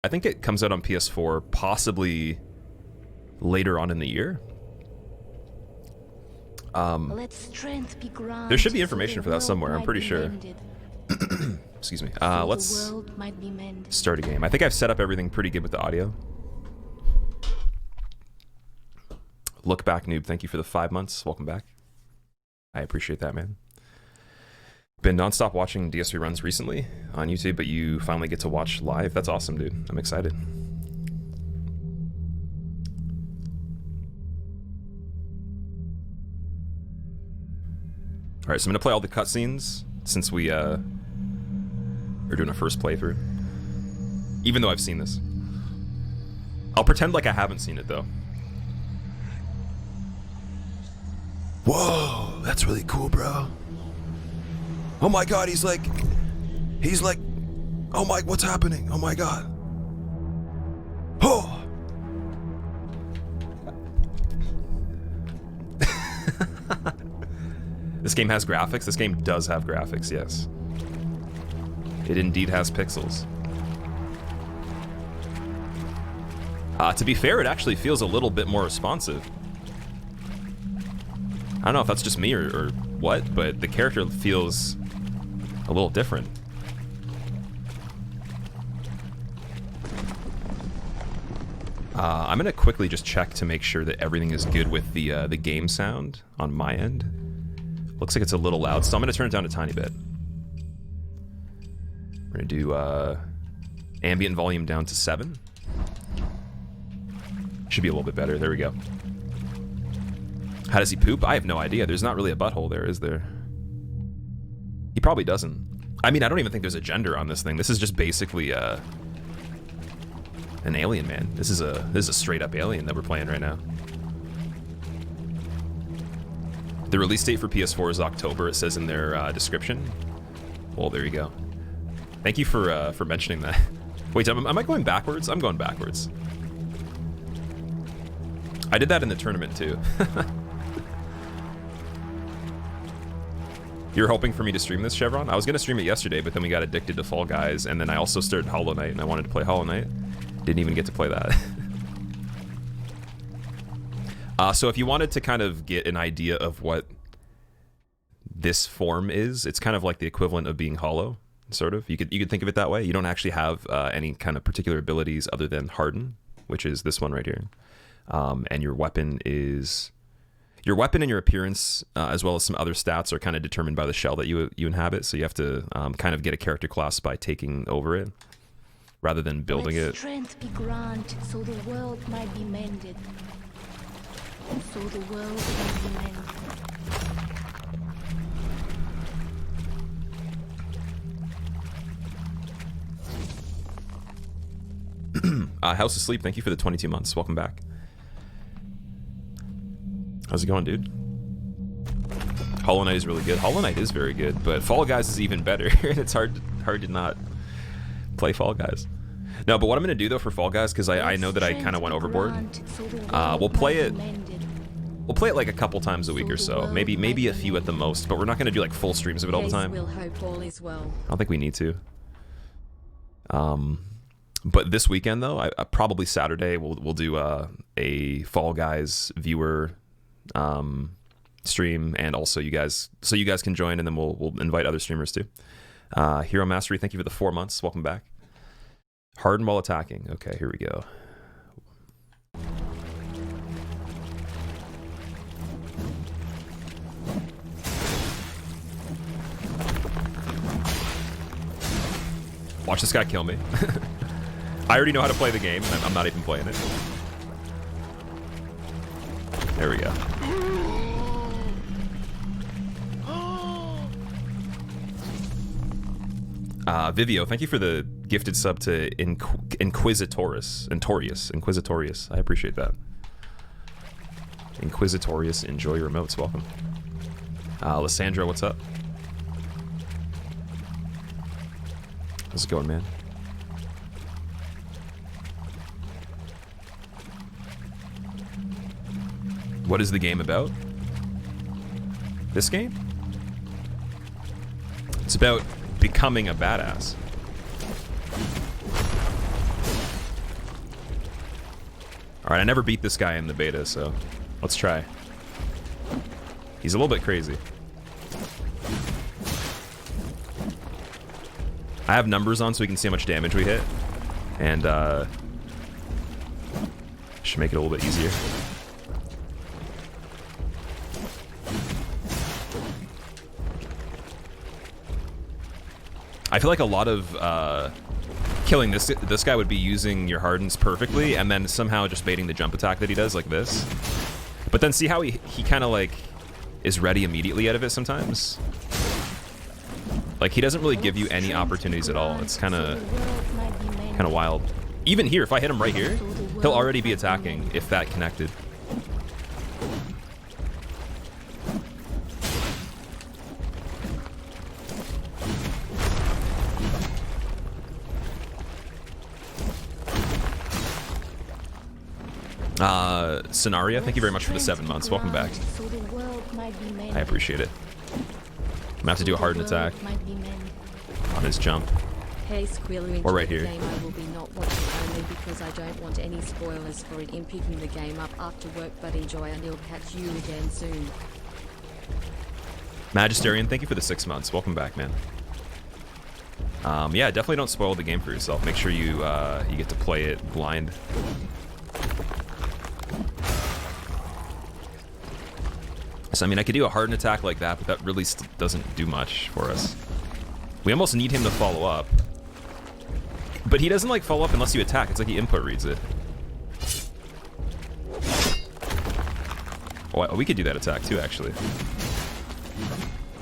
I think it comes out on PS4 possibly later on in the year. There should be information for that somewhere, I'm pretty sure. Excuse me. Let's start a game. I think I've set up everything pretty good with the audio. Look back, noob. Thank you for the 5 months. Welcome back. I appreciate that, man. Been nonstop watching DS reruns recently on YouTube, but you finally get to watch live. That's awesome, dude. I'm excited. All right, so I'm gonna play all the cutscenes since we are doing a first playthrough. Even though I've seen this, I'll pretend like I haven't seen it though. Whoa, that's really cool, bro. Oh my god, he's like, oh my, what's happening? Oh my god. Oh. This game has graphics? This game does have graphics, yes. It indeed has pixels. To be fair, it actually feels a little bit more responsive. I don't know if that's just me or what, but the character feels a little different. I'm gonna quickly just check to make sure that everything is good with the game sound on my end. Looks like it's a little loud, so I'm gonna turn it down a tiny bit. We're gonna do ambient volume down to 7. Should be a little bit better. There we go. How does he poop? I have no idea. There's not really a butthole there, is there? He probably doesn't. I mean, I don't even think there's a gender on this thing. This is just basically an alien, man. This is a straight up alien that we're playing right now. The release date for PS4 is October. It says in their description. Well, there you go. Thank you for mentioning that. Wait, am I going backwards? I'm going backwards. I did that in the tournament too. You're hoping for me to stream this, Chevron? I was gonna stream it yesterday, but then we got addicted to Fall Guys, and then I also started Hollow Knight, and I wanted to play Hollow Knight. Didn't even get to play that. So if you wanted to kind of get an idea of what this form is, it's kind of like the equivalent of being Hollow, sort of. You could think of it that way. You don't actually have any kind of particular abilities other than Harden, which is this one right here. And your weapon is... Your weapon and your appearance, as well as some other stats, are kind of determined by the shell that you inhabit. So you have to kind of get a character class by taking over it, rather than building it. Strength be granted, so the world might be mended. So the world might be mended. House of Sleep, thank you for the 22 months. Welcome back. How's it going, dude? Hollow Knight is really good. Hollow Knight is very good, but Fall Guys is even better, and it's hard to not play Fall Guys. No, but what I'm gonna do though for Fall Guys, because I know that I kind of went overboard. We'll play it like a couple times a week or so, maybe a few at the most, but we're not gonna do like full streams of it all the time. I don't think we need to. But this weekend though, I probably Saturday we'll do a Fall Guys viewer stream, and also you guys can join, and then we'll invite other streamers too. Hero Mastery, thank you for the 4 months. Welcome back. Harden while attacking. Okay, here we go. Watch this guy kill me. I already know how to play the game, and I'm not even playing it. There we go. Vivio, thank you for the gifted sub to Inquisitorius. I appreciate that. Inquisitorius, enjoy your emotes. Welcome. Lysandra, what's up? How's it going, man? What is the game about? This game? It's about becoming a badass. Alright, I never beat this guy in the beta, so let's try. He's a little bit crazy. I have numbers on so we can see how much damage we hit. And, should make it a little bit easier. I feel like a lot of, killing this guy would be using your hardens perfectly, and then somehow just baiting the jump attack that he does, like this. But then see how he kind of, like, is ready immediately out of it sometimes? Like, he doesn't really give you any opportunities at all. It's kind of wild. Even here, if I hit him right here, he'll already be attacking if that connected. Scenario, thank you very much for the 7 months. Welcome back. I appreciate it. I'm gonna have to do a hardened attack on his jump. Hey, Squillakilla, or right here. Game I will be not watching only because I don't want any spoilers for it in picking the game up after work, but enjoy and I'll catch you again soon. Magisterian, thank you for the 6 months. Welcome back, man. Yeah, definitely don't spoil the game for yourself. Make sure you you get to play it blind. So, I mean, I could do a hardened attack like that, but that really doesn't do much for us. We almost need him to follow up. But he doesn't, like, follow up unless you attack. It's like he input reads it. Oh, we could do that attack, too, actually.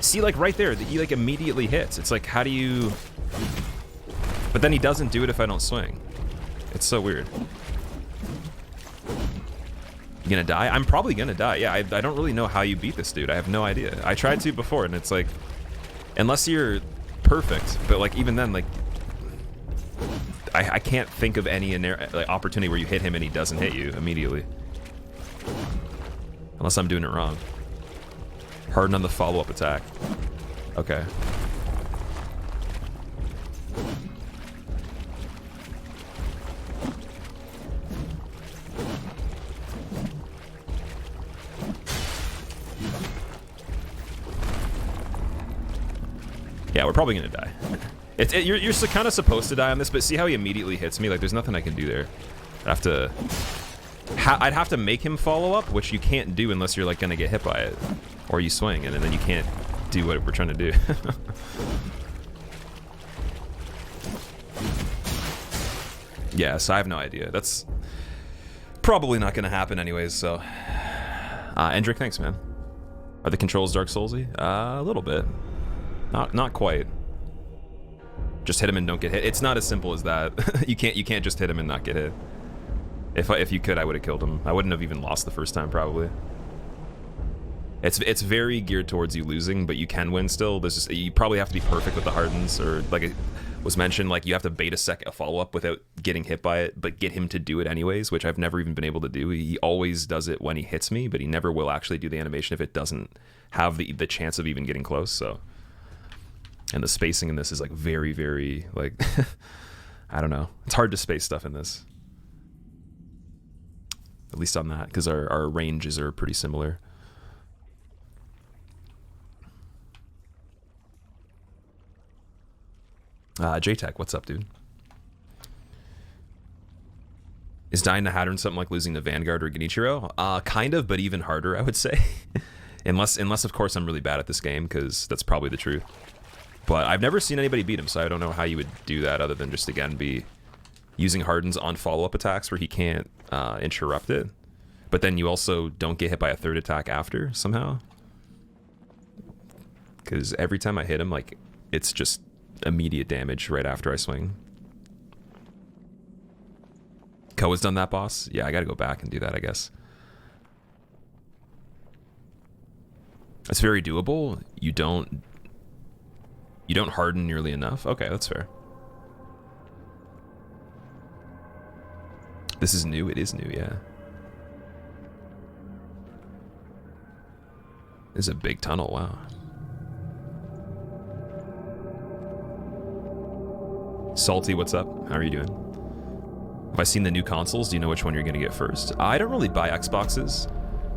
See, like, right there, he, like, immediately hits. It's like, how do you... But then he doesn't do it if I don't swing. It's so weird. You gonna die? I'm probably gonna die. Yeah, I don't really know how you beat this dude. I have no idea. I tried to before, and it's like... Unless you're perfect, but, like, even then, like... I can't think of any like, opportunity where you hit him and he doesn't hit you immediately. Unless I'm doing it wrong. Harden on the follow-up attack. Okay. Yeah, we're probably gonna die. You're kind of supposed to die on this, but see how he immediately hits me? Like, there's nothing I can do there. I'd have to make him follow up, which you can't do unless you're, like, gonna get hit by it. Or you swing, and then you can't do what we're trying to do. Yeah, so I have no idea. That's probably not gonna happen anyways, so... Endrick, thanks, man. Are the controls Dark Soulsy? A little bit. Not quite. Just hit him and don't get hit. It's not as simple as that. you can't just hit him and not get hit. If you could, I would have killed him. I wouldn't have even lost the first time, probably. It's very geared towards you losing, but you can win still. You probably have to be perfect with the hardens, or like it was mentioned, like you have to bait a follow-up without getting hit by it, but get him to do it anyways, which I've never even been able to do. He always does it when he hits me, but he never will actually do the animation if it doesn't have the chance of even getting close, so... And the spacing in this is, like, very, very, like, I don't know. It's hard to space stuff in this. At least on that, because our ranges are pretty similar. JTech, what's up, dude? Is dying to Hattern something like losing to Vanguard or Genichiro? Kind of, but even harder, I would say. unless, of course, I'm really bad at this game, because that's probably the truth. But I've never seen anybody beat him, so I don't know how you would do that other than just, again, be using hardens on follow-up attacks where he can't interrupt it. But then you also don't get hit by a third attack after, somehow. Because every time I hit him, like, it's just immediate damage right after I swing. Koa's done that, boss? Yeah, I gotta go back and do that, I guess. It's very doable. You don't harden nearly enough. Okay, that's fair. This is new. It is new, yeah. This is a big tunnel, wow. Salty, what's up? How are you doing? Have I seen the new consoles? Do you know which one you're going to get first? I don't really buy Xboxes.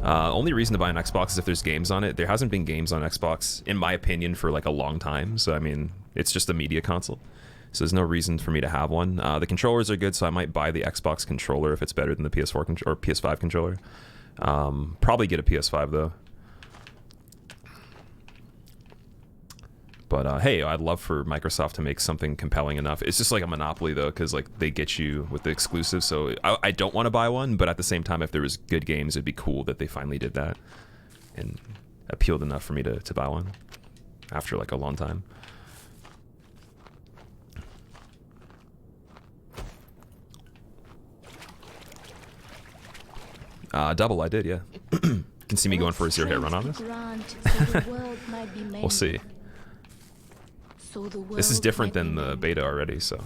Only reason to buy an Xbox is if there's games on it. There hasn't been games on Xbox, in my opinion, for like a long time. So, I mean, it's just a media console. So there's no reason for me to have one. The controllers are good, so I might buy the Xbox controller if it's better than the PS4 or PS5 controller. Probably get a PS5, though. But hey, I'd love for Microsoft to make something compelling enough. It's just like a monopoly though, because like they get you with the exclusives. So I don't want to buy one, but at the same time, if there was good games, it'd be cool that they finally did that and appealed enough for me to buy one after like a long time. Double, I did, yeah. You can see me going for a zero hit run on this. We'll see. This is different than the beta already, so.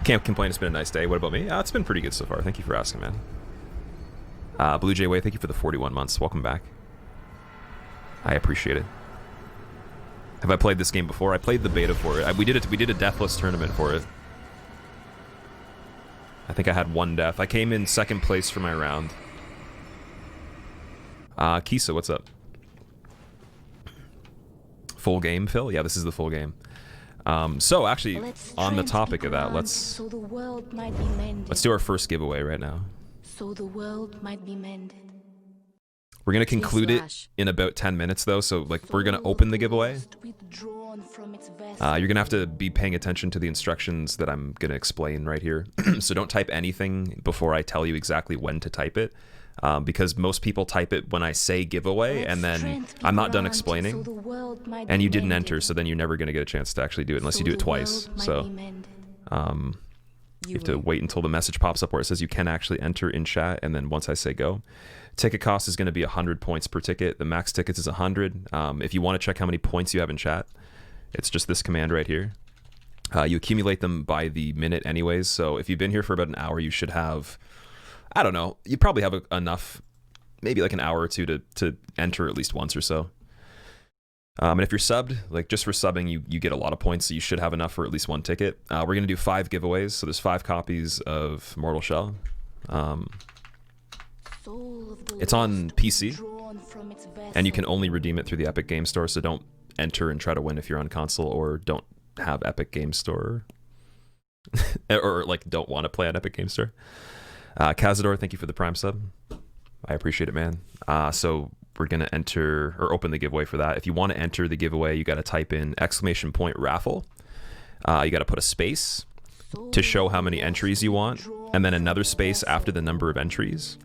Can't complain, it's been a nice day. What about me? It's been pretty good so far. Thank you for asking, man. Blue Jay Way, thank you for the 41 months. Welcome back. I appreciate it. Have I played this game before? I played the beta for it. We did a deathless tournament for it. I think I had 1 death. I came in 2nd place for my round. Kisa, what's up? Full game, Phil? Yeah, this is the full game. So actually, on the topic of that, let's do our first giveaway right now. So the world might be mended. We're gonna conclude it in about 10 minutes though, so like we're gonna open the giveaway. You're gonna have to be paying attention to the instructions that I'm gonna explain right here. So don't type anything before I tell you exactly when to type it. Because most people type it when I say giveaway, and then I'm not done explaining, and you didn't enter, so then you're never going to get a chance to actually do it unless you do it twice. So you have to wait until the message pops up where it says you can actually enter in chat, and then once I say go. Ticket cost is going to be 100 points per ticket. The max tickets is 100. If you want to check how many points you have in chat, it's just this command right here. You accumulate them by the minute anyways, so if you've been here for about an hour, you should have... I don't know. You probably have enough, maybe like an hour or two to enter at least once or so. And if you're subbed, like just for subbing, you get a lot of points, so you should have enough for at least 1 ticket. We're going to do 5 giveaways, so there's 5 copies of Mortal Shell. It's on PC, and you can only redeem it through the Epic Game Store, so don't enter and try to win if you're on console or don't have Epic Game Store. Or like don't want to play on Epic Game Store. Cazador, thank you for the Prime sub. I appreciate it, man. So we're going to enter or open the giveaway for that. If you want to enter the giveaway, you got to type in !raffle. You got to put a space to show how many entries you want, and then another space after the number of entries.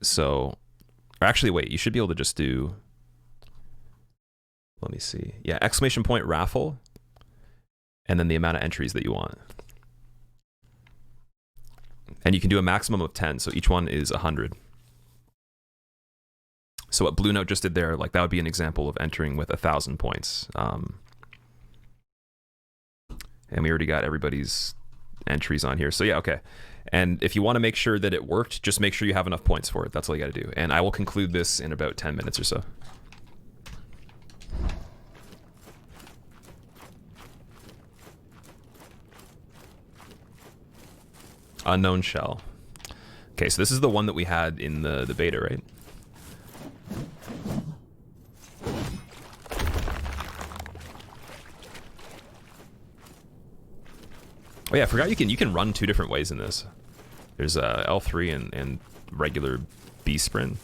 So, or actually, wait, you should be able to just do, let me see. Yeah, !raffle. And then the amount of entries that you want. And you can do a maximum of 10, so each one is 100. So what Blue Note just did there, like that would be an example of entering with 1,000 points. And we already got everybody's entries on here. So yeah, okay. And if you want to make sure that it worked, just make sure you have enough points for it. That's all you got to do. And I will conclude this in about 10 minutes or so. Unknown Shell. Okay, so this is the one that we had in the beta, right? Oh yeah, I forgot you can run 2 different ways in this. There's L3 and regular B sprint.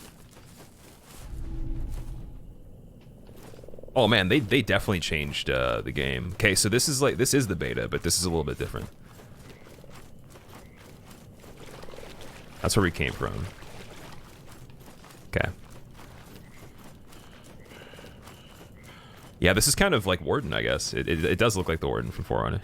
Oh man, they definitely changed the game. Okay, so this is the beta, but this is a little bit different. That's where we came from. Okay. Yeah, this is kind of like Warden, I guess. It does look like the Warden from For Honor.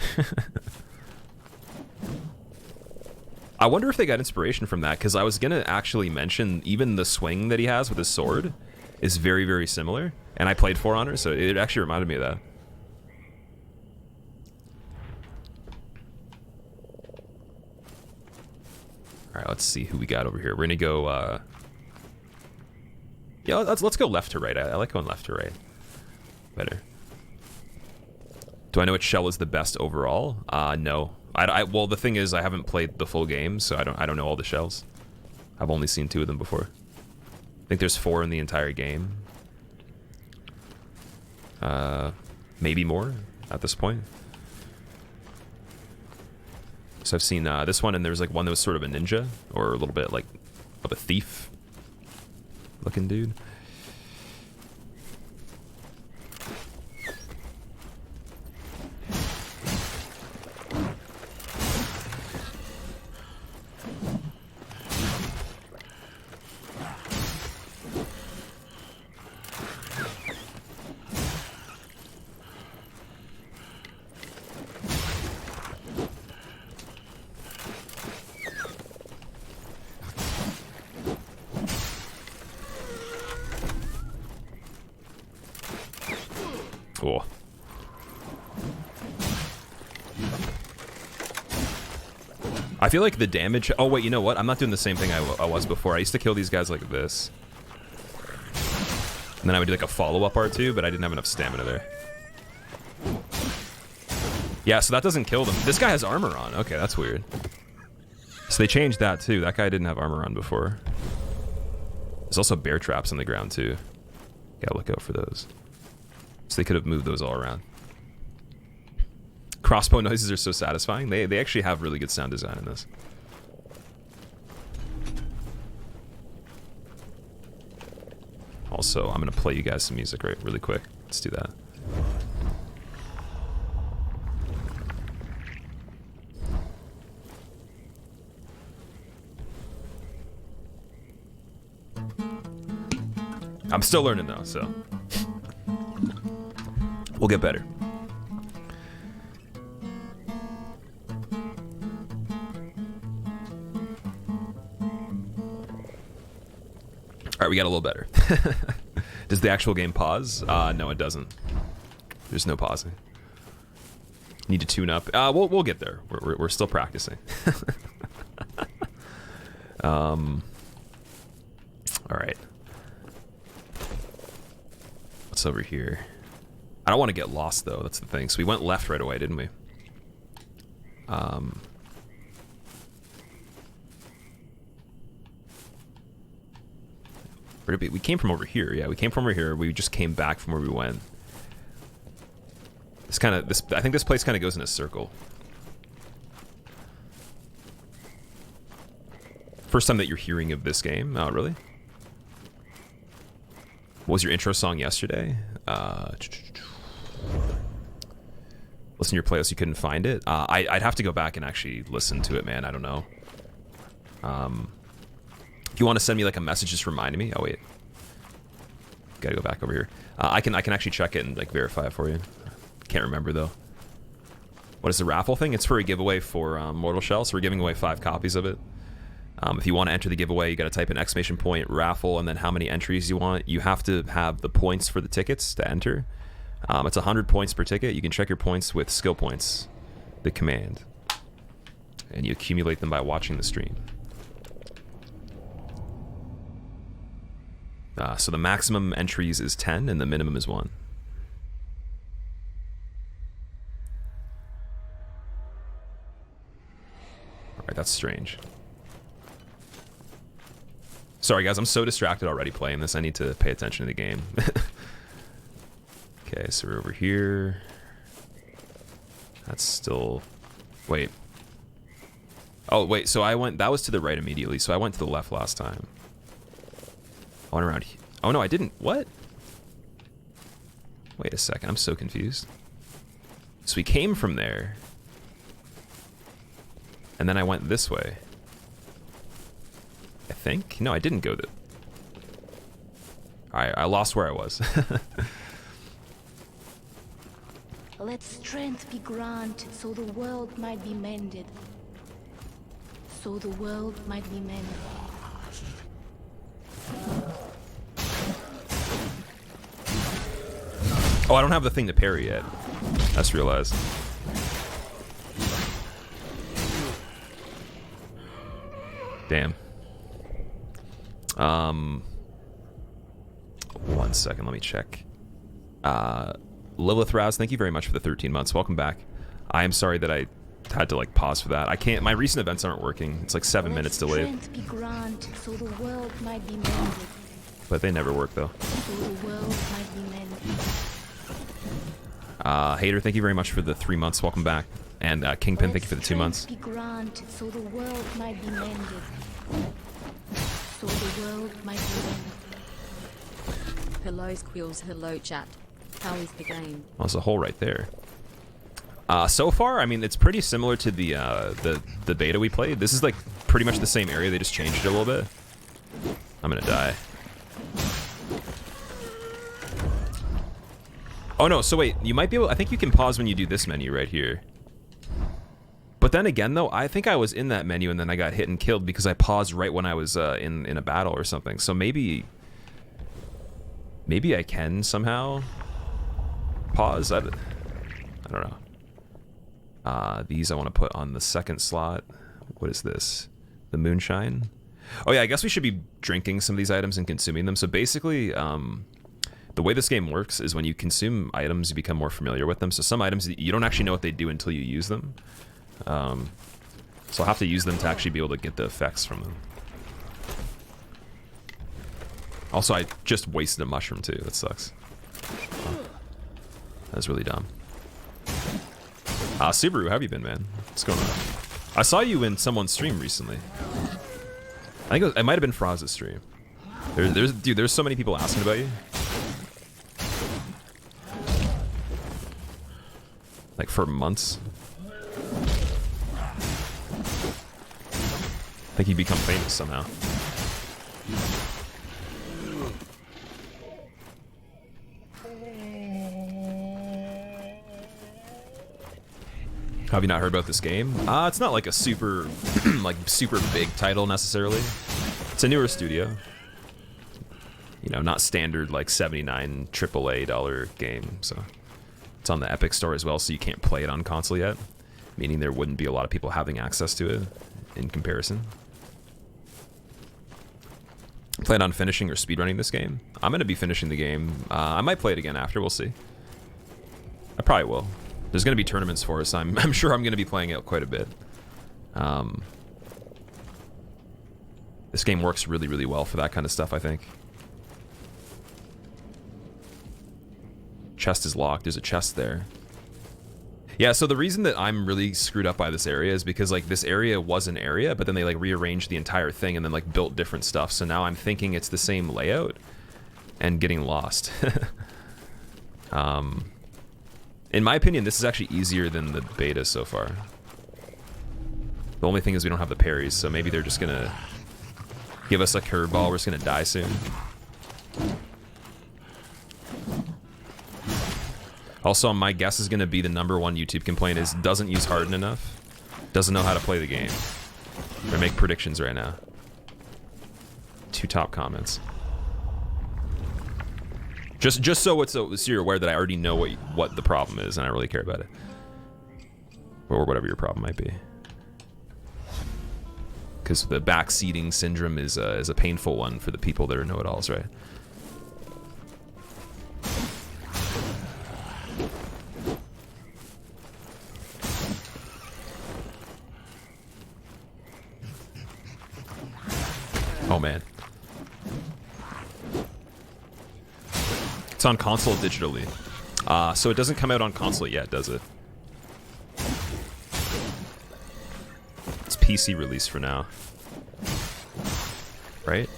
I wonder if they got inspiration from that, because I was going to actually mention even the swing that he has with his sword is very, very similar. And I played For Honor, so it actually reminded me of that. All right, let's see who we got over here. We're going to go... Yeah, let's go left to right. I like going left to right better. Do I know which shell is the best overall? No. Well, the thing is, I haven't played the full game, so I don't know all the shells. I've only seen 2 of them before. I think there's 4 in the entire game. Maybe more at this point. So I've seen this one, and there was like one that was sort of a ninja, or a little bit like of a thief looking dude. Cool. I feel like the damage... Oh, wait, you know what? I'm not doing the same thing I was before. I used to kill these guys like this. And then I would do like a follow-up R2, but I didn't have enough stamina there. Yeah, so that doesn't kill them. This guy has armor on. Okay, that's weird. So they changed that too. That guy didn't have armor on before. There's also bear traps on the ground too. Gotta look out for those. So they could have moved those all around. Crossbow noises are so satisfying. They actually have really good sound design in this. Also, I'm gonna play you guys some music really quick. Let's do that. I'm still learning though, so we'll get better. All right, we got a little better. Does the actual game pause? No, it doesn't. There's no pausing. Need to tune up. We'll get there. We're still practicing. All right. What's over here? I don't want to get lost though. That's the thing. So we went left right away, didn't we? Where did we came from over here. Yeah, we came from over here. We just came back from where we went. I think this place kind of goes in a circle. First time that you're hearing of this game? Oh, really? What was your intro song yesterday? Listen to your playlist. You couldn't find it? I'd have to go back and actually listen to it, man. I don't know. If you want to send me like a message, just remind me. Oh wait, gotta go back over here. I can actually check it and like verify it for you. Can't remember though. What is the raffle thing? It's for a giveaway for Mortal Shell, so we're giving away 5 copies of it. If you want to enter the giveaway, you got to type in ! raffle and then how many entries you want. You have to have the points for the tickets to enter. It's 100 points per ticket. You can check your points with skill points, the command, and you accumulate them by watching the stream. So the maximum entries is 10 and the minimum is 1. Alright, that's strange. Sorry guys, I'm so distracted already playing this. I need to pay attention to the game. Okay, so we're over here. That's still... Wait. Oh, wait, so that was to the right immediately, so I went to the left last time. I went around here. Oh no, I didn't. What? Wait a second, I'm so confused. So we came from there. And then I went this way. I think? No, I didn't go there. I lost where I was. Let strength be granted, so the world might be mended. So the world might be mended. Oh, I don't have the thing to parry yet. I just realized. Damn. 1 second, let me check. Lilith Rouse, thank you very much for the 13 months. Welcome back. I am sorry that I had to like pause for that. I can't. My recent events aren't working. It's like 7 minutes delayed. Strength be granted, so the world might be mended. But they never work though. So the world might be mended. Hater, thank you very much for the 3 months. Welcome back. And Kingpin, thank you for the 2 months. Be granted, so the world might be mended. So the world might be mended. Hello Squills, hello chat. How is the game? Well, there's a hole right there. So far, I mean, it's pretty similar to the beta we played. This is like pretty much the same area. They just changed it a little bit. I'm gonna die. Oh no, so wait, you might be able, I think you can pause when you do this menu right here. But then again though, I think I was in that menu and then I got hit and killed because I paused right when I was in a battle or something. So maybe I can somehow pause. I don't know. These I want to put on the second slot. What is this? The moonshine? Oh yeah, I guess we should be drinking some of these items and consuming them. So basically, the way this game works is when you consume items, you become more familiar with them. So some items, you don't actually know what they do until you use them. So I'll have to use them to actually be able to get the effects from them. Also, I just wasted a mushroom too. That sucks. Oh, that's really dumb. Subaru, how have you been, man? What's going on? I saw you in someone's stream recently. I think it might have been Froz's stream. Dude, there's so many people asking about you. Like for months. I think he'd become famous somehow. Have you not heard about this game? It's not like a super, super big title necessarily. It's a newer studio. You know, not standard like $79 AAA game. So it's on the Epic Store as well, so you can't play it on console yet. Meaning there wouldn't be a lot of people having access to it in comparison. Plan on finishing or speedrunning this game? I'm gonna be finishing the game. I might play it again after. We'll see. I probably will. There's going to be tournaments for us. I'm sure I'm going to be playing it quite a bit. This game works really, really well for that kind of stuff, I think. Chest is locked. There's a chest there. Yeah, so the reason that I'm really screwed up by this area is because like this area was an area, but then they like rearranged the entire thing and then like built different stuff. So now I'm thinking it's the same layout and getting lost. In my opinion, this is actually easier than the beta so far. The only thing is we don't have the parries, so maybe they're just gonna give us a curveball. We're just gonna die soon. Also, my guess is gonna be the #1 YouTube complaint is doesn't use Harden enough, doesn't know how to play the game. We're gonna make predictions right now. 2 top comments. Just so you're aware that I already know what the problem is, and I really care about it, or whatever your problem might be. Because the backseating syndrome is a painful one for the people that are know-it-alls, right? Oh man. It's on console digitally. So it doesn't come out on console yet, does it? It's PC release for now. Right?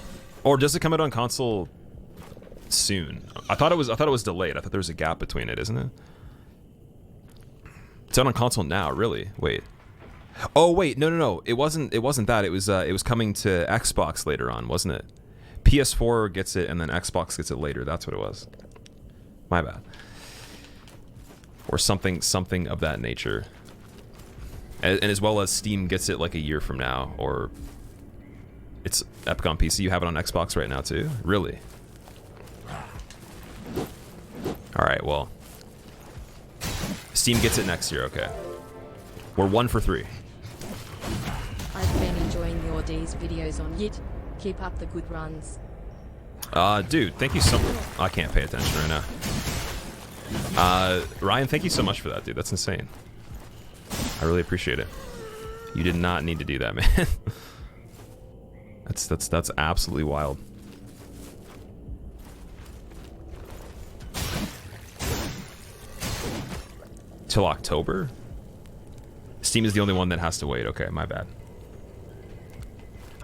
Or does it come out on console soon? I thought it was delayed. I thought there was a gap between it, isn't it? It's out on console now, really? Wait. Oh wait, no. It wasn't that. It was coming to Xbox later on, wasn't it? PS4 gets it and then Xbox gets it later. That's what it was. My bad. Or something of that nature. And as well as Steam gets it like a year from now, or it's Epic on PC. You have it on Xbox right now too? Really? Alright, well. Steam gets it next year, okay. We're 1 for 3. I've been enjoying your D's videos on Yit. Keep up the good runs. Dude, thank you so much. I can't pay attention right now. Ryan, thank you so much for that, dude. That's insane. I really appreciate it. You did not need to do that, man. That's absolutely wild. Till October? Steam is the only one that has to wait. Okay, my bad.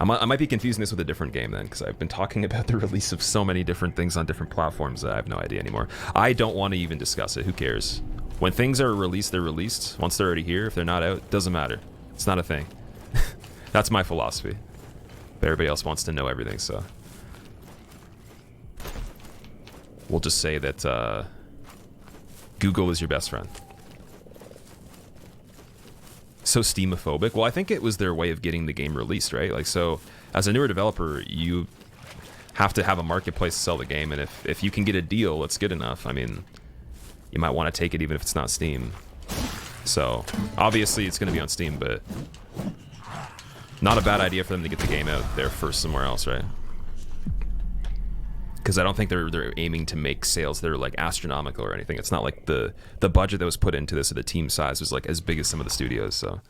I might be confusing this with a different game then, because I've been talking about the release of so many different things on different platforms that I have no idea anymore. I don't want to even discuss it. Who cares? When things are released, they're released. Once they're already here, if they're not out, doesn't matter. It's not a thing. That's my philosophy. But everybody else wants to know everything, so... We'll just say that Google is your best friend. So Steamophobic. Well, I think it was their way of getting the game released, right? Like, so as a newer developer, you have to have a marketplace to sell the game, and if you can get a deal that's good enough, I mean, you might want to take it even if it's not Steam. So obviously it's going to be on Steam, but not a bad idea for them to get the game out there first somewhere else, right? Because I don't think they're aiming to make sales that are like astronomical or anything. It's not like the budget that was put into this or the team size was like as big as some of the studios. So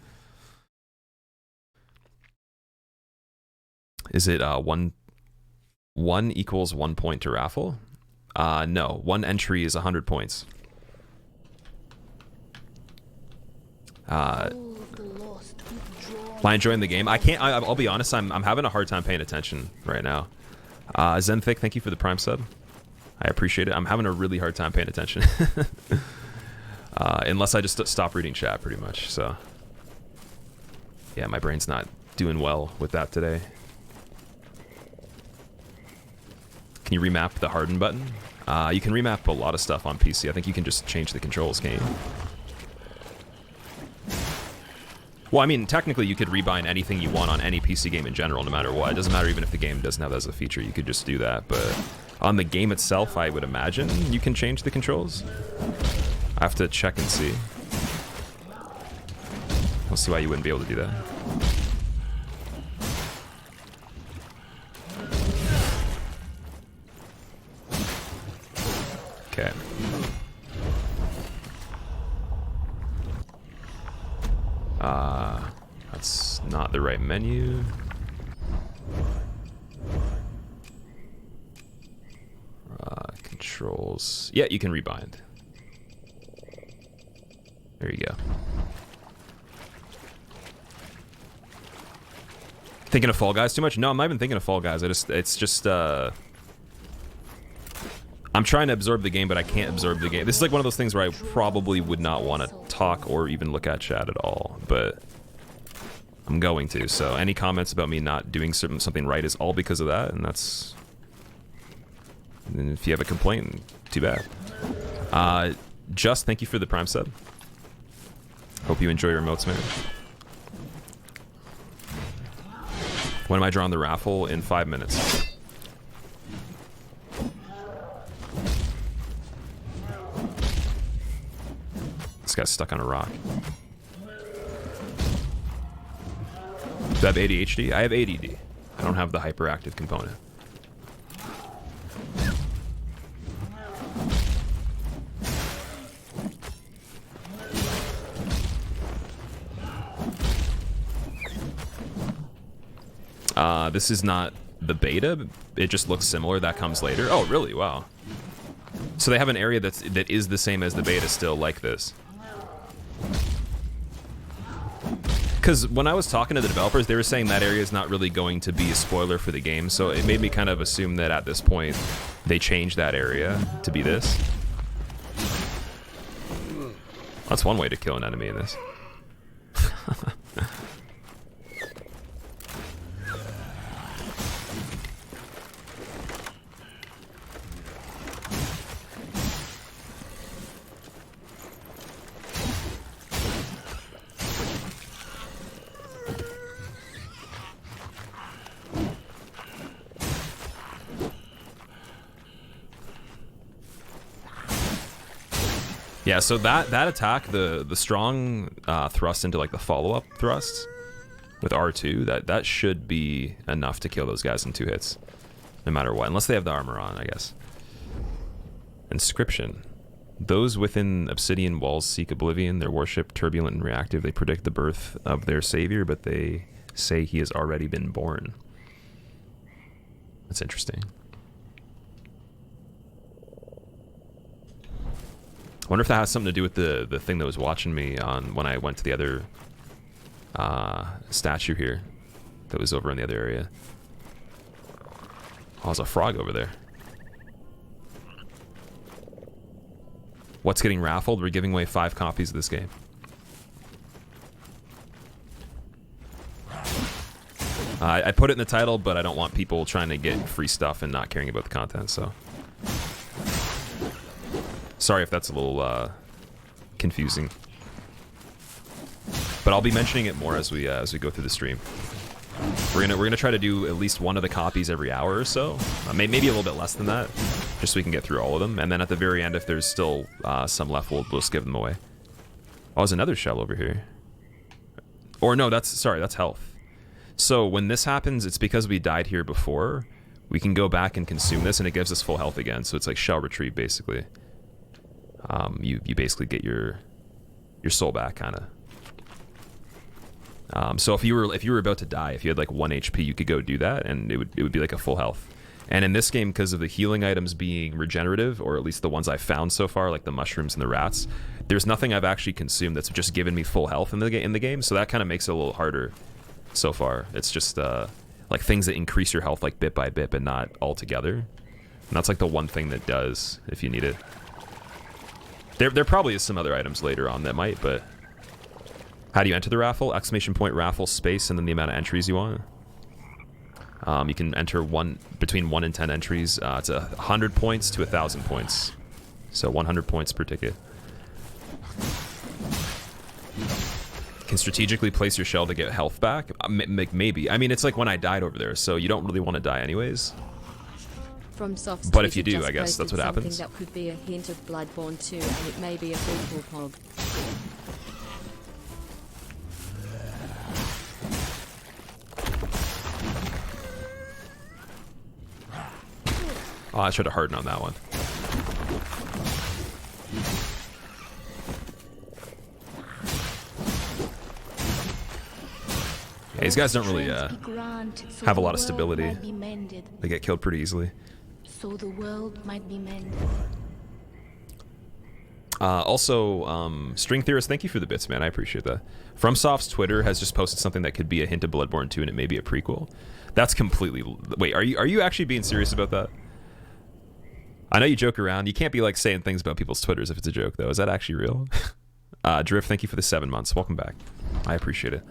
is it one equals 1 point to raffle? No, one entry is 100 points. Am I enjoying the game? I can't. I'll be honest. I'm having a hard time paying attention right now. Zenthic, thank you for the Prime sub. I appreciate it. I'm having a really hard time paying attention. Unless I just stop reading chat, pretty much. So, yeah, my brain's not doing well with that today. Can you remap the harden button? You can remap a lot of stuff on PC. I think you can just change the controls, can't you? Well, I mean, technically you could rebind anything you want on any PC game in general, no matter what. It doesn't matter even if the game doesn't have that as a feature. You could just do that. But on the game itself, I would imagine you can change the controls. I have to check and see. I'll see why you wouldn't be able to do that. Okay. That's not the right menu. Controls. Yeah, you can rebind. There you go. Thinking of Fall Guys too much? No, I'm not even thinking of Fall Guys. It's just, I'm trying to absorb the game, but I can't absorb the game. This is like one of those things where I probably would not want to talk or even look at chat at all, but I'm going to. So any comments about me not doing something right is all because of that, and that's... And if you have a complaint, too bad. Just, thank you for the Prime sub. Hope you enjoy your emotes, man. When am I drawing the raffle? In 5 minutes. This guy's stuck on a rock. Do I have ADHD? I have ADD. I don't have the hyperactive component. This is not the beta. It just looks similar. That comes later. Oh, really? Wow. So they have an area that is the same as the beta still, like this. Because when I was talking to the developers, they were saying that area is not really going to be a spoiler for the game, so it made me kind of assume that at this point they changed that area to be this. That's one way to kill an enemy in this. Yeah, so that attack, the strong thrust into like the follow-up thrusts with R2, that should be enough to kill those guys in 2 hits. no matter what, unless they have the armor on, I guess. Inscription. Those within obsidian walls seek oblivion, their worship turbulent and reactive. They predict the birth of their savior, but they say he has already been born. That's interesting. I wonder if that has something to do with the thing that was watching me on when I went to the other statue here that was over in the other area. Oh, there's a frog over there. What's getting raffled? We're giving away 5 copies of this game. I put it in the title, but I don't want people trying to get free stuff and not caring about the content, so... Sorry if that's a little confusing. But I'll be mentioning it more as we go through the stream. We're gonna try to do at least one of the copies every hour or so. Maybe a little bit less than that, just so we can get through all of them. And then at the very end, if there's still some left, we'll just give them away. Oh, there's another shell over here. Or no, that's health. So when this happens, it's because we died here before. We can go back and consume this, and it gives us full health again. So it's like shell retrieve, basically. You basically get your soul back, kind of. So if you were about to die, if you had like 1 HP, you could go do that, and it would be like a full health. And in this game, because of the healing items being regenerative, or at least the ones I've found so far, like the mushrooms and the rats, there's nothing I've actually consumed that's just given me full health in the game. So that kind of makes it a little harder so far. It's just like things that increase your health like bit by bit, but not all together. And that's like the one thing that does if you need it. There probably is some other items later on that might, but how do you enter the raffle? Exclamation point raffle space and then the amount of entries you want. You can enter between 1 and 10 entries. It's 100 points to 1,000 points. So 100 points per ticket. Can strategically place your shell to get health back? Maybe. I mean, it's like when I died over there, so you don't really want to die anyways. From Soft's But if you Twitter do, I guess just that's what posted happens. something that could be a hint of Bloodborne 2, and it may be a prequel pog. Oh, I should have hardened on that one. Yeah, these guys don't really have a lot of stability. They get killed pretty easily. So the world might be mended. Also, String Theorist, thank you for the bits, man. I appreciate that. FromSoft's Twitter has just posted something that could be a hint of Bloodborne 2, and it may be a prequel. That's completely... Wait, are you actually being serious about that? I know you joke around. You can't be like saying things about people's Twitters if it's a joke, though. Is that actually real? Drift, thank you for the 7 months. Welcome back. I appreciate it.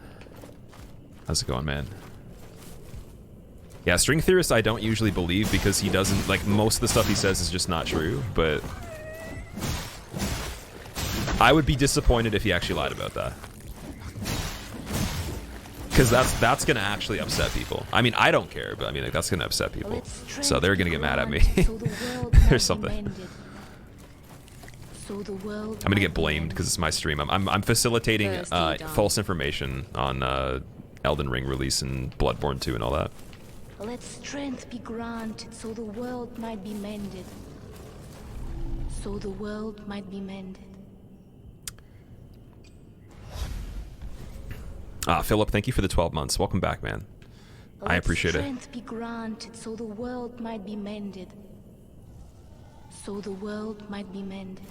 How's it going, man? Yeah, String Theorist I don't usually believe because he doesn't... Like, most of the stuff he says is just not true, but... I would be disappointed if he actually lied about that. Because that's going to actually upset people. I mean, I don't care, but I mean, like, that's going to upset people. So they're going to get mad at me. There's something. I'm going to get blamed because it's my stream. I'm facilitating false information on Elden Ring release and Bloodborne 2 and all that. Let strength be granted so the world might be mended. So the world might be mended. Philip, thank you for the 12 months. Welcome back, man. I appreciate it. Let strength be granted so the world might be mended. So the world might be mended.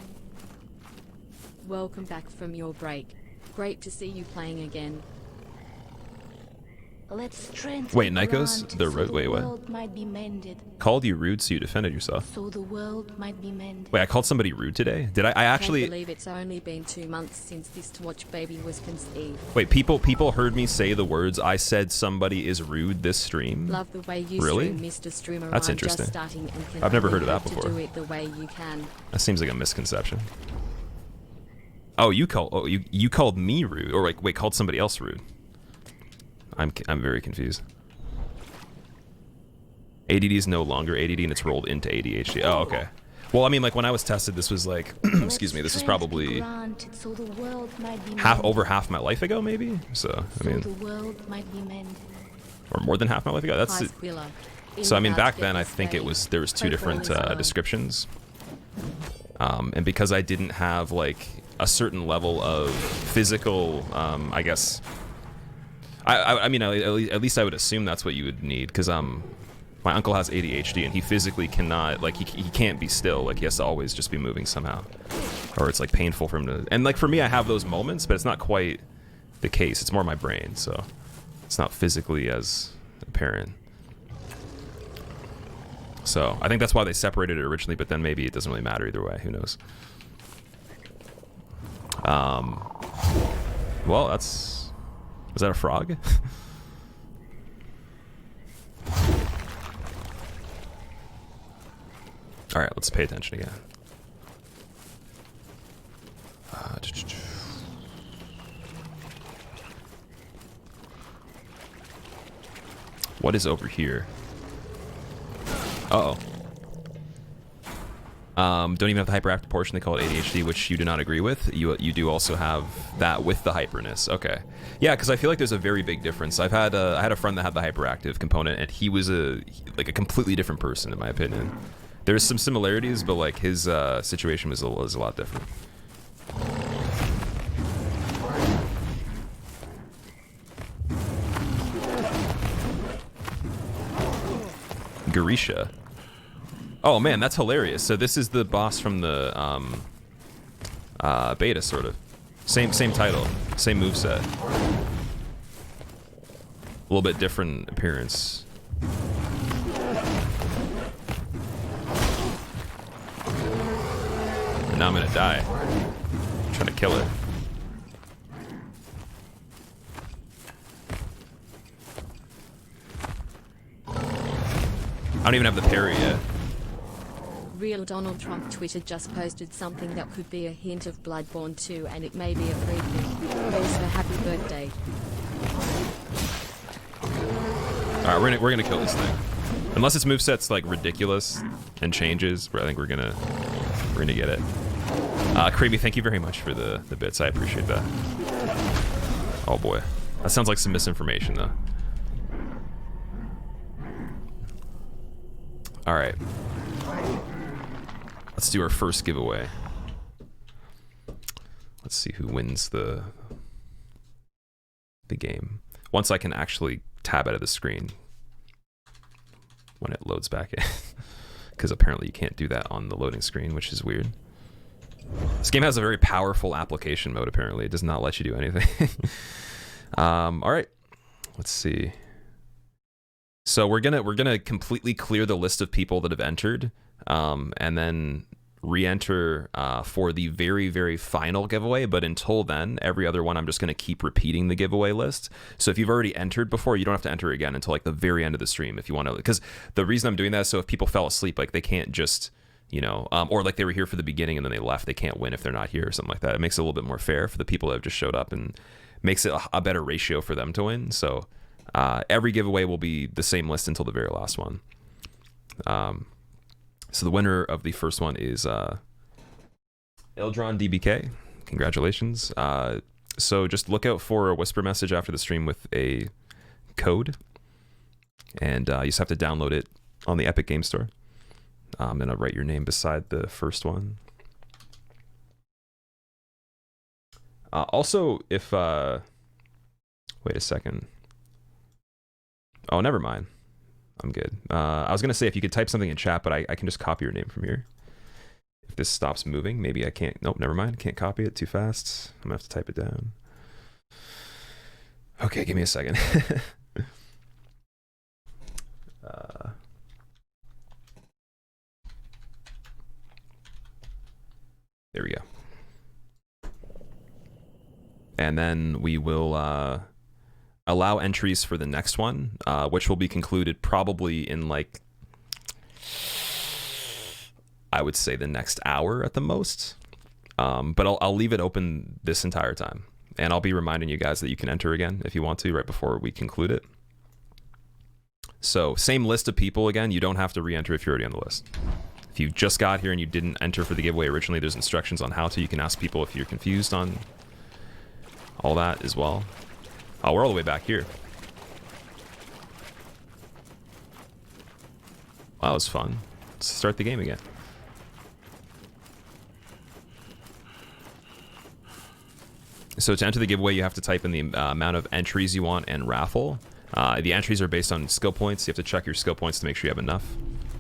Welcome back from your break. Great to see you playing again. Let strength wait, be Nikos? granted so Wait, what? world might be mended. Called you rude, so you defended yourself. So the world might be mended. Wait, I called somebody rude today? Did I actually... Can't believe it's only been 2 months since this Twitch baby was conceived. Wait, people heard me say the words, I said somebody is rude this stream? Love the way you Really? stream, Mr. Streamer. That's I'm interesting. Just starting and can I've never only heard of that hope before. To do it the way you can. That seems like a misconception. Oh, you called me rude, or like, wait, called somebody else rude. I'm very confused. ADD is no longer ADD and it's rolled into ADHD. Oh, okay. Well, I mean, like when I was tested, this was like, excuse me, this was probably over half my life ago, maybe. So I mean, the world might be mended. or more than half my life ago. That's Hi, it. Squilla. So I mean, regards back to then I this think game, there was two hope all different is well. descriptions, and because I didn't have like a certain level of physical, I guess. I mean, at least I would assume that's what you would need, because my uncle has ADHD and he physically cannot, like, he can't be still. Like, he has to always just be moving somehow, or it's like painful for him to. And like for me, I have those moments, but it's not quite the case. It's more my brain, so it's not physically as apparent. So I think that's why they separated it originally, but then maybe it doesn't really matter either way. Who knows? Well, that's. Was that a frog? All right, let's pay attention again. What is over here? Uh-oh. Don't even have the hyperactive portion. They call it ADHD, which you do not agree with. You do also have that with the hyperness. Okay, yeah, because I feel like there's a very big difference. I had a friend that had the hyperactive component, and he was like a completely different person in my opinion. There's some similarities, but like his situation was a lot different. Garisha. Oh man, that's hilarious. So this is the boss from the beta, sort of. Same title, same moveset. A little bit different appearance. And now I'm gonna die. I'm trying to kill it. I don't even have the parry yet. Real Donald Trump Twitter just posted something that could be a hint of Bloodborne 2, and it may be a preview. Also, happy birthday. All right, we're gonna kill this thing. Unless its moveset's like ridiculous and changes, I think we're gonna get it. Creamy, thank you very much for the bits. I appreciate that. Oh boy, that sounds like some misinformation though. All right. Let's do our first giveaway. Let's see who wins the game. Once I can actually tab out of the screen when it loads back in. Because apparently you can't do that on the loading screen, which is weird. This game has a very powerful application mode, apparently. It does not let you do anything. All right. Let's see. So we're gonna completely clear the list of people that have entered, and then re-enter for the very, very final giveaway. But until then, every other one I'm just gonna keep repeating the giveaway list. So if you've already entered before, you don't have to enter again until like the very end of the stream if you want to. Because the reason I'm doing that is so if people fell asleep, like they can't just, you know, or like they were here for the beginning and then they left, they can't win if they're not here or something like that. It makes it a little bit more fair for the people that have just showed up and makes it a better ratio for them to win. So. Every giveaway will be the same list until the very last one. So the winner of the first one is Eldron DBK. Congratulations. So just look out for a whisper message after the stream with a code. And you just have to download it on the Epic Game Store. And I'll write your name beside the first one. Also, if... wait a second. Oh, never mind. I'm good. I was going to say if you could type something in chat, but I can just copy your name from here. If this stops moving, maybe I can't. Nope, never mind. Can't copy it too fast. I'm going to have to type it down. Okay, give me a second. There we go. And then we will... allow entries for the next one, which will be concluded probably in like, I would say the next hour at the most. But I'll leave it open this entire time. And I'll be reminding you guys that you can enter again if you want to right before we conclude it. So same list of people again. You don't have to re-enter if you're already on the list. If you just got here and you didn't enter for the giveaway originally, there's instructions on how to. You can ask people if you're confused on all that as well. Oh, we're all the way back here. Wow, that was fun. Let's start the game again. So to enter the giveaway, you have to type in the amount of entries you want and raffle. The entries are based on skill points. You have to check your skill points to make sure you have enough.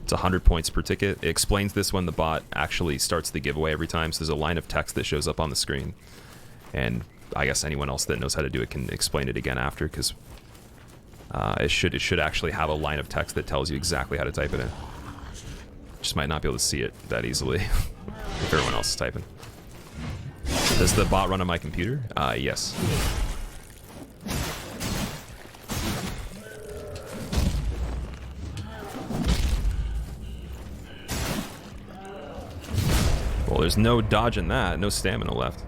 It's 100 points per ticket. It explains this when the bot actually starts the giveaway every time. So there's a line of text that shows up on the screen. And I guess anyone else that knows how to do it can explain it again after, because it should actually have a line of text that tells you exactly how to type it in. Just might not be able to see it that easily if everyone else is typing. Does the bot run on my computer? Yes. Well, there's no dodging that. No stamina left.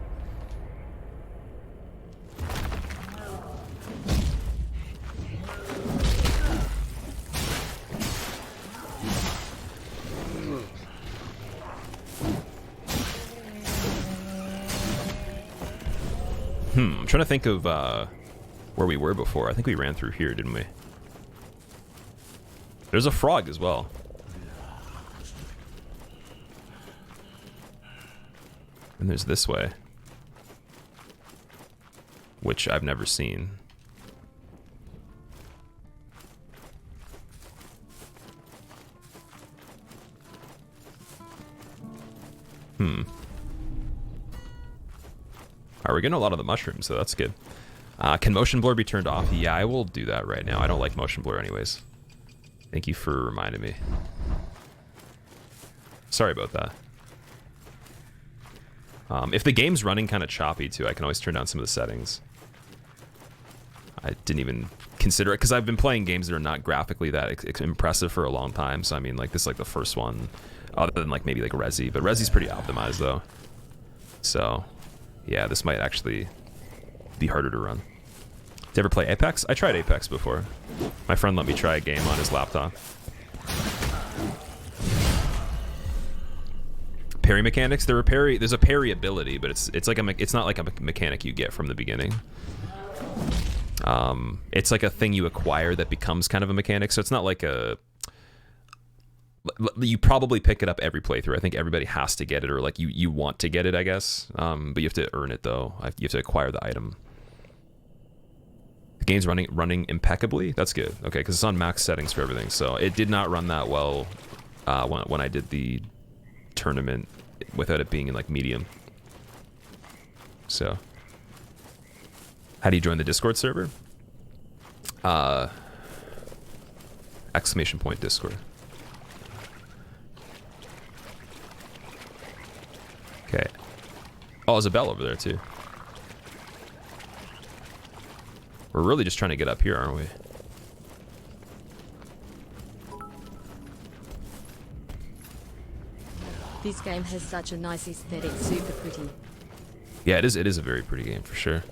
I'm trying to think of where we were before. I think we ran through here, didn't we? There's a frog as well. And there's this way, which I've never seen. We're getting a lot of the mushrooms, so that's good. Can motion blur be turned off? Yeah, I will do that right now. I don't like motion blur anyways. Thank you for reminding me. Sorry about that. If the game's running kind of choppy too, I can always turn down some of the settings. I didn't even consider it because I've been playing games that are not graphically that impressive for a long time. So I mean, like this is like the first one, other than like maybe like Resi, but Resi's pretty optimized though. So yeah, this might actually be harder to run. Did you ever play Apex? I tried Apex before. My friend let me try a game on his laptop. Parry mechanics. There's a parry ability, but it's not like a mechanic you get from the beginning. It's like a thing you acquire that becomes kind of a mechanic. So it's not like you probably pick it up every playthrough. I think everybody has to get it, or like you want to get it, I guess. But you have to earn it though. You have to acquire the item. The game's running impeccably. That's good. Okay, because it's on max settings for everything. So it did not run that well when I did the tournament without it being in like medium. So how do you join the Discord server? Exclamation point Discord. Okay. Oh, there's a bell over there too. We're really just trying to get up here, aren't we? This game has such a nice aesthetic, super pretty. Yeah, it is a very pretty game for sure.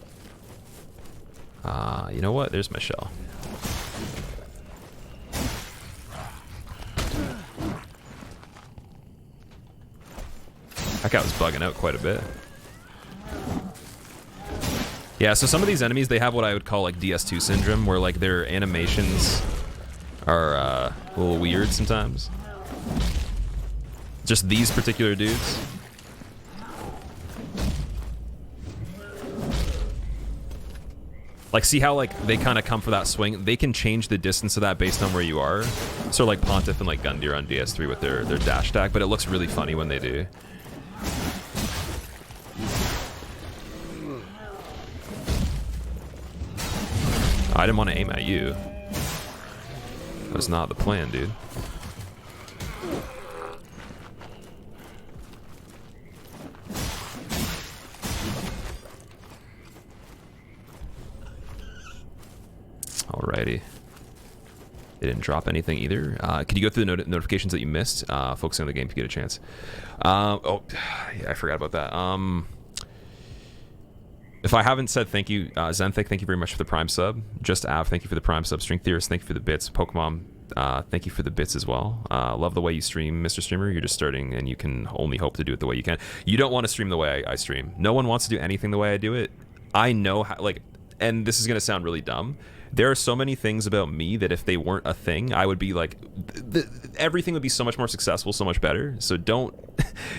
You know what? There's my shell. That guy was bugging out quite a bit. Yeah, so some of these enemies, they have what I would call like DS2 syndrome, where like their animations are a little weird sometimes. Just these particular dudes. Like, see how like they kind of come for that swing? They can change the distance of that based on where you are. Sort of like Pontiff and like Gundyr on DS3 with their dash attack, but it looks really funny when they do. I didn't want to aim at you. That was not the plan, dude. Alrighty. They didn't drop anything either. Could you go through the notifications that you missed? Focusing on the game if you get a chance. Oh, yeah, I forgot about that. If I haven't said thank you, Zenthic, thank you very much for the Prime sub. Just Av, thank you for the Prime sub. String Theorist, thank you for the bits. Pokemon, thank you for the bits as well. Love the way you stream, Mr. Streamer. You're just starting, and you can only hope to do it the way you can. You don't want to stream the way I stream. No one wants to do anything the way I do it. I know how, like, and this is going to sound really dumb, There are so many things about me that if they weren't a thing, I would be like, everything would be so much more successful, so much better. So don't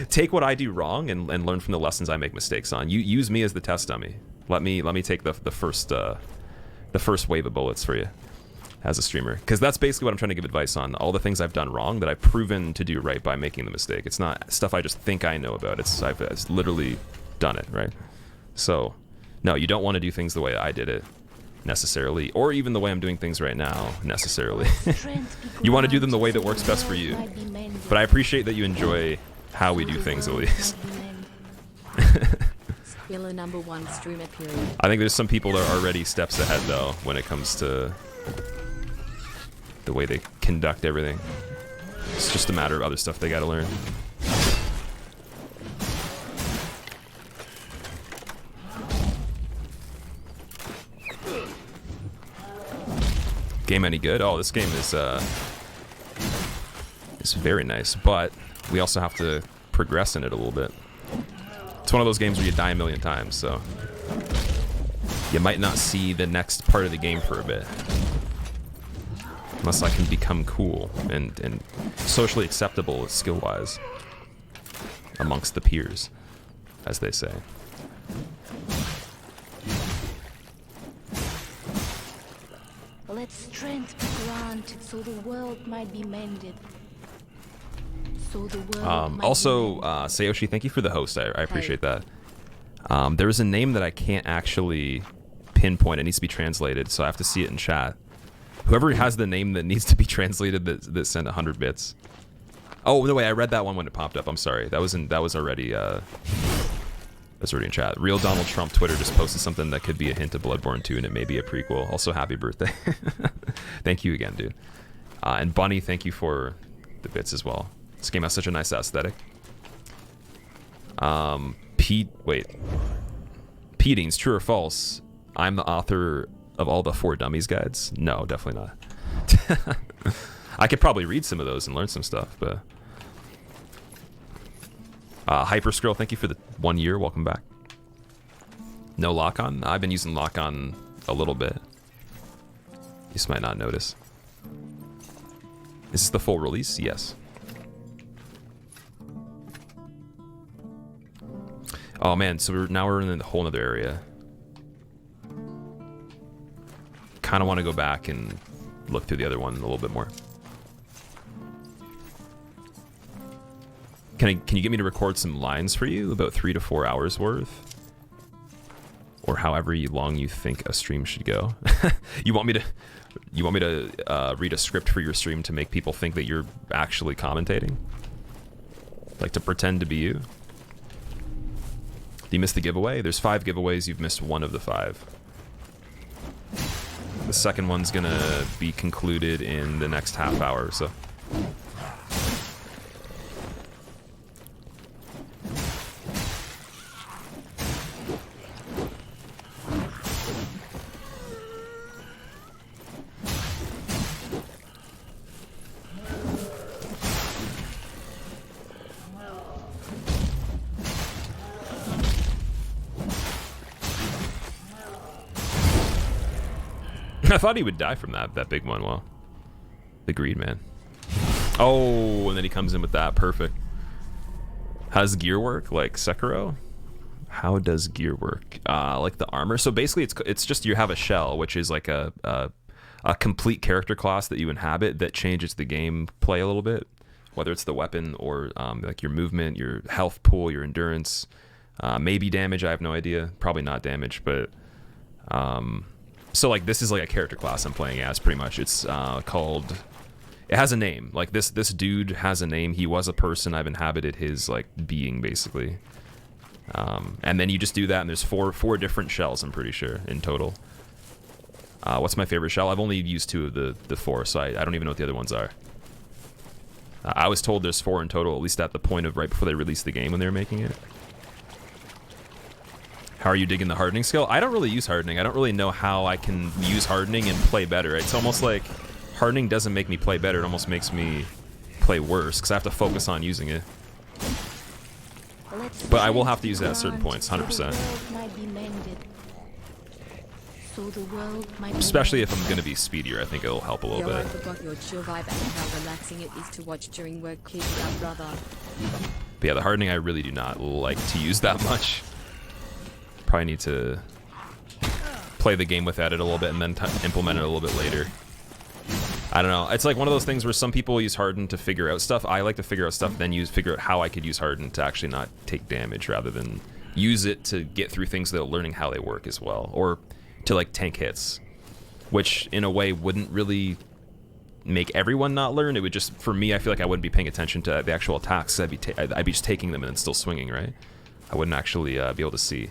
take what I do wrong and learn from the lessons I make mistakes on. You use me as the test dummy. Let me take the first wave of bullets for you as a streamer, because that's basically what I'm trying to give advice on. All the things I've done wrong that I've proven to do right by making the mistake. It's not stuff I just think I know about. I've literally done it, right? So no, you don't want to do things the way I did it necessarily, or even the way I'm doing things right now necessarily. You want to do them the way that works best for you. But I appreciate that you enjoy how we do things, at least. Squilla #1 streamer period. I think there's some people that are already steps ahead, though, when it comes to the way they conduct everything. It's just a matter of other stuff they gotta learn. Game any good? Oh, this game is very nice, but we also have to progress in it a little bit. It's one of those games where you die a million times, so you might not see the next part of the game for a bit. Unless I can become cool and socially acceptable skill-wise amongst the peers, as they say. Let strength be granted so the world might be mended. So the world might Also, be mended. Sayoshi, thank you for the host. I appreciate that. There is a name that I can't actually pinpoint. It needs to be translated, so I have to see it in chat. Whoever has the name that needs to be translated that sent 100 bits. Oh, no way, I read that one when it popped up. I'm sorry. That was already in chat. Real Donald Trump Twitter just posted something that could be a hint of Bloodborne 2, and it may be a prequel. Also, happy birthday. Thank you again, dude. And Bunny, thank you for the bits as well. This game has such a nice aesthetic. Petings, true or false? I'm the author of all the 4 Dummies guides? No, definitely not. I could probably read some of those and learn some stuff, but... Hyperskrill, thank you for the 1 year. Welcome back. No lock-on? I've been using lock-on a little bit. You just might not notice. Is this the full release? Yes. Oh man, so now we're in a whole other area. Kind of want to go back and look through the other one a little bit more. Can you get me to record some lines for you, about 3 to 4 hours worth, or however long you think a stream should go? You want me to read a script for your stream to make people think that you're actually commentating, like to pretend to be you? Do you miss the giveaway? There's 5 giveaways. You've missed 1 of the 5. The second one's gonna be concluded in the next half hour or so. I thought he would die from that big one. Well, the greed man. Oh, and then he comes in with that. Perfect. How does gear work? Like Sekiro? How does gear work? Like the armor. So basically, it's just you have a shell, which is like a complete character class that you inhabit that changes the gameplay a little bit. Whether it's the weapon or like your movement, your health pool, your endurance, maybe damage. I have no idea. Probably not damage, but. So like this is like a character class I'm playing as, pretty much. It's called. It has a name. Like this dude has a name. He was a person. I've inhabited his like being basically. And then you just do that, and there's four different shells. I'm pretty sure in total. What's my favorite shell? I've only used 2 of the 4, so I don't even know what the other ones are. I was told there's 4 in total, at least at the point of right before they released the game when they were making it. How are you digging the hardening skill? I don't really use hardening. I don't really know how I can use hardening and play better. It's almost like hardening doesn't make me play better. It almost makes me play worse because I have to focus on using it. But I will have to use it at certain points, 100%. So the world might be Especially if mended. I'm going to be speedier, I think it'll help a little Yo, I bit. forgot your chill vibe and how relaxing it is to watch during work. Keep it up, brother. But yeah, the hardening I really do not like to use that much. Probably need to play the game without it a little bit and then implement it a little bit later. I don't know. It's like one of those things where some people use harden to figure out stuff. I like to figure out stuff, then figure out how I could use harden to actually not take damage, rather than use it to get through things without learning how they work as well, or to like tank hits, which in a way wouldn't really make everyone not learn. It would just, for me, I feel like I wouldn't be paying attention to the actual attacks. I'd be just taking them and then still swinging, right? I wouldn't actually be able to see,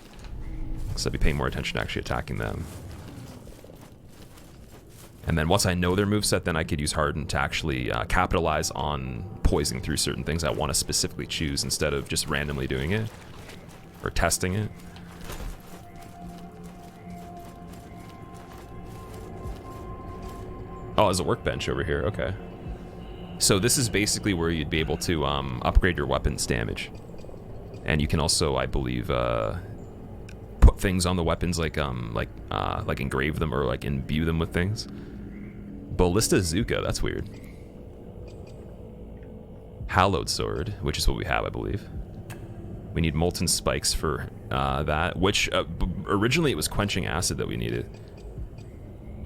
so I'd be paying more attention to actually attacking them. And then once I know their moveset, then I could use harden to actually capitalize on poisoning through certain things I want to specifically choose, instead of just randomly doing it or testing it. Oh, there's a workbench over here. Okay. So this is basically where you'd be able to upgrade your weapons damage. And you can also, I believe, put things on the weapons, like engrave them or like imbue them with things. Ballista Zuka, that's weird. Hallowed Sword, which is what we have, I believe. We need Molten Spikes for that, which originally it was Quenching Acid that we needed.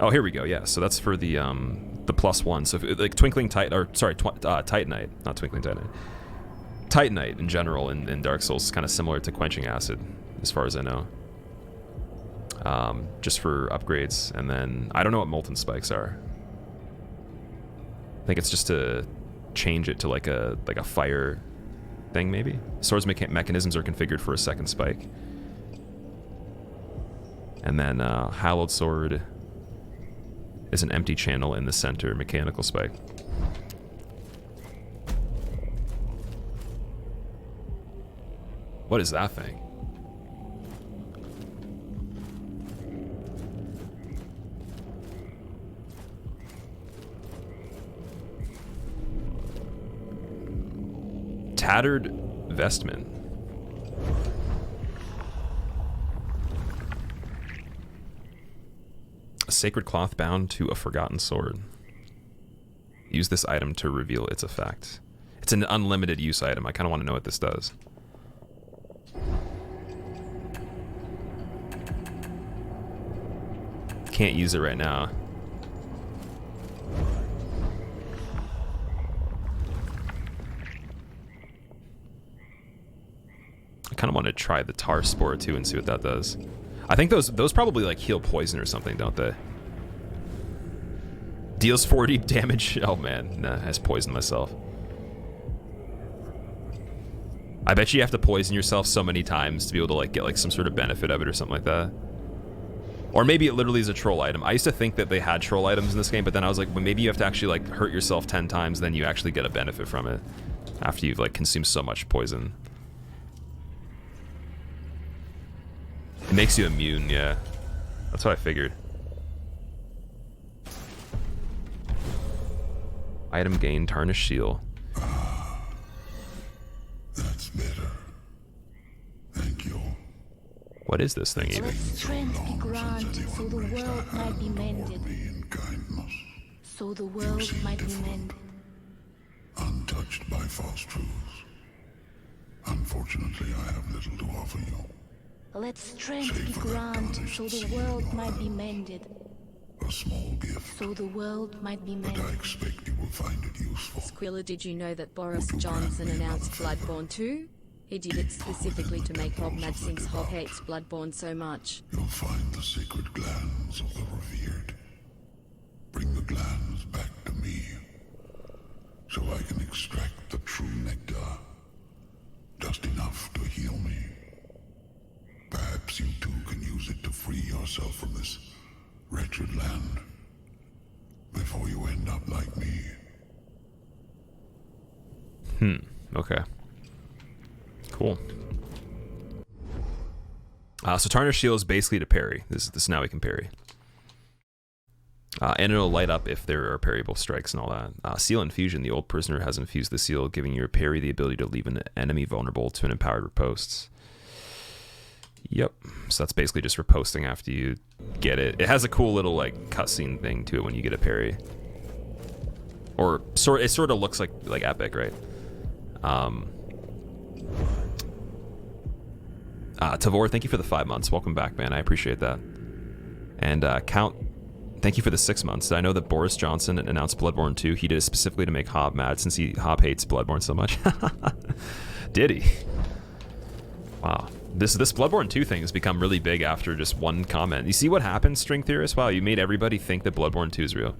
Oh, here we go. Yeah, so that's for the +1. So if, like Twinkling Titan, or sorry, Titanite, not Twinkling Titanite. Titanite in general in Dark Souls is kind of similar to Quenching Acid, as far as I know. Just for upgrades, and then I don't know what Molten Spikes are. I think it's just to change it to like a fire thing, maybe. Swords mechanisms are configured for a second spike. And then Hallowed Sword is an empty channel in the center, mechanical spike. What is that thing? Tattered Vestment. A sacred cloth bound to a forgotten sword. Use this item to reveal its effect. It's an unlimited use item. I kind of want to know what this does. Can't use it right now. I kind of want to try the Tar Spore too and see what that does. I think those probably like heal poison or something, don't they? Deals 40 damage. Oh man, nah, I just poisoned myself. I bet you have to poison yourself so many times to be able to like get like some sort of benefit of it or something like that. Or maybe it literally is a troll item. I used to think that they had troll items in this game, but then I was like, well, maybe you have to actually like hurt yourself 10 times, then you actually get a benefit from it after you've like consumed so much poison. It makes you immune, yeah. That's what I figured. Item gain, Tarnished Shield. That's better. Thank you. What is this thing even? Let strength be granted, so the world might be mended. Me in kindness, So the world might be mended. untouched by false truths. Unfortunately, I have little to offer you. Let strength be granted, so the world might be mended. A small gift, So the world might be but I mended. expect you will find it useful. Squilla, did you know that Boris Johnson announced Bloodborne 2? He did it specifically to make Hob mad since Hob hates Bloodborne so much. You'll find the sacred glands of the revered. Bring the glands back to me, so I can extract the true nectar. Just enough to heal me. Perhaps you too can use it to free yourself from this wretched land, before you end up like me. Okay. Cool. So Tarnished Shield is basically to parry. This now we can parry. And it'll light up if there are parryable strikes and all that. Seal Infusion. The old prisoner has infused the seal, giving your parry the ability to leave an enemy vulnerable to an empowered riposte. Yep. So that's basically just reposting after you get it. It has a cool little like cutscene thing to it when you get a parry. Or it sort of looks like epic, right? Tavor, thank you for the 5 months. Welcome back, man. I appreciate that. And Count, thank you for the 6 months. I know that Boris Johnson announced Bloodborne 2. He did it specifically to make Hob mad since Hob hates Bloodborne so much. Did he? Wow. This Bloodborne 2 thing has become really big after just one comment. You see what happens, String Theorist? Wow, you made everybody think that Bloodborne 2 is real.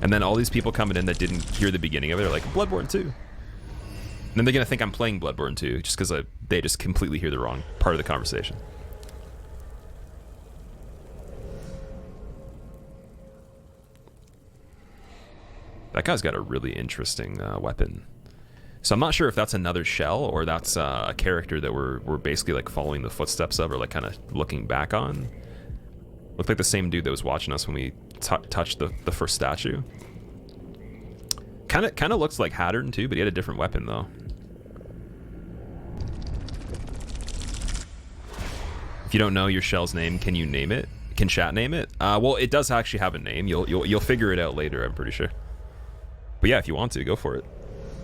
And then all these people coming in that didn't hear the beginning of it are like, Bloodborne 2. And then they're going to think I'm playing Bloodborne 2 just because they just completely hear the wrong part of the conversation. That guy's got a really interesting weapon. So I'm not sure if that's another shell or that's a character that we're basically like following the footsteps of or like kind of looking back on. Looked like the same dude that was watching us when we touched the first statue. Kind of looks like Hattern too, but he had a different weapon though. If you don't know your shell's name, can you name it? Can chat name it? Well, it does actually have a name. You'll figure it out later, I'm pretty sure. But yeah, if you want to, go for it.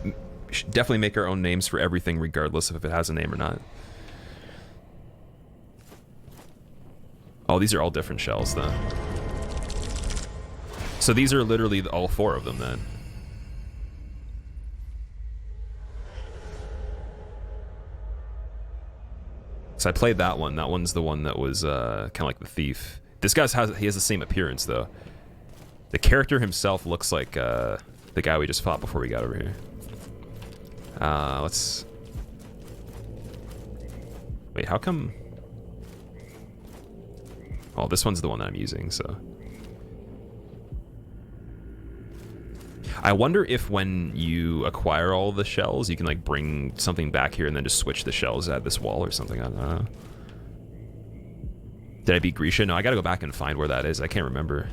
We should definitely make our own names for everything, regardless of if it has a name or not. Oh, these are all different shells then. So these are literally all 4 of them then. So I played that one. That one's the one that was kind of like the thief. This guy's he has the same appearance though. The character himself looks like the guy we just fought before we got over here. Let's... Wait, how come... Oh, this one's the one that I'm using, so... I wonder if when you acquire all the shells, you can like bring something back here and then just switch the shells at this wall or something. I don't know. Did I beat Grisha? No, I gotta go back and find where that is. I can't remember.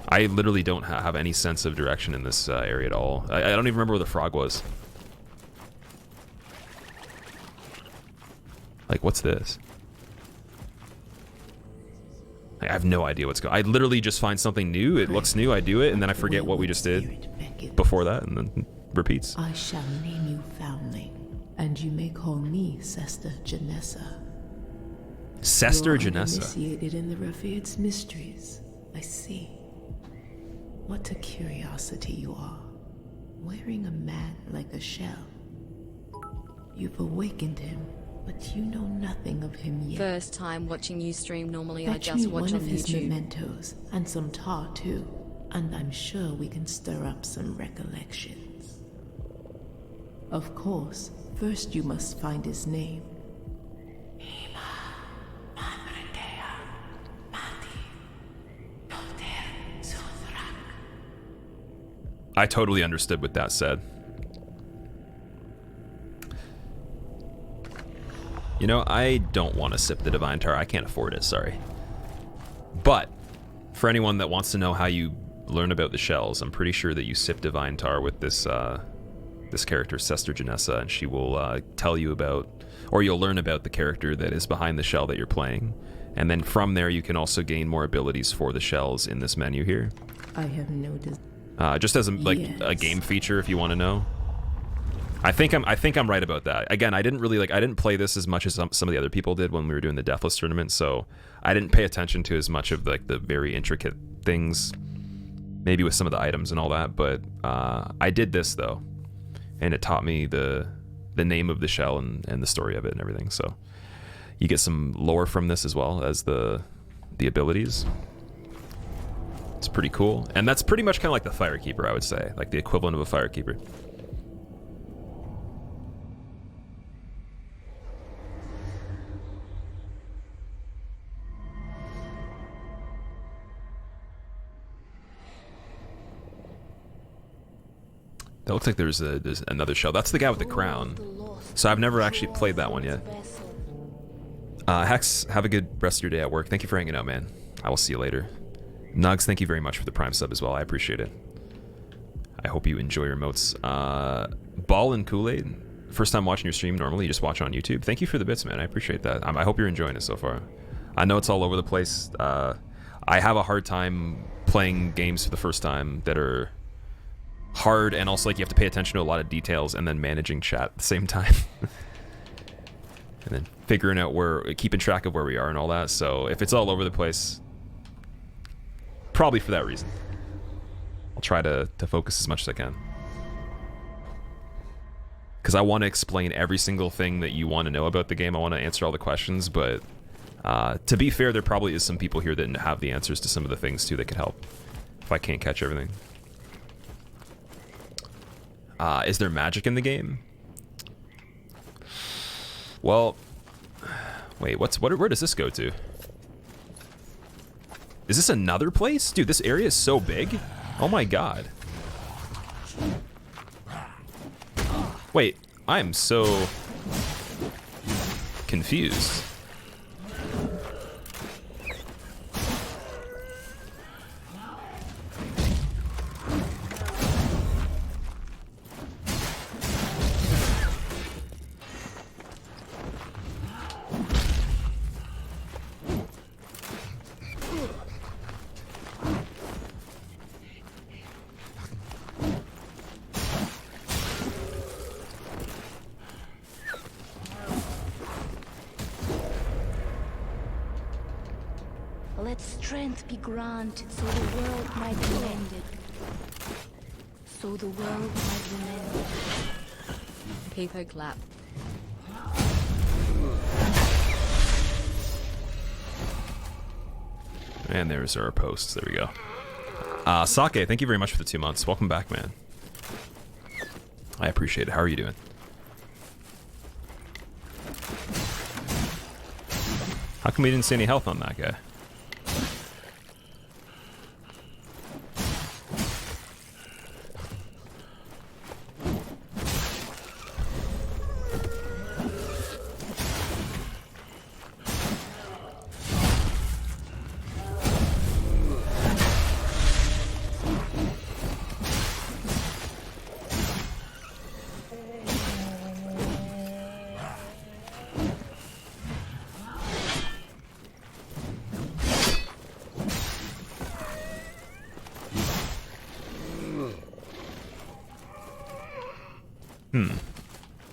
I literally don't have any sense of direction in this area at all. I don't even remember where the frog was. Like, what's this? I have no idea what's going on. I literally just find something new. It looks new. I do it, and then I forget what we just did before that, and then repeats. I shall name you Foundling, and you may call me Sester Janessa. Sester You're Janessa. Initiated in the Revered's mysteries. I see. What a curiosity you are. Wearing a man like a shell. You've awakened him. But you know nothing of him yet. First time watching you stream. Normally I Fetch just me watch one on of his YouTube. mementos, and some tar too. And I'm sure we can stir up some recollections. Of course, first you must find his name. I totally understood what that said. You know, I don't want to sip the Divine Tar. I can't afford it, sorry. But, for anyone that wants to know how you learn about the shells, I'm pretty sure that you sip Divine Tar with this this character, Sester Janessa, and she will tell you about, or you'll learn about the character that is behind the shell that you're playing. And then from there, you can also gain more abilities for the shells in this menu here. I have noticed. Just as a game feature, if you want to know. I think I'm right about that. Again, I didn't play this as much as some of the other people did when we were doing the Deathless tournament, so I didn't pay attention to as much of the very intricate things, maybe with some of the items and all that. But I did this though, and it taught me the name of the shell and the story of it and everything. So you get some lore from this as well as the abilities. It's pretty cool, and that's pretty much kind of like the Firekeeper, I would say, like the equivalent of a Firekeeper. That looks like there's another shell. That's the guy with the crown. So I've never actually played that one yet. Hex, have a good rest of your day at work. Thank you for hanging out, man. I will see you later. Nugs, thank you very much for the Prime sub as well. I appreciate it. I hope you enjoy your emotes. Ball and Kool-Aid. first time watching your stream, normally you just watch on YouTube. Thank you for the bits, man. I appreciate that. I hope you're enjoying it so far. I know it's all over the place. I have a hard time playing games for the first time that are hard, and also like you have to pay attention to a lot of details and then managing chat at the same time. And then figuring out keeping track of where we are and all that. So if it's all over the place, probably for that reason. I'll try to focus as much as I can. Because I want to explain every single thing that you want to know about the game. I want to answer all the questions, but to be fair, there probably is some people here that have the answers to some of the things too that could help if I can't catch everything. Is there magic in the game? Well, wait, where does this go to? Is this another place? Dude, this area is so big. Oh my god. Wait, I'm so confused. Let strength be granted so the world might be mended. So the world might be mended. People clap. And there's our posts. There we go. Sake, thank you very much for the 2 months. Welcome back, man. I appreciate it. How are you doing? How come we didn't see any health on that guy?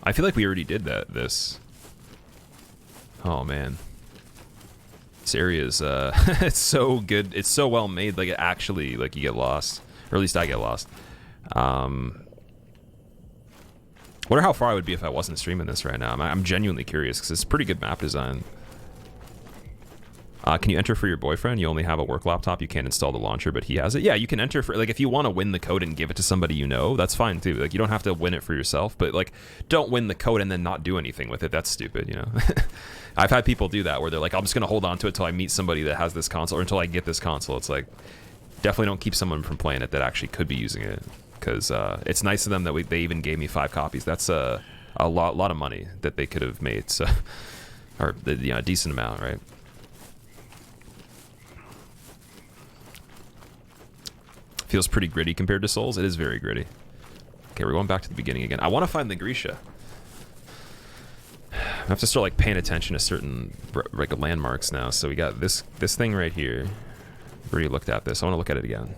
I feel like we already did this. Oh man. This area is it's so good. It's so well made, like it actually, like you get lost. Or at least I get lost. Wonder how far I would be if I wasn't streaming this right now. I'm genuinely curious because it's pretty good map design. Can you enter for your boyfriend? You only have a work laptop. You can't install the launcher, but he has it. Yeah, you can enter for, like, if you want to win the code and give it to somebody you know, that's fine too. Like, you don't have to win it for yourself, but like, don't win the code and then not do anything with it. That's stupid, you know. I've had people do that where they're like, I'm just gonna hold on to it till I meet somebody that has this console or until I get this console. It's like, definitely don't keep someone from playing it that actually could be using it, because it's nice of them that they even gave me 5 copies. That's a lot of money that they could have made. So, or a decent amount, right? Feels pretty gritty compared to Souls. It is very gritty. Okay, we're going back to the beginning again. I want to find the Grisha. I have to start like paying attention to certain like landmarks now. So we got this thing right here. I've already looked at this. I want to look at it again.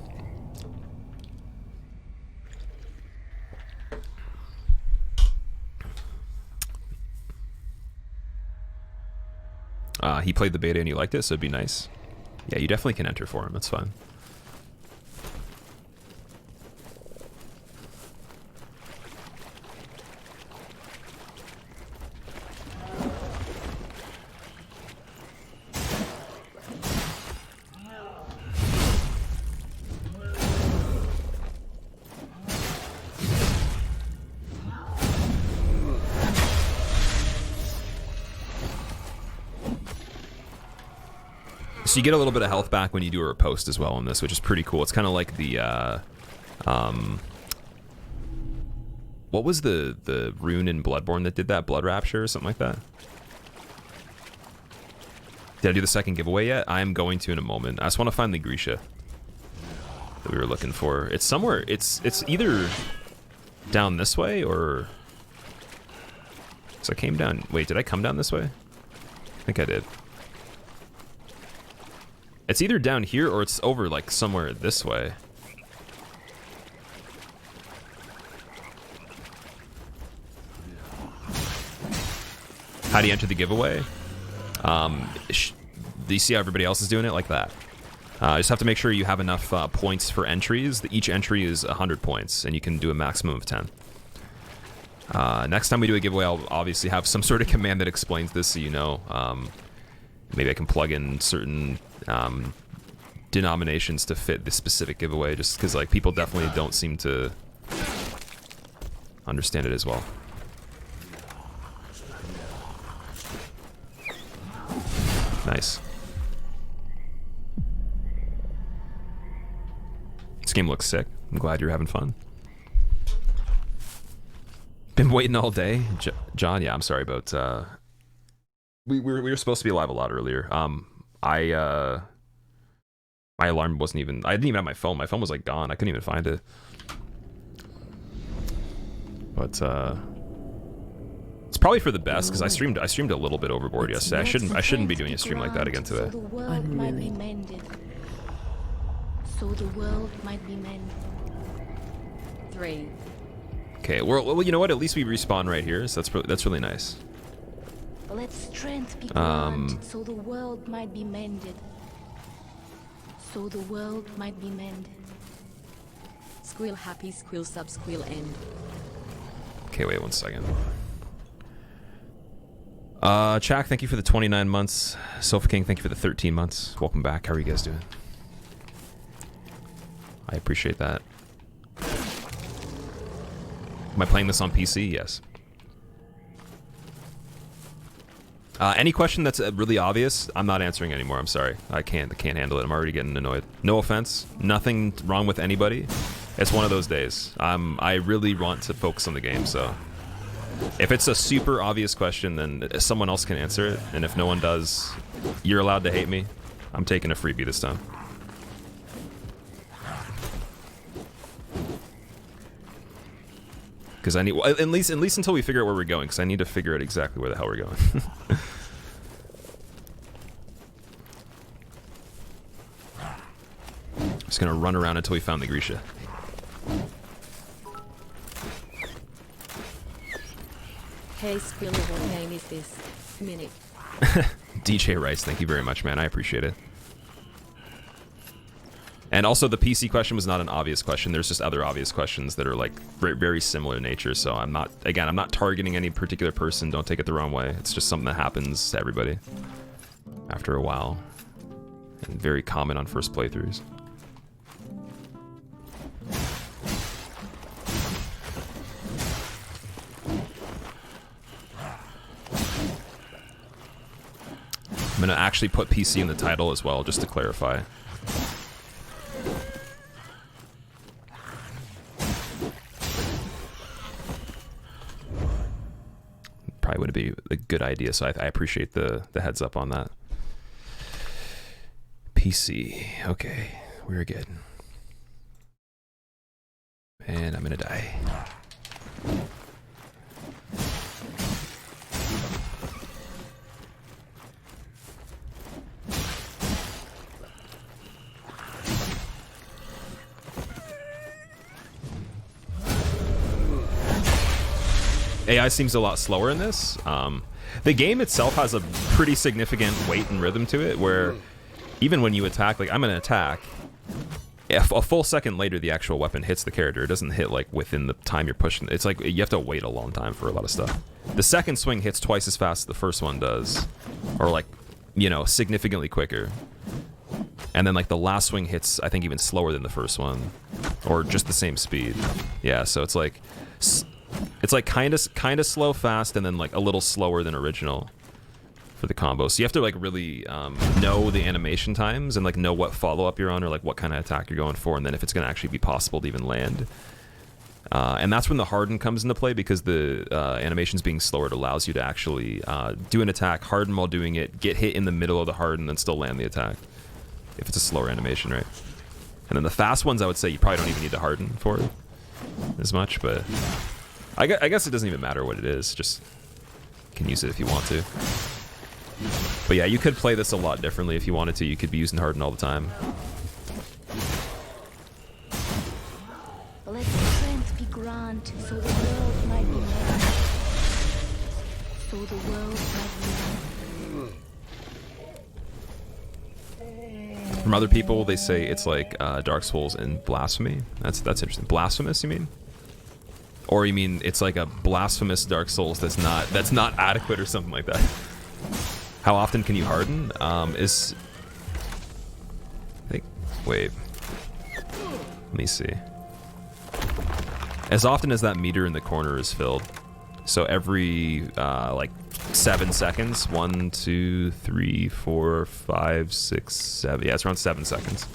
He played the beta and he liked it, so it'd be nice. Yeah, you definitely can enter for him. That's fine. So you get a little bit of health back when you do a riposte as well in this, which is pretty cool. It's kind of like the, what was the rune in Bloodborne that did that? Blood Rapture or something like that? Did I do the second giveaway yet? I am going to in a moment. I just want to find the Grisha that we were looking for. It's somewhere, it's either down this way or... So I came down. Wait, did I come down this way? I think I did. It's either down here or it's over like somewhere this way. How do you enter the giveaway? Do you see how everybody else is doing it? Like that. You just have to make sure you have enough points for entries. Each entry is 100 points, and you can do a maximum of 10. Next time we do a giveaway, I'll obviously have some sort of command that explains this so you know. Maybe I can plug in certain denominations to fit this specific giveaway, just because like people definitely don't seem to understand it as well. Nice. This game looks sick. I'm glad you're having fun. Been waiting all day. John, yeah, I'm sorry about... We were supposed to be live a lot earlier. My alarm wasn't even... I didn't even have my phone. My phone was like gone. I couldn't even find it. But it's probably for the best because I streamed a little bit overboard yesterday. I shouldn't be doing a stream like that again today. So the world might be mended. So the world might be mended. 3. Okay, well, you know what? At least we respawn right here, so that's really nice. Let strength be granted, so the world might be mended. So the world might be mended. Squill happy, squill sub, squill end. Okay, wait 1 second. Chak, thank you for the 29 months. Sofa King, thank you for the 13 months. Welcome back. How are you guys doing? I appreciate that. Am I playing this on PC? Yes. Any question that's really obvious, I'm not answering anymore. I'm sorry. I can't handle it. I'm already getting annoyed. No offense. Nothing wrong with anybody. It's one of those days. I really want to focus on the game, so... If it's a super obvious question, then someone else can answer it. And if no one does, you're allowed to hate me. I'm taking a freebie this time. Because I need, well, at least until we figure out where we're going, because I need to figure out exactly where the hell we're going. Just gonna run around until we found the Grisha. Hey Squilla, what game is this? Minute. DJ Rice, thank you very much, man. I appreciate it. And also, the PC question was not an obvious question. There's just other obvious questions that are like very similar in nature. So I'm not targeting any particular person. Don't take it the wrong way. It's just something that happens to everybody after a while, and very common on first playthroughs. I'm gonna actually put PC in the title as well, just to clarify. Probably would be a good idea, so I appreciate the heads up on that. PC, okay, we're good. And I'm gonna die. AI seems a lot slower in this. The game itself has a pretty significant weight and rhythm to it, where even when you attack, like I'm gonna attack, a full second later the actual weapon hits the character. It doesn't hit like within the time you're pushing. It's like you have to wait a long time for a lot of stuff. The second swing hits twice as fast as the first one does, or like, you know, significantly quicker. And then like the last swing hits, I think, even slower than the first one, or just the same speed. Yeah, so it's like kind of slow, fast, and then like a little slower than original for the combo. So you have to like really know the animation times and like know what follow-up you're on, or like what kind of attack you're going for, and then if it's going to actually be possible to even land. And that's when the harden comes into play, because the animations being slower, it allows you to actually do an attack, harden while doing it, get hit in the middle of the harden, then still land the attack. If it's a slower animation, right? And then the fast ones, I would say you probably don't even need to harden for it as much, but I guess it doesn't even matter what it is. Just can use it if you want to. But yeah, you could play this a lot differently if you wanted to. You could be using Harden all the time. Let strength be granted, so the world might be made. So the world might be made. From other people, they say it's like Dark Souls and Blasphemy. That's interesting. Blasphemous, you mean? Or you mean it's like a blasphemous Dark Souls that's not adequate or something like that? How often can you harden? I think. Wait. Let me see. As often as that meter in the corner is filled. So every like 7 seconds. 1, 2, 3, 4, 5, 6, 7. Yeah, it's around 7 seconds.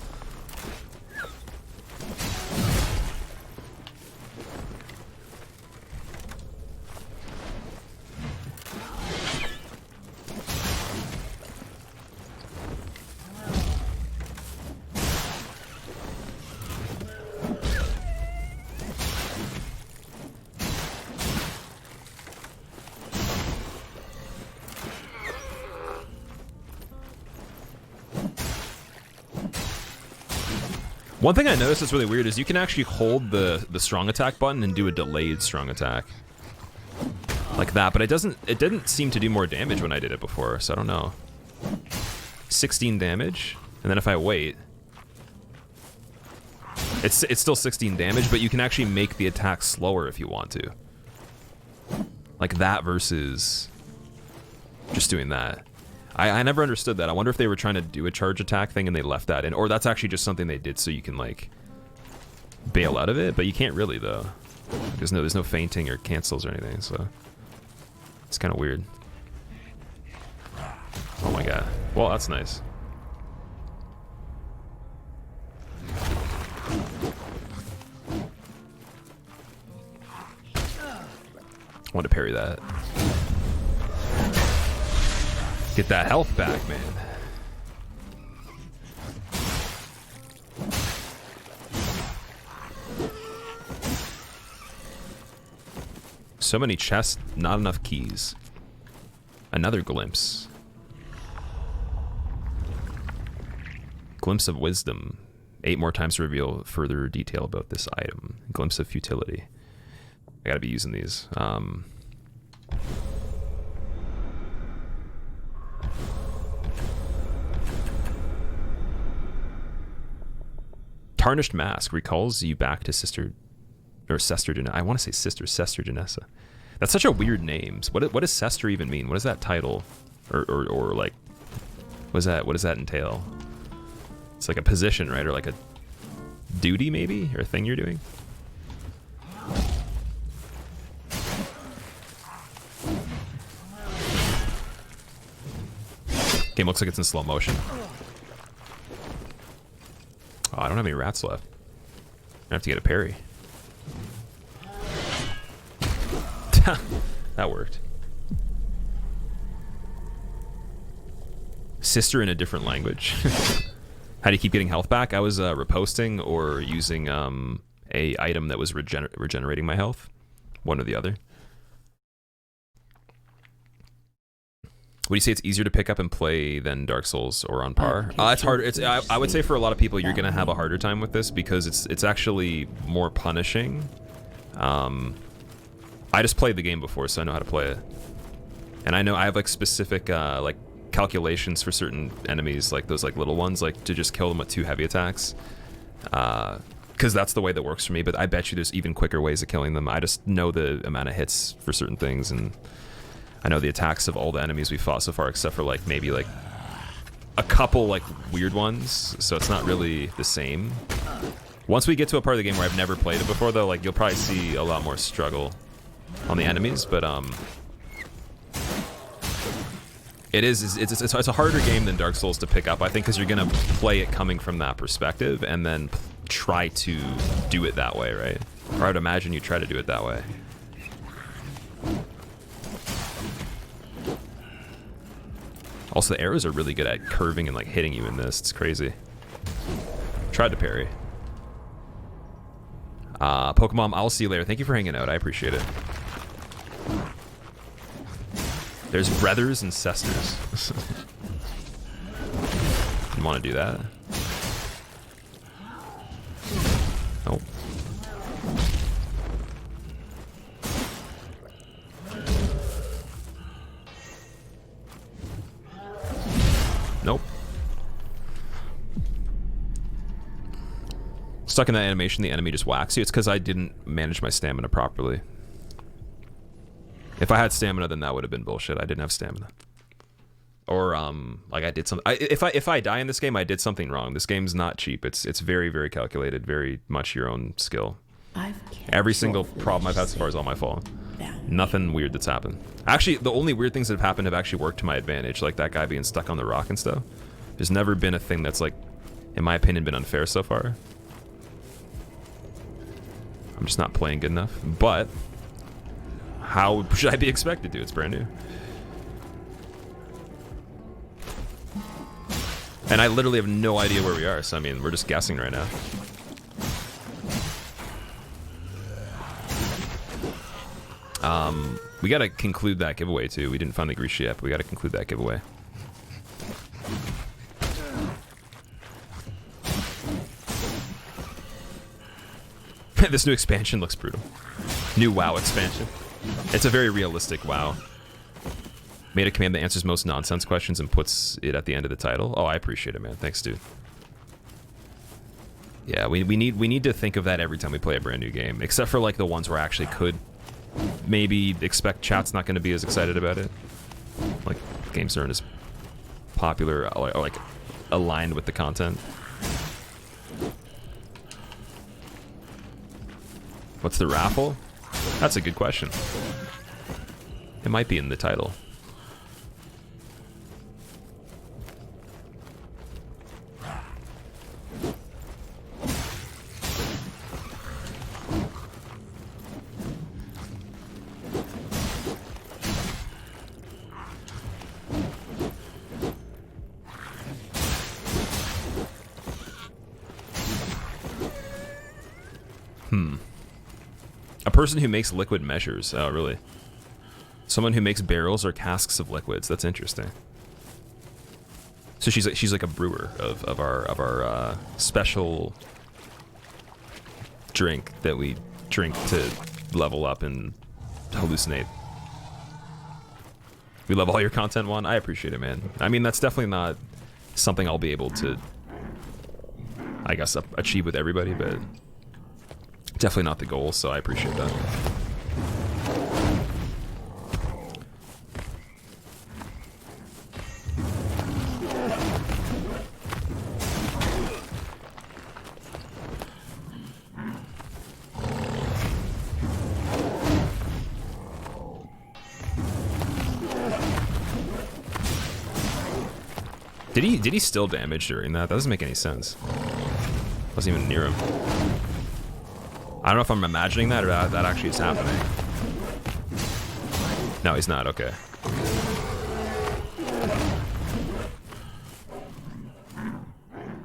One thing I noticed that's really weird is you can actually hold the strong attack button and do a delayed strong attack. Like that, but it didn't seem to do more damage when I did it before, so I don't know. 16 damage, and then if I wait, it's still 16 damage, but you can actually make the attack slower if you want to. Like that versus just doing that. I never understood that. I wonder if they were trying to do a charge attack thing and they left that in, or that's actually just something they did so you can like bail out of it, but you can't really though. There's no fainting or cancels or anything, so it's kind of weird. Oh my god. Well, that's nice. I want to parry that. Get that health back, man. So many chests, not enough keys. Another glimpse. Glimpse of wisdom. 8 more times to reveal further detail about this item. Glimpse of futility. I gotta be using these. Tarnished Mask recalls you back to Sister Janessa. I want to say Sister Janessa. That's such a weird name. What does Sester even mean? What is that title? Or like, what does that entail? It's like a position, right? Or like a duty maybe? Or a thing you're doing? Game looks like it's in slow motion. Oh, I don't have any rats left. I have to get a parry. That worked. Sister in a different language. How do you keep getting health back? I was reposting or using a item that was regenerating my health. One or the other. Would you say it's easier to pick up and play than Dark Souls or on par? It's harder. I would say for a lot of people, you're gonna have a harder time with this because it's actually more punishing. I just played the game before, so I know how to play it, and I know I have like specific like calculations for certain enemies, like those like little ones, like to just kill them with 2 heavy attacks, because that's the way that works for me. But I bet you there's even quicker ways of killing them. I just know the amount of hits for certain things, and I know the attacks of all the enemies we fought so far, except for like maybe like a couple like weird ones, so it's not really the same. Once we get to a part of the game where I've never played it before though, like you'll probably see a lot more struggle on the enemies, but it's a harder game than Dark Souls to pick up, I think, because you're gonna play it coming from that perspective and then try to do it that way, right? Or I'd imagine you try to do it that way. Also, the arrows are really good at curving and like hitting you in this. It's crazy. Tried to parry. Pokemon, I'll see you later. Thank you for hanging out. I appreciate it. There's brothers and sisters. You want to do that? Nope. Nope. Stuck in that animation, the enemy just whacks you. It's because I didn't manage my stamina properly. If I had stamina, then that would have been bullshit. I didn't have stamina. Or like I did something. If I die in this game, I did something wrong. This game's not cheap. It's very, very calculated. Very much your own skill. Every single problem I've had so far is all my fault. Nothing weird that's happened. Actually, the only weird things that have happened have actually worked to my advantage. Like that guy being stuck on the rock and stuff. There's never been a thing that's like, in my opinion, been unfair so far. I'm just not playing good enough. But how should I be expected to? It's brand new. And I literally have no idea where we are, so I mean, we're just guessing right now. We gotta conclude that giveaway too. We didn't find the Grisha yet, but we gotta conclude that giveaway. This new expansion looks brutal. New WoW expansion. It's a very realistic WoW. Made a command that answers most nonsense questions and puts it at the end of the title. Oh, I appreciate it, man. Thanks, dude. Yeah, we need to think of that every time we play a brand new game, except for like the ones where I actually could maybe expect chat's not going to be as excited about it. Like games aren't as popular or like aligned with the content. What's the raffle? That's a good question. It might be in the title. A person who makes liquid measures. Oh, really? Someone who makes barrels or casks of liquids. That's interesting. So she's like a brewer of our special drink that we drink to level up and hallucinate. We love all your content, Juan. I appreciate it, man. I mean, that's definitely not something I'll be able to, I guess, achieve with everybody, but definitely not the goal, so I appreciate that. Did he still damage during that? That doesn't make any sense. Wasn't even near him. I don't know if I'm imagining that or that actually is happening. No, he's not. Okay.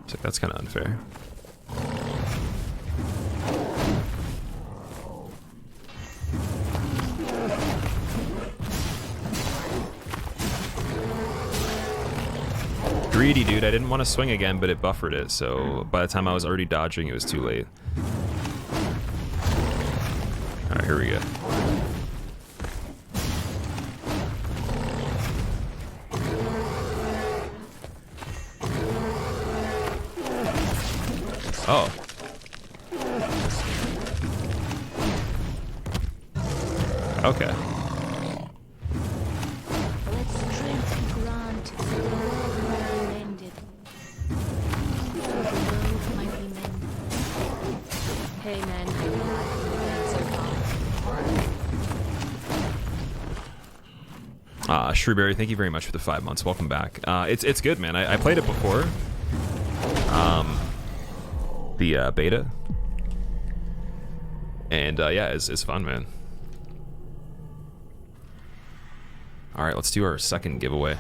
So that's kind of unfair. Greedy, dude. I didn't want to swing again, but it buffered it, so by the time I was already dodging, it was too late. Alright, here we go. Oh. Okay. Let strength be granted, so the world might be mended. So the world might be mended. Hey man, how you liking the game so far? Shrewberry, thank you very much for the 5 months. Welcome back. It's good, man. I played it before. The beta. And yeah, it's fun, man. Alright, let's do our second giveaway.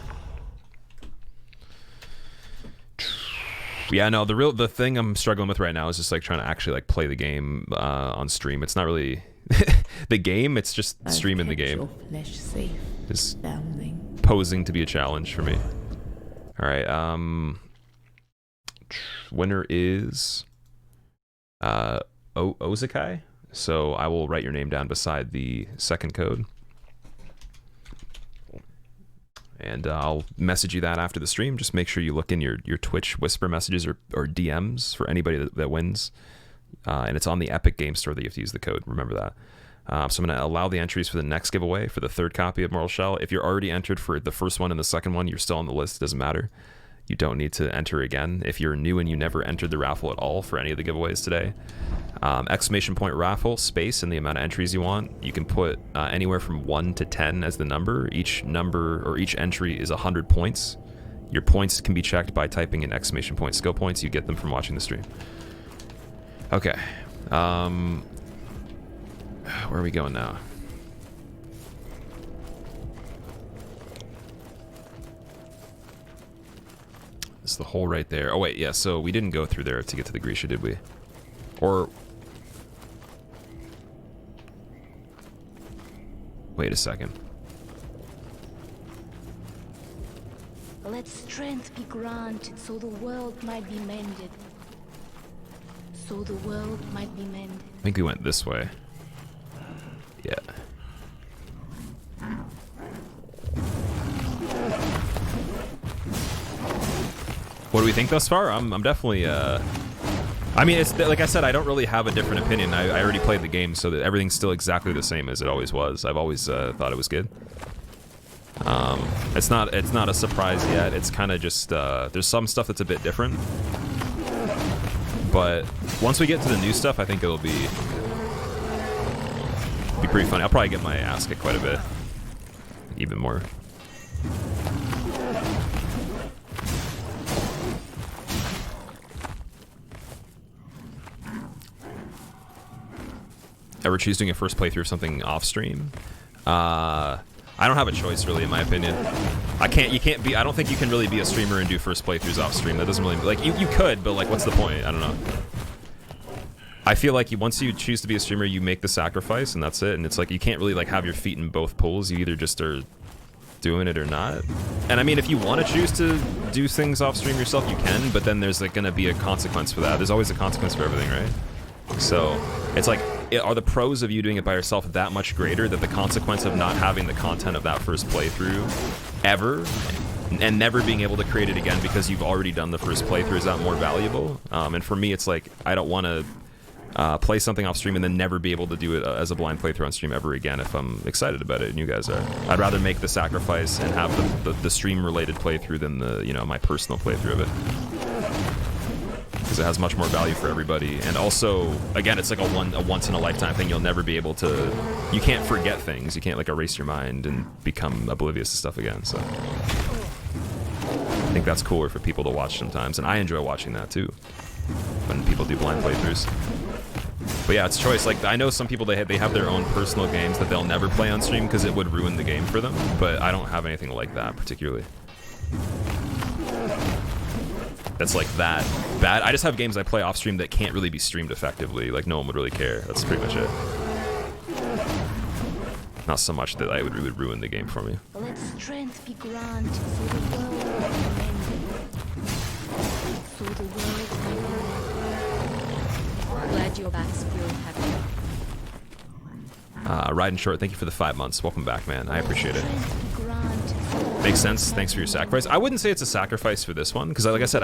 Yeah, no, the thing I'm struggling with right now is just like trying to actually like play the game on stream. It's not really the game, it's just streaming the game. Your flesh safe. is Foundling. posing to be a challenge for me. All right. Winner is Ozakai. So I will write your name down beside the second code. And I'll message you that after the stream. Just make sure you look in your Twitch whisper messages or DMs for anybody that wins. And it's on the Epic Game Store that you have to use the code. Remember that. So I'm going to allow the entries for the next giveaway for the third copy of Mortal Shell. If you're already entered for the first one and the second one, you're still on the list. It doesn't matter. You don't need to enter again. If you're new and you never entered the raffle at all for any of the giveaways today, exclamation point raffle, space, and the amount of entries you want. You can put anywhere from 1 to 10 as the number. Each number or each entry is 100 points. Your points can be checked by typing in exclamation point skill points. You get them from watching the stream. Okay. Where are we going now? This is the hole right there. Oh wait, yeah, so we didn't go through there to get to the Grisha, did we? Or... wait a second. Let strength be granted so the world might be mended. So the world might be mended. I think we went this way. Yeah. What do we think thus far? I'm definitely, I mean, it's like I said, I don't really have a different opinion. I already played the game, so that everything's still exactly the same as it always was. I've always thought it was good. It's not a surprise yet. It's kind of just, there's some stuff that's a bit different. But once we get to the new stuff, I think it'll be pretty funny. I'll probably get my ass kicked quite a bit. Even more. Ever choose doing a first playthrough of something off stream? I don't have a choice really, in my opinion. I don't think you can really be a streamer and do first playthroughs off stream. That doesn't really, like, you could, but like, what's the point? I don't know. I feel like once you choose to be a streamer, you make the sacrifice and that's it. And it's like, you can't really like have your feet in both pools. You either just are doing it or not. And I mean, if you want to choose to do things off stream yourself, you can, but then there's like gonna be a consequence for that. There's always a consequence for everything, right? So it's like, are the pros of you doing it by yourself that much greater that the consequence of not having the content of that first playthrough ever and never being able to create it again because you've already done the first playthrough, is that more valuable? And for me, it's like, I don't want to play something off stream and then never be able to do it as a blind playthrough on stream ever again if I'm excited about it and you guys are. I'd rather make the sacrifice and have the stream related playthrough than the, you know, my personal playthrough of it. Because it has much more value for everybody, and also, again, it's like a once in a lifetime thing. You'll never be able to, you can't forget things. You can't like erase your mind and become oblivious to stuff again. So I think that's cooler for people to watch sometimes, and I enjoy watching that too when people do blind playthroughs. But yeah, it's choice. Like, I know some people, they have their own personal games that they'll never play on stream because it would ruin the game for them, but I don't have anything like that particularly. That's like that bad. I just have games I play off stream that can't really be streamed effectively. Like, no one would really care. That's pretty much it. Not so much that it would ruin the game for me. Let strength be granted so the world might be mended. So the world might be Glad you're back, Squirrel Happy. Riding Short, thank you for the 5 months. Welcome back, man. I appreciate it. strength be granted so the Makes sense. Thanks for your sacrifice. I wouldn't say it's a sacrifice for this one, because like I said,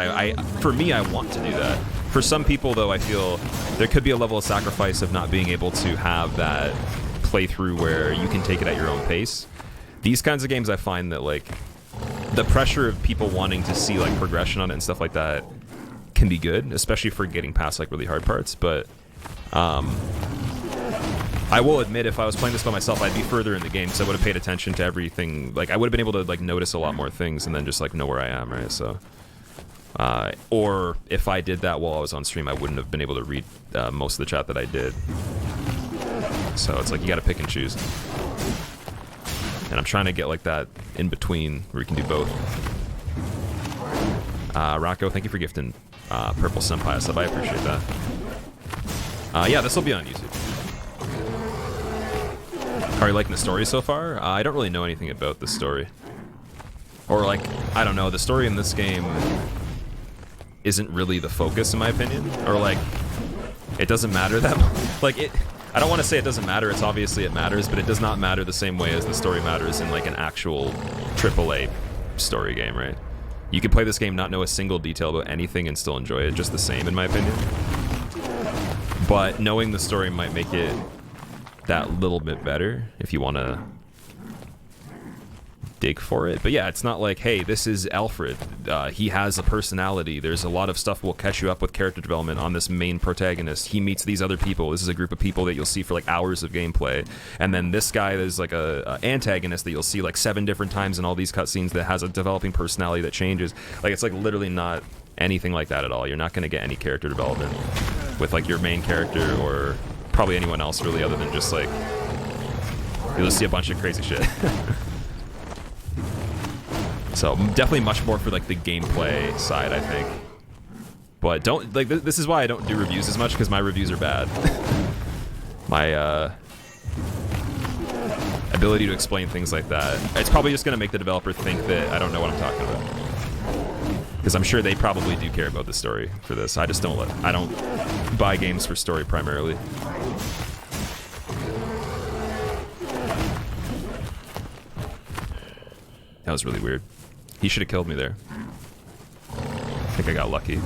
for me, I want to do that. For some people, though, I feel there could be a level of sacrifice of not being able to have that playthrough where you can take it at your own pace. These kinds of games, I find that, like, the pressure of people wanting to see, like, progression on it and stuff like that can be good, especially for getting past, like, really hard parts, but I will admit, if I was playing this by myself, I'd be further in the game, because I would have paid attention to everything. Like, I would have been able to, like, notice a lot more things and then just, like, know where I am, right? So, or if I did that while I was on stream, I wouldn't have been able to read most of the chat that I did. So it's like, you gotta pick and choose. And I'm trying to get, like, that in between where you can do both. Rocco, thank you for gifting Purple Senpai sub. I appreciate that. Yeah, this will be on YouTube. Are you liking the story so far? I don't really know anything about the story. Or like, I don't know, the story in this game isn't really the focus in my opinion. Or like, it doesn't matter that much. Like I don't want to say it doesn't matter, it's obviously it matters, but it does not matter the same way as the story matters in like an actual AAA story game, right? You can play this game, not know a single detail about anything and still enjoy it just the same in my opinion. But knowing the story might make it that little bit better if you want to dig for it. But yeah, it's not like, hey, this is Alfred. He has a personality. There's a lot of stuff we'll catch you up with character development on this main protagonist. He meets these other people. This is a group of people that you'll see for like hours of gameplay. And then this guy is like a antagonist that you'll see like 7 different times in all these cutscenes that has a developing personality that changes. Like it's like literally not anything like that at all. You're not going to get any character development with like your main character or probably anyone else really other than just like you'll just see a bunch of crazy shit. So definitely much more for like the gameplay side, I think. But don't like this is why I don't do reviews as much because my reviews are bad. My ability to explain things like that, it's probably just gonna make the developer think that I don't know what I'm talking about. Because I'm sure they probably do care about the story for this. I just don't I don't buy games for story primarily. That was really weird. He should have killed me there. I think I got lucky.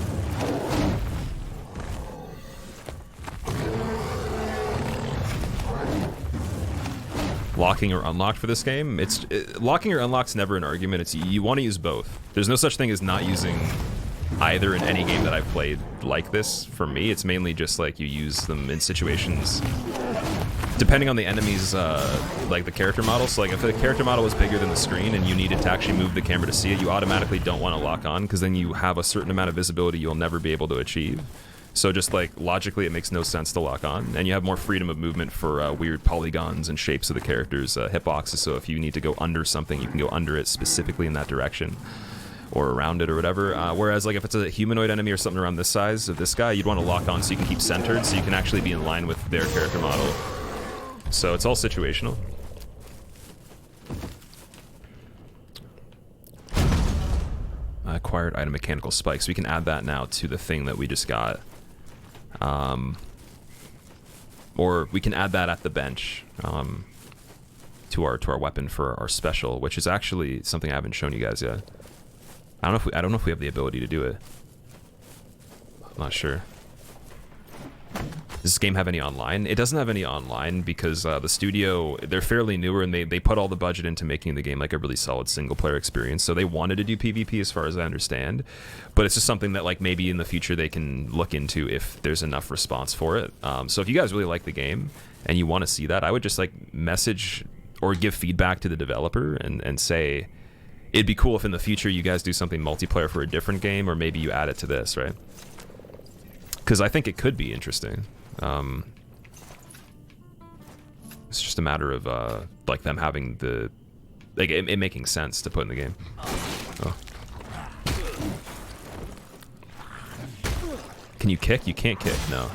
Locking or unlocked for this game? Locking or unlocked's never an argument. It's you want to use both. There's no such thing as not using either in any game that I've played like this. For me, it's mainly just like you use them in situations depending on the enemy's like the character model. So like if the character model was bigger than the screen and you needed to actually move the camera to see it, you automatically don't want to lock on because then you have a certain amount of visibility you'll never be able to achieve. So just like logically it makes no sense to lock on, and you have more freedom of movement for weird polygons and shapes of the character's hitboxes. So if you need to go under something, you can go under it specifically in that direction or around it or whatever. Whereas like if it's a humanoid enemy or something around this size of this guy, you'd want to lock on so you can keep centered so you can actually be in line with their character model. So it's all situational. Acquired item mechanical spike. So we can add that now to the thing that we just got. Or we can add that at the bench to our weapon for our special, which is actually something I haven't shown you guys yet. I don't know if we have the ability to do it. I'm not sure. Does this game have any online? It doesn't have any online because the studio, they're fairly newer and they put all the budget into making the game like a really solid single player experience. So they wanted to do PvP as far as I understand, but it's just something that like maybe in the future they can look into if there's enough response for it. So if you guys really like the game and you want to see that, I would just like message or give feedback to the developer and say, it'd be cool if in the future you guys do something multiplayer for a different game, or maybe you add it to this, right? Because I think it could be interesting. It's just a matter of like them having the like it making sense to put in the game. Oh. Can you kick? You can't kick. No.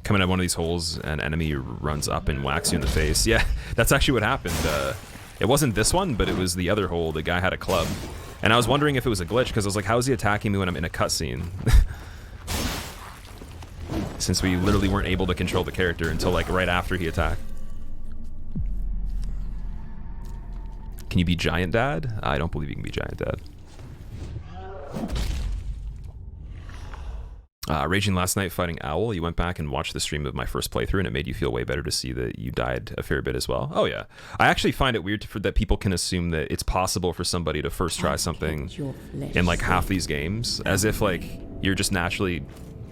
Coming out one of these holes, an enemy runs up and whacks you in the face. Yeah, that's actually what happened. It wasn't this one, but it was the other hole. The guy had a club. And I was wondering if it was a glitch, because I was like, how is he attacking me when I'm in a cutscene? Since we literally weren't able to control the character until like right after he attacked. Can you be Giant Dad? I don't believe you can be Giant Dad. Raging last night fighting Owl. You went back and watched the stream of my first playthrough and it made you feel way better to see that you died a fair bit as well. Oh yeah. I actually find it weird that people can assume that it's possible for somebody to first try something in like half these games, as if like you're just naturally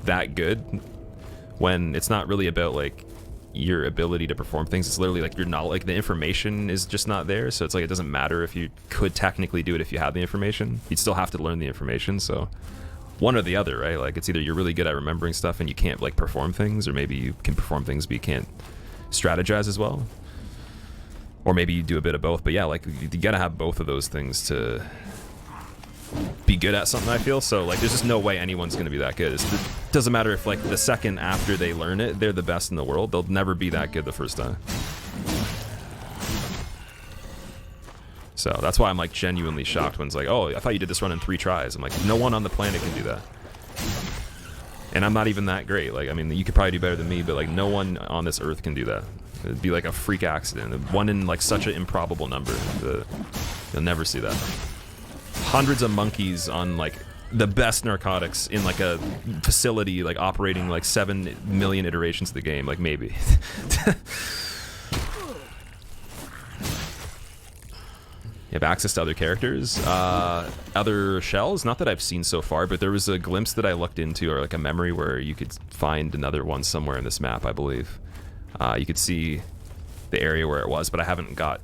that good, when it's not really about like your ability to perform things. It's literally like you're not, like the information is just not there. So it's like it doesn't matter if you could technically do it if you had the information. You'd still have to learn the information. So one or the other, right? Like it's either you're really good at remembering stuff and you can't like perform things, or maybe you can perform things but you can't strategize as well. Or maybe you do a bit of both, but yeah, like you gotta have both of those things to be good at something, I feel. So like there's just no way anyone's gonna be that good. It doesn't matter if like the second after they learn it, they're the best in the world. They'll never be that good the first time. So that's why I'm like genuinely shocked when it's like, oh, I thought you did this run in 3 tries. I'm like, no one on the planet can do that. And I'm not even that great. Like, I mean, you could probably do better than me, but like no one on this earth can do that. It'd be like a freak accident. One in like such an improbable number. You'll never see that. Hundreds of monkeys on like the best narcotics in like a facility like operating like 7 million iterations of the game. Like maybe. You have access to other characters, other shells. Not that I've seen so far, but there was a glimpse that I looked into, or like a memory where you could find another one somewhere in this map, I believe. You could see the area where it was, but I haven't got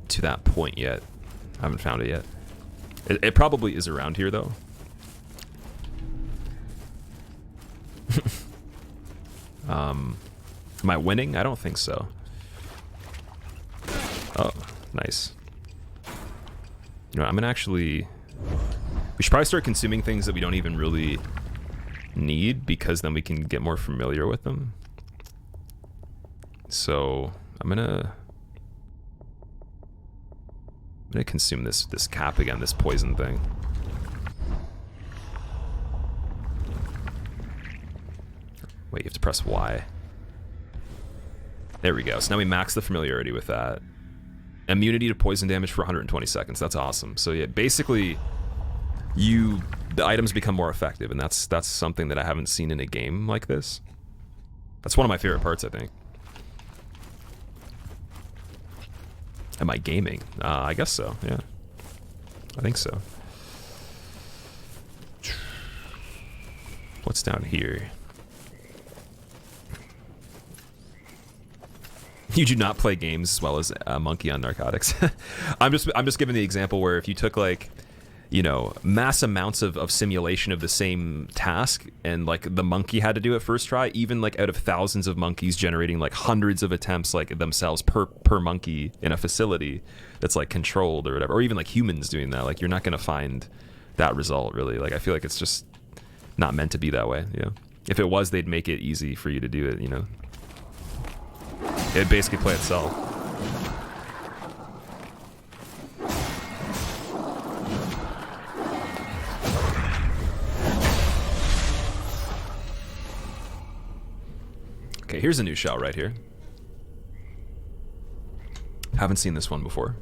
to that point yet. I haven't found it yet. It probably is around here, though. Am I winning? I don't think so. Oh, nice. You know, I'm gonna actually... We should probably start consuming things that we don't even really need, because then we can get more familiar with them. So I'm gonna consume this cap again, this poison thing. Wait, you have to press Y. There we go. So now we max the familiarity with that. Immunity to poison damage for 120 seconds. That's awesome. So yeah, basically, the items become more effective, and that's something that I haven't seen in a game like this. That's one of my favorite parts, I think. Am I gaming? I guess so, yeah. I think so. What's down here? You do not play games as well as a monkey on narcotics. I'm just giving the example where if you took like, you know, mass amounts of simulation of the same task, and like the monkey had to do it first try, even like out of thousands of monkeys generating like hundreds of attempts like themselves per monkey in a facility that's like controlled or whatever, or even like humans doing that, like you're not gonna find that result really. Like I feel like it's just not meant to be that way, you know. If it was, they'd make it easy for you to do it, you know. It'd basically play itself. Okay, here's a new shell right here. Haven't seen this one before.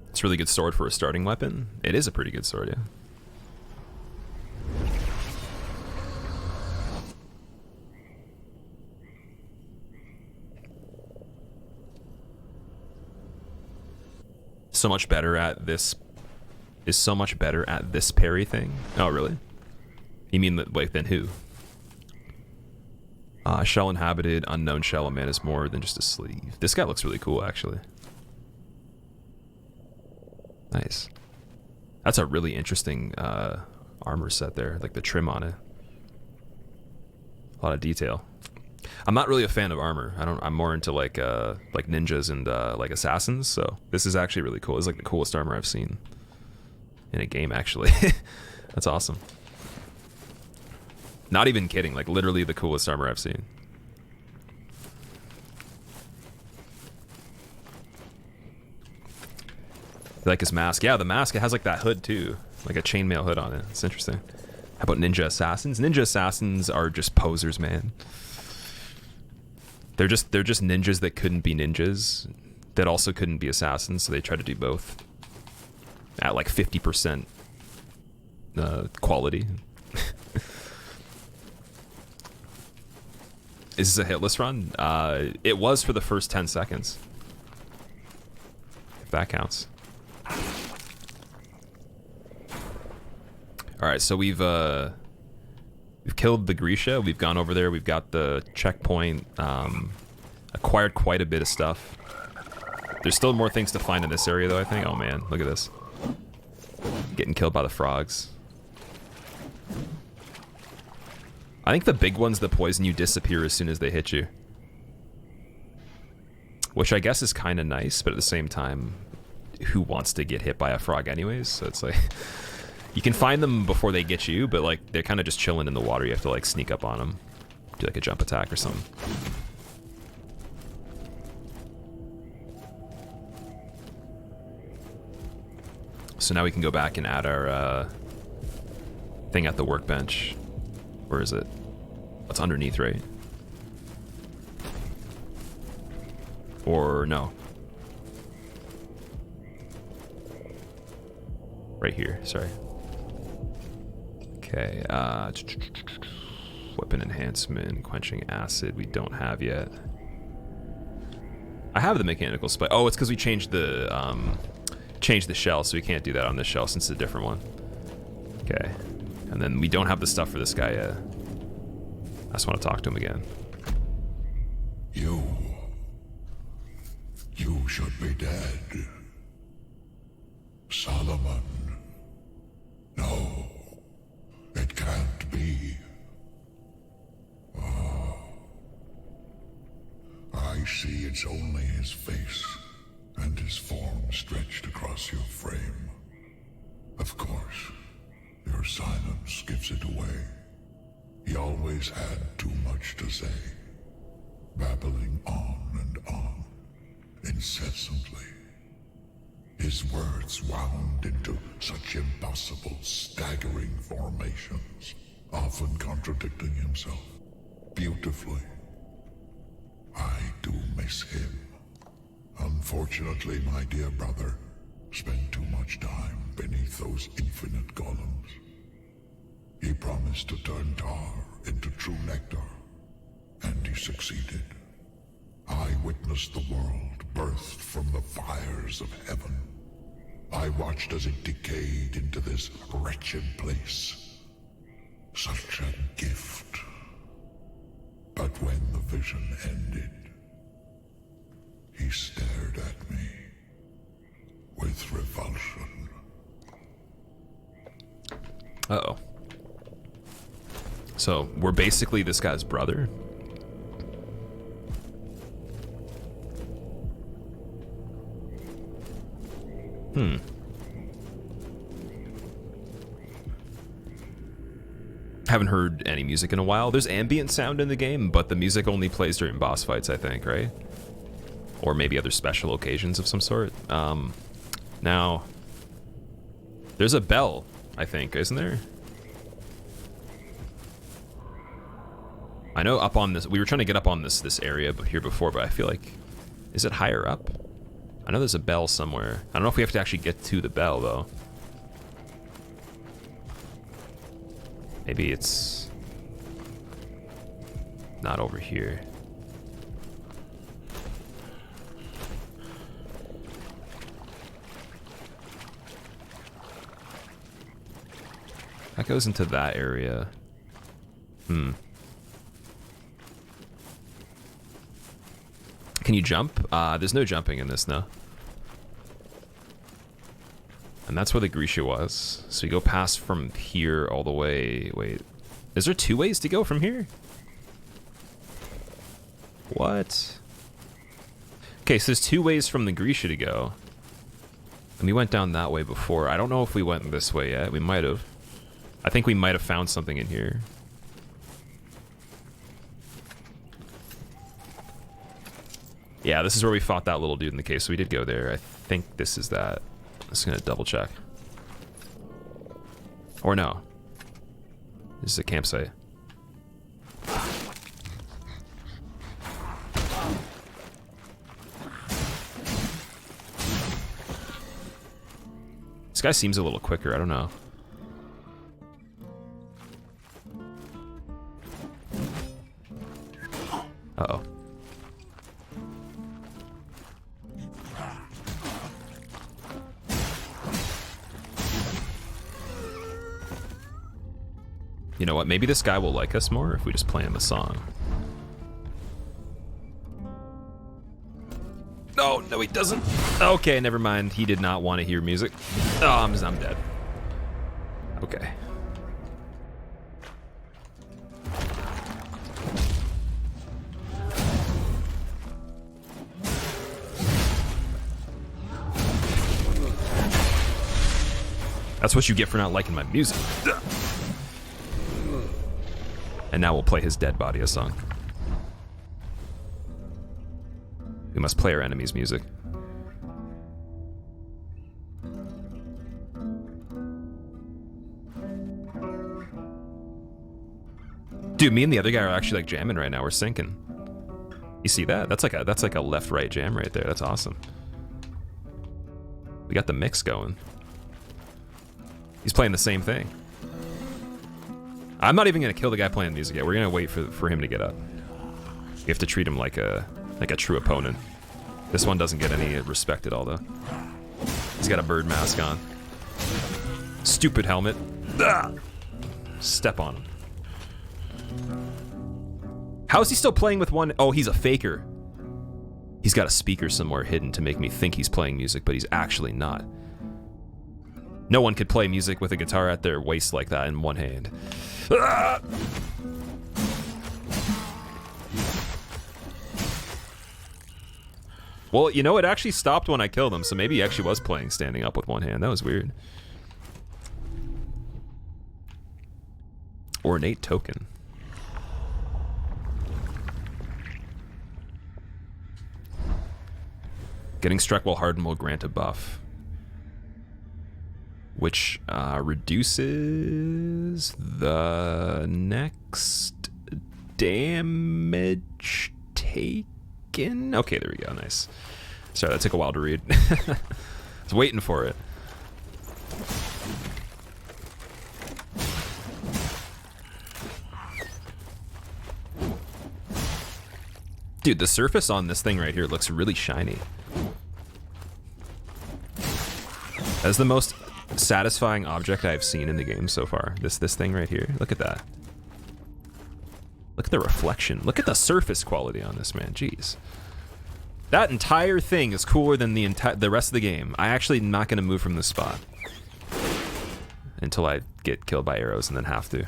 It's a really good sword for a starting weapon. It is a pretty good sword, yeah. So much better at this. Is so much better at this parry thing. Oh, really? You mean that? Wait, then who? Shell inhabited, unknown shell. A man is more than just a sleeve. This guy looks really cool, actually. Nice. That's a really interesting armor set there, like the trim on it. A lot of detail. I'm not really a fan of armor. I'm more into like ninjas and like assassins. So this is actually really cool. It's like the coolest armor I've seen in a game, actually. That's awesome. Not even kidding. Like literally the coolest armor I've seen. You like his mask? Yeah, the mask. It has like that hood too, like a chainmail hood on it. It's interesting. How about ninja assassins? Ninja assassins are just posers, man. They're just ninjas that couldn't be ninjas, that also couldn't be assassins, so they try to do both at like 50% quality. Is this a hitless run? It was for the first 10 seconds. If that counts. Alright, so we've killed the Grisha. We've gone over there. We've got the checkpoint. Acquired quite a bit of stuff. There's still more things to find in this area, though, I think. Oh, man. Look at this. Getting killed by the frogs. I think the big ones that poison you disappear as soon as they hit you. which I guess is kind of nice, but at the same time, who wants to get hit by a frog anyways? So it's like, you can find them before they get you, but like they're kind of just chilling in the water. You have to like sneak up on them, do like a jump attack or something. So now we can go back and add our thing at the workbench. Where is it? It's underneath, right? Or no? Right here, sorry. Okay, weapon enhancement, quenching acid, we don't have yet. I have the mechanical spike. Oh, it's because we changed the shell, so we can't do that on this shell since it's a different one. Okay, and then we don't have the stuff for this guy yet. I just want to talk to him again. You should be dead. Solomon. No, it can't be. Oh. I see it's only his face and his form stretched across your frame. Of course, your silence gives it away. He always had too much to say, babbling on and on, incessantly. His words wound into such impossible, staggering formations, often contradicting himself, beautifully. I do miss him. Unfortunately, my dear brother spent too much time beneath those infinite golems. He promised to turn tar into true nectar, and he succeeded. I witnessed the world birthed from the fires of heaven. I watched as it decayed into this wretched place. Such a gift. But when the vision ended, he stared at me with revulsion. Uh-oh. So, we're basically this guy's brother? Haven't heard any music in a while. There's ambient sound in the game, but the music only plays during boss fights, I think, right? Or maybe other special occasions of some sort. Now, there's a bell, I think, isn't there? I know up on this, we were trying to get up on this area here before, but I feel like, is it higher up? I know there's a bell somewhere. I don't know if we have to actually get to the bell, though. Maybe it's not over here. That goes into that area. Can you jump? There's no jumping in this, no. And that's where the Grisha was. So you go past from here all the way. Wait, is there two ways to go from here? What? Okay, so there's two ways from the Grisha to go. And we went down that way before. I don't know if we went this way yet. We might have. I think we might have found something in here. Yeah, this is where we fought that little dude in the cave, so we did go there. I think this is that. I'm just gonna double check. Or no. This is a campsite. This guy seems a little quicker, I don't know. Uh-oh. You know what, maybe this guy will like us more if we just play him a song. No, no he doesn't. Okay, never mind. He did not want to hear music. Oh, I'm dead. Okay. That's what you get for not liking my music. And now we'll play his dead body a song. We must play our enemy's music. Dude, me and the other guy are actually like jamming right now. We're syncing. You see that? That's like a left-right jam right there. That's awesome. We got the mix going. He's playing the same thing. I'm not even gonna kill the guy playing music yet. We're gonna wait for him to get up. You have to treat him like a true opponent. This one doesn't get any respect at all though. He's got a bird mask on. Stupid helmet. Ah! Step on him. How is he still playing with one? Oh, he's a faker. He's got a speaker somewhere hidden to make me think he's playing music, but he's actually not. No one could play music with a guitar at their waist like that in one hand. Ah! Well, you know, it actually stopped when I killed him, so maybe he actually was playing standing up with one hand. That was weird. Ornate token. Getting struck while hardened will grant a buff, which reduces the next damage taken. Okay, there we go. Nice. Sorry, that took a while to read. I was waiting for it. Dude, the surface on this thing right here looks really shiny. That's the most satisfying object I've seen in the game so far. This thing right here. Look at that. Look at the reflection. Look at the surface quality on this, man. Jeez. That entire thing is cooler than the rest of the game. I actually am not going to move from this spot until I get killed by arrows and then have to.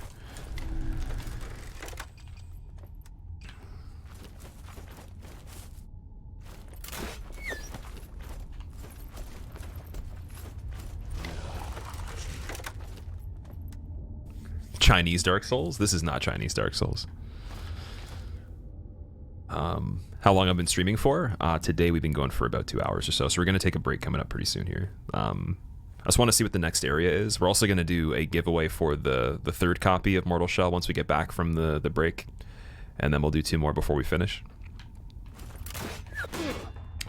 Chinese Dark Souls? This is not Chinese Dark Souls. How long I've been streaming for? Today we've been going for about 2 hours or so, so we're going to take a break coming up pretty soon here. I just want to see what the next area is. We're also going to do a giveaway for the third copy of Mortal Shell once we get back from the break, and then we'll do 2 more before we finish.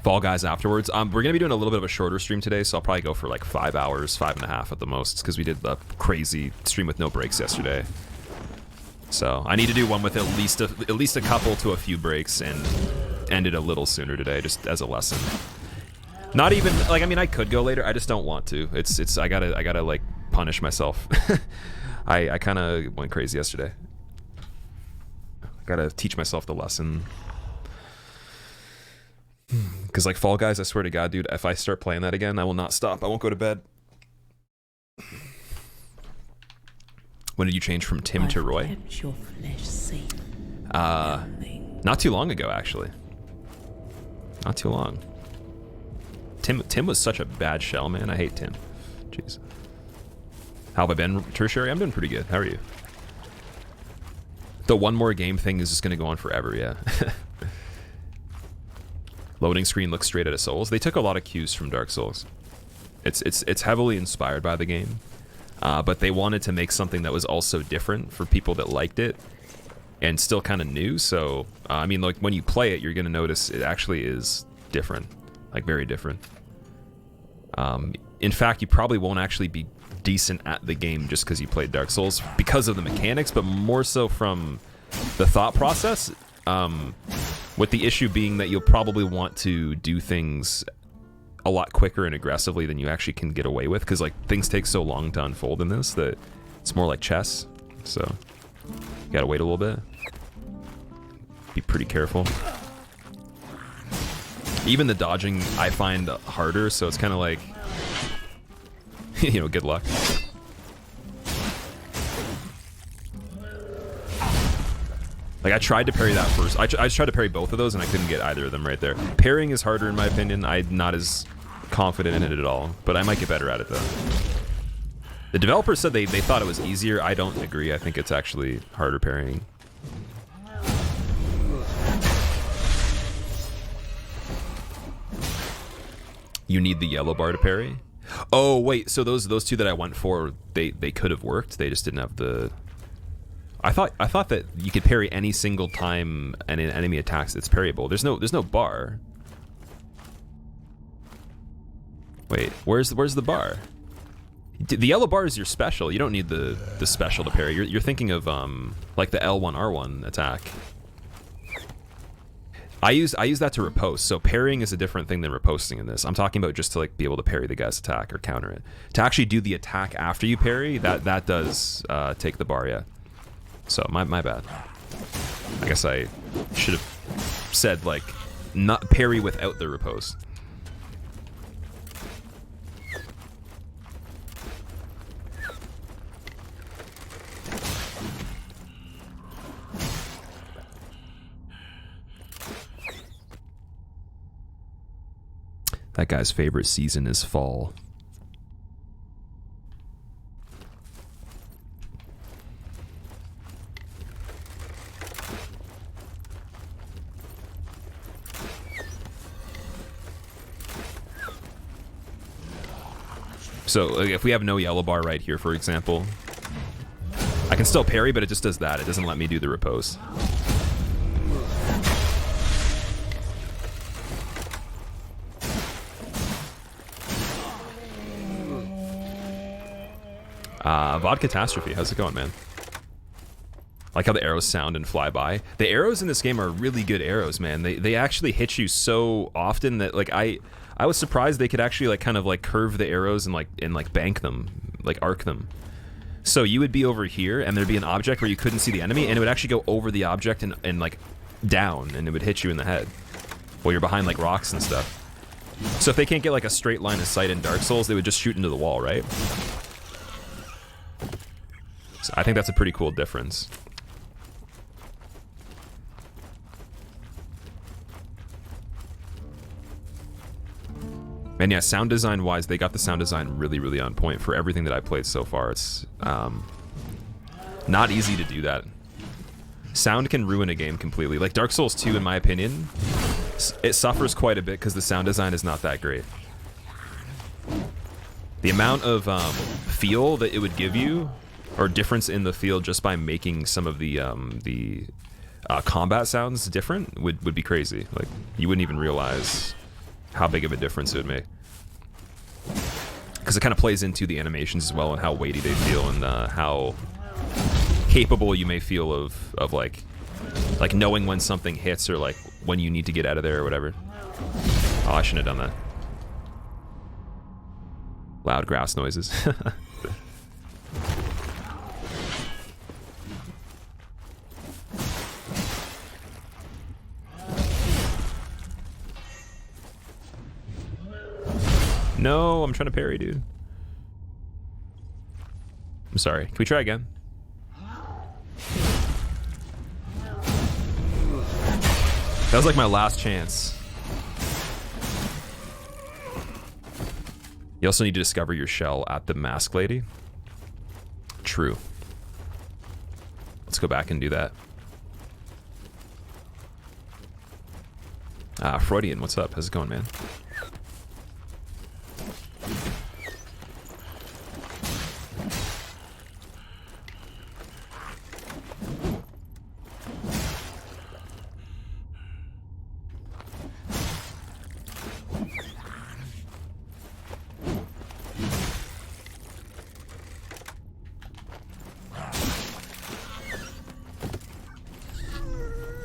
Fall Guys afterwards. We're going to be doing a little bit of a shorter stream today, so I'll probably go for like 5 hours, 5.5 at the most, because we did a crazy stream with no breaks yesterday. So I need to do one with at least a couple to a few breaks and end it a little sooner today, just as a lesson. Not even like, I mean, I could go later. I just don't want to. I gotta like punish myself. I kind of went crazy yesterday. Gotta teach myself the lesson. Because like Fall Guys, I swear to God, dude, if I start playing that again, I will not stop. I won't go to bed. When did you change from Tim to Roy? Kept your flesh safe. Not too long ago, actually. Not too long. Tim was such a bad shell, man. I hate Tim. Jeez. How have I been, Tertiary? I'm doing pretty good. How are you? The one more game thing is just going to go on forever, yeah. Loading screen looks straight out of Souls. They took a lot of cues from Dark Souls. It's heavily inspired by the game. But they wanted to make something that was also different for people that liked it and still kind of new. So, I mean, like when you play it, you're going to notice it actually is different, like very different. In fact, you probably won't actually be decent at the game just because you played Dark Souls because of the mechanics, but more so from the thought process. With the issue being that you'll probably want to do things a lot quicker and aggressively than you actually can get away with, because like things take so long to unfold in this that it's more like chess. So you gotta wait a little bit. Be pretty careful. Even the dodging I find harder, so it's kind of like, you know, good luck. Like, I tried to parry that first. I just tried to parry both of those, and I couldn't get either of them right there. Parrying is harder, in my opinion. I'm not as confident in it at all, but I might get better at it, though. The developers said they thought it was easier. I don't agree. I think it's actually harder parrying. You need the yellow bar to parry? Oh, wait. So those two that I went for, they could have worked. They just didn't have the... I thought that you could parry any single time an enemy attacks it's parryable. There's no bar. Wait, where's the bar? The yellow bar is your special. You don't need the special to parry. You're thinking of like the L1 R1 attack. I use that to riposte. So parrying is a different thing than riposting in this. I'm talking about just to like be able to parry the guy's attack or counter it. To actually do the attack after you parry, that does take the bar, yeah. So my bad. I guess I should have said like not parry without the riposte. That guy's favorite season is fall. So like, if we have no yellow bar right here, for example, I can still parry, but it just does that. It doesn't let me do the riposte. Vodka Catastrophe, how's it going, man? I like how the arrows sound and fly by. The arrows in this game are really good arrows, man. They actually hit you so often that like I was surprised they could actually like kind of like curve the arrows and like bank them, like arc them. So you would be over here and there'd be an object where you couldn't see the enemy and it would actually go over the object and like down and it would hit you in the head while you're behind like rocks and stuff. So if they can't get like a straight line of sight in Dark Souls, they would just shoot into the wall, right? So I think that's a pretty cool difference. Man, yeah, sound design wise, they got the sound design really, really on point for everything that I played so far. It's not easy to do that. Sound can ruin a game completely. Like Dark Souls 2, in my opinion, it suffers quite a bit because the sound design is not that great. The amount of feel that it would give you, or difference in the feel just by making some of the combat sounds different would be crazy. Like you wouldn't even realize how big of a difference it would make. Because it kind of plays into the animations as well and how weighty they feel and how capable you may feel of like knowing when something hits or like when you need to get out of there or whatever. Oh, I shouldn't have done that. Loud grass noises. No, I'm trying to parry, dude. I'm sorry. Can we try again? That was like my last chance. You also need to discover your shell at the mask lady. True. Let's go back and do that. Freudian, what's up? How's it going, man?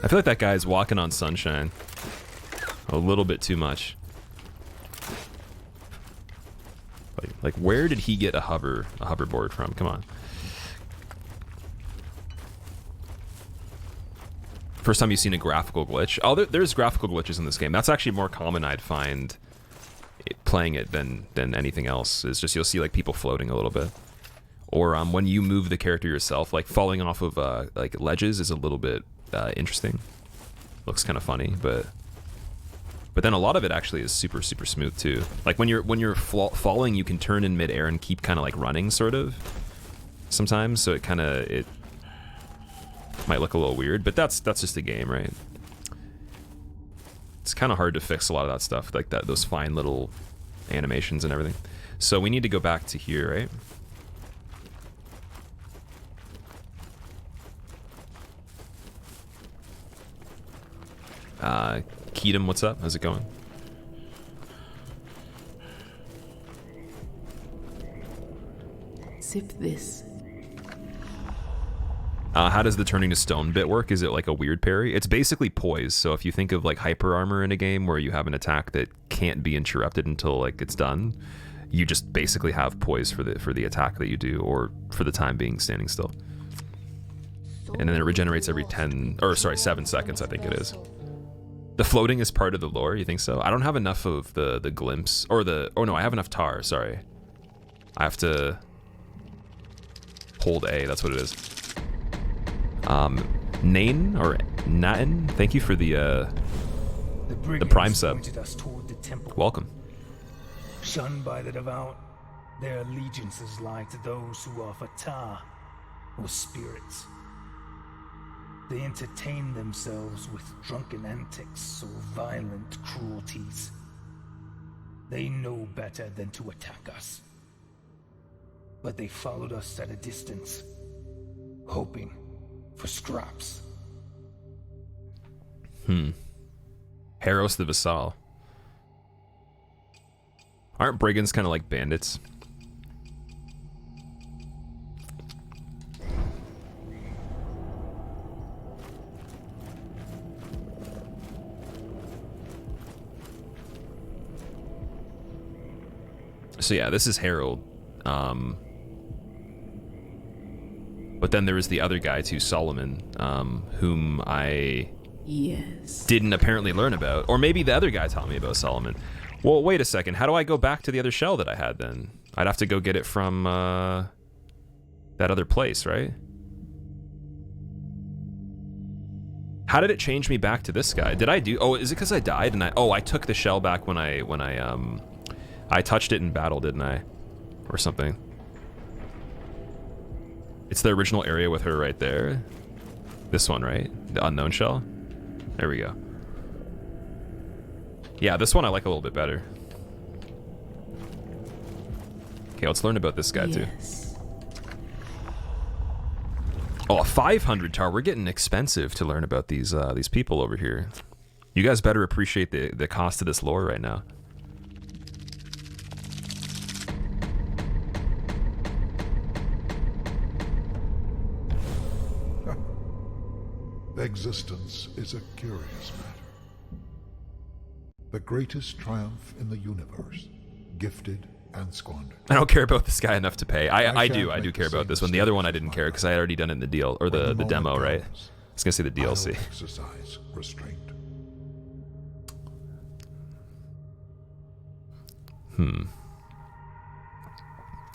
I feel like that guy's walking on sunshine a little bit too much. Like where did he get a hoverboard from? Come on. First time you've seen a graphical glitch. Oh, there's graphical glitches in this game. That's actually more common, I'd find, playing it than anything else. It's just you'll see like people floating a little bit. Or when you move the character yourself, like falling off of like ledges is a little bit interesting. Looks kind of funny, but But then a lot of it actually is super smooth too. Like when you're falling, you can turn in midair and keep kind of like running, sort of. Sometimes, so it might look a little weird, but that's just a game, right? It's kind of hard to fix a lot of that stuff, like those fine little animations and everything. So we need to go back to here, right? Keatum, what's up? How's it going? Sip this. How does the turning to stone bit work? Is it like a weird parry? It's basically poise. So if you think of like hyper armor in a game where you have an attack that can't be interrupted until like it's done, you just basically have poise for the attack that you do, or for the time being standing still. And then it regenerates every 7 seconds, I think it is. The floating is part of the lore, you think so? I don't have enough of the glimpse, or no, I have enough tar, sorry. I have to hold A, that's what it is. Nain, or Natin, thank you for the prime sub. Welcome. Shunned by the devout, their allegiances lie to those who offer tar, or spirits. They entertain themselves with drunken antics or violent cruelties. They know better than to attack us. But they followed us at a distance, hoping for scraps. Harros the Vassal. Aren't brigands kind of like bandits? So yeah, this is Harold. But then there was the other guy too, Solomon, whom I didn't apparently learn about. Or maybe the other guy taught me about Solomon. Well, wait a second. How do I go back to the other shell that I had then? I'd have to go get it from that other place, right? How did it change me back to this guy? Did I do... Oh, is it because I died? And I took the shell back when I touched it in battle, didn't I? Or something. It's the original area with her right there. This one, right? The unknown shell? There we go. Yeah, this one I like a little bit better. Okay, let's learn about this guy too. Oh, 500 tar. We're getting expensive to learn about these people over here. You guys better appreciate the cost of this lore right now. Existence is a curious matter. The greatest triumph in the universe, gifted and squandered. I don't care about this guy enough to pay. I do care about this one. The other one I didn't care because I had already done it in the deal, or the demo, right? I was gonna say the DLC. Exercise restraint.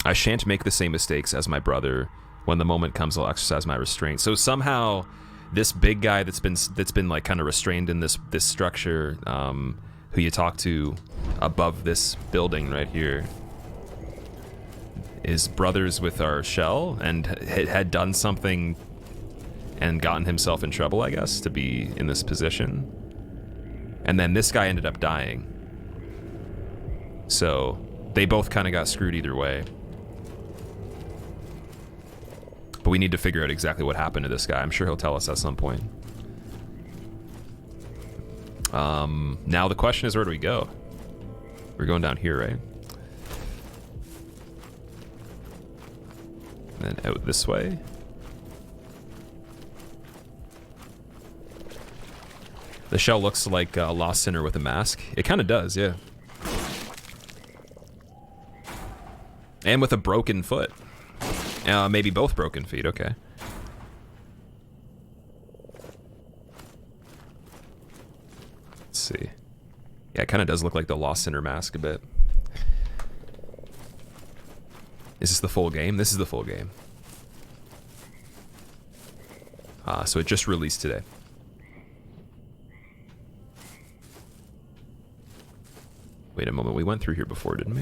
I shan't make the same mistakes as my brother. When the moment comes, I'll exercise my restraint. So somehow, this big guy that's been like kind of restrained in this structure, who you talk to above this building right here, is brothers with our shell, and had done something and gotten himself in trouble, I guess, to be in this position. And then this guy ended up dying. So they both kind of got screwed either way. But we need to figure out exactly what happened to this guy. I'm sure he'll tell us at some point. Now the question is, where do we go? We're going down here, right? And then out this way. The shell looks like a lost sinner with a mask. It kind of does, yeah. And with a broken foot. Maybe both broken feet, okay. Let's see. Yeah, it kind of does look like the Lost Sinner mask a bit. Is this the full game? This is the full game. So it just released today. Wait a moment, we went through here before, didn't we?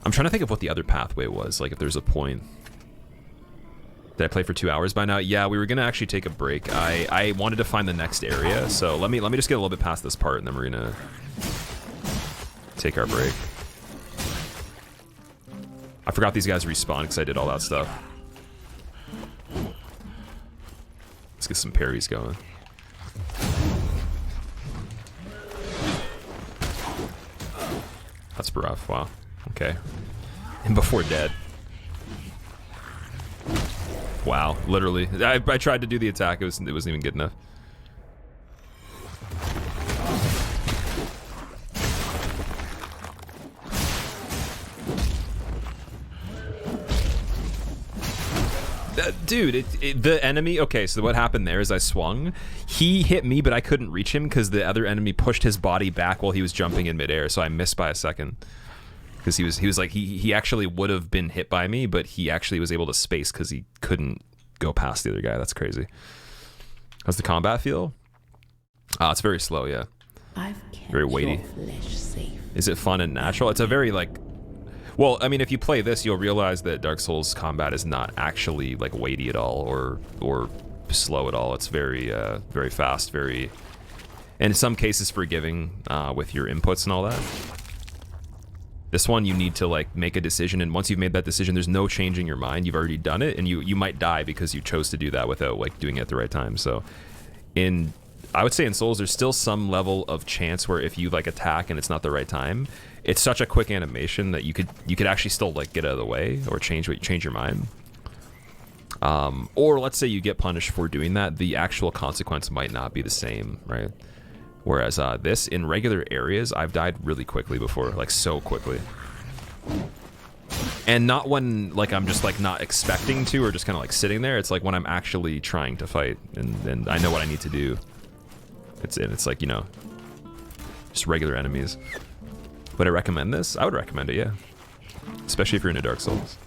I'm trying to think of what the other pathway was, like if there's a point. Did I play for 2 hours by now? Yeah, we were gonna actually take a break. I wanted to find the next area, so let me just get a little bit past this part and then we're gonna take our break. I forgot these guys respawn because I did all that stuff. Let's get some parries going. That's rough, wow. Okay. And before dead. Wow, literally. I tried to do the attack, it wasn't even good enough. Dude, the enemy, okay, so what happened there is I swung. He hit me, but I couldn't reach him because the other enemy pushed his body back while he was jumping in midair, so I missed by a second. Because he was like, he actually would have been hit by me, but he actually was able to space because he couldn't go past the other guy. That's crazy. How's the combat feel? It's very slow, yeah. Very weighty. Is it fun and natural? It's a very, like... Well, I mean, if you play this, you'll realize that Dark Souls combat is not actually, like, weighty at all or slow at all. It's very, very fast, very... And in some cases forgiving with your inputs and all that. This one, you need to, like, make a decision, and once you've made that decision, there's no changing your mind. You've already done it, and you might die because you chose to do that without, like, doing it at the right time. So, I would say in Souls, there's still some level of chance where if you, like, attack and it's not the right time, it's such a quick animation that you could actually still, like, get out of the way or change your mind. Or let's say you get punished for doing that, the actual consequence might not be the same, right? Whereas this, in regular areas, I've died really quickly before, like so quickly. And not when, like, I'm just, like, not expecting to or just kind of, like, sitting there. It's like when I'm actually trying to fight and I know what I need to do. It's like, you know, just regular enemies. Would I recommend this? I would recommend it, yeah. Especially if you're into Dark Souls.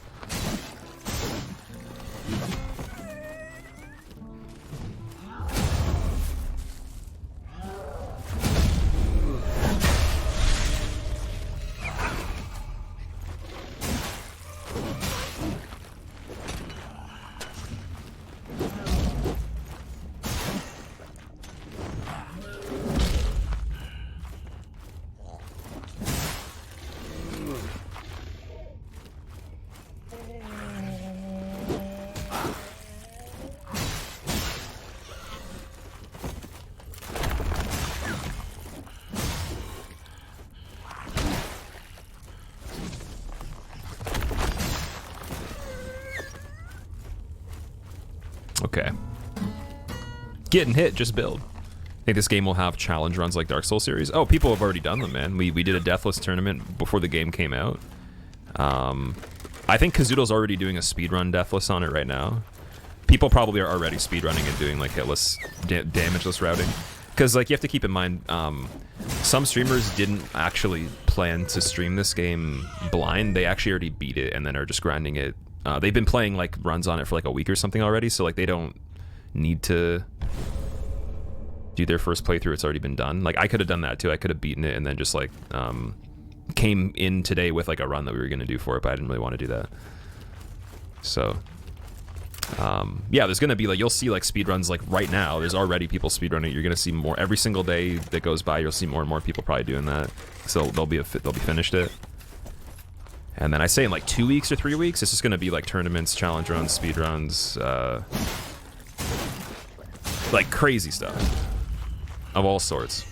Okay. Getting hit, just build. I think this game will have challenge runs like Dark Souls series. Oh, people have already done them, man. We did a Deathless tournament before the game came out. I think Kazuto's already doing a speedrun Deathless on it right now. People probably are already speedrunning and doing like hitless, damageless routing. Because like you have to keep in mind, some streamers didn't actually plan to stream this game blind. They actually already beat it and then are just grinding it. They've been playing like runs on it for like a week or something already, so like they don't need to do their first playthrough. It's already been done. Like I could have done that too. I could have beaten it and then just like came in today with like a run that we were gonna do for it, but I didn't really want to do that. So yeah, there's gonna be like, you'll see like speedruns like right now. There's already people speedrunning. You're gonna see more every single day that goes by. You'll see more and more people probably doing that. So they'll be finished it. And then I say in like 2 weeks or 3 weeks, it's just gonna be like tournaments, challenge runs, speed runs, like crazy stuff of all sorts.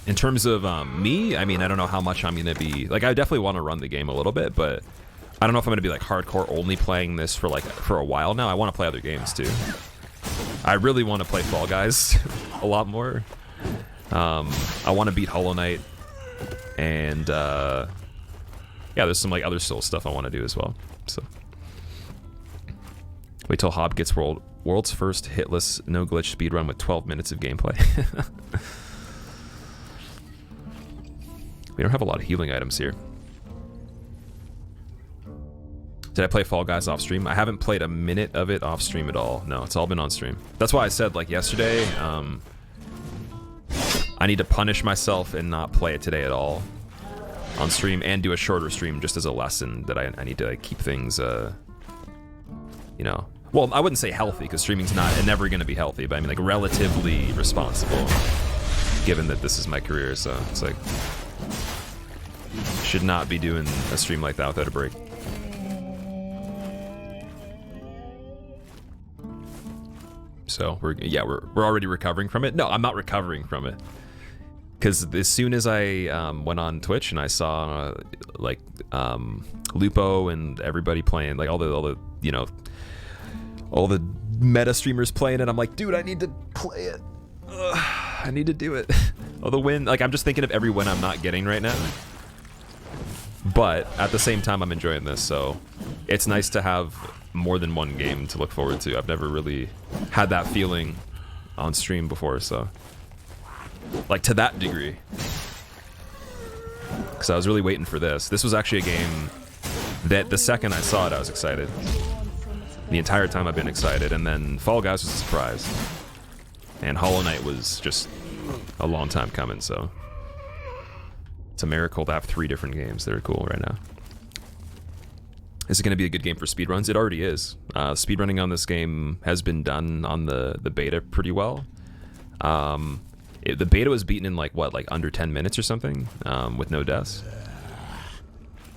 In terms of me, I mean, I don't know how much I'm gonna be like. I definitely want to run the game a little bit, but I don't know if I'm gonna be like hardcore only playing this for a while now. I want to play other games too. I really want to play Fall Guys a lot more. I want to beat Hollow Knight, and yeah, there's some like other Soul stuff I want to do as well. So wait till Hob gets world's first hitless, no glitch speedrun with 12 minutes of gameplay. We don't have a lot of healing items here. Did I play Fall Guys off stream? I haven't played a minute of it off stream at all. No, it's all been on stream. That's why I said, like, yesterday, I need to punish myself and not play it today at all on stream, and do a shorter stream just as a lesson that I need to, like, keep things, you know, well, I wouldn't say healthy, because streaming's never going to be healthy, but I mean, like, relatively responsible, given that this is my career. So it's like, should not be doing a stream like that without a break. So we're already recovering from it. No, I'm not recovering from it, because as soon as I went on Twitch and I saw like Lupo and everybody playing, like all the you know, all the meta streamers playing it, I'm like, dude, I need to play it. Ugh, I need to do it. Oh, the win. Like, I'm just thinking of every win I'm not getting right now. But at the same time, I'm enjoying this, so it's nice to have more than one game to look forward to. I've never really had that feeling on stream before, so like to that degree. Because I was really waiting for this. This was actually a game that the second I saw it, I was excited. The entire time I've been excited, and then Fall Guys was a surprise. And Hollow Knight was just a long time coming, so it's a miracle to have 3 different games that are cool right now. Is it going to be a good game for speedruns? It already is. Speedrunning on this game has been done on the beta pretty well. The beta was beaten in like under 10 minutes or something, with no deaths.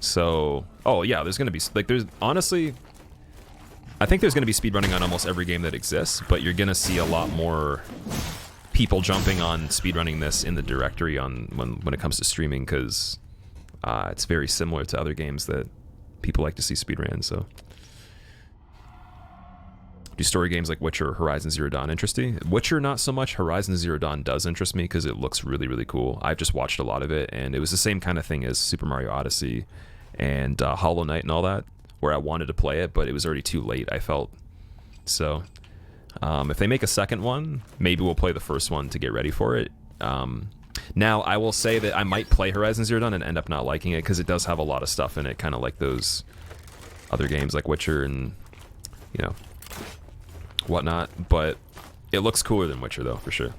So, oh yeah, there's going to be honestly, I think there's going to be speedrunning on almost every game that exists, but you're going to see a lot more people jumping on speedrunning this in the directory when it comes to streaming, because it's very similar to other games that people like to see speedran. So, do story games like Witcher or Horizon Zero Dawn interest you? Witcher not so much. Horizon Zero Dawn does interest me because it looks really, really cool. I've just watched a lot of it, and it was the same kind of thing as Super Mario Odyssey and Hollow Knight and all that, where I wanted to play it, but it was already too late, I felt. So, if they make a second one, maybe we'll play the first one to get ready for it. Now, I will say that I might play Horizon Zero Dawn and end up not liking it, because it does have a lot of stuff in it, kind of like those other games like Witcher and, you know, whatnot. But it looks cooler than Witcher, though, for sure.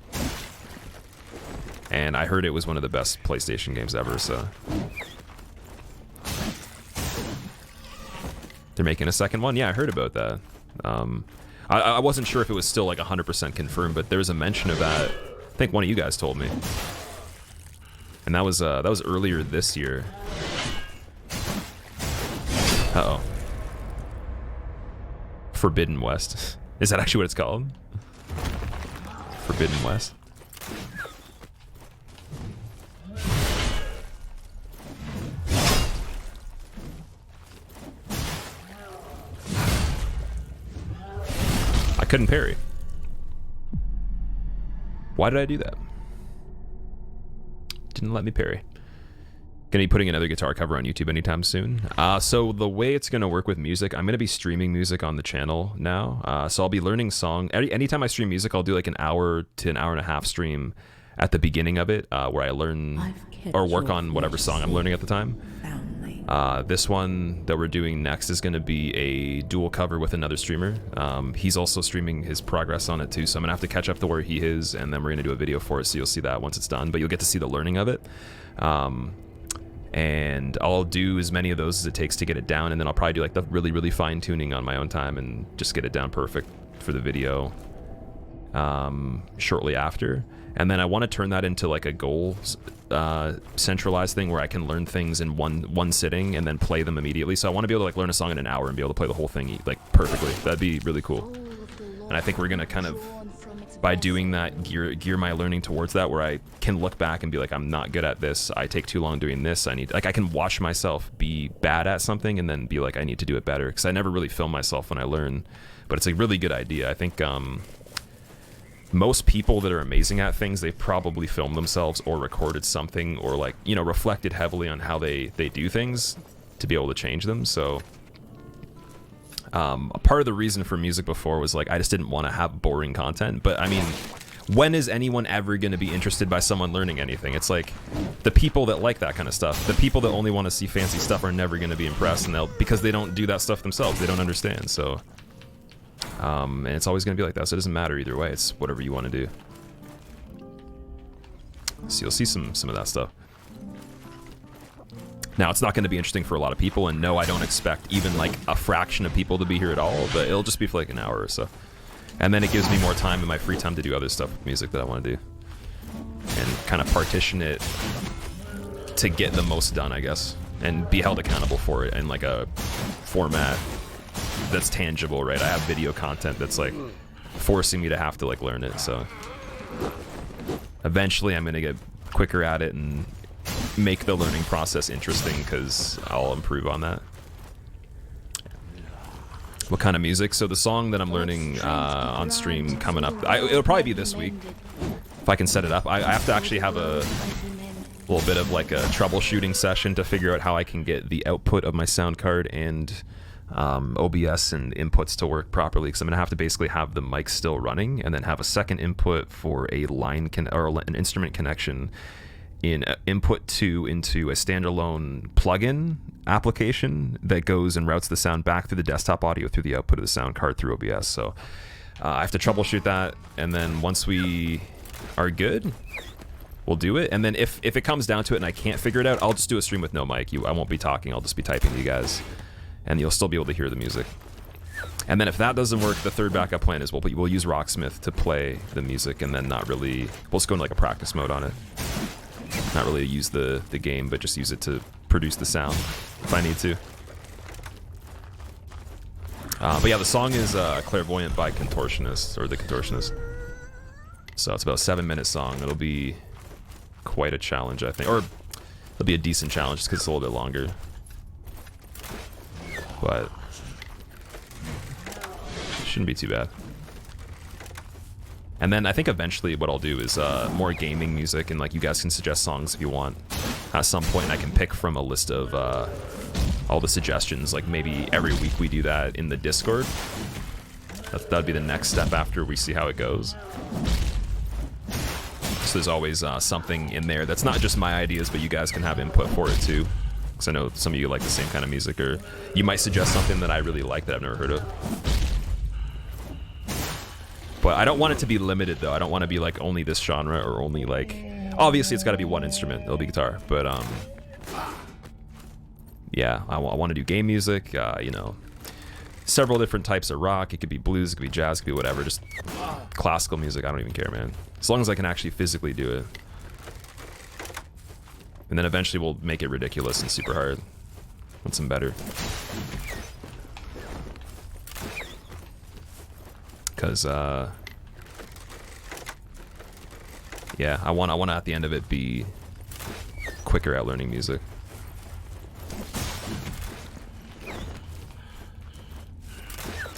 And I heard it was one of the best PlayStation games ever, so they're making a second one? Yeah, I heard about that. I wasn't sure if it was still like 100% confirmed, but there was a mention of that. I think one of you guys told me. And that was earlier this year. Uh-oh. Forbidden West. Is that actually what it's called? Forbidden West? I couldn't parry. Why did I do that? Didn't let me parry. Gonna be putting another guitar cover on YouTube anytime soon. So the way it's gonna work with music, I'm gonna be streaming music on the channel now. So I'll be learning song. Anytime I stream music, I'll do like an hour to an hour and a half stream at the beginning of it, where I learn or work on whatever song I'm learning at the time. This one that we're doing next is going to be a dual cover with another streamer. He's also streaming his progress on it too, so I'm going to have to catch up to where he is, and then we're going to do a video for it, so you'll see that once it's done, but you'll get to see the learning of it. And I'll do as many of those as it takes to get it down, and then I'll probably do like the really, really fine tuning on my own time and just get it down perfect for the video shortly after. And then I want to turn that into like a goal centralized thing where I can learn things in one sitting and then play them immediately. So I want to be able to like learn a song in an hour and be able to play the whole thing like perfectly. That'd be really cool. And I think we're gonna kind of, by doing that, gear my learning towards that, where I can look back and be like, I'm not good at this. I take too long doing this. I can watch myself be bad at something and then be like, I need to do it better, because I never really film myself when I learn. But it's a really good idea. I think most people that are amazing at things, they've probably filmed themselves or recorded something, or like, you know, reflected heavily on how they do things to be able to change them. So a part of the reason for music before was like, I just didn't want to have boring content. But I mean, when is anyone ever going to be interested by someone learning anything? It's like the people that like that kind of stuff, the people that only want to see fancy stuff are never going to be impressed, and because they don't do that stuff themselves, they don't understand. So, and it's always going to be like that. So it doesn't matter either way. It's whatever you want to do. So you'll see some of that stuff. Now, it's not going to be interesting for a lot of people, and no, I don't expect even like a fraction of people to be here at all, but it'll just be for like an hour or so. And then it gives me more time in my free time to do other stuff with music that I want to do. And kind of partition it to get the most done, I guess. And be held accountable for it in like a format that's tangible, right? I have video content that's like forcing me to have to like learn it, so eventually I'm going to get quicker at it and make the learning process interesting, because I'll improve on that. What kind of music? So the song that I'm learning on stream coming up, it'll probably be this week if I can set it up. I have to actually have a little bit of like a troubleshooting session to figure out how I can get the output of my sound card and OBS and inputs to work properly, because I'm gonna have to basically have the mic still running and then have a second input for a line or an instrument connection in input 2 into a standalone plugin application that goes and routes the sound back through the desktop audio through the output of the sound card through OBS. So I have to troubleshoot that, and then once we are good, we'll do it. And then if it comes down to it and I can't figure it out, I'll just do a stream with no mic. I won't be talking, I'll just be typing to you guys, and you'll still be able to hear the music. And then if that doesn't work, the third backup plan is we'll use Rocksmith to play the music, and then not really, we'll just go into like a practice mode on it. Not really use the game, but just use it to produce the sound if I need to. But yeah, the song is Clairvoyant by Contortionist, or The Contortionist. So it's about a 7-minute song. It'll be quite a challenge, I think. Or it'll be a decent challenge just because it's a little bit longer. But it shouldn't be too bad. And then I think eventually what I'll do is more gaming music, and like you guys can suggest songs if you want. At some point I can pick from a list of all the suggestions, like maybe every week we do that in the Discord. That'd be the next step after we see how it goes. So there's always something in there that's not just my ideas, but you guys can have input for it too. Because I know some of you like the same kind of music, or you might suggest something that I really like that I've never heard of. But I don't want it to be limited, though. I don't want to be like only this genre, or only like... Obviously, it's got to be one instrument. It'll be guitar. But, yeah, I want to do game music, you know, several different types of rock. It could be blues, it could be jazz, it could be whatever. Just classical music, I don't even care, man. As long as I can actually physically do it. And then eventually we'll make it ridiculous and super hard. Want some better. Because, yeah, I want to at the end of it be quicker at learning music.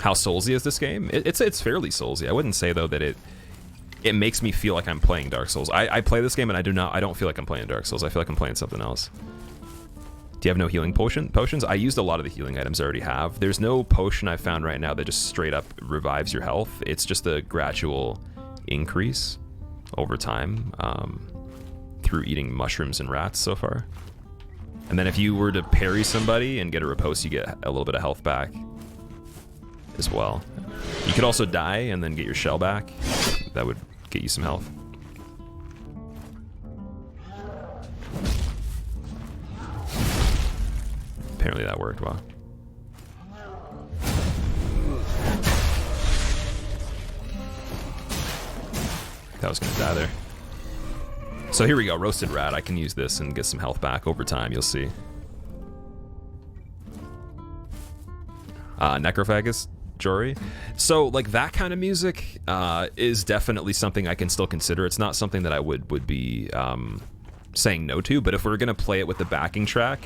How Soulsy is this game? It's fairly Soulsy. I wouldn't say though that it makes me feel like I'm playing Dark Souls. I play this game and I don't feel like I'm playing Dark Souls. I feel like I'm playing something else. Do you have no healing potions? I used a lot of the healing items I already have. There's no potion I found right now that just straight up revives your health. It's just a gradual increase over time through eating mushrooms and rats so far. And then if you were to parry somebody and get a riposte, you get a little bit of health back as well. You could also die and then get your shell back. That would get you some health. Apparently that worked well. I was gonna die there. So here we go, roasted rat. I can use this and get some health back over time, you'll see. Necrophagus Jory. So like that kind of music is definitely something I can still consider. It's not something that I would be saying no to, but if we're gonna play it with the backing track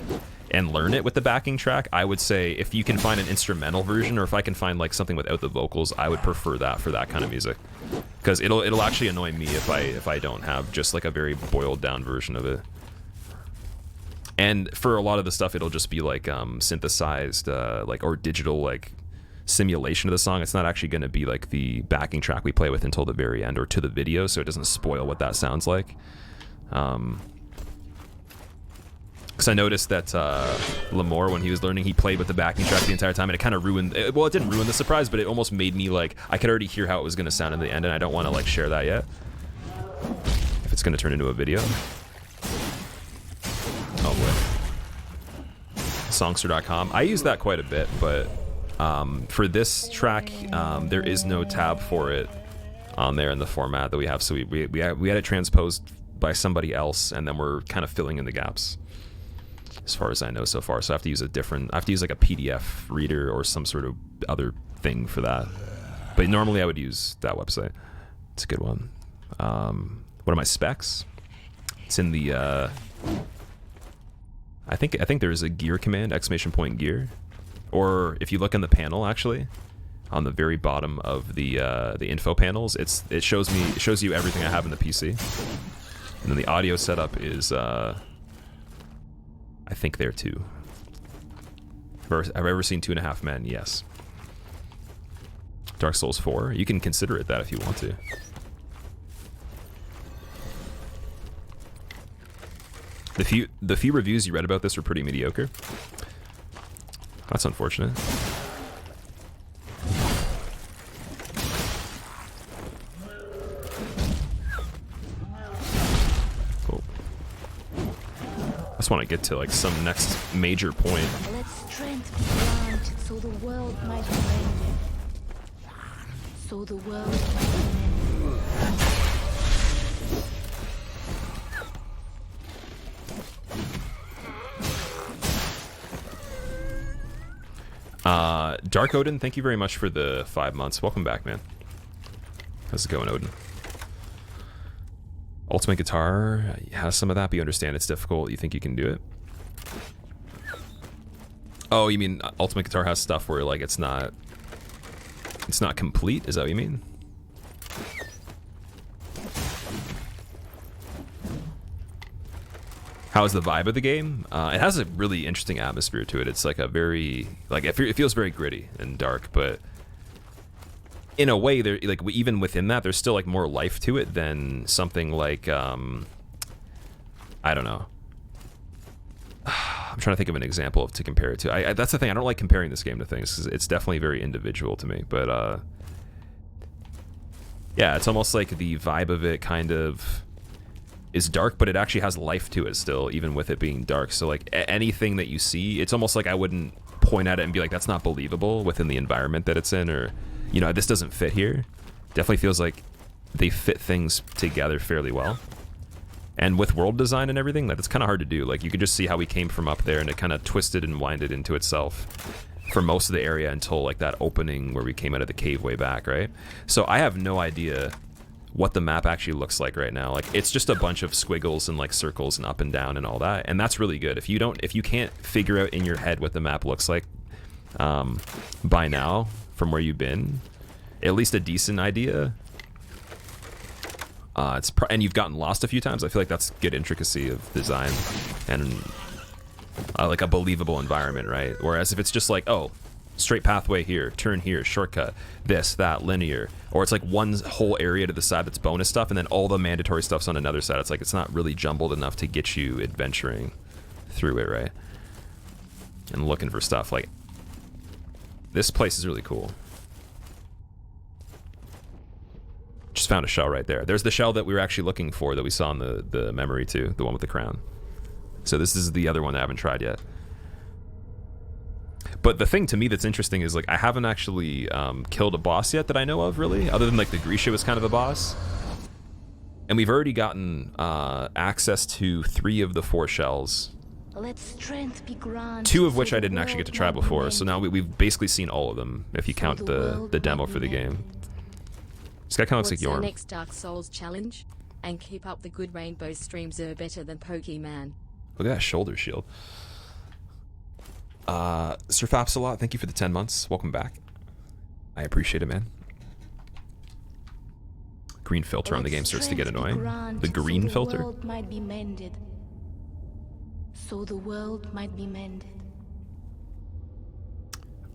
and learn it with the backing track, I would say if you can find an instrumental version, or if I can find like something without the vocals, I would prefer that for that kind of music, because it'll actually annoy me if I don't have just like a very boiled down version of it. And for a lot of the stuff, it'll just be like synthesized, like, or digital, like simulation of the song. It's not actually going to be like the backing track we play with until the very end or to the video, so it doesn't spoil what that sounds like. Because I noticed that Lamore, when he was learning, he played with the backing track the entire time, and it kind of ruined. Well, it didn't ruin the surprise, but it almost made me like I could already hear how it was going to sound in the end, and I don't want to like share that yet. If it's going to turn into a video. Oh boy. Songster.com. I use that quite a bit, but for this track, there is no tab for it on there in the format that we have. So we had it transposed by somebody else, and then we're kind of filling in the gaps, as far as I know so far. So I have to use like a PDF reader or some sort of other thing for that. But normally I would use that website. It's a good one. What are my specs? It's in the I think there's a gear command, ! Gear, or if you look in the panel actually, on the very bottom of the info panels, it shows you everything I have in the PC, and then the audio setup is I think there too. Have I ever seen 2.5 Men? Yes. Dark Souls 4. You can consider it that if you want to. The few reviews you read about this were pretty mediocre. That's unfortunate. Cool. I just want to get to like some next major point. Let strength be granted so the world might be mended. So the world might be mended. Dark Odin, thank you very much for the 5 months. Welcome back, man. How's it going, Odin? Ultimate Guitar has some of that, but you understand it's difficult. You think you can do it? Oh, you mean Ultimate Guitar has stuff where like it's not complete? Is that what you mean? How is the vibe of the game? It has a really interesting atmosphere to it. It's like a very, like it feels very gritty and dark, but in a way, there like even within that, there's still like more life to it than something like I don't know. I'm trying to think of an example to compare it to. That's the thing. I don't like comparing this game to things because it's definitely very individual to me. But yeah, it's almost like the vibe of it kind of is dark, but it actually has life to it still, even with it being dark. So like anything that you see, it's almost like I wouldn't point at it and be like, that's not believable within the environment that it's in, or, you know, this doesn't fit here. Definitely feels like they fit things together fairly well. And with world design and everything, that's kind of hard to do. Like you could just see how we came from up there and it kind of twisted and winded into itself for most of the area until like that opening where we came out of the cave way back, right? So I have no idea what the map actually looks like right now. Like it's just a bunch of squiggles and like circles and up and down and all that, and that's really good. If you can't figure out in your head what the map looks like by now from where you've been, at least a decent idea. And you've gotten lost a few times. I feel like that's good intricacy of design and like a believable environment, right? Whereas if it's just like, oh, straight pathway here, turn here, shortcut, this, that, linear, or it's like one whole area to the side that's bonus stuff and then all the mandatory stuff's on another side. It's like it's not really jumbled enough to get you adventuring through it, right? And looking for stuff. Like this place is really cool. Just found a shell right there. There's the shell that we were actually looking for that we saw in the memory too, the one with the crown. So this is the other one I haven't tried yet. But the thing to me that's interesting is like I haven't actually killed a boss yet that I know of, really, other than like the Grisha was kind of a boss. And we've already gotten access to 3 of the 4 shells. Let strength be granted, 2 of which I didn't actually get to try before, so now we've basically seen all of them if you count the demo for the game. This guy kind of looks like What's your Yorm. next Dark Souls challenge? And keep up the good. Rainbow streams are better than Pokemon. Look at that shoulder shield. Sir Fapsalot, thank you for the 10 months. Welcome back. I appreciate it, man. Green filter on the game starts to get annoying. The green filter? So the world might be mended. So the world might be mended.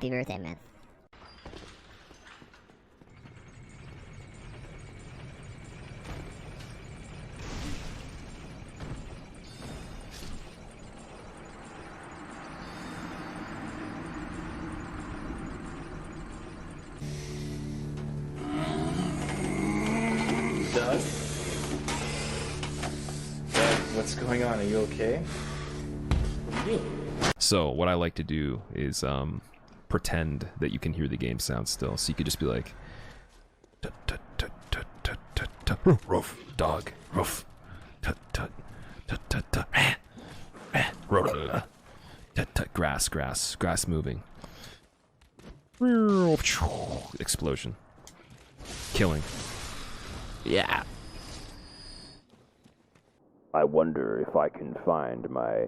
Happy birthday, man. Doug? Doug, what's going on? Are you okay? What are you doing? So what I like to do is pretend that you can hear the game sound still. So you could just be like, tut, tut, tut, tut, tut, tut, tut, ruff, dog, ruff, tut, tut, tut, tut, tut, ruff, tut, tut, grass moving. Explosion. Killing. Yeah. I wonder if I can find my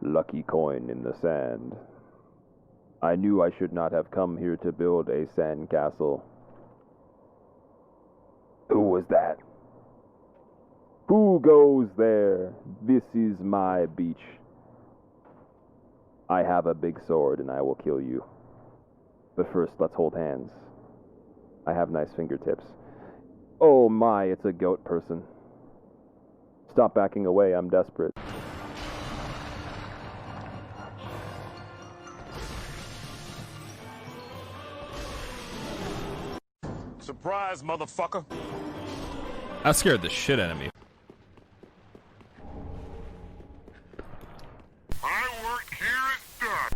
lucky coin in the sand. I knew I should not have come here to build a sand castle. Who was that? Who goes there? This is my beach. I have a big sword and I will kill you. But first, let's hold hands. I have nice fingertips. Oh my, it's a goat person. Stop backing away, I'm desperate. Surprise, motherfucker. That scared the shit out of me. I work here at Star.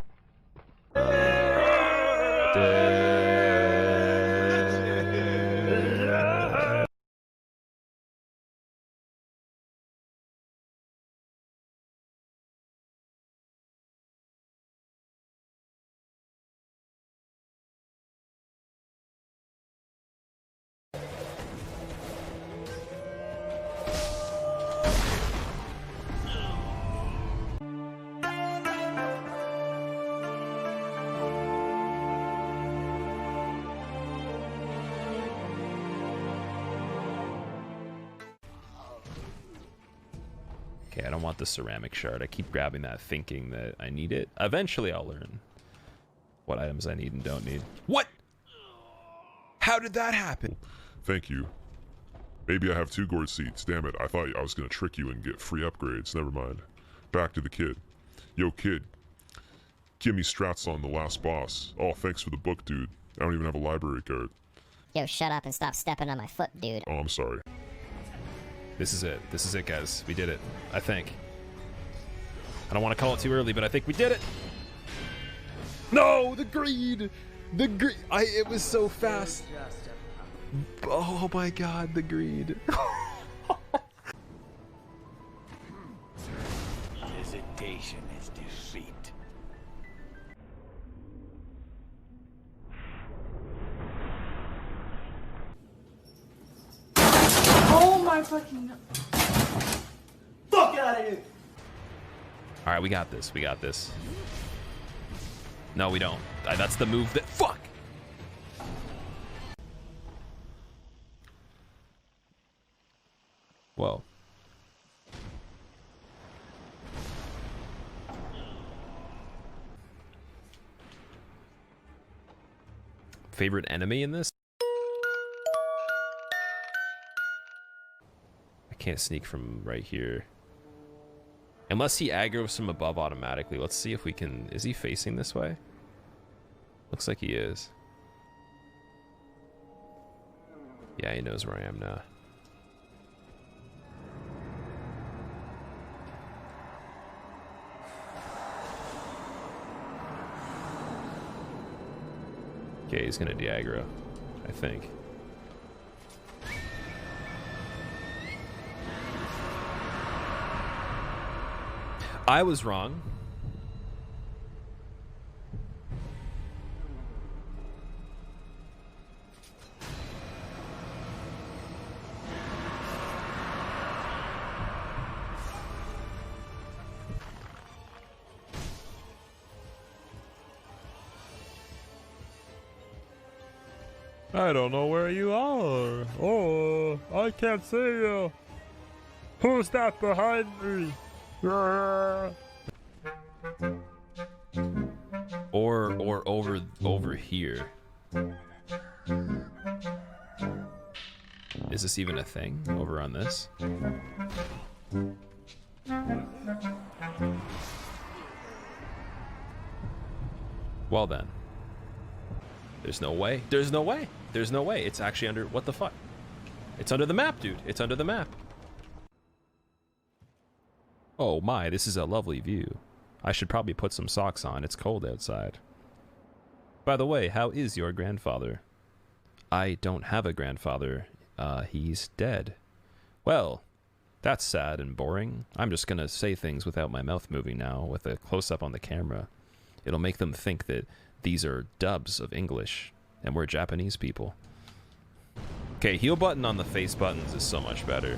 Okay, I don't want the ceramic shard. I keep grabbing that thinking that I need it. Eventually I'll learn what items I need and don't need. What? How did that happen? Thank you. Maybe I have 2 gourd seeds. Damn it, I thought I was gonna trick you and get free upgrades. Never mind. Back to the kid. Yo, kid. Give me strats on the last boss. Oh, thanks for the book, dude. I don't even have a library card. Yo, shut up and stop stepping on my foot, dude. Oh, I'm sorry. This is it. This is it, guys. We did it. I think. I don't want to call it too early, but I think we did it. No, the greed. The greed. It was so fast. Oh my god, the greed. Hesitation is defeat. Oh my fucking... Fuck out of here! Alright, we got this. We got this. No, we don't. That's the move that... Fuck! Whoa. Favorite enemy in this? I can't sneak from right here. Unless he aggroes from above automatically. Let's see if we can... Is he facing this way? Looks like he is. Yeah, he knows where I am now. Okay, he's gonna de-aggro, I think. I was wrong. I don't know where you are. Oh, I can't see you. Who's that behind me? Or over here. Is this even a thing over on this? Well then. There's no way. There's no way. There's no way. It's actually under... What the fuck? It's under the map, dude. It's under the map. Oh my, this is a lovely view. I should probably put some socks on. It's cold outside. By the way, how is your grandfather? I don't have a grandfather. He's dead. Well, that's sad and boring. I'm just gonna say things without my mouth moving now, with a close-up on the camera. It'll make them think that these are dubs of English, and we're Japanese people. Okay, heal button on the face buttons is so much better.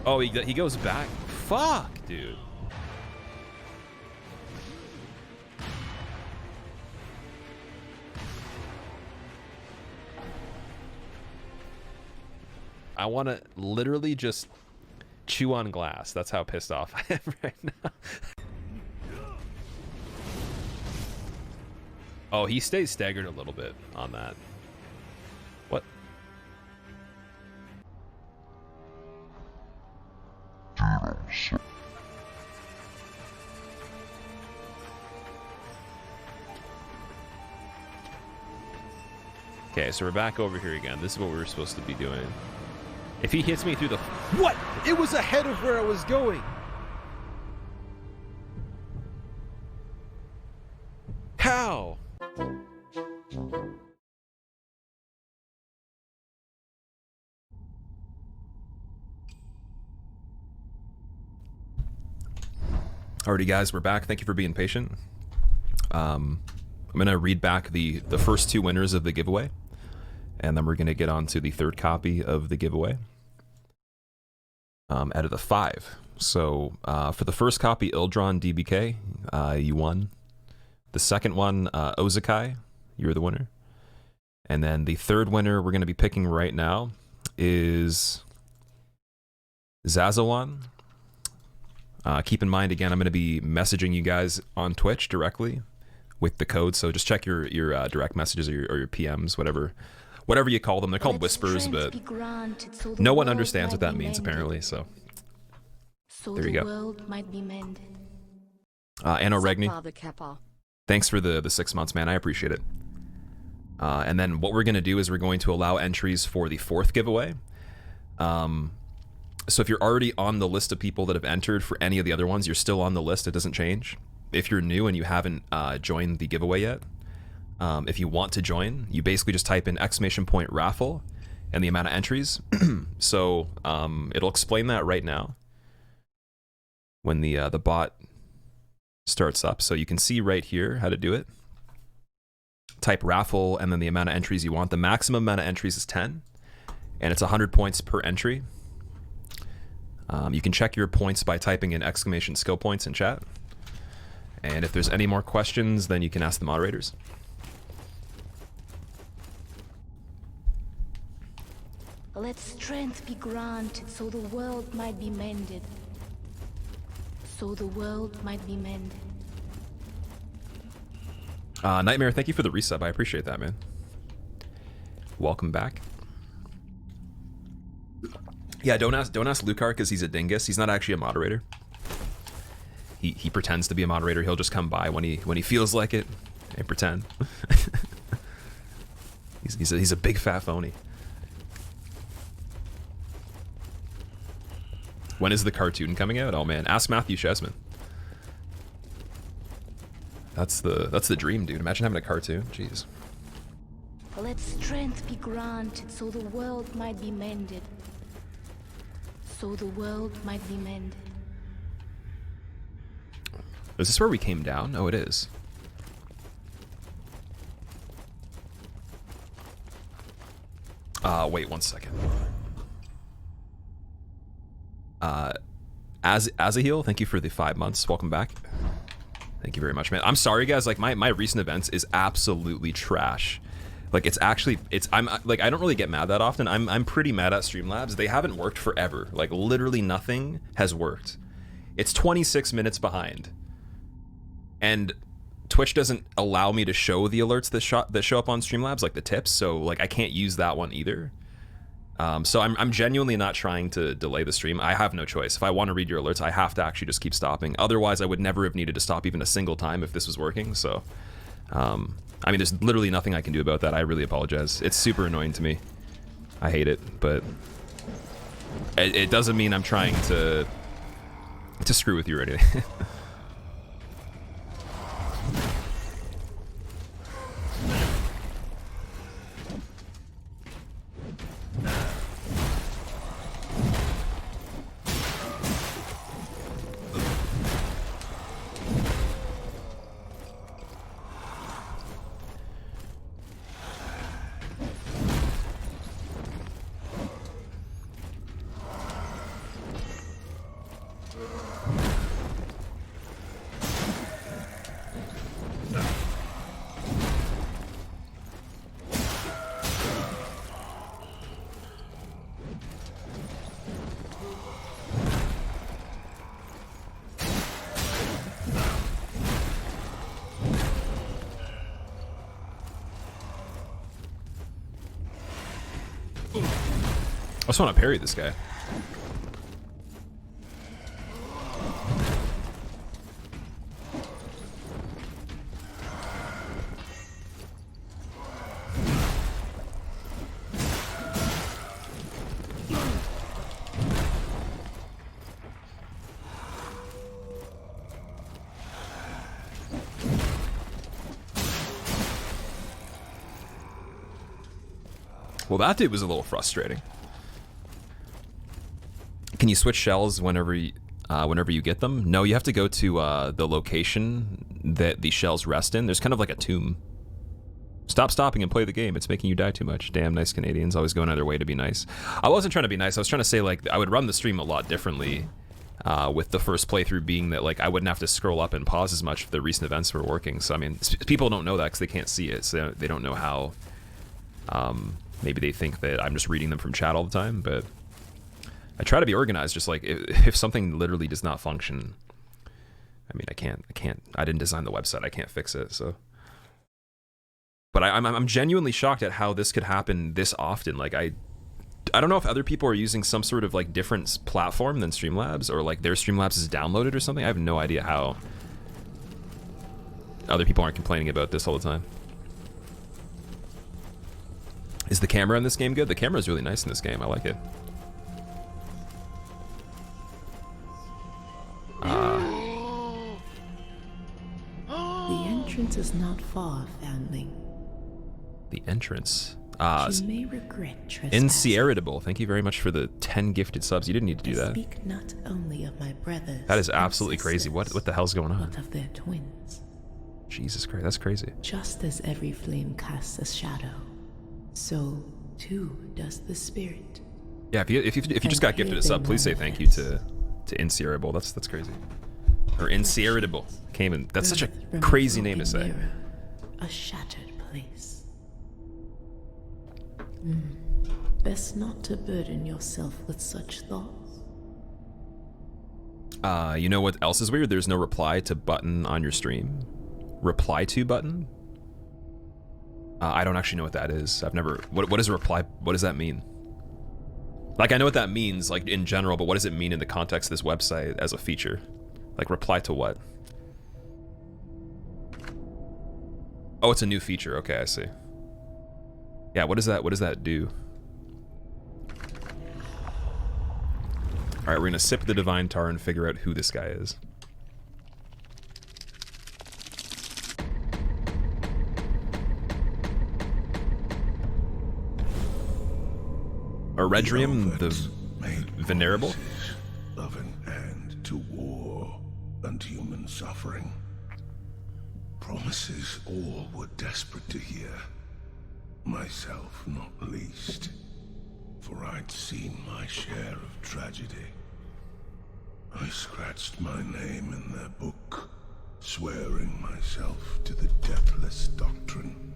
Oh, he goes back? Fuck, dude. I want to literally just chew on glass. That's how pissed off I am right now. Oh, he stays staggered a little bit on that. What? Okay, so we're back over here again. This is what we were supposed to be doing. If he hits me through the... What? It was ahead of where I was going. How? Alrighty, guys, we're back. Thank you for being patient. I'm gonna read back the first two winners of the giveaway, and then we're gonna get on to the third copy of the giveaway. Out of the 5. So for the first copy, Ildron DBK, you won. The second one, Ozakai, you're the winner. And then the third winner we're gonna be picking right now is Zazawan. Keep in mind, again, I'm going to be messaging you guys on Twitch directly with the code, so just check your direct messages or your PMs, whatever you call them. They're called whispers, but no one understands what that means, apparently, so there you go. Anno Regni, thanks for the 6 months, man. I appreciate it. And then what we're going to do is we're going to allow entries for the 4th giveaway. So if you're already on the list of people that have entered for any of the other ones, you're still on the list. It doesn't change. If you're new and you haven't joined the giveaway yet, if you want to join, you basically just type in !raffle and the amount of entries. So it'll explain that right now when the bot starts up. So you can see right here how to do it. Type raffle and then the amount of entries you want. The maximum amount of entries is 10, and it's 100 points per entry. You can check your points by typing in !skill points in chat. And if there's any more questions, then you can ask the moderators. Let strength be granted so the world might be mended. So the world might be mended. Nightmare, thank you for the resub. I appreciate that, man. Welcome back. Yeah, don't ask Lucar because he's a dingus. He's not actually a moderator. He pretends to be a moderator. He'll just come by when he feels like it and pretend. he's a big fat phony. When is the cartoon coming out? Oh man, ask Matthew Chesman. That's the dream, dude. Imagine having a cartoon. Jeez. Let strength be granted so the world might be mended. So the world might be mended. Is this where we came down? Oh, it is. Wait 1 second. Azahil, thank you for the 5 months. Welcome back. Thank you very much, man. I'm sorry, guys. Like my recent events is absolutely trash. Like I'm like, I don't really get mad that often. I'm pretty mad at Streamlabs. They haven't worked forever. Like literally nothing has worked. It's 26 minutes behind. And Twitch doesn't allow me to show the alerts that show up on Streamlabs, like the tips, so like I can't use that one either. So I'm genuinely not trying to delay the stream. I have no choice. If I want to read your alerts, I have to actually just keep stopping. Otherwise, I would never have needed to stop even a single time if this was working. So, I mean, there's literally nothing I can do about that. I really apologize. It's super annoying to me. I hate it, but it doesn't mean I'm trying to screw with you or anything. I just want to parry this guy. Well, that dude was a little frustrating. Can you switch shells whenever you get them? No, you have to go to the location that the shells rest in. There's kind of like a tomb. Stop stopping and play the game. It's making you die too much. Damn, nice Canadians. Always going out of their way to be nice. I wasn't trying to be nice. I was trying to say, like, I would run the stream a lot differently with the first playthrough being that, like, I wouldn't have to scroll up and pause as much if the recent events were working. So, I mean, people don't know that because they can't see it. So they don't know how... maybe they think that I'm just reading them from chat all the time, but I try to be organized. Just like if something literally does not function, I mean, I didn't design the website. I can't fix it. So, but I'm genuinely shocked at how this could happen this often. Like I don't know if other people are using some sort of like different platform than Streamlabs, or like their Streamlabs is downloaded or something. I have no idea how other people aren't complaining about this all the time. Is the camera in this game good? The camera is really nice in this game. I like it. The entrance is not far, family. The entrance. You may regret trespassing. Insieritable. Thank you very much for the 10 gifted subs. You didn't need to do that. Speak not only of my brothers. That is absolutely crazy. What the hell's going on? But of their twins. Jesus Christ, that's crazy. Just as every flame casts a shadow, so too does the spirit. Yeah, if you just got gifted a sub, please say thank you to Insierable. That's crazy. Or Insieritable. Came in. That's such a crazy name to say. Mirror, a shattered place. Best not to burden yourself with such thoughts. You know what else is weird? There's no reply to button on your stream. Reply to button? I don't actually know what that is. I've never... What is a reply? What does that mean? Like, I know what that means, like, in general, but what does it mean in the context of this website as a feature? Like, reply to what? Oh, it's a new feature. Okay, I see. Yeah, what does that do? Alright, we're gonna sip the Divine Tar and figure out who this guy is. Eredrium the Venerable? Of an end to war and human suffering. Promises all were desperate to hear. Myself not least. For I'd seen my share of tragedy. I scratched my name in their book, swearing myself to the deathless doctrine.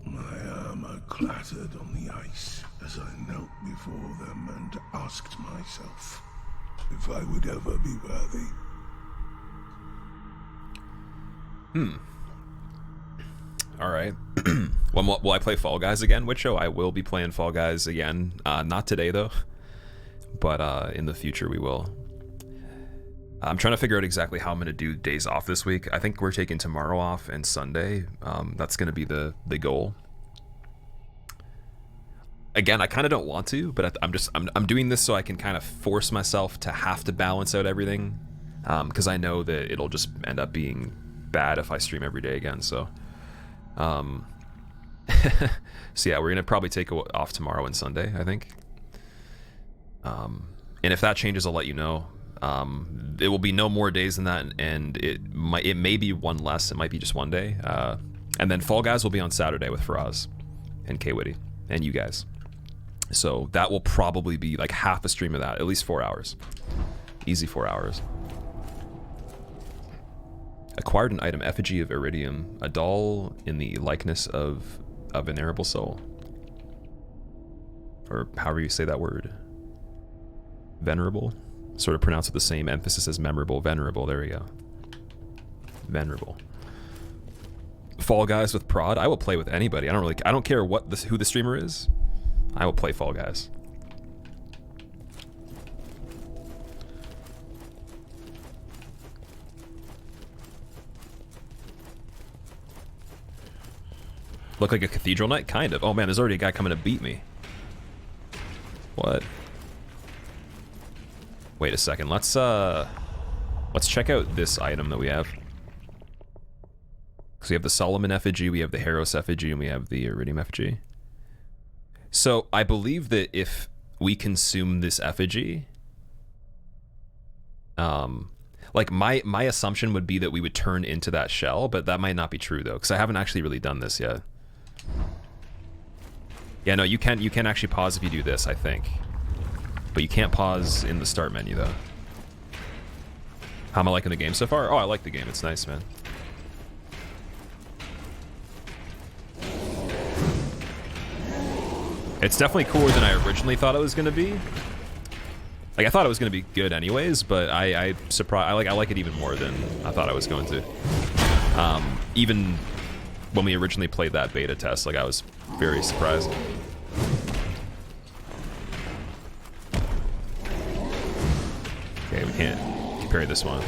My armor clattered on the ice as I knelt before them and asked myself, if I would ever be worthy. All right. Well, will I play Fall Guys again, Witcho? I will be playing Fall Guys again. Not today, though. But in the future, we will. I'm trying to figure out exactly how I'm going to do days off this week. I think we're taking tomorrow off and Sunday. That's going to be the goal. Again, I kind of don't want to, but I'm doing this so I can kind of force myself to have to balance out everything, because I know that it'll just end up being bad if I stream every day again. So, so yeah, we're gonna probably take off tomorrow and Sunday, I think. And if that changes, I'll let you know. It will be no more days than that, and it may be one less. It might be just one day. And then Fall Guys will be on Saturday with Faraz and K-Witty and you guys. So that will probably be like half a stream of that, at least 4 hours. Easy 4 hours. Acquired an item, effigy of Iridium, a doll in the likeness of a venerable soul. Or however you say that word. Venerable? Sort of pronounced with the same emphasis as memorable. Venerable, there we go. Venerable. Fall Guys with Prod, I will play with anybody. I don't care who the streamer is. I will play Fall Guys. Look like a cathedral knight? Kind of. Oh man, there's already a guy coming to beat me. What? Wait a second. Let's check out this item that we have. So we have the Solomon effigy, we have the Heros effigy, and we have the Iridium effigy. So I believe that if we consume this effigy, like my assumption would be that we would turn into that shell, but that might not be true though, because I haven't actually really done this yet. Yeah, no, you can actually pause if you do this, I think. But you can't pause in the start menu though. How am I liking the game so far? Oh, I like the game. It's nice, man. It's definitely cooler than I originally thought it was going to be. Like, I thought it was going to be good anyways, but I like it even more than I thought I was going to. Even when we originally played that beta test, like, I was very surprised. Okay, we can't compare this one.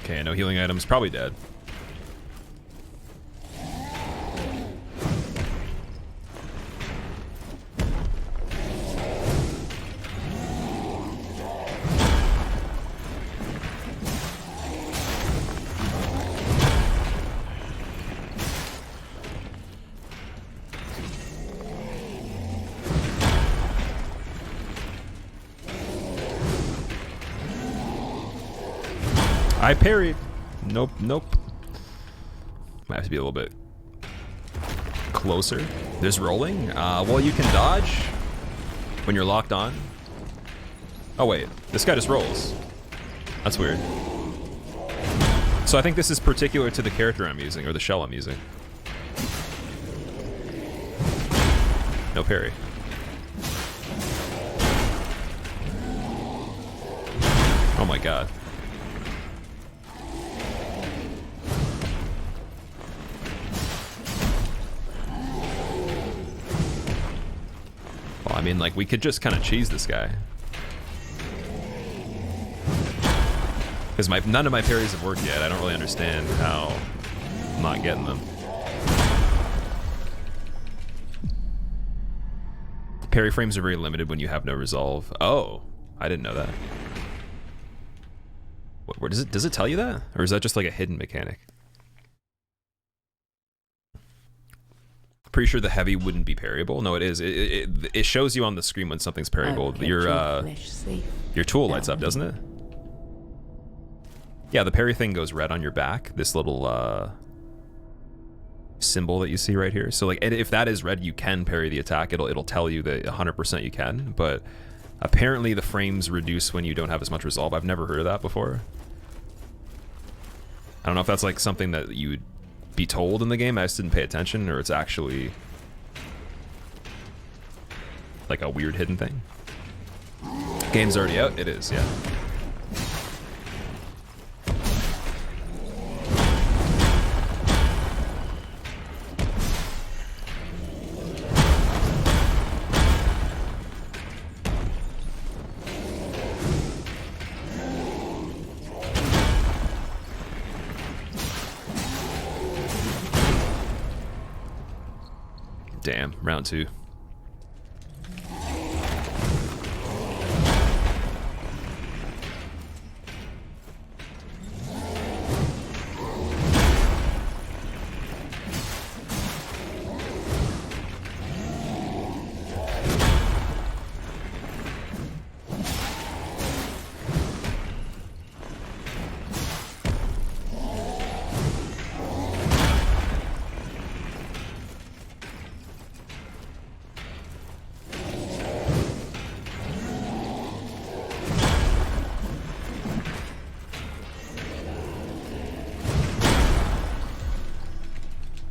Okay, no healing items, probably dead. I parried. Nope, nope. Might have to be a little bit closer. There's rolling. Well, you can dodge when you're locked on. Oh wait, this guy just rolls. That's weird. So I think this is particular to the character I'm using, or the shell I'm using. No parry. Oh my god. Well, I mean, like, we could just kind of cheese this guy. Because none of my parries have worked yet. I don't really understand how I'm not getting them. Parry frames are very limited when you have no resolve. Oh, I didn't know that. Where does it tell you that? Or is that just like a hidden mechanic? Pretty sure the heavy wouldn't be parryable. No, it is. It shows you on the screen when something's parryable. Your tool lights up, doesn't it? Yeah, the parry thing goes red on your back. This little symbol that you see right here. So like, if that is red, you can parry the attack. It'll tell you that 100% you can. But apparently the frames reduce when you don't have as much resolve. I've never heard of that before. I don't know if that's like something that you would be told in the game. I just didn't pay attention, or it's actually like a weird hidden thing. Game's already out? It is, yeah. Damn, round 2.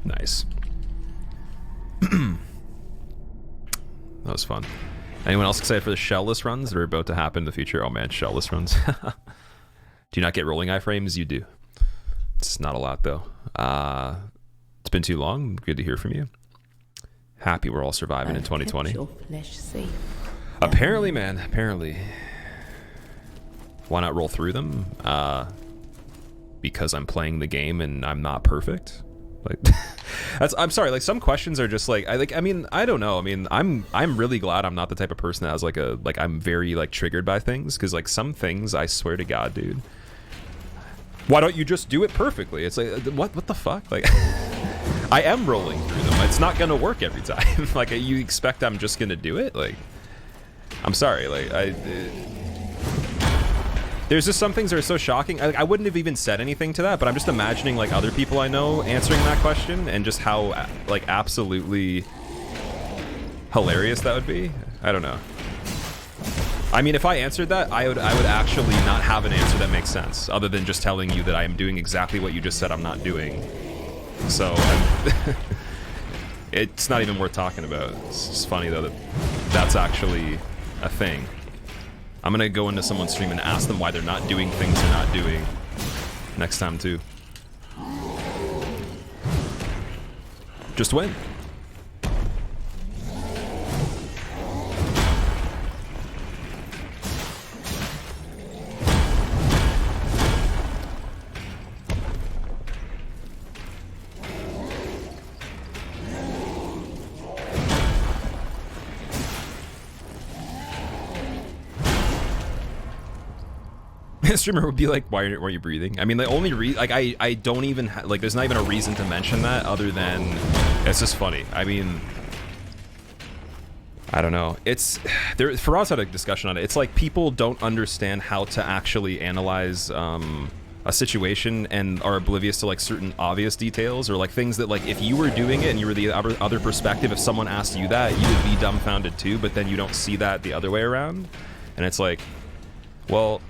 Nice. That was fun. Anyone else excited for the shellless runs that are about to happen in the future? Oh man, shellless runs. Do you not get rolling iframes? You do. It's not a lot though. It's been too long. Good to hear from you. Happy we're all surviving in 2020. Your flesh safe. Apparently, man. Apparently. Why not roll through them? Because I'm playing the game and I'm not perfect. Like, I'm sorry. Like, some questions are just like, I mean, I don't know. I mean, I'm really glad I'm not the type of person that has like I'm very like triggered by things, because like some things, I swear to God, dude. Why don't you just do it perfectly? It's like, what the fuck? Like, I am rolling through them. It's not gonna work every time. Like, you expect I'm just gonna do it? Like, I'm sorry. Like, there's just some things that are so shocking. I wouldn't have even said anything to that, but I'm just imagining like other people I know answering that question and just how like absolutely hilarious that would be. I don't know. I mean, if I answered that, I would actually not have an answer that makes sense, other than just telling you that I am doing exactly what you just said I'm not doing. So it's not even worth talking about. It's just funny though that that's actually a thing. I'm gonna go into someone's stream and ask them why they're not doing things they're not doing next time too. Just win. Streamer would be like, why are you breathing? I mean, the only like I don't even like, there's not even a reason to mention that other than it's just funny. I mean, I don't know. It's there. Faraz had a discussion on it. It's like people don't understand how to actually analyze a situation and are oblivious to like certain obvious details, or like things that like if you were doing it and you were the other perspective, if someone asked you that, you would be dumbfounded too. But then you don't see that the other way around, and it's like, well,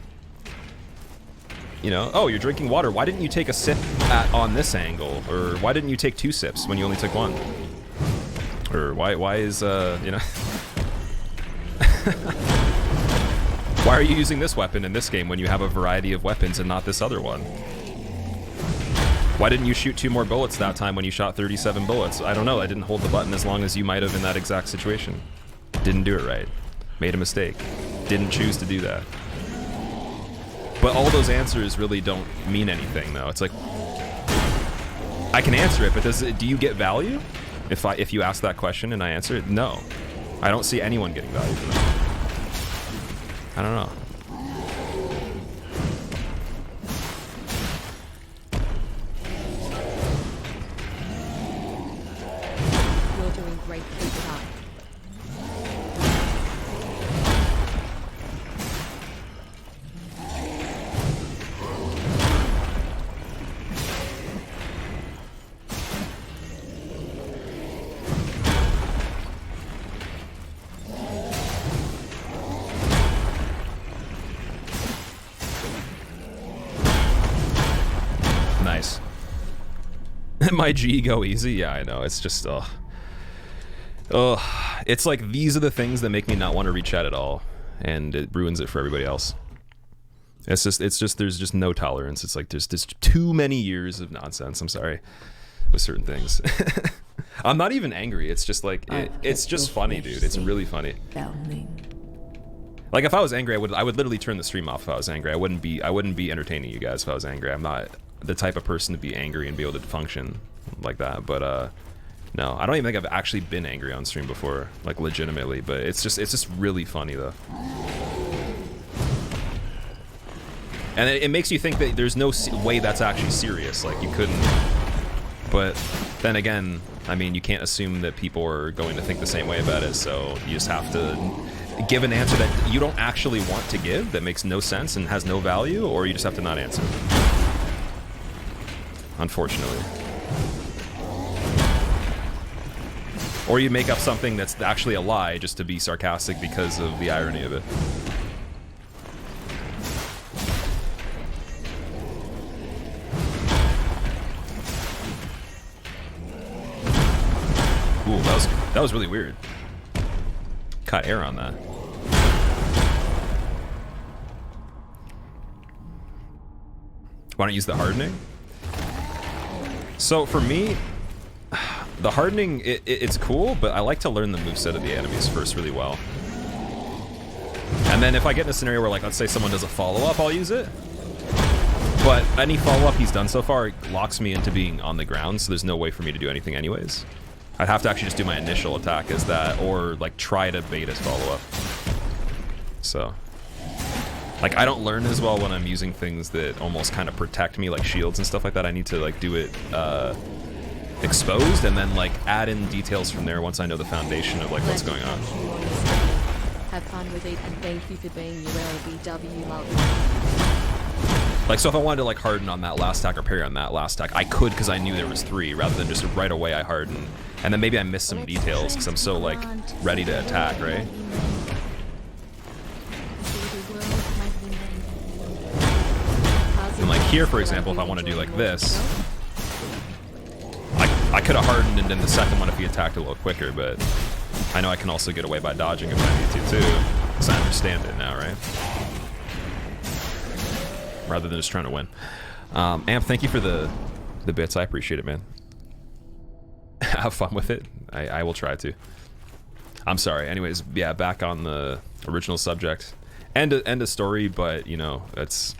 you know, oh, you're drinking water. Why didn't you take a sip on this angle? Or why didn't you take 2 sips when you only took 1? Or why is, you know... Why are you using this weapon in this game when you have a variety of weapons and not this other one? Why didn't you shoot 2 more bullets that time when you shot 37 bullets? I don't know. I didn't hold the button as long as you might have in that exact situation. Didn't do it right. Made a mistake. Didn't choose to do that. But all those answers really don't mean anything, though. It's like, I can answer it, but do you get value if you ask that question and I answer it? No, I don't see anyone getting value from that. I don't know. You're doing great. Keep it up. My G go easy. Yeah, I know. It's just it's like these are the things that make me not want to read chat at all, and it ruins it for everybody else. It's just there's just no tolerance. It's like there's just too many years of nonsense. I'm sorry, with certain things. I'm not even angry. It's just like it's just funny, dude. It's really funny. Like if I was angry, I would literally turn the stream off. If I was angry, I wouldn't be entertaining you guys if I was angry. I'm not the type of person to be angry and be able to function like that. But no, I don't even think I've actually been angry on stream before, like legitimately. But it's just really funny though. And it makes you think that there's no way that's actually serious. Like you couldn't. But then again, I mean, you can't assume that people are going to think the same way about it. So you just have to give an answer that you don't actually want to give, that makes no sense and has no value, or you just have to not answer. Unfortunately. Or you make up something that's actually a lie just to be sarcastic because of the irony of it. Ooh, that was really weird. Caught air on that. Why don't you use the hardening? So for me, the hardening, it's cool, but I like to learn the moveset of the enemies first really well. And then if I get in a scenario where, like, let's say someone does a follow-up, I'll use it. But any follow-up he's done so far locks me into being on the ground, so there's no way for me to do anything anyways. I'd have to actually just do my initial attack as that, or like try to bait his follow-up. So, like, I don't learn as well when I'm using things that almost kind of protect me, like shields and stuff like that. I need to like do it exposed and then like add in details from there once I know the foundation of like what's going on. Have fun with it, and thank you for being ULBW love. Like, so if I wanted to like harden on that last attack or parry on that last attack, I could, because I knew there was 3, rather than just right away I harden. And then maybe I missed some details because I'm so like ready to attack, right? And like here, for example, if I want to do like this, I could have hardened and then the second one if he attacked a little quicker, but I know I can also get away by dodging if I need to too, because I understand it now, right? Rather than just trying to win. Amp, thank you for the bits. I appreciate it, man. Have fun with it. I will try to. I'm sorry. Anyways, yeah, back on the original subject. End a story, but you know, it's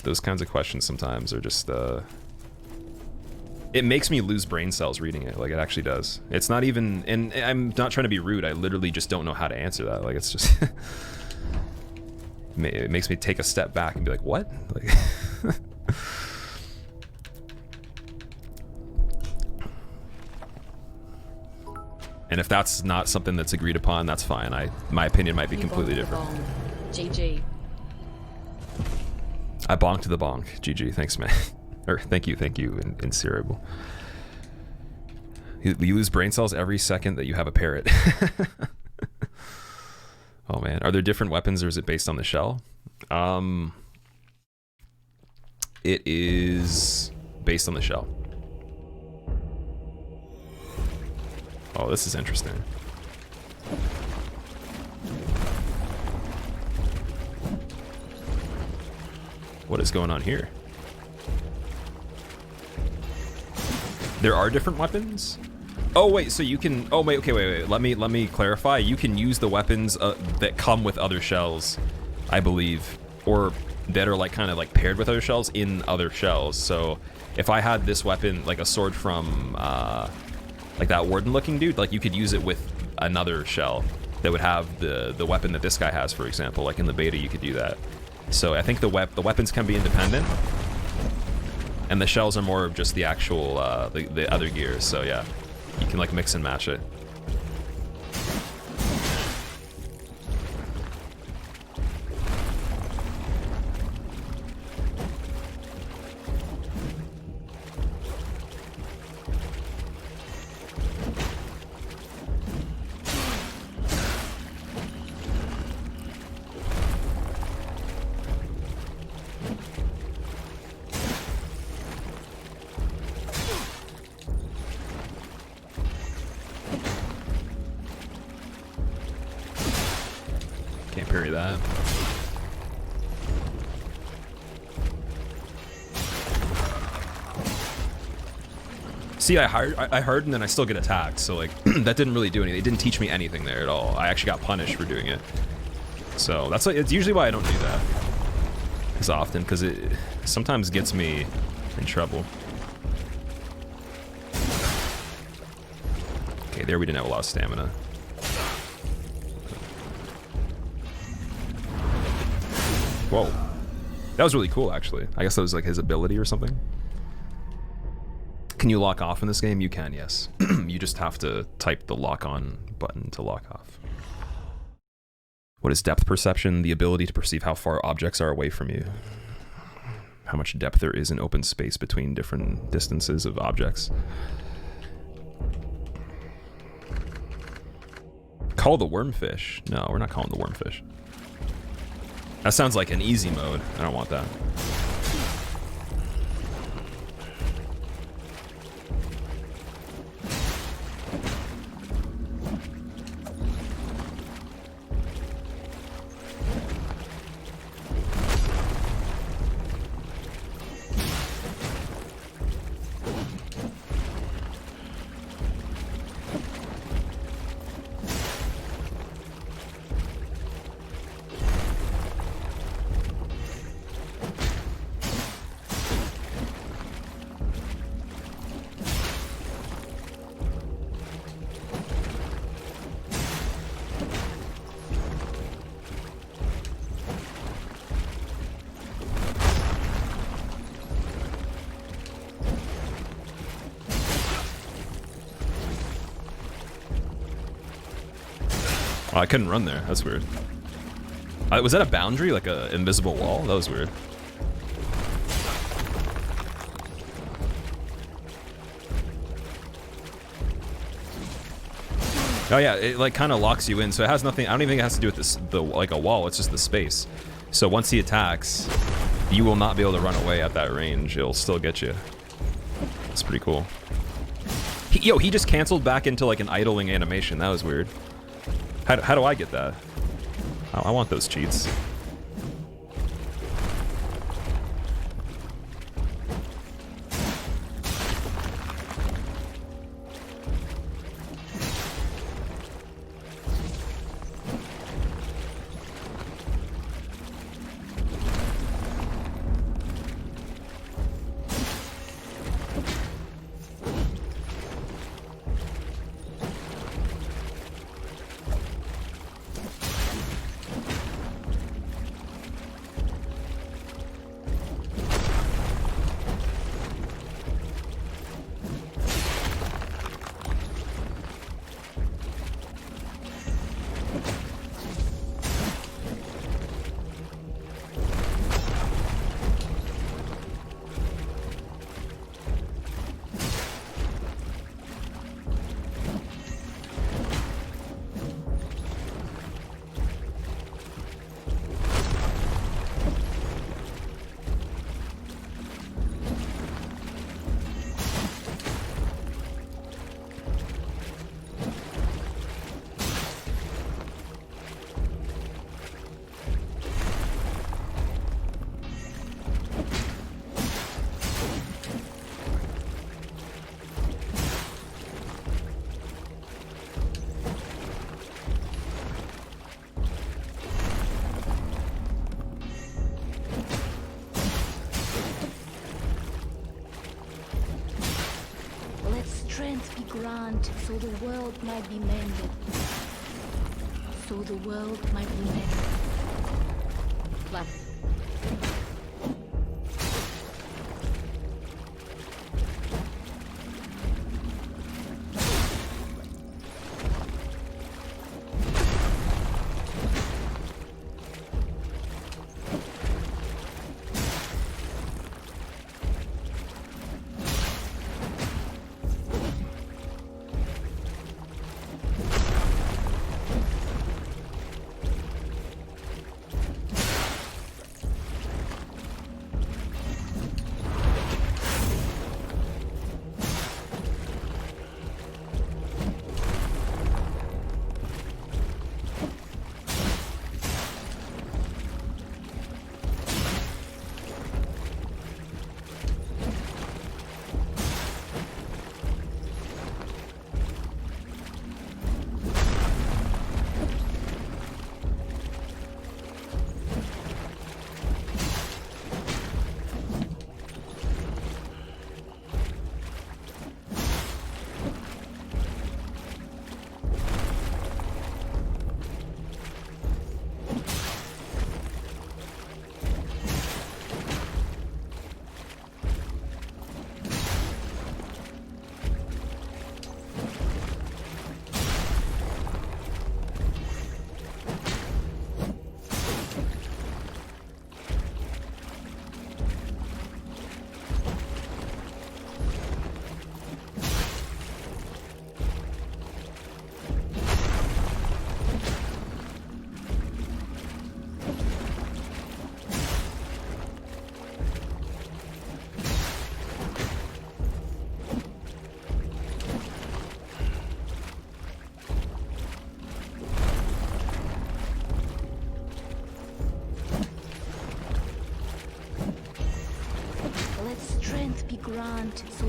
those kinds of questions sometimes are just it makes me lose brain cells reading it. Like, it actually does. It's not even, and I'm not trying to be rude, I literally just don't know how to answer that. Like, it's just it makes me take a step back and be like, what? Like and if that's not something that's agreed upon, that's fine. My opinion might be completely different. GG. I bonked the bonk. GG. Thanks, man. Or thank you, Insirable. You lose brain cells every second that you have a parrot. Oh man, are there different weapons or is it based on the shell? It is based on the shell. Oh, this is interesting. What is going on here? There are different weapons? Oh wait, so you can, oh wait, okay, wait, let me clarify. You can use the weapons that come with other shells, I believe, or that are like kind of like paired with other shells in other shells. So if I had this weapon, like a sword from like that warden looking dude, like you could use it with another shell that would have the weapon that this guy has, for example. Like in the beta you could do that. So I think the weapons can be independent, and the shells are more of just the actual the other gears. So yeah, you can like mix and match it. parry that. See, I heard, and then I still get attacked. So like, that didn't really do anything. It didn't teach me anything there at all. I actually got punished for doing it. So that's like, it's usually why I don't do that as often, because it sometimes gets me in trouble. Okay, there we didn't have a lot of stamina. Whoa. That was really cool, actually. I guess that was like his ability or something. Can you lock off in this game? You can, yes. You just have to type the lock on button to lock off. What is depth perception? The ability to perceive how far objects are away from you. How much depth there is in open space between different distances of objects. Call the wormfish. No, we're not calling the wormfish. That sounds like an easy mode. I don't want that. Oh, I couldn't run there. That's weird. Was that a boundary? Like a invisible wall? That was weird. Oh yeah, it like kind of locks you in, so it has nothing. I don't even think it has to do with this, like a wall. It's just the space. So once he attacks, you will not be able to run away at that range. It'll still get you. It's pretty cool. He just canceled back into like an idling animation. That was weird. How do I get that? I want those cheats. Strength be grant, so the world might be mended. So the world might be mended. Left.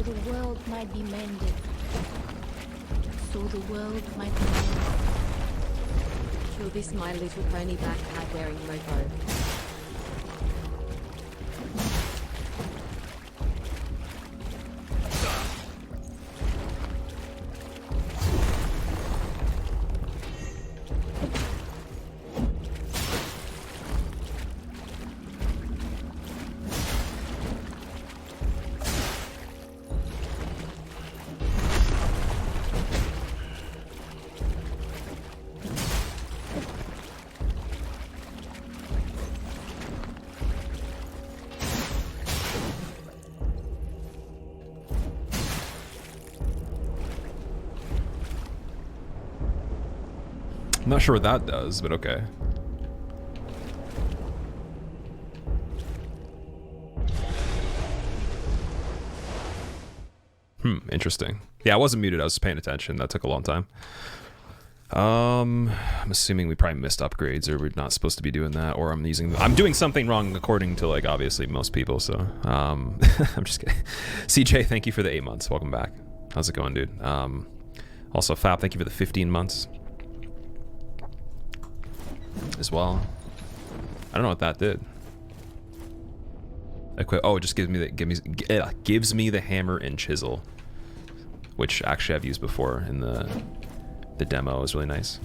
so the world might be mended. So the world might be mended. Kill this My Little Pony backpack wearing mofo. I'm not sure what that does, but okay. Interesting. Yeah, I wasn't muted. I was paying attention. That took a long time. I'm assuming we probably missed upgrades, or we're not supposed to be doing that, or I'm doing something wrong according to, like, obviously most people. So I'm just kidding. CJ, thank you for the 8 months. Welcome back. How's it going, dude? Also, Fab, thank you for the 15 months as well. I don't know what that did. Oh, it just gives me the hammer and chisel, which actually I've used before in the demo. It was really nice.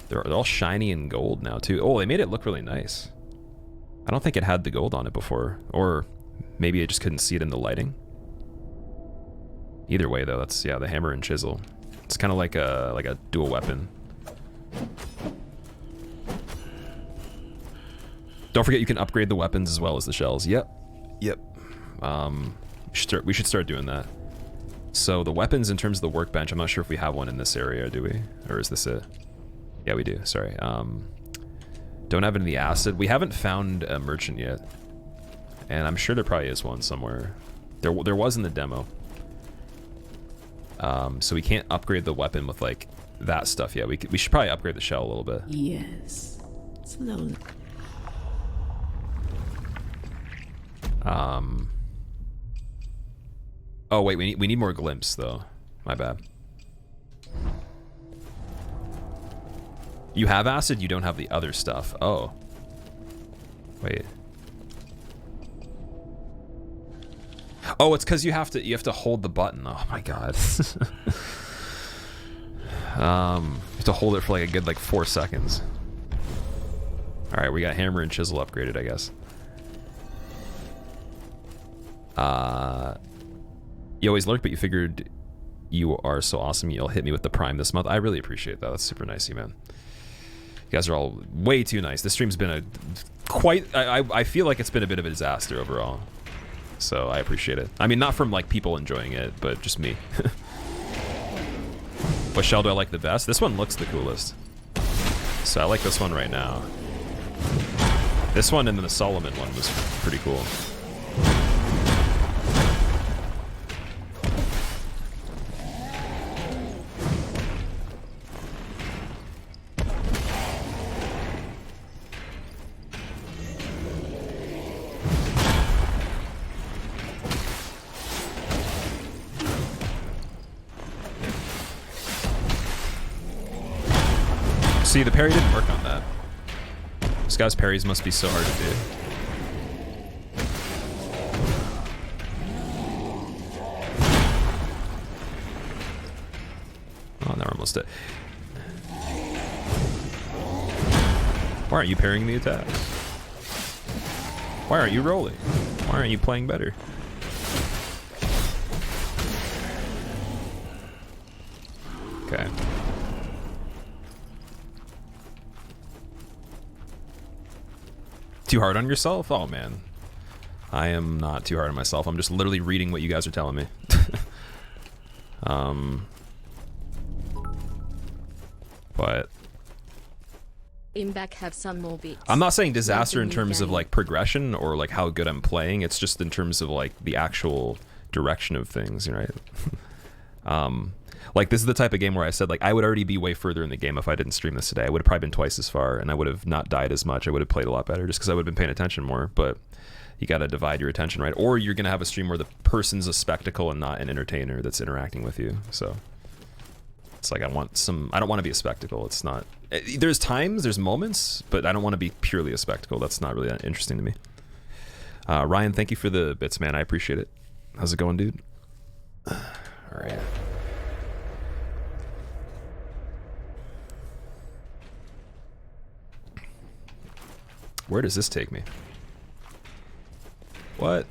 They're all shiny and gold now too. Oh, they made it look really nice. I don't think it had the gold on it before, or maybe I just couldn't see it in the lighting. Either way though, that's the hammer and chisel. It's kind of like a dual weapon. Don't forget you can upgrade the weapons as well as the shells. Yep. We should start doing that. So the weapons in terms of the workbench, I'm not sure if we have one in this area, do we? Or is this it? Yeah, we do. Sorry. Don't have it in the acid. We haven't found a merchant yet, and I'm sure there probably is one somewhere. There was in the demo. So we can't upgrade the weapon with like that stuff yet. We should probably upgrade the shell a little bit. Yes. Slowly. Oh wait, we need more glimpse though. My bad. You have acid, you don't have the other stuff. Oh. Wait. Oh, it's because you have to hold the button. Oh my god. You have to hold it for like a good 4 seconds. All right, we got hammer and chisel upgraded, I guess. You always lurk, but you figured you are so awesome you'll hit me with the prime this month. I really appreciate that. That's super nice of you, man. You guys are all way too nice. This stream's been I feel like it's been a bit of a disaster overall. So I appreciate it. I mean, not from like people enjoying it, but just me. What shell do I like the best? This one looks the coolest. So I like this one right now. This one and then the Solomon one was pretty cool. See, the parry didn't work on that. This guy's parries must be so hard to do. Oh, they're almost dead. Why aren't you parrying the attacks? Why aren't you rolling? Why aren't you playing better? Okay. Too hard on yourself? Oh man, I am not too hard on myself. I'm just literally reading what you guys are telling me. But Imbac have some more bits. I'm not saying disaster in terms of like progression or like how good I'm playing. It's just in terms of like the actual direction of things, right? Like this is the type of game where I said like I would already be way further in the game if I didn't stream this today. I would have probably been twice as far, and I would have not died as much. I would have played a lot better just because I would have been paying attention more. But you got to divide your attention, right? Or you're going to have a stream where the person's a spectacle and not an entertainer that's interacting with you. So it's like I don't want to be a spectacle. It's not, there's times, there's moments, but I don't want to be purely a spectacle. That's not really that interesting to me. Ryan, thank you for the bits, man. I appreciate it. How's it going, dude? All right. Where does this take me? What?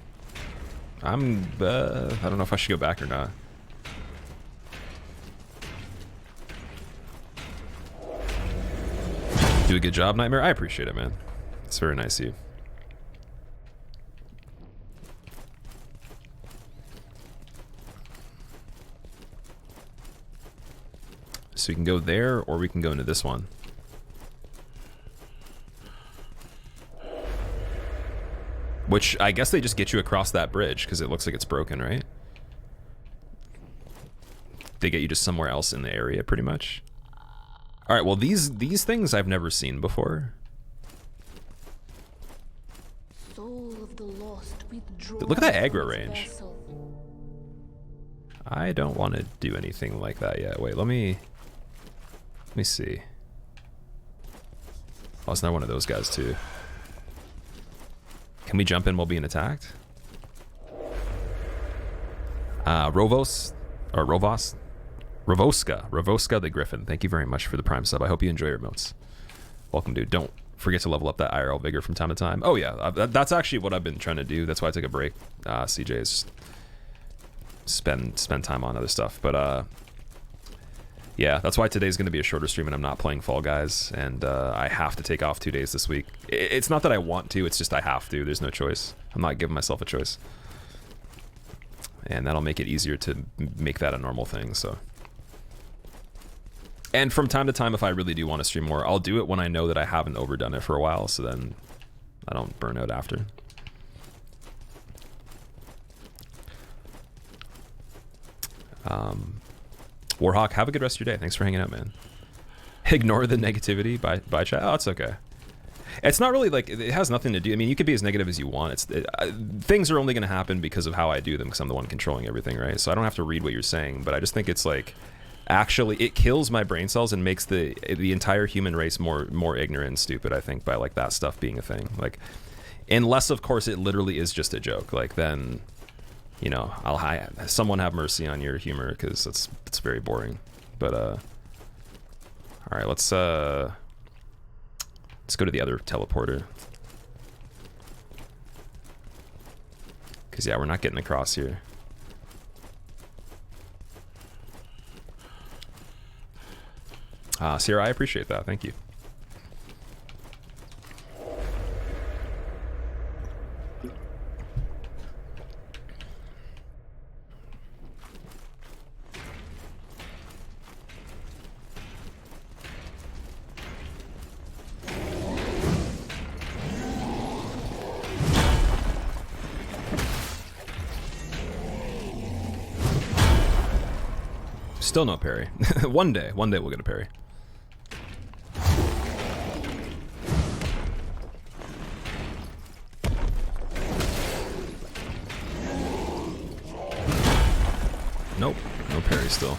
I don't know if I should go back or not. Do a good job, Nightmare. I appreciate it, man. It's very nice of you. So we can go there, or we can go into this one. Which, I guess they just get you across that bridge, because it looks like it's broken, right? They get you just somewhere else in the area, pretty much. Alright, well, these things I've never seen before. Soul of the lost, Look at that aggro range. I don't want to do anything like that yet. Wait, let me see. Oh, it's not one of those guys, too. Can we jump in while being attacked? Rovoska the Griffin. Thank you very much for the Prime sub. I hope you enjoy your emotes. Welcome, dude. Don't forget to level up that IRL vigor from time to time. Oh yeah, that's actually what I've been trying to do. That's why I took a break. CJ is spend time on other stuff. But yeah, that's why today's going to be a shorter stream and I'm not playing Fall Guys. And I have to take off 2 days this week. It's not that I want to, it's just I have to. There's no choice. I'm not giving myself a choice. And that'll make it easier to make that a normal thing, so. And from time to time, if I really do want to stream more, I'll do it when I know that I haven't overdone it for a while, so then I don't burn out after. Warhawk, have a good rest of your day. Thanks for hanging out, man. Ignore the negativity by chat. Oh, it's okay. It's not really like, it has nothing to do, I mean, you could be as negative as you want. Things are only going to happen because of how I do them, because I'm the one controlling everything, right? So I don't have to read what you're saying, but I just think it's like, actually, it kills my brain cells and makes the entire human race more ignorant and stupid, I think, by like that stuff being a thing. Like, unless, of course, it literally is just a joke, like then, you know, someone have mercy on your humor, because it's very boring. But all right, let's go to the other teleporter, because yeah, we're not getting across here. Sierra, I appreciate that. Thank you. Still no parry. One day we'll get a parry. Nope, no parry still.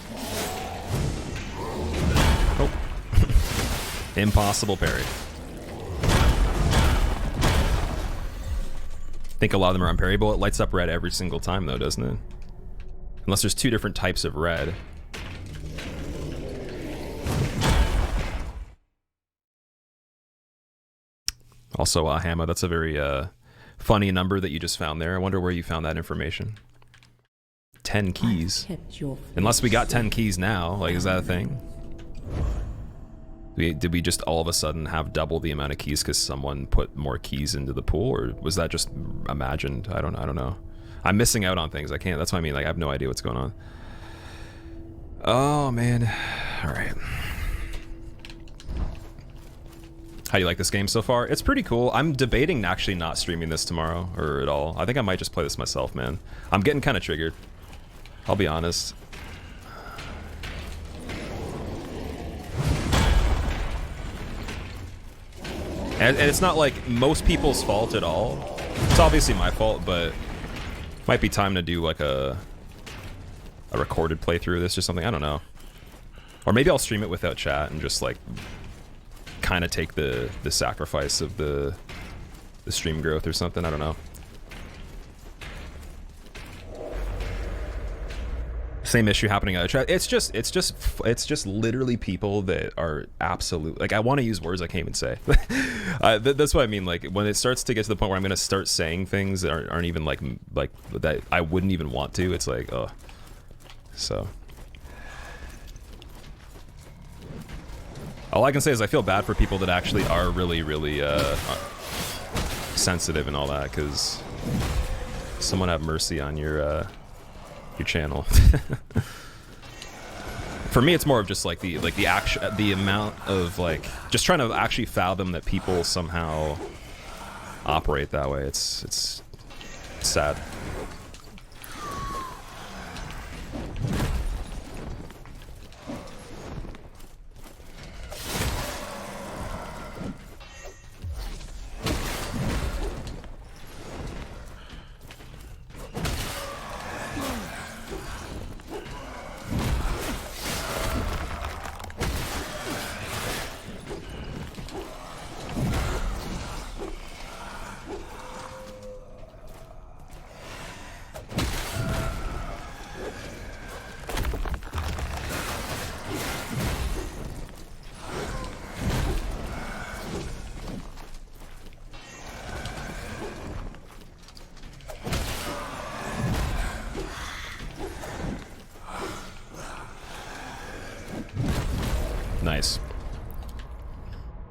Nope. Impossible parry. I think a lot of them are unparryable. It lights up red every single time though, doesn't it? Unless there's two different types of red. Also, Hamma, that's a very funny number that you just found there. I wonder where you found that information. 10 keys. Unless we got 10 keys now, like, is that a thing? Did we just all of a sudden have double the amount of keys because someone put more keys into the pool, or was that just imagined? I don't know. I'm missing out on things. I can't. That's what I mean. Like, I have no idea what's going on. Oh man. All right. How do you like this game so far? It's pretty cool. I'm debating actually not streaming this tomorrow or at all. I think I might just play this myself, man. I'm getting kind of triggered. I'll be honest. And it's not like most people's fault at all. It's obviously my fault, but might be time to do like a recorded playthrough of this or something. I don't know. Or maybe I'll stream it without chat and just like kind of take the sacrifice of the stream growth or something. I don't know. Same issue happening on the chat. It's just literally people that are absolute. Like, I want to use words I can't even say. That's what I mean. Like, when it starts to get to the point where I'm gonna start saying things that aren't even like that I wouldn't even want to. It's like, oh. So all I can say is I feel bad for people that actually are really, really sensitive and all that, because someone have mercy on your channel. For me, it's more of just like the amount of like just trying to actually fathom that people somehow operate that way. It's sad. Nice.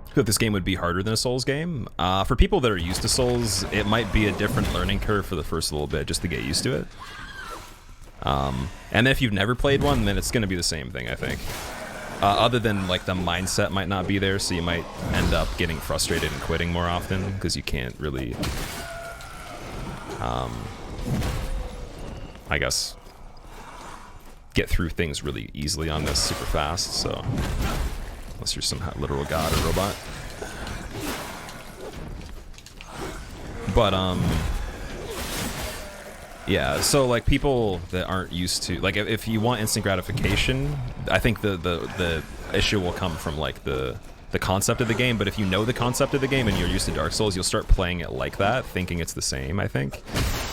I feel this game would be harder than a Souls game. For people that are used to Souls, it might be a different learning curve for the first little bit just to get used to it. And if you've never played one, then it's going to be the same thing, I think. Other than like the mindset might not be there, so you might end up getting frustrated and quitting more often because you can't really, I guess, get through things really easily on this super fast. So unless you're some literal god or robot. But yeah, so like people that aren't used to, like, if you want instant gratification, I think the issue will come from like the concept of the game. But if you know the concept of the game and you're used to Dark Souls, you'll start playing it like that, thinking it's the same, I think,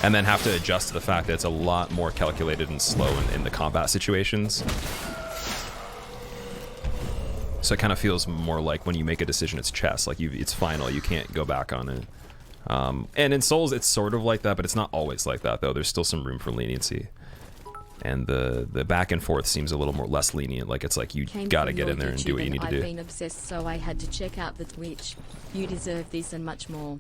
and then have to adjust to the fact that it's a lot more calculated and slow in the combat situations. So it kind of feels more like when you make a decision, it's chess. Like it's final. You can't go back on it. And in Souls, it's sort of like that, but it's not always like that, though. There's still some room for leniency. And the back and forth seems a little more less lenient. Like, it's like you gotta get in there and do what you need to do. I've been obsessed, so I had to check out the Twitch. You deserve this and much more.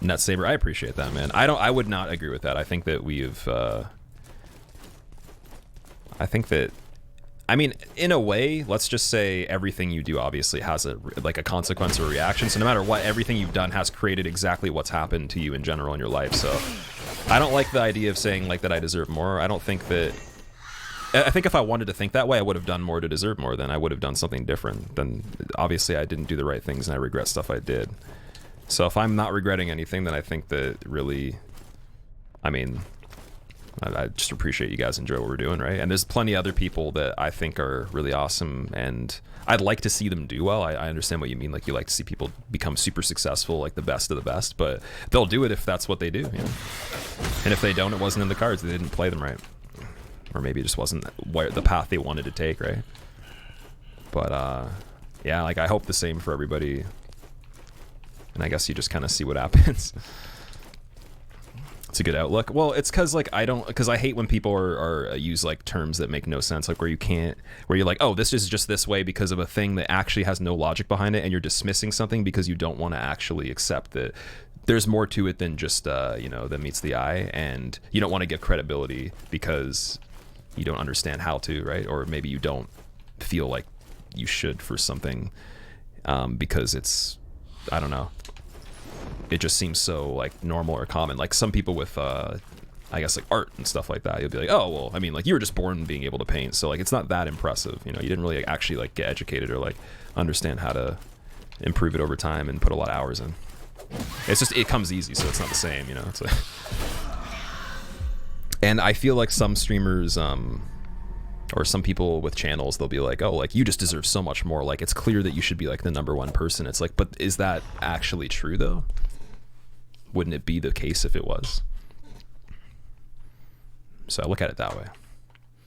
Nutsaber, I appreciate that, man. I would not agree with that. I think that we've I mean, in a way, let's just say everything you do obviously has a consequence or reaction. So no matter what, everything you've done has created exactly what's happened to you in general in your life. So I don't like the idea of saying like that I deserve more. I don't think that. I think if I wanted to think that way, I would have done more to deserve more. Then I would have done something different. Then obviously I didn't do the right things and I regret stuff I did. So if I'm not regretting anything, then I think that really, I mean, I just appreciate you guys enjoy what we're doing, right? And there's plenty of other people that I think are really awesome, and I'd like to see them do well. I understand what you mean. Like, you like to see people become super successful, like the best of the best, but they'll do it if that's what they do, you know? And if they don't, it wasn't in the cards. They didn't play them right. Or maybe it just wasn't the path they wanted to take, right? But, yeah, like, I hope the same for everybody. And I guess you just kind of see what happens. It's a good outlook. Well, it's because like because I hate when people are use like terms that make no sense, like where you're like, oh, this is just this way because of a thing that actually has no logic behind it, and you're dismissing something because you don't want to actually accept that there's more to it than just you know, that meets the eye, and you don't want to give credibility because you don't understand how to, right? Or maybe you don't feel like you should for something because it's, I don't know, it just seems so like normal or common. Like some people with I guess like art and stuff like that, you'll be like, oh well, I mean, like, you were just born being able to paint, so like it's not that impressive, you know, you didn't really actually like get educated or like understand how to improve it over time and put a lot of hours in. It's just, it comes easy, so it's not the same, you know. It's like, and I feel like some streamers, or some people with channels, they'll be like, oh, like, you just deserve so much more. Like, it's clear that you should be like the #1 person. It's like, but is that actually true though? Wouldn't it be the case if it was? So I look at it that way.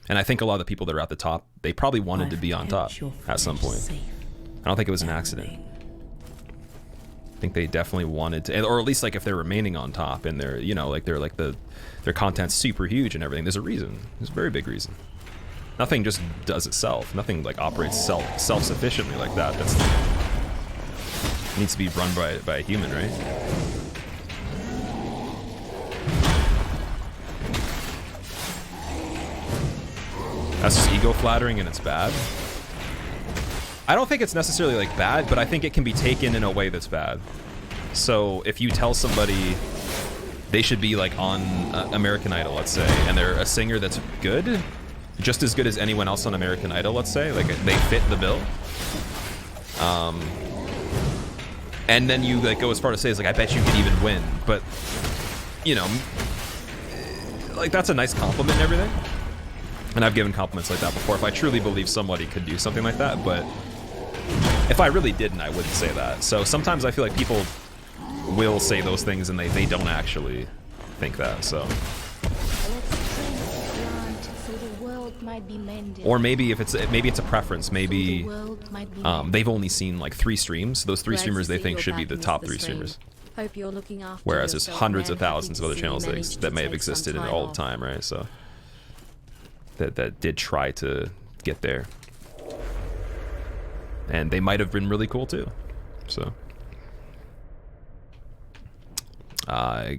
And I think a lot of the people that are at the top, they probably wanted to be on top at some point. I don't think it was an accident. I think they definitely wanted to, or at least like if they're remaining on top and they're, you know, like they're like their content's super huge and everything, there's a reason. There's a very big reason. Nothing just does itself. Nothing like operates self-sufficiently like that. That's needs to be run by a human, right? That's just ego flattering and it's bad. I don't think it's necessarily like bad, but I think it can be taken in a way that's bad. So if you tell somebody they should be like on American Idol, let's say, and they're a singer that's good, just as good as anyone else on American Idol, let's say, like they fit the bill. And then you like go as far to say, it's like, I bet you could even win. But, you know, like that's a nice compliment and everything. And I've given compliments like that before if I truly believe somebody could do something like that, but if I really didn't, I wouldn't say that. So sometimes I feel like people will say those things and they don't actually think that, so. Or maybe if it's a preference, maybe they've only seen like 3 streams. Those 3 streamers they think should be the top 3 streamers. Hope you're looking after Whereas there's yourself, hundreds man. of thousands of other Happy to channels see you managed that to may have take existed some in time all the off. time, right? So that did try to get there. And they might have been really cool too. So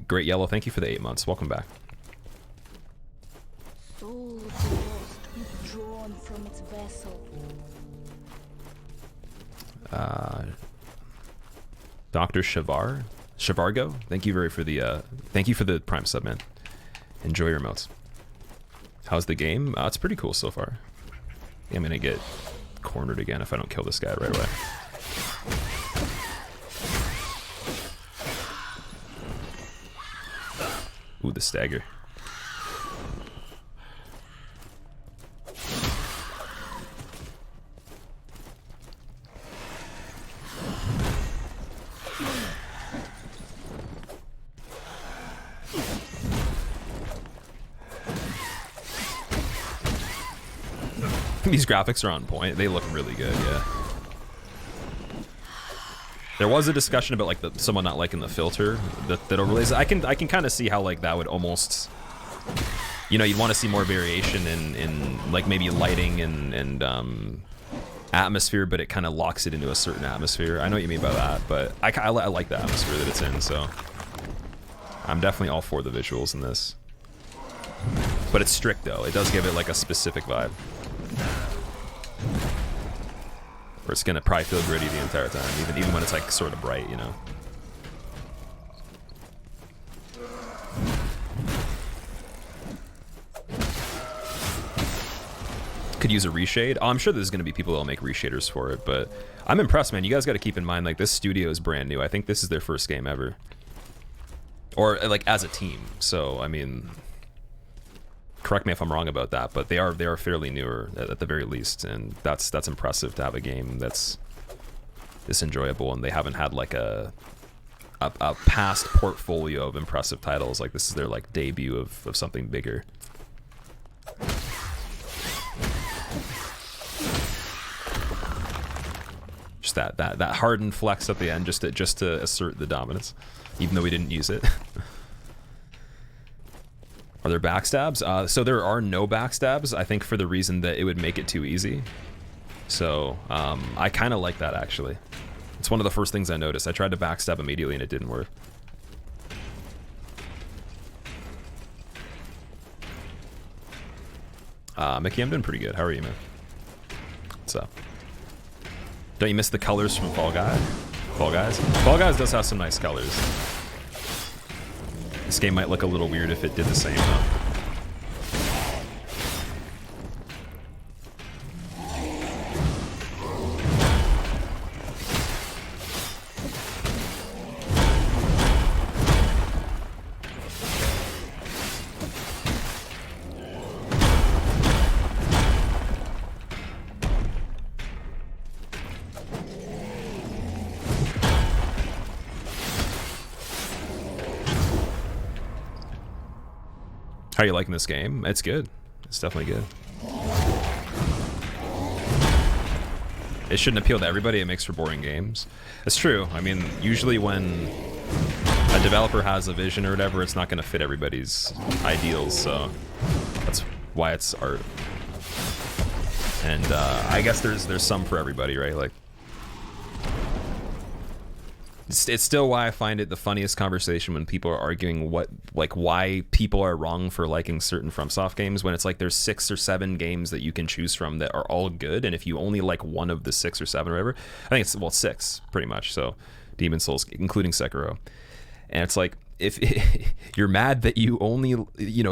Great Yellow, thank you for the 8 months. Welcome back. Soul lost, withdrawn from its vessel. Dr. Shavargo, thank you for the Prime sub, man. Enjoy your emotes. How's the game? It's pretty cool so far. I'm gonna get cornered again if I don't kill this guy right away. Ooh, the stagger. These graphics are on point. They look really good, yeah. There was a discussion about like someone not liking the filter that overlays. I can kind of see how like that would almost, you know, you'd want to see more variation in like maybe lighting and atmosphere, but it kind of locks it into a certain atmosphere. I know what you mean by that, but I like the atmosphere that it's in, so I'm definitely all for the visuals in this. But it's strict though. It does give it like a specific vibe. Or it's gonna probably feel gritty the entire time, even when it's like sort of bright, you know. Could use a reshade. Oh, I'm sure there's gonna be people that'll make reshaders for it, but I'm impressed, man. You guys got to keep in mind, like, this studio is brand new. I think this is their first game ever, or like as a team. So I mean, correct me if I'm wrong about that, but they are fairly newer at the very least, and that's impressive to have a game that's this enjoyable, and they haven't had like a past portfolio of impressive titles. Like this is their like debut of something bigger. Just that hardened flex at the end, just to assert the dominance, even though we didn't use it. Are there backstabs? So there are no backstabs, I think, for the reason that it would make it too easy. So I kind of like that, actually. It's one of the first things I noticed. I tried to backstab immediately and it didn't work. Mickey, I'm doing pretty good. How are you, man? What's up? Don't you miss the colors from Fall Guys? Fall Guys does have some nice colors. This game might look a little weird if it did the same, though. How are you liking this game? It's good. It's definitely good. It shouldn't appeal to everybody. It makes for boring games. It's true. I mean, usually when a developer has a vision or whatever, it's not going to fit everybody's ideals. So that's why it's art. And I guess there's some for everybody, right? Like, it's still why I find it the funniest conversation when people are arguing why people are wrong for liking certain FromSoft games, when it's like there's 6 or 7 games that you can choose from that are all good, and if you only like one of the 6 or 7 or whatever, I think it's, well, 6 pretty much. So Demon Souls, including Sekiro, and it's like, if you're mad that you only,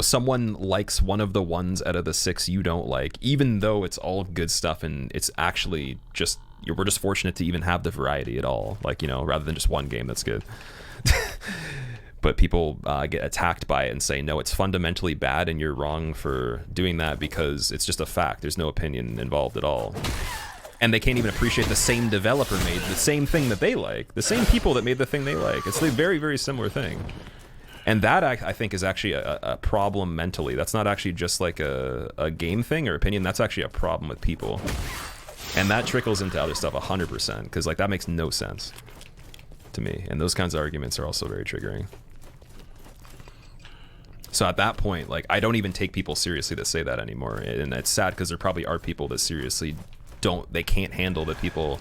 someone likes one of the ones out of the 6 you don't like, even though it's all good stuff and it's actually just, we're just fortunate to even have the variety at all, like, rather than just one game that's good. But people get attacked by it and say, no, it's fundamentally bad and you're wrong for doing that because it's just a fact. There's no opinion involved at all. And they can't even appreciate the same developer made the same thing that they like. The same people that made the thing they like. It's a very, very similar thing. And that, I think, is actually a problem mentally. That's not actually just like a game thing or opinion. That's actually a problem with people. And that trickles into other stuff 100%, because like that makes no sense to me. And those kinds of arguments are also very triggering. So at that point, like, I don't even take people seriously that say that anymore. And it's sad because there probably are people that seriously they can't handle that people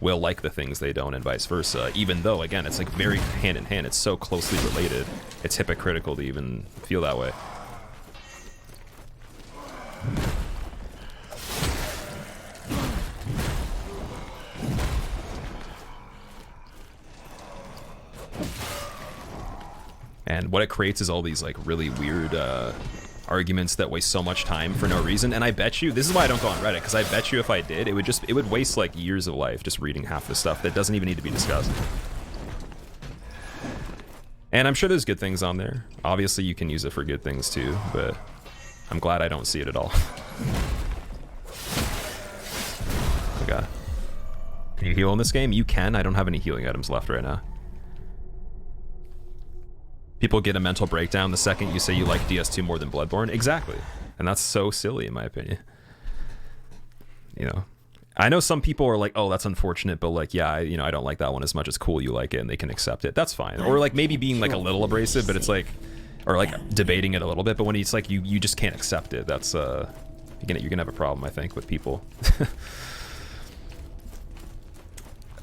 will like the things they don't, and vice versa. Even though, again, it's like very hand in hand. It's so closely related. It's hypocritical to even feel that way. And what it creates is all these like really weird arguments that waste so much time for no reason. And I bet you, this is why I don't go on Reddit, because I bet you if I did, it would waste like years of life just reading half the stuff that doesn't even need to be discussed. And I'm sure there's good things on there. Obviously you can use it for good things too, but I'm glad I don't see it at all. Oh god. Can you heal in this game? You can. I don't have any healing items left right now. People get a mental breakdown the second you say you like DS2 more than Bloodborne. Exactly. And that's so silly in my opinion. I know some people are like, oh, that's unfortunate, but like, yeah, I don't like that one as much. It's cool you like it and they can accept it. That's fine. Or like maybe being like a little abrasive, but it's like, or like debating it a little bit, but when it's like you just can't accept it, that's you're gonna have a problem, I think, with people.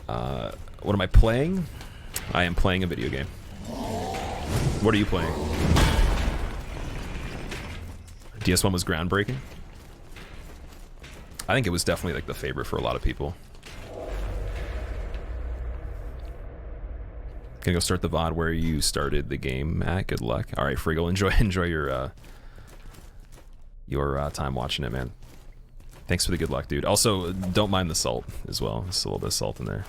What am I playing? I am playing a video game. What are you playing? DS1 was groundbreaking. I think it was definitely like the favorite for a lot of people. Gonna go start the VOD where you started the game, Matt. Good luck. All right, Friggle, enjoy your time watching it, man. Thanks for the good luck, dude. Also, don't mind the salt as well. There's a little bit of salt in there.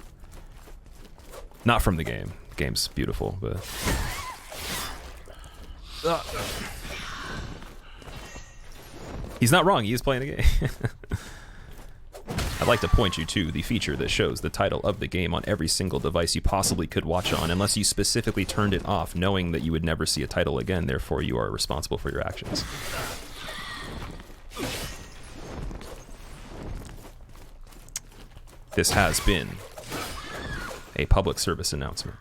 Not from the game. The game's beautiful, but... He's not wrong, he is playing a game. I'd like to point you to the feature that shows the title of the game on every single device you possibly could watch on, unless you specifically turned it off, knowing that you would never see a title again, therefore you are responsible for your actions. This has been a public service announcement.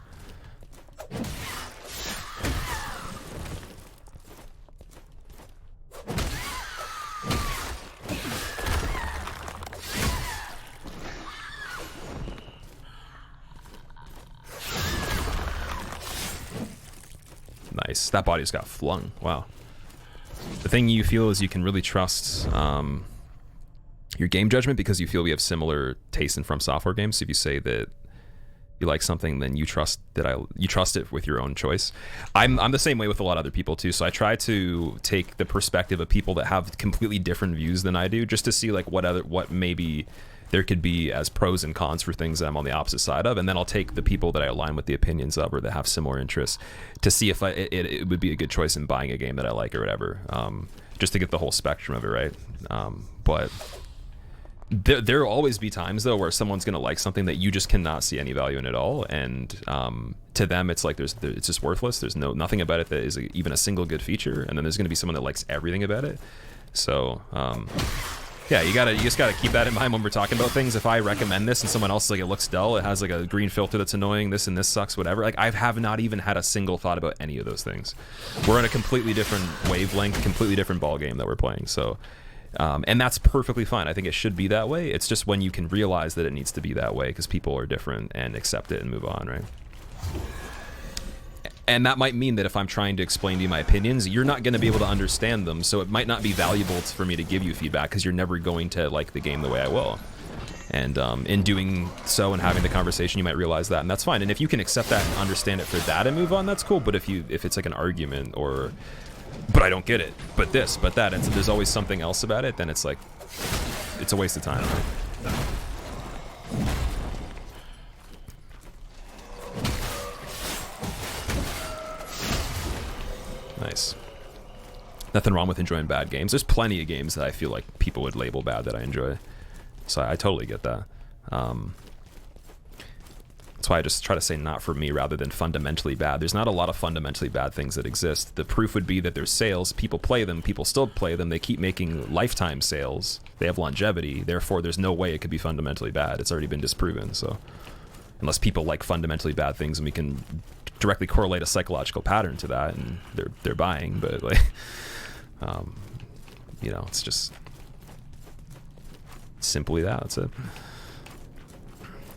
Nice. That body just got flung. Wow. The thing you feel is you can really trust your game judgment because you feel we have similar taste in From Software games. So if you say that you like something, then you trust it with your own choice. I'm the same way with a lot of other people too. So I try to take the perspective of people that have completely different views than I do, just to see like what maybe there could be as pros and cons for things that I'm on the opposite side of, and then I'll take the people that I align with the opinions of or that have similar interests to see if it would be a good choice in buying a game that I like or whatever, just to get the whole spectrum of it, right? But There will always be times though where someone's gonna like something that you just cannot see any value in at all, and to them it's like it's just worthless. There's nothing about it that is even a single good feature, and then there's gonna be someone that likes everything about it. So yeah, you just gotta keep that in mind when we're talking about things. If I recommend this and someone else is like, it looks dull, it has like a green filter that's annoying, this and this sucks, whatever. Like I have not even had a single thought about any of those things. We're in a completely different wavelength, completely different ball game that we're playing. So. And that's perfectly fine. I think it should be that way. It's just when you can realize that it needs to be that way because people are different and accept it and move on, right? And that might mean that if I'm trying to explain to you my opinions, you're not going to be able to understand them. So it might not be valuable for me to give you feedback because you're never going to like the game the way I will. And in doing so and having the conversation, you might realize that, and that's fine. And if you can accept that and understand it for that and move on, that's cool. But if it's like an argument or... but I don't get it, but this, but that, and so there's always something else about it, then it's like, it's a waste of time. Nice. Nothing wrong with enjoying bad games. There's plenty of games that I feel like people would label bad that I enjoy. So I totally get that. That's why I just try to say not for me rather than fundamentally bad. There's not a lot of fundamentally bad things that exist. The proof would be that there's sales, people play them, people still play them, they keep making lifetime sales, they have longevity, therefore there's no way it could be fundamentally bad. It's already been disproven, so unless people like fundamentally bad things and we can directly correlate a psychological pattern to that and they're buying, but like you know, it's just simply that's it.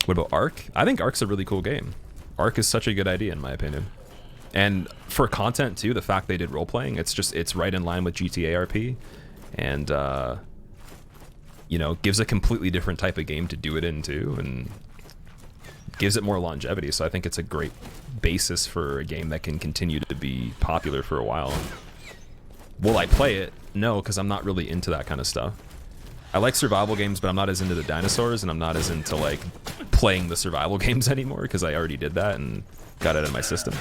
What about Ark? I think Ark's a really cool game. Ark is such a good idea in my opinion. And for content too, the fact they did role-playing, it's right in line with GTA RP. And you know, gives a completely different type of game to do it in too, and gives it more longevity. So I think it's a great basis for a game that can continue to be popular for a while. Will I play it? No, because I'm not really into that kind of stuff. I like survival games, but I'm not as into the dinosaurs, and I'm not as into like playing the survival games anymore because I already did that and got it out of my system.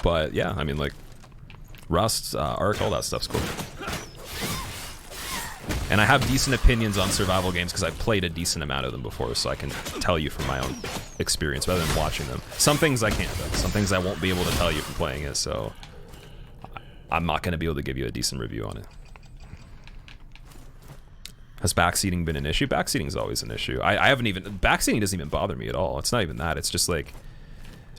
But yeah, I mean, like Rust, Ark, all that stuff's cool. And I have decent opinions on survival games because I've played a decent amount of them before, so I can tell you from my own experience rather than watching them. Some things I can't, though. Some things I won't be able to tell you from playing it, so I'm not going to be able to give you a decent review on it. Has backseating been an issue? Backseating is always an issue. I haven't even... Backseating doesn't even bother me at all. It's not even that. It's just like...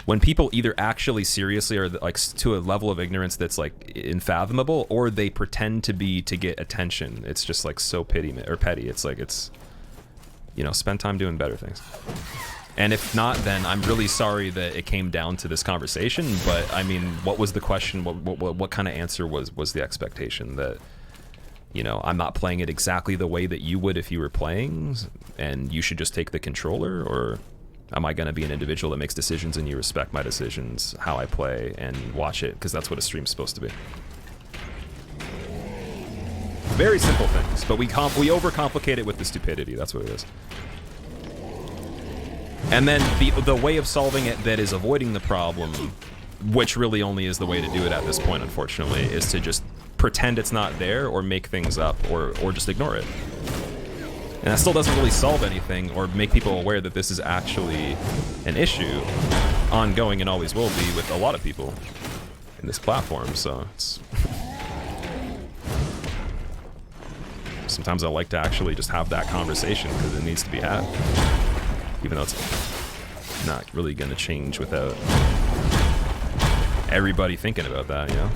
when people either actually seriously are like to a level of ignorance that's like unfathomable, or they pretend to be to get attention, it's just like so petty. It's like, it's, you know, spend time doing better things. And if not, then I'm really sorry that it came down to this conversation. But I mean, what was the question? What kind of answer was the expectation? That, you know, I'm not playing it exactly the way that you would if you were playing, and you should just take the controller? Or am I going to be an individual that makes decisions and you respect my decisions, how I play, and watch it? Because that's what a stream's supposed to be. Very simple things, but we overcomplicate it with the stupidity. That's what it is. And then the way of solving it that is avoiding the problem, which really only is the way to do it at this point, unfortunately, is to just pretend it's not there or make things up or just ignore it. And that still doesn't really solve anything or make people aware that this is actually an issue, ongoing and always will be with a lot of people in this platform. So it's sometimes I like to actually just have that conversation because it needs to be had, even though it's not really going to change without everybody thinking about that, you know?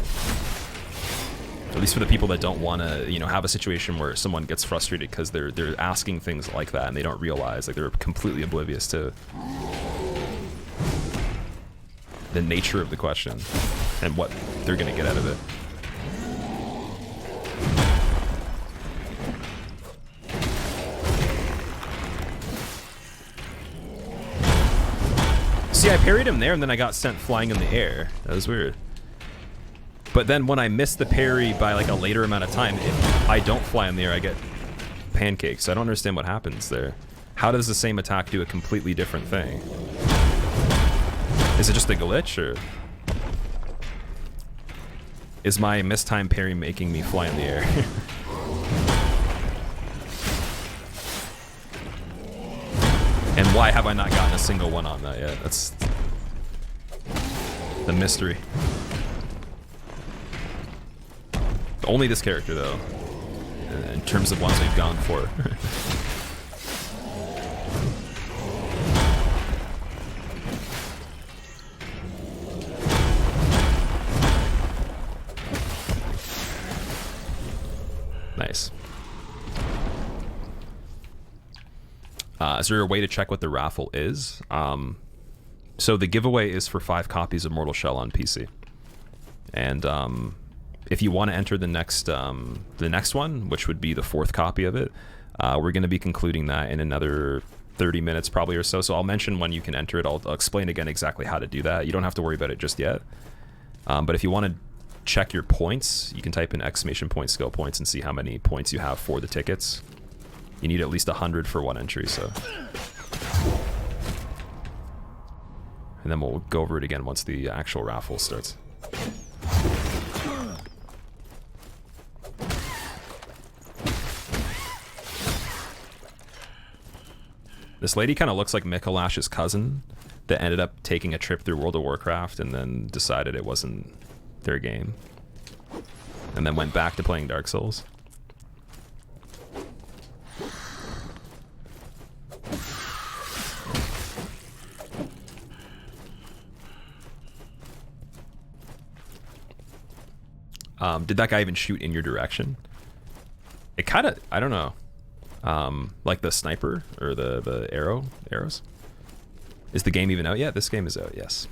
At least for the people that don't want to, you know, have a situation where someone gets frustrated because they're asking things like that and they don't realize, like, they're completely oblivious to the nature of the question and what they're going to get out of it. See, I parried him there and then I got sent flying in the air. That was weird. But then when I miss the parry by like a later amount of time, if I don't fly in the air, I get pancakes. I don't understand what happens there. How does the same attack do a completely different thing? Is it just a glitch, or is my mistime parry making me fly in the air? why have I not gotten a single one on that yet? That's the mystery. Only this character, though, in terms of ones we've gone for. Nice. Is there a way to check what the raffle is? So the giveaway is for 5 copies of Mortal Shell on PC. And if you want to enter the next one, which would be the 4th copy of it, we're going to be concluding that in another 30 minutes probably or so. So I'll mention when you can enter it. I'll explain again exactly how to do that. You don't have to worry about it just yet. But if you want to check your points, you can type in ! skill points and see how many points you have for the tickets. You need at least 100 for 1 entry, so. And then we'll go over it again once the actual raffle starts. This lady kind of looks like Mikolash's cousin that ended up taking a trip through World of Warcraft and then decided it wasn't their game. And then went back to playing Dark Souls. Did that guy even shoot in your direction? It kind of, I don't know. Like the sniper or the arrows. Is the game even out yet? This game is out, yes.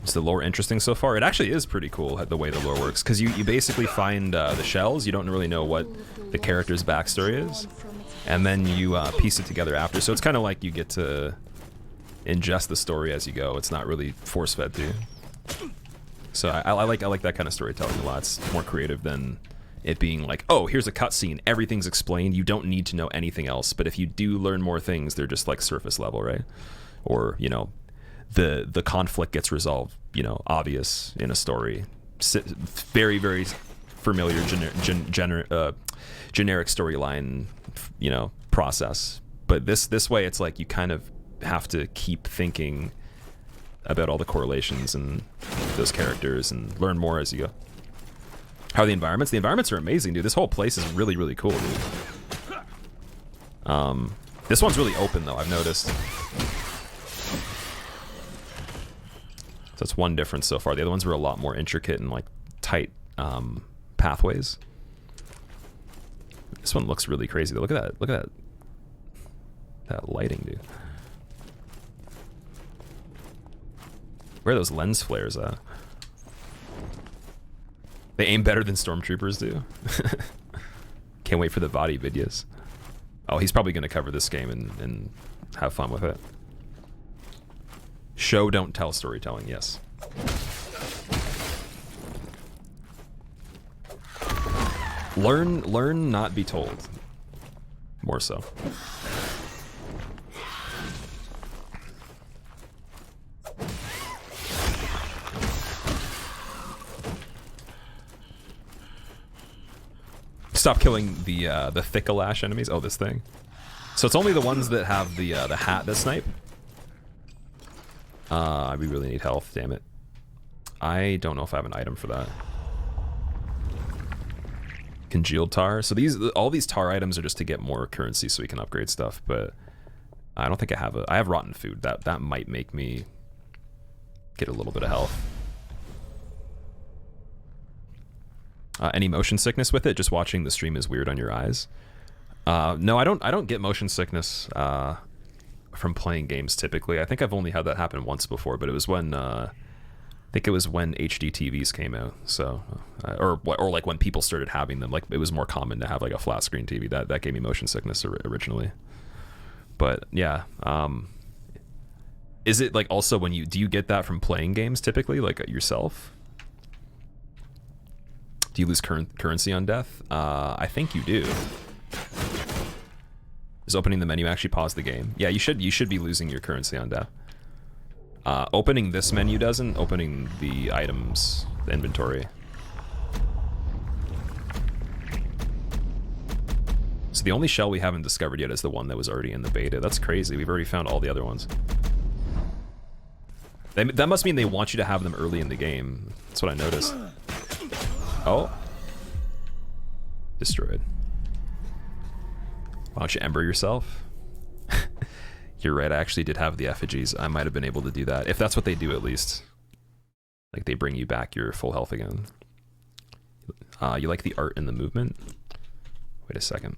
Is the lore interesting so far? It actually is pretty cool the way the lore works, because you basically find the shells. You don't really know what the character's backstory is, and then you piece it together after. So it's kind of like you get to ingest the story as you go. It's not really force-fed to you. So I like that kind of storytelling a lot. It's more creative than it being like, oh, here's a cutscene, everything's explained, you don't need to know anything else. But if you do learn more things, they're just like surface level, right? Or, you know, the conflict gets resolved, you know, obvious in a story. Very, very familiar generic storyline, you know, process. But this way, it's like you kind of have to keep thinking about all the correlations and those characters and learn more as you go. How are the environments? The environments are amazing, dude. This whole place is really, really cool, dude. This one's really open, though, I've noticed. So that's one difference so far. The other ones were a lot more intricate and like tight pathways. This one looks really crazy, though. Look at that. Look at that lighting, dude. Where are those lens flares at? They aim better than stormtroopers do. Can't wait for the body videos. Oh, he's probably going to cover this game and have fun with it. Show, don't tell storytelling, yes. Learn, not be told. More so. Stop killing the Squillakilla enemies. Oh, this thing. So it's only the ones that have the hat that snipe. We really need health. Damn it. I don't know if I have an item for that. Congealed tar. So all these tar items are just to get more currency so we can upgrade stuff. But I don't think I have I have rotten food. That might make me get a little bit of health. Any motion sickness with it? Just watching the stream is weird on your eyes. No, I don't get motion sickness from playing games typically. I think I've only had that happen once before, but it was when I think it was when HD TVs came out. So, or like when people started having them. Like it was more common to have like a flat screen TV. That gave me motion sickness originally. But yeah, is it like also when do you get that from playing games typically, like yourself? Do you lose currency on death? I think you do. Is opening the menu actually pause the game? Yeah, you should be losing your currency on death. Opening this menu doesn't. Opening the items, the inventory. the only shell we haven't discovered yet is the one that was already in the beta. That's crazy. We've already found all the other ones. That must mean they want you to have them early in the game. That's what I noticed. Oh. Destroyed. Why don't you ember yourself? You're right, I actually did have the effigies. I might have been able to do that. If that's what they do, at least. Like, they bring you back your full health again. You like the art and the movement? Wait a second.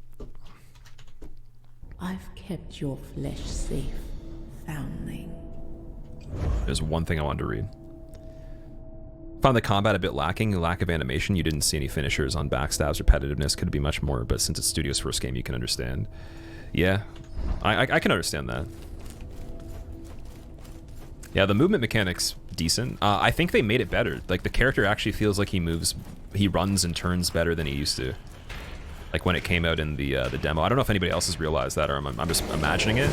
I've kept your flesh safe, foundling. There's one thing I wanted to read. Found the combat a bit lacking, lack of animation. You didn't see any finishers on backstabs. Repetitiveness could be much more, but since it's studio's first game, you can understand. Yeah, I can understand that. Yeah, the movement mechanics decent. I think they made it better. Like, the character actually feels like he runs and turns better than he used to. Like when it came out in the demo. I don't know if anybody else has realized that, or I'm just imagining it.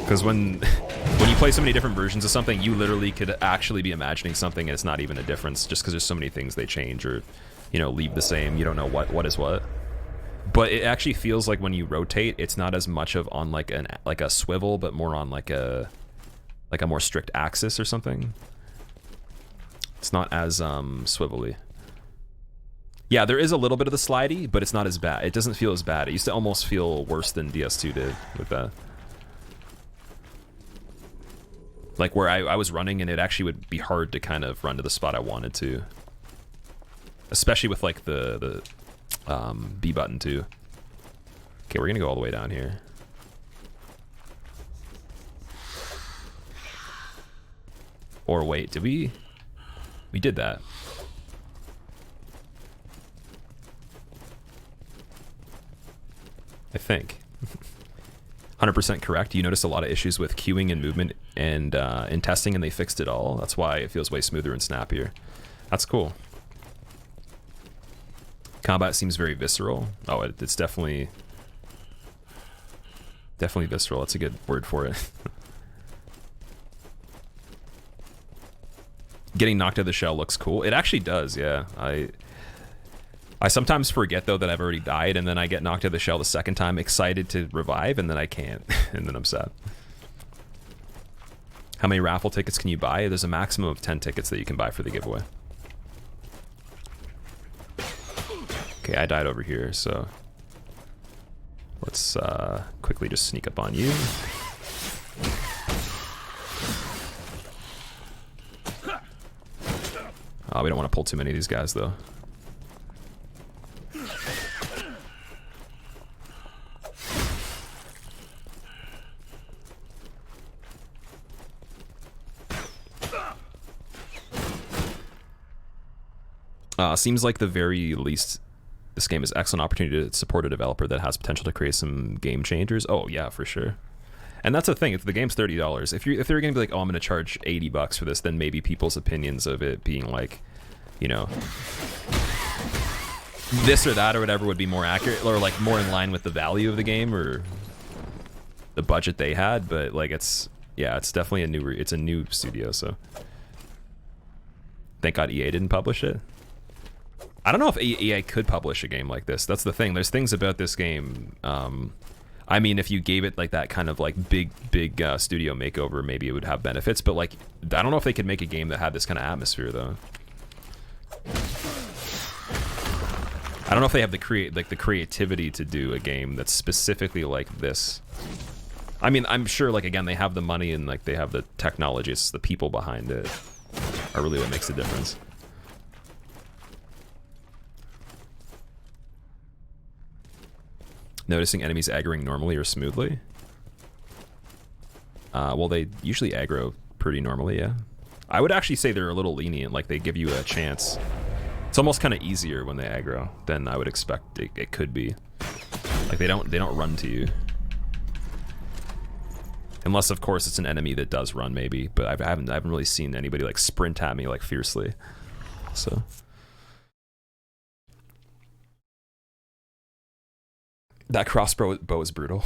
Because when you play so many different versions of something, you literally could actually be imagining something and it's not even a difference, just because there's so many things they change or, you know, leave the same. You don't know what is what. But it actually feels like when you rotate, it's not as much of on like a swivel, but more on like a more strict axis or something. It's not as swivelly. Yeah, there is a little bit of the slidey, but it's not as bad. It doesn't feel as bad. It used to almost feel worse than DS2 did with that. Like where I was running and it actually would be hard to kind of run to the spot I wanted to. Especially with like the B button too. Okay, we're gonna go all the way down here. Or wait, did we? We did that. I think. 100% correct. You noticed a lot of issues with queuing and movement and in testing, and they fixed it all. That's why it feels way smoother and snappier. That's cool. Combat seems very visceral. Oh, it's definitely visceral. That's a good word for it. Getting knocked out of the shell looks cool. It actually does, yeah. I sometimes forget, though, that I've already died, and then I get knocked out of the shell the second time, excited to revive, and then I can't, and then I'm sad. How many raffle tickets can you buy? There's a maximum of 10 tickets that you can buy for the giveaway. Okay, I died over here, so let's quickly just sneak up on you. Oh, we don't want to pull too many of these guys, though. Seems like the very least this game is an excellent opportunity to support a developer that has potential to create some game changers. Oh yeah, for sure. And that's the thing, if the game's $30, if they're gonna be like, oh, I'm gonna charge $80 for this, then maybe people's opinions of it being like, you know, this or that or whatever would be more accurate, or like more in line with the value of the game or the budget they had. But like, it's definitely a new studio, so thank God EA didn't publish it. I don't know if EA could publish a game like this. That's the thing. There's things about this game. I mean, if you gave it like that kind of like big studio makeover, maybe it would have benefits. But like, I don't know if they could make a game that had this kind of atmosphere, though. I don't know if they have the creativity to do a game that's specifically like this. I mean, I'm sure, like, again, they have the money and like they have the technology. It's the people behind it are really what makes the difference. Noticing enemies aggroing normally or smoothly? Well, they usually aggro pretty normally, yeah. I would actually say they're a little lenient, like they give you a chance. It's almost kind of easier when they aggro than I would expect it could be. Like they don't run to you. Unless, of course, it's an enemy that does run, maybe. But I haven't really seen anybody like sprint at me like fiercely. So. That crossbow is brutal.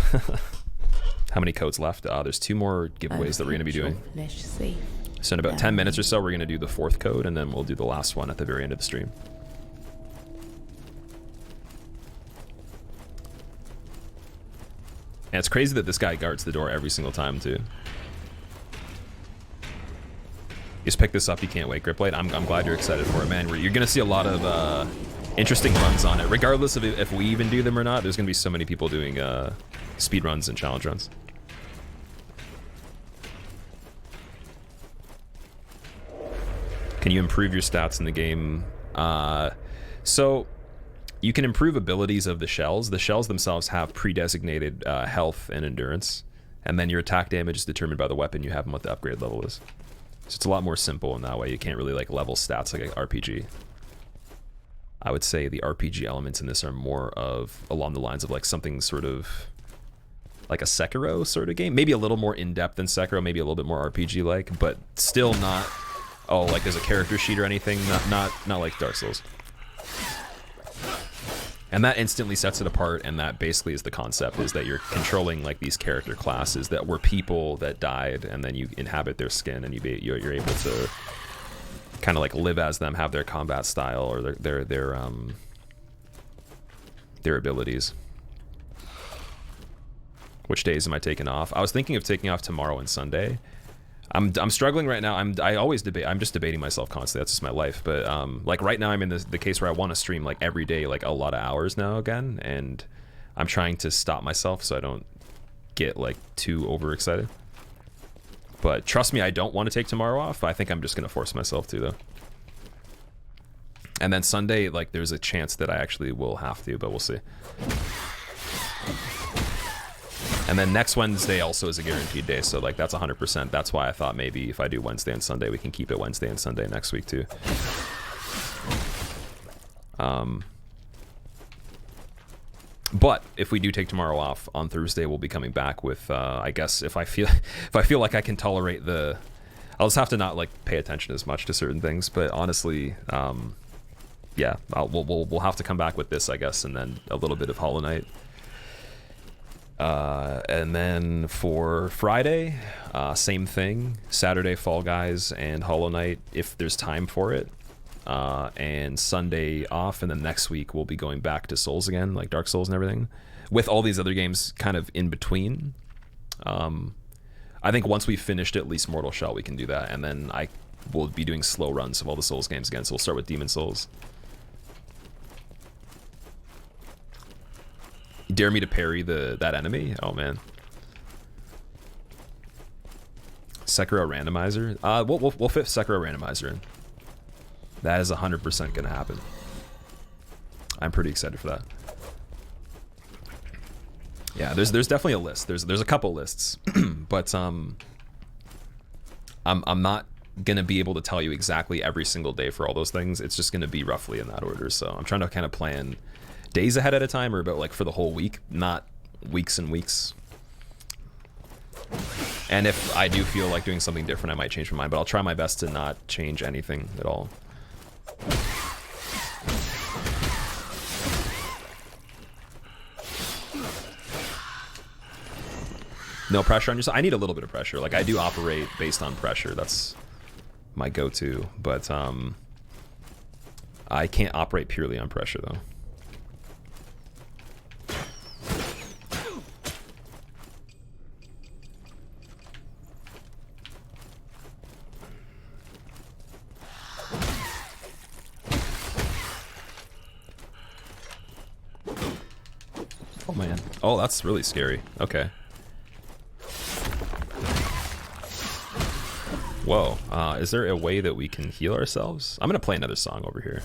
How many codes left? There's 2 more giveaways that we're going to be doing. So in about 10 minutes or so, we're going to do the 4th code, and then we'll do the last one at the very end of the stream. And it's crazy that this guy guards the door every single time too. You just pick this up, you can't wait. Grip Blade, I'm glad you're excited for it, man. You're gonna see a lot of interesting runs on it, regardless of if we even do them or not. There's gonna be so many people doing speed runs and challenge runs. Can you improve your stats in the game? So you can improve abilities of the shells. The shells themselves have pre-designated health and endurance, and then your attack damage is determined by the weapon you have and what the upgrade level is. So it's a lot more simple in that way. You can't really like level stats like an RPG. I would say the RPG elements in this are more of along the lines of like something sort of like a Sekiro sort of game. Maybe a little more in-depth than Sekiro, maybe a little bit more RPG-like, but still not, oh, like there's a character sheet or anything. Not like Dark Souls. And that instantly sets it apart, and that basically is the concept, is that you're controlling like these character classes that were people that died, and then you inhabit their skin, and you're able to kind of like live as them, have their combat style or their abilities. Which days am I taking off? I was thinking of taking off tomorrow and Sunday. I'm struggling right now. I always debate. I'm just debating myself constantly. That's just my life. But like right now, I'm in the case where I want to stream like every day, like a lot of hours now again, and I'm trying to stop myself so I don't get like too overexcited. But trust me, I don't want to take tomorrow off. I think I'm just gonna force myself to though. And then Sunday, like there's a chance that I actually will have to, but we'll see. And then next Wednesday also is a guaranteed day, so like that's 100%. That's why I thought maybe if I do Wednesday and Sunday, we can keep it Wednesday and Sunday next week too. But if we do take tomorrow off, on Thursday we'll be coming back with I guess if I feel like I can tolerate the, I'll just have to not like pay attention as much to certain things. But honestly, yeah, we'll have to come back with this, I guess, and then a little bit of Hollow Knight. And then for Friday, same thing. Saturday, Fall Guys and Hollow Knight, if there's time for it. And Sunday off, and then next week we'll be going back to Souls again, like Dark Souls and everything, with all these other games kind of in between. I think once we've finished at least Mortal Shell, we can do that, and then I will be doing slow runs of all the Souls games again, so we'll start with Demon Souls. You dare me to parry that enemy? Oh man. Sekiro randomizer? We'll fit Sekiro randomizer in. That is 100% gonna happen. I'm pretty excited for that. Yeah, there's definitely a list. There's a couple lists, but I'm not gonna be able to tell you exactly every single day for all those things. It's just gonna be roughly in that order. So I'm trying to kind of plan days ahead at a time, or about like for the whole week, not weeks and weeks. And if I do feel like doing something different, I might change my mind, but I'll try my best to not change anything at all. No pressure on yourself. I need a little bit of pressure. Like I do operate based on pressure. That's my go-to, but I can't operate purely on pressure though. Oh man. Oh, that's really scary. Okay. Whoa. Is there a way that we can heal ourselves? I'm gonna play another song over here.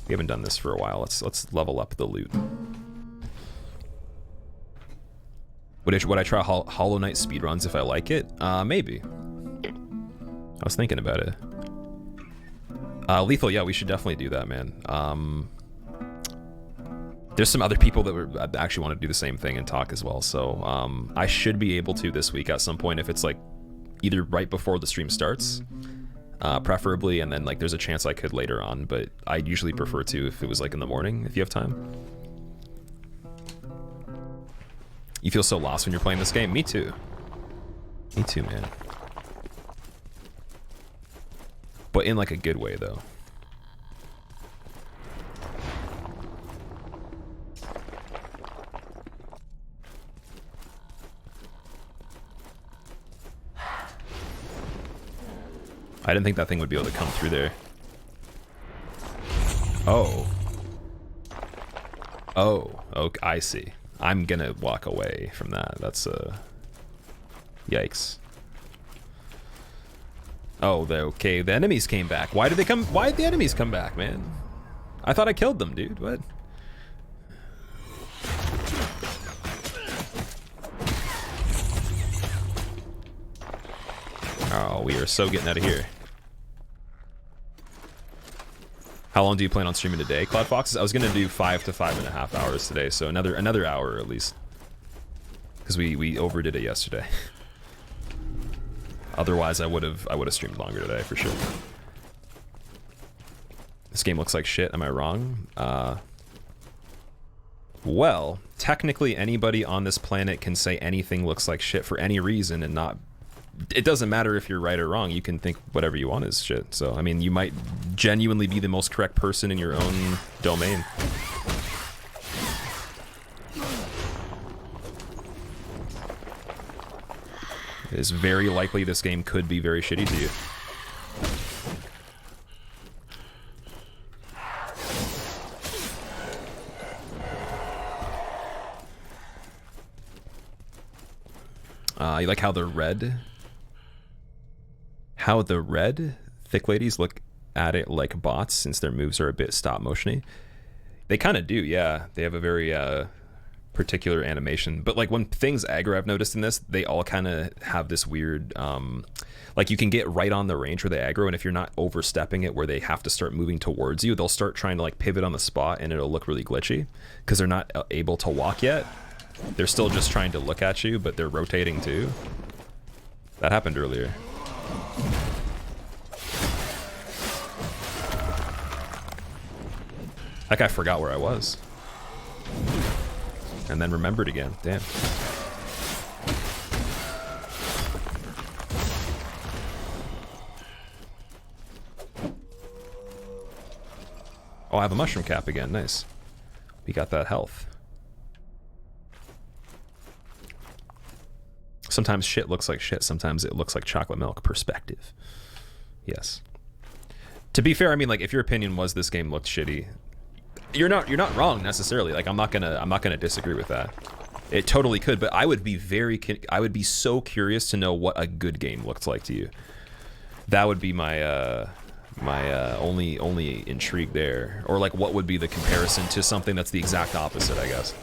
We haven't done this for a while. Let's level up the loot. Would I try Hollow Knight speedruns if I like it? Maybe. I was thinking about it. Lethal, yeah, we should definitely do that, man. There's some other people that actually want to do the same thing and talk as well, so I should be able to this week at some point if it's like either right before the stream starts, preferably, and then like there's a chance I could later on, but I usually prefer to if it was like in the morning, if you have time. You feel so lost when you're playing this game? Me too. Me too, man. But in like a good way though. I didn't think that thing would be able to come through there. Oh. Oh, okay, I see. I'm gonna walk away from that. That's yikes. Oh, okay, the enemies came back. Why did they come? Why did the enemies come back, man? I thought I killed them, dude. What? Oh, we are so getting out of here. How long do you plan on streaming today, Cloud Foxes? I was gonna do 5 to 5.5 hours today, so another hour at least, because we overdid it yesterday. Otherwise, I would have streamed longer today for sure. This game looks like shit. Am I wrong? Well, technically, anybody on this planet can say anything looks like shit for any reason and not. It doesn't matter if you're right or wrong. You can think whatever you want is shit. So, I mean, you might genuinely be the most correct person in your own domain. It is very likely this game could be very shitty to you. You like how the red thick ladies look at it like bots since their moves are a bit stop motiony. They kind of do, yeah. They have a very particular animation, but like when things aggro, I've noticed in this, they all kind of have this weird like you can get right on the range where they aggro, and if you're not overstepping it where they have to start moving towards you, they'll start trying to like pivot on the spot and it'll look really glitchy because they're not able to walk yet. They're still just trying to look at you, but they're rotating too. That happened earlier. That guy forgot where I was. And then remembered again. Damn. Oh, I have a mushroom cap again. Nice. We got that health. Sometimes shit looks like shit. Sometimes it looks like chocolate milk. Perspective. Yes. To be fair, I mean, like, if your opinion was this game looked shitty, you're not wrong necessarily. Like, I'm not gonna disagree with that. It totally could, but I would be so curious to know what a good game looked like to you. That would be my only intrigue there, or like what would be the comparison to something that's the exact opposite, I guess.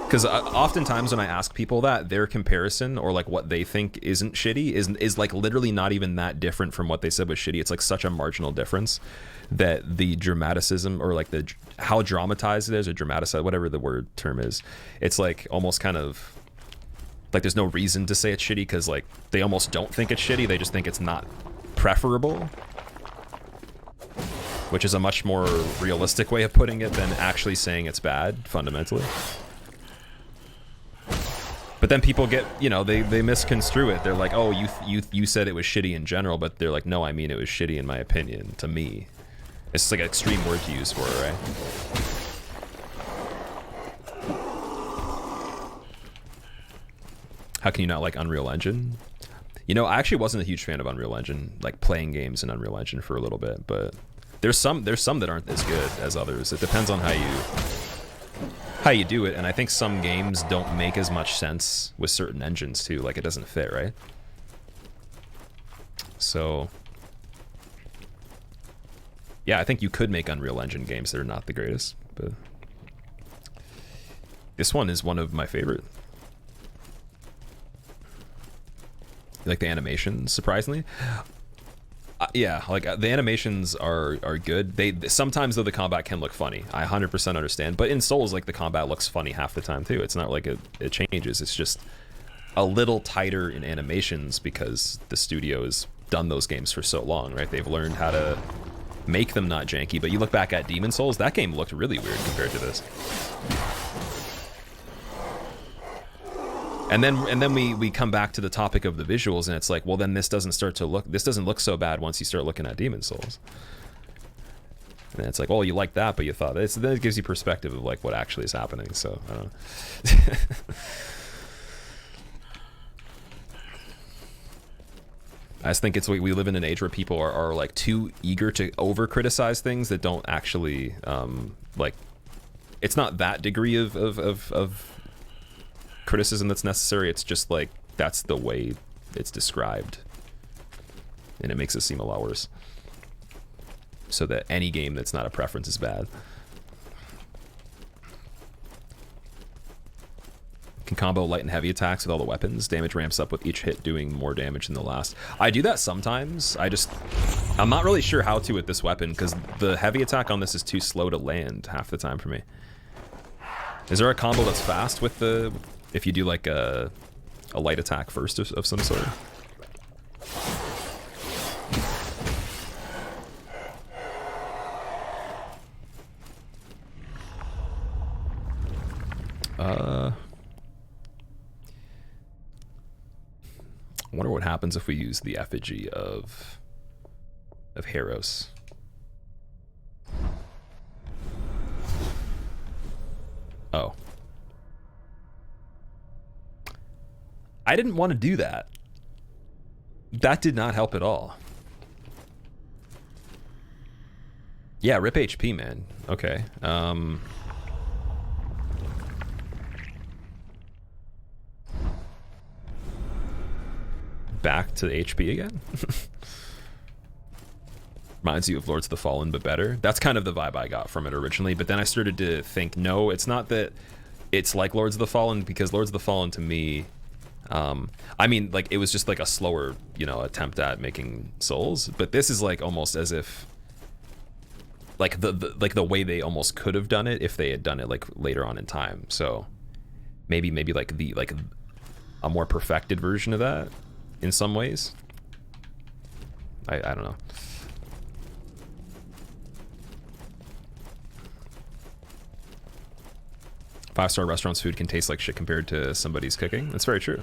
Because oftentimes when I ask people that, their comparison or like what they think isn't shitty is like literally not even that different from what they said was shitty. It's like such a marginal difference that the dramaticism or like the how dramatized it is or dramatized, whatever the word term is, it's like almost kind of like there's no reason to say it's shitty because like they almost don't think it's shitty. They just think it's not preferable, which is a much more realistic way of putting it than actually saying it's bad fundamentally. But then people get, you know, they misconstrue it. They're like, oh, you said it was shitty in general, but they're like, no, I mean it was shitty in my opinion, to me. It's just like an extreme word to use for it, right? How can you not like Unreal Engine? You know, I actually wasn't a huge fan of Unreal Engine, like playing games in Unreal Engine for a little bit, but there's some that aren't as good as others. It depends on how you do it, and I think some games don't make as much sense with certain engines too, like it doesn't fit, right? So yeah, I think you could make Unreal Engine games that are not the greatest, but this one is one of my favorite. You like the animations, surprisingly? Yeah, like the animations are good. They sometimes though the combat can look funny. I 100% understand, but in Souls like the combat looks funny half the time too. It's not like it changes. It's just a little tighter in animations because the studio has done those games for so long, right? They've learned how to make them not janky. But you look back at Demon Souls, that game looked really weird compared to this. And then we come back to the topic of the visuals, and it's like, well, then this doesn't look so bad once you start looking at Demon Souls. And it's like, well, you like that, but you thought this. Then it gives you perspective of like what actually is happening. So I don't know. I just think it's we live in an age where people are like too eager to over criticize things that don't actually like. It's not that degree of criticism that's necessary. It's just like that's the way it's described, and it makes it seem a lot worse. So that any game that's not a preference is bad. Can combo light and heavy attacks with all the weapons. Damage ramps up with each hit doing more damage than the last. I do that sometimes. I'm not really sure how to with this weapon because the heavy attack on this is too slow to land half the time for me. Is there a combo that's fast with the, if you do like a light attack first of some sort? I wonder what happens if we use the effigy of Heros. Oh. I didn't want to do that. That did not help at all. Yeah, rip HP, man. Okay. Back to HP again? Reminds you of Lords of the Fallen, but better. That's kind of the vibe I got from it originally, but then I started to think, no, it's not that it's like Lords of the Fallen, because Lords of the Fallen to me, I mean, like, it was just like a slower, you know, attempt at making souls, but this is like almost as if, like, the way they almost could have done it if they had done it, like, later on in time. So maybe like a more perfected version of that in some ways. I don't know. Five-star restaurants' food can taste like shit compared to somebody's cooking. That's very true.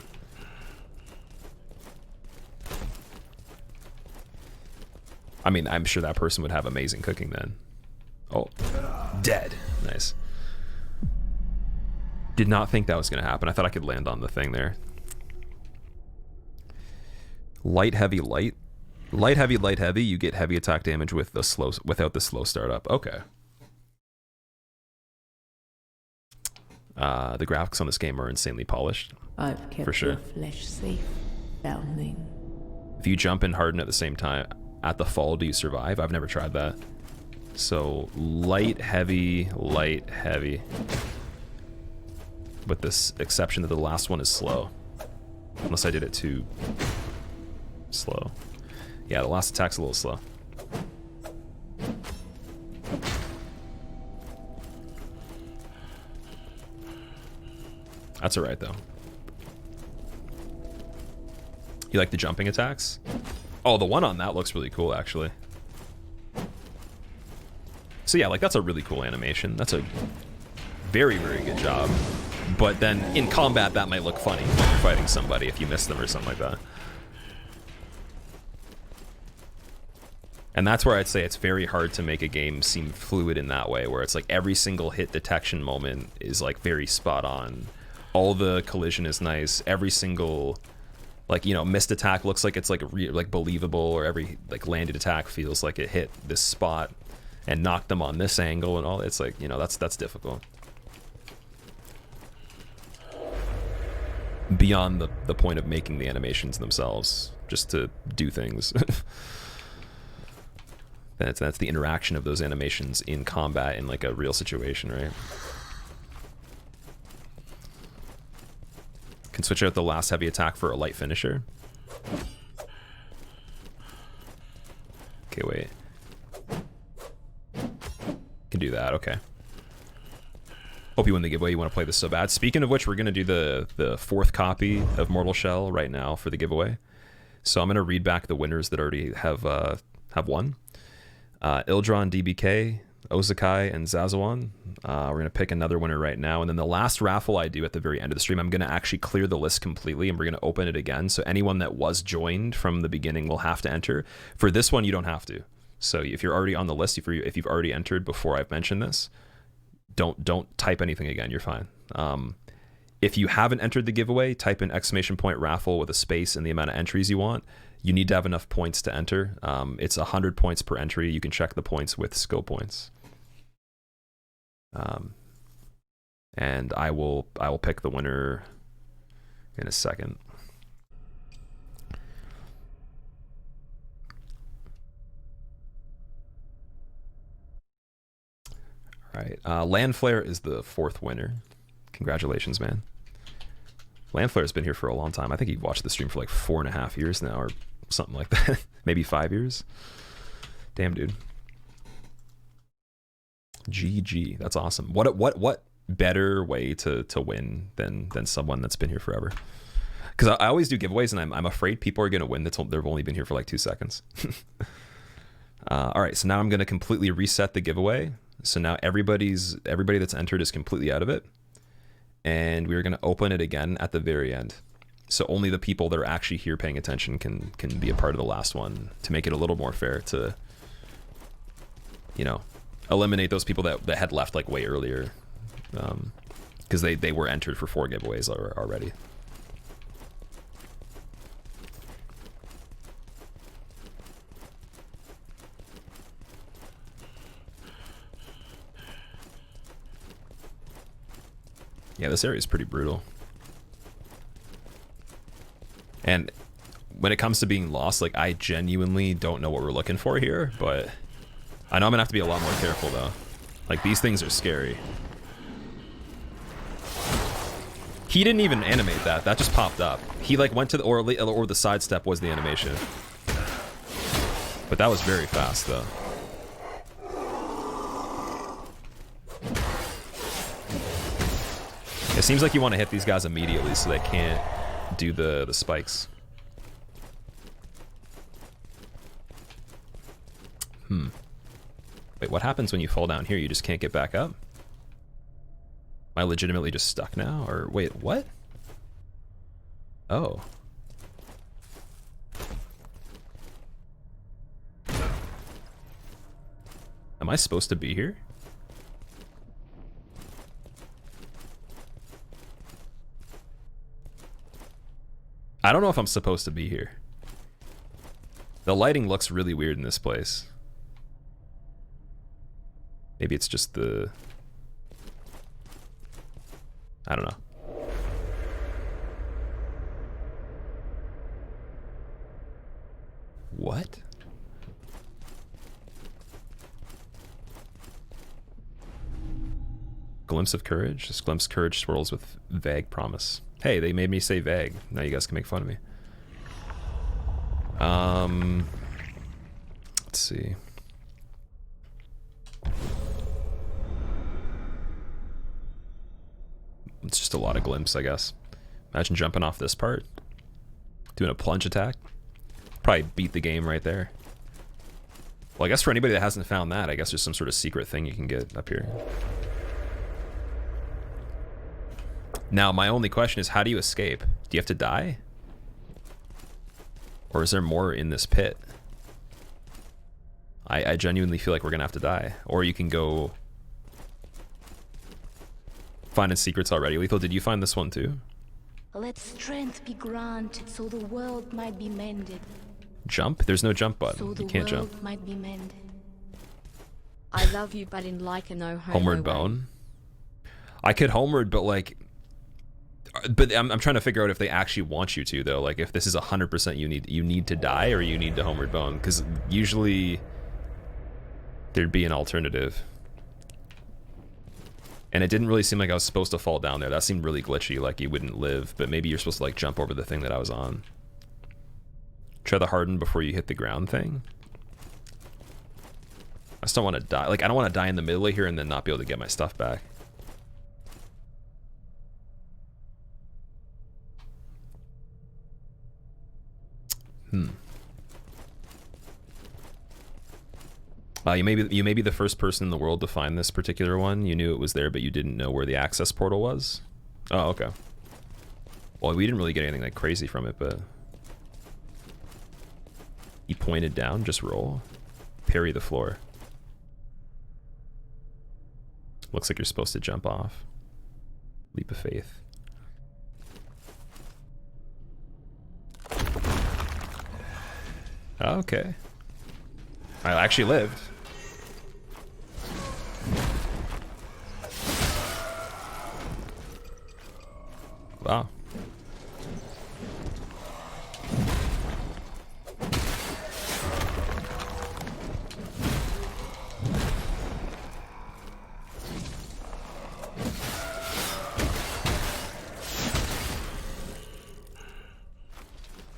I mean, I'm sure that person would have amazing cooking then. Oh, dead. Nice. Did not think that was going to happen. I thought I could land on the thing there. Light, heavy, light. Light, heavy, light, heavy. You get heavy attack damage with the slow, without the slow startup. Okay. The graphics on this game are insanely polished. I've kept for sure. your flesh safe, foundling. If you jump and harden at the same time, at the fall, do you survive? I've never tried that. So light, heavy, light, heavy. With this exception that the last one is slow. Unless I did it too slow. Yeah, the last attack's a little slow. That's alright though. You like the jumping attacks? Oh, the one on that looks really cool actually. So yeah, like that's a really cool animation. That's a very, very good job. But then in combat that might look funny when you're fighting somebody if you miss them or something like that. And that's where I'd say it's very hard to make a game seem fluid in that way, where it's like every single hit detection moment is like very spot on. All the collision is nice. Every single, like, you know, missed attack looks like it's like like believable, or every like landed attack feels like it hit this spot and knocked them on this angle and all. It's like, you know, that's difficult. Beyond the point of making the animations themselves, just to do things. That's the interaction of those animations in combat in like a real situation, right? Can switch out the last heavy attack for a light finisher. Okay, wait. Can do that, okay. Hope you win the giveaway. You want to play this so bad. Speaking of which, we're going to do the fourth copy of Mortal Shell right now for the giveaway. So I'm going to read back the winners that already have won. Ildron, DBK, Ozakai, and Zazawan. We're going to pick another winner right now. And then the last raffle I do at the very end of the stream, I'm going to actually clear the list completely, and we're going to open it again. So anyone that was joined from the beginning will have to enter. For this one, you don't have to. So if you're already on the list, if you've already entered before I've mentioned this, don't type anything again. You're fine. If you haven't entered the giveaway, type in !raffle with a space and the amount of entries you want. You need to have enough points to enter. It's 100 points per entry. You can check the points with skill points. And I will pick the winner in a second. All right, Land Flare is the 4th winner. Congratulations, man. Land Flare's been here for a long time. I think he watched the stream for like 4.5 years now, or something like that. Maybe 5 years. Damn, dude. GG. That's awesome. What better way to win than someone that's been here forever? Because I always do giveaways, and I'm afraid people are gonna win they've only been here for like 2 seconds. All right, so now I'm gonna completely reset the giveaway. So now everybody that's entered is completely out of it, and we're gonna open it again at the very end. So only the people that are actually here paying attention can be a part of the last one, to make it a little more fair, to, you know, eliminate those people that had left like way earlier, because they were entered for 4 giveaways already. Yeah, this area is pretty brutal. And when it comes to being lost, like, I genuinely don't know what we're looking for here, but I know I'm gonna have to be a lot more careful though. Like, these things are scary. He didn't even animate that. That just popped up. He like went to the, or the sidestep was the animation. But that was very fast though. It seems like you want to hit these guys immediately so they can't do the spikes. Wait, what happens when you fall down here? You just can't get back up? Am I legitimately just stuck now? Or wait, what? Oh. Am I supposed to be here? I don't know if I'm supposed to be here. The lighting looks really weird in this place. Maybe it's just the... I don't know. What? Glimpse of courage? This glimpse of courage swirls with vague promise. Hey, they made me say vague. Now you guys can make fun of me. Let's see. It's just a lot of glimpse, I guess. Imagine jumping off this part. Doing a plunge attack. Probably beat the game right there. Well, I guess for anybody that hasn't found that, I guess there's some sort of secret thing you can get up here. Now, my only question is, how do you escape? Do you have to die? Or is there more in this pit? I genuinely feel like we're gonna have to die. Or you can go... Finding secrets already. Lethal, did you find this one too? Let strength be granted so the world might be mended. Jump? There's no jump button. So the You can't world jump. might be mended. I love you, but in like a no homo Homeward way. bone? I could homeward, but like... But I'm trying to figure out if they actually want you to, though. Like, if this is 100% you need to die, or you need to homeward bone. Because usually... there'd be an alternative. And it didn't really seem like I was supposed to fall down there. That seemed really glitchy, like you wouldn't live. But maybe you're supposed to like jump over the thing that I was on. Try the harden before you hit the ground thing. I just don't want to die. Like, I don't want to die in the middle of here and then not be able to get my stuff back. You may be the first person in the world to find this particular one. You knew it was there, but you didn't know where the access portal was. Oh, okay. Well, we didn't really get anything like crazy from it, but he pointed down. Just roll. Parry the floor. Looks like you're supposed to jump off. Leap of faith. Okay. I actually lived. Wow.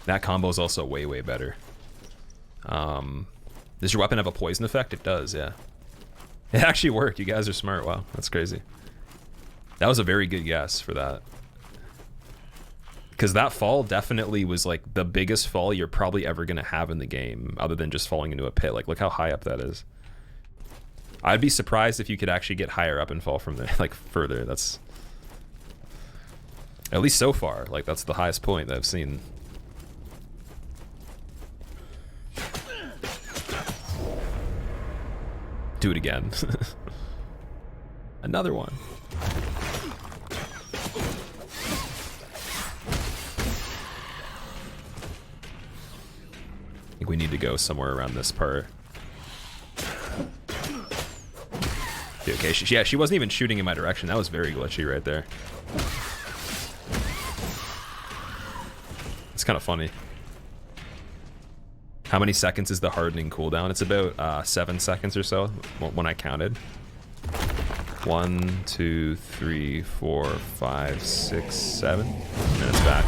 That combo is also way, way better. Does your weapon have a poison effect? It does, yeah. It actually worked. You guys are smart. Wow, that's crazy. That was a very good guess for that. Because that fall definitely was like the biggest fall you're probably ever going to have in the game, other than just falling into a pit. Like, look how high up that is. I'd be surprised if you could actually get higher up and fall from there, like further. That's, at least so far, like that's the highest point that I've seen. Do it again. Another one. I think we need to go somewhere around this part. Okay, she wasn't even shooting in my direction. That was very glitchy right there. It's kind of funny. How many seconds is the hardening cooldown? It's about 7 seconds or so when I counted. 1, 2, 3, 4, 5, 6, 7. And then it's back.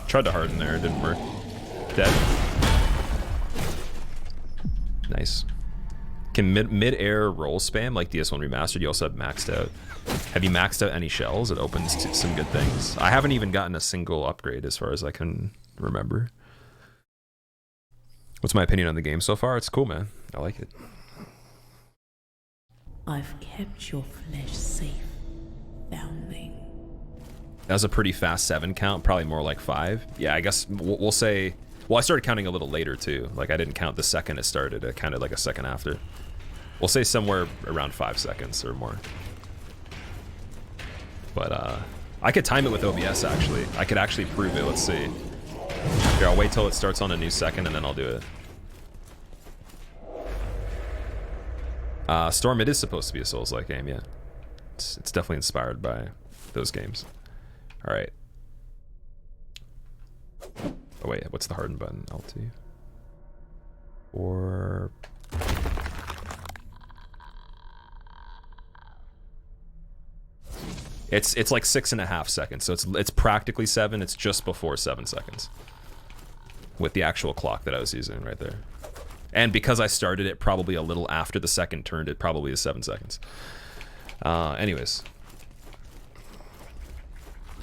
Tried to harden there, it didn't work. Dead. Nice. Can mid-air roll spam like DS1 Remastered? You also have maxed out. Have you maxed out any shells? It opens to some good things. I haven't even gotten a single upgrade as far as I can remember. What's my opinion on the game so far? It's cool, man. I like it. I've kept your flesh safe, foundling. That was a pretty fast 7 count, probably more like 5. Yeah, I guess we'll say... Well, I started counting a little later, too. Like, I didn't count the second it started. I counted like a second after. We'll say somewhere around 5 seconds or more. But, I could time it with OBS, actually. I could actually prove it. Let's see. Here, I'll wait till it starts on a new second, and then I'll do it. Storm, it is supposed to be a Souls-like game, yeah. It's definitely inspired by those games. All right. Oh wait, what's the harden button? L2. Or it's like 6.5 seconds, so it's practically 7. It's just before 7 seconds with the actual clock that I was using right there. And because I started it probably a little after the second turned, it probably is 7 seconds. Anyways.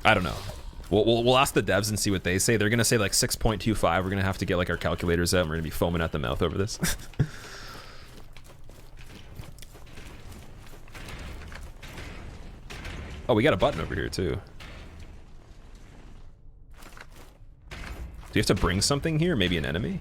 I don't know. We'll ask the devs and see what they say. They're gonna say like 6.25. We're gonna have to get like our calculators out and we're gonna be foaming at the mouth over this. Oh, we got a button over here too. Do you have to bring something here? Maybe an enemy?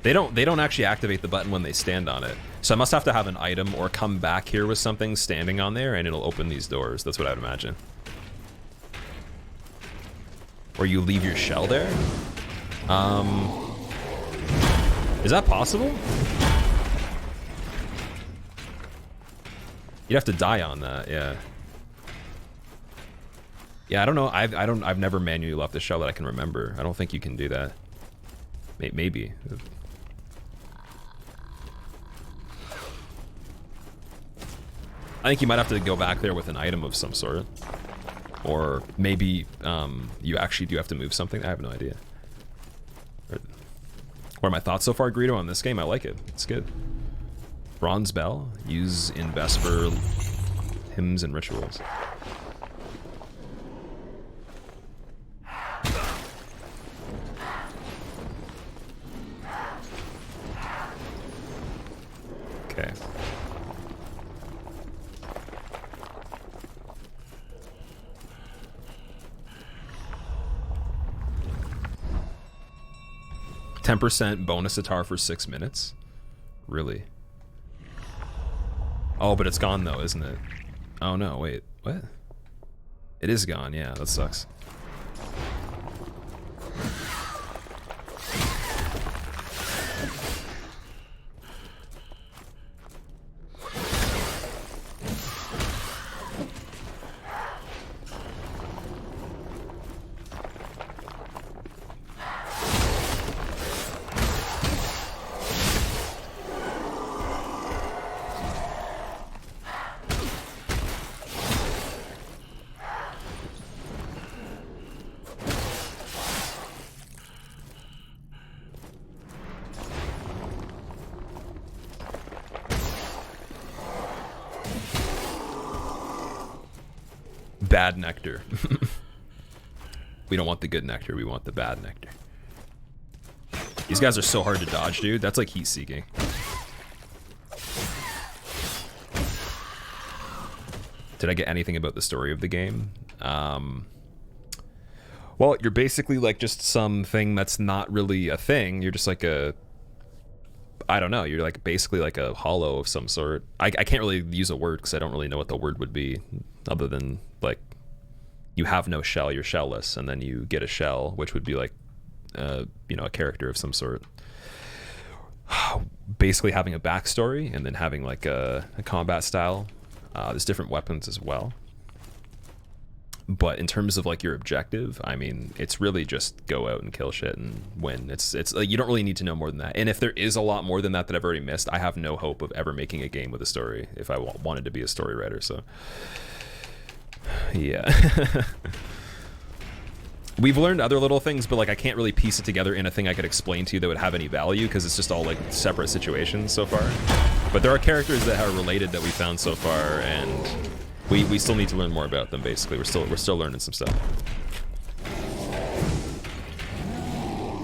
They don't actually activate the button when they stand on it. So I must have to have an item or come back here with something standing on there and it'll open these doors. That's what I would imagine. Or you leave your shell there? Is that possible? You'd have to die on that, yeah. Yeah, I don't know. I've never manually left the shell that I can remember. I don't think you can do that. Maybe. I think you might have to go back there with an item of some sort. Or maybe you actually do have to move something. I have no idea. What are my thoughts so far, Greedo, on this game? I like it. It's good. Bronze Bell. Use in Vesper hymns and rituals. Okay. %, bonus atar for 6 minutes. Really? Oh, but it's gone though, isn't it? Oh no, wait, what? It is gone, yeah, that sucks. Bad nectar. We don't want the good nectar, we want the bad nectar. These guys are so hard to dodge, dude. That's like heat seeking. Did I get anything about the story of the game? Well, you're basically like just something that's not really a thing. You're just like a, I don't know, you're like basically like a hollow of some sort. I can't really use a word because I don't really know what the word would be, other than like you have no shell, you're shellless, and then you get a shell, which would be like you know, a character of some sort. Basically having a backstory and then having like a combat style. There's different weapons as well. But in terms of like your objective, I mean, it's really just go out and kill shit and win. It's like you don't really need to know more than that. And if there is a lot more than that that I've already missed, I have no hope of ever making a game with a story if I wanted to be a story writer. So yeah. We've learned other little things, but like I can't really piece it together in a thing I could explain to you that would have any value because it's just all like separate situations so far. But there are characters that are related that we found so far, and we still need to learn more about them. Basically, we're still learning some stuff.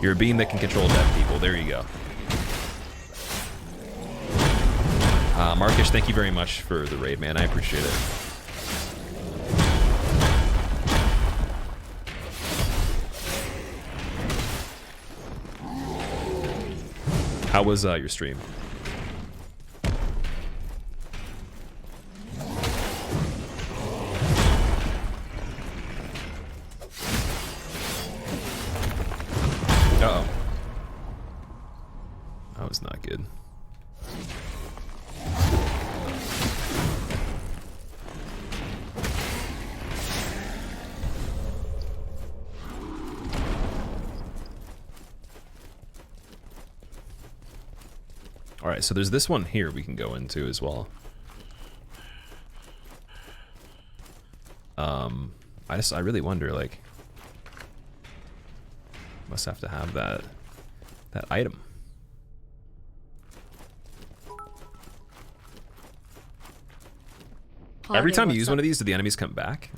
You're a being that can control dead people. There you go. Markish, thank you very much for the raid, man. I appreciate it. How was your stream? Uh-oh. That was not good. All right, so there's this one here we can go into as well. I really wonder, like, must have to have that item. Every time you use one of these, do the enemies come back?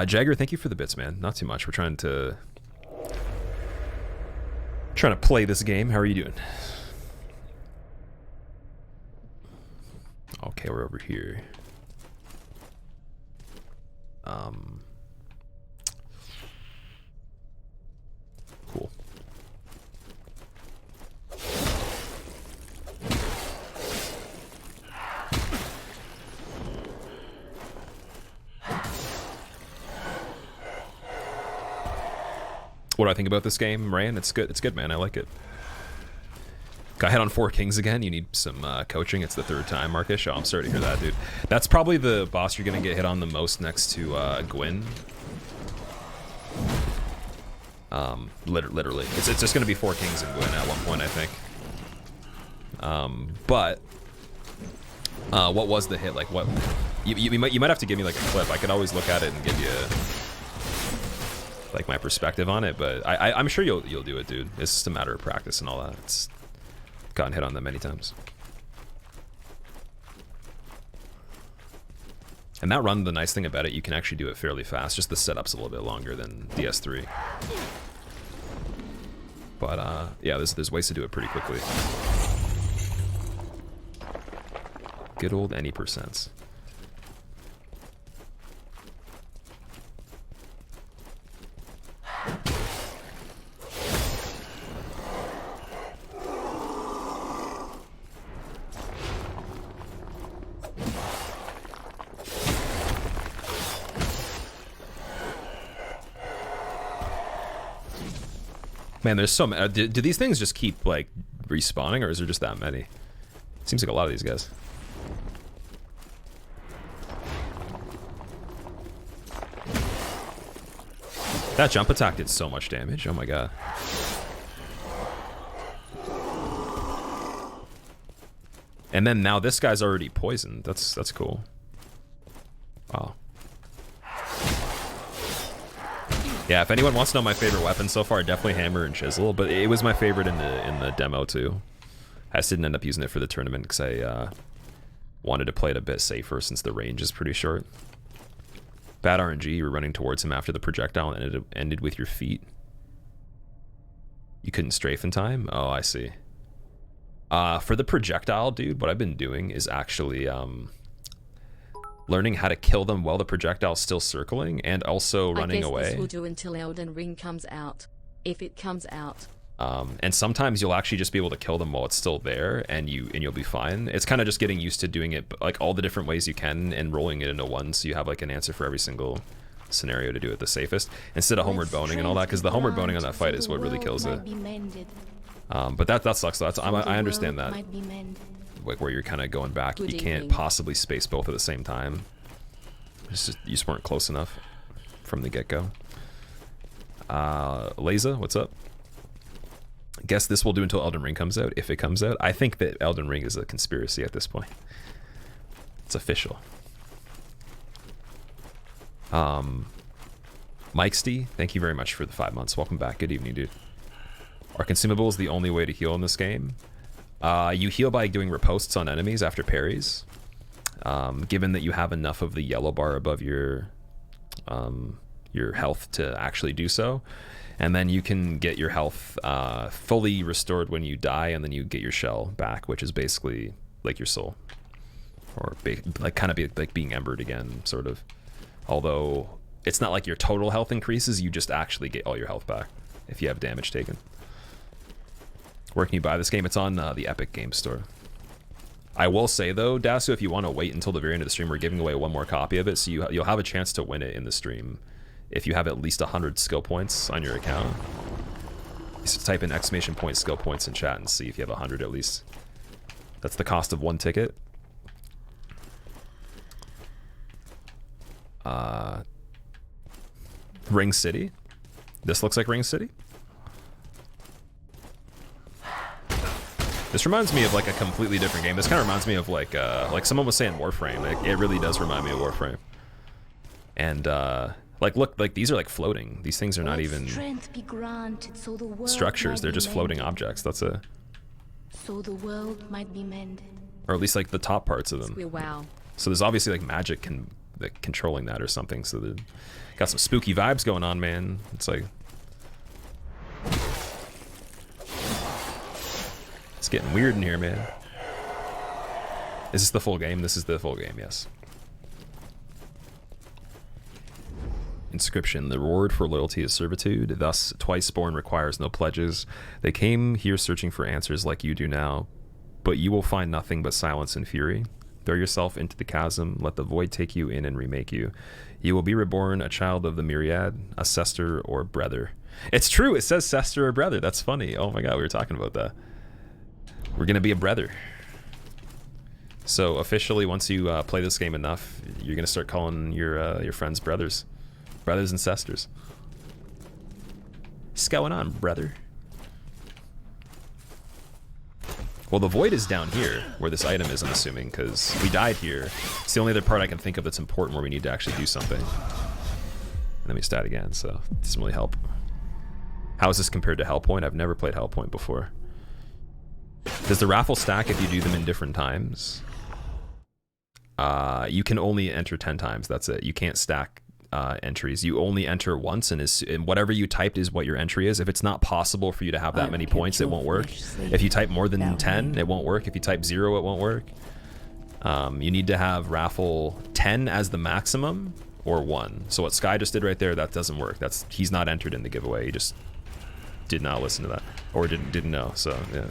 Jagger, thank you for the bits, man. Not too much. We're trying to play this game. How are you doing? Okay, we're over here. Cool. What do I think about this game, Ryan? It's good. It's good, man. I like it. Got hit on 4 kings again. You need some coaching. It's the 3rd time, Markish. Oh, I'm sorry to hear that, dude. That's probably the boss you're gonna get hit on the most next to Gwyn. Literally, it's just gonna be 4 kings and Gwyn at one point, I think. But what was the hit? Like, what? You might have to give me like a clip. I could always look at it and give you like my perspective on it. But I'm sure you'll do it, dude. It's just a matter of practice and all that. It's gotten hit on that many times. And that run, the nice thing about it, you can actually do it fairly fast. Just the setup's a little bit longer than DS3. But yeah, there's ways to do it pretty quickly. Good old any percents. Man, there's so many. Do these things just keep like respawning, or is there just that many? Seems like a lot of these guys. That jump attack did so much damage. Oh my god. And then now this guy's already poisoned. That's cool. Wow. Yeah, if anyone wants to know my favorite weapon so far, definitely hammer and chisel. But it was my favorite in the demo too. I just didn't end up using it for the tournament because I wanted to play it a bit safer since the range is pretty short. Bad RNG. You were running towards him after the projectile and it ended with your feet. You couldn't strafe in time. Oh, I see. For the projectile, dude, what I've been doing is actually learning how to kill them while the projectile's still circling, and also running away. This will do until Elden Ring comes out, if it comes out. And sometimes you'll actually just be able to kill them while it's still there, and you'll be fine. It's kind of just getting used to doing it like all the different ways you can and rolling it into one, so you have like an answer for every single scenario to do it the safest, instead of homeward boning and all that, because the homeward boning on that fight is what really kills it. But that sucks though. I understand that. Like where you're kind of going back, you can't possibly space both at the same time. You just weren't close enough from the get-go. Laza, what's up? Guess this will do until Elden Ring comes out, if it comes out. I think that Elden Ring is a conspiracy at this point. It's official. Mike Stee, thank you very much for the 5 months. Welcome back. Good evening, dude. Are consumables the only way to heal in this game? You heal by doing ripostes on enemies after parries. Given that you have enough of the yellow bar above your health to actually do so. And then you can get your health fully restored when you die, and then you get your shell back, which is basically like your soul. Or like kind of like being embered again, sort of. Although it's not like your total health increases, you just actually get all your health back if you have damage taken. Where can you buy this game? It's on the Epic Games Store. I will say though, Dasu, if you want to wait until the very end of the stream, we're giving away one more copy of it, so you'll have a chance to win it in the stream if you have at least 100 skill points on your account. Just type in ! skill points in chat and see if you have 100 at least. That's the cost of one ticket. Ring City. This looks like Ring City. This reminds me of like a completely different game. This kind of reminds me of like someone was saying Warframe. It really does remind me of Warframe. And like look, like these are like floating. These things are not even structures. They're just floating objects. That's a. So the world might be mended. Or at least like the top parts of them. Wow. So there's obviously like magic controlling that or something. So they got some spooky vibes going on, man. It's like. It's getting weird in here, man. Is this the full game? This is the full game, yes. Inscription. The reward for loyalty is servitude. Thus, twice born requires no pledges. They came here searching for answers like you do now, but you will find nothing but silence and fury. Throw yourself into the chasm. Let the void take you in and remake you. You will be reborn, a child of the myriad, a sester or brother. It's true. It says sester or brother. That's funny. Oh my god, we were talking about that. We're gonna be a brother. So officially, once you play this game enough, you're gonna start calling your friends brothers and sisters. What's going on, brother? Well, the void is down here, where this item is, I'm assuming, because we died here. It's the only other part I can think of that's important where we need to actually do something. And then we start again, so it doesn't really help. How is this compared to Hellpoint? I've never played Hellpoint before. Does the raffle stack if you do them in different times? You can only enter 10 times. That's it. You can't stack entries. You only enter once, and whatever you typed is what your entry is. If it's not possible for you to have that many points, it won't work. If you type more than 10, it won't work. If you type 0, it won't work. You need to have raffle 10 as the maximum, or 1. So what Sky just did right there, that doesn't work. He's not entered in the giveaway. He just did not listen to that, or didn't know. So yeah.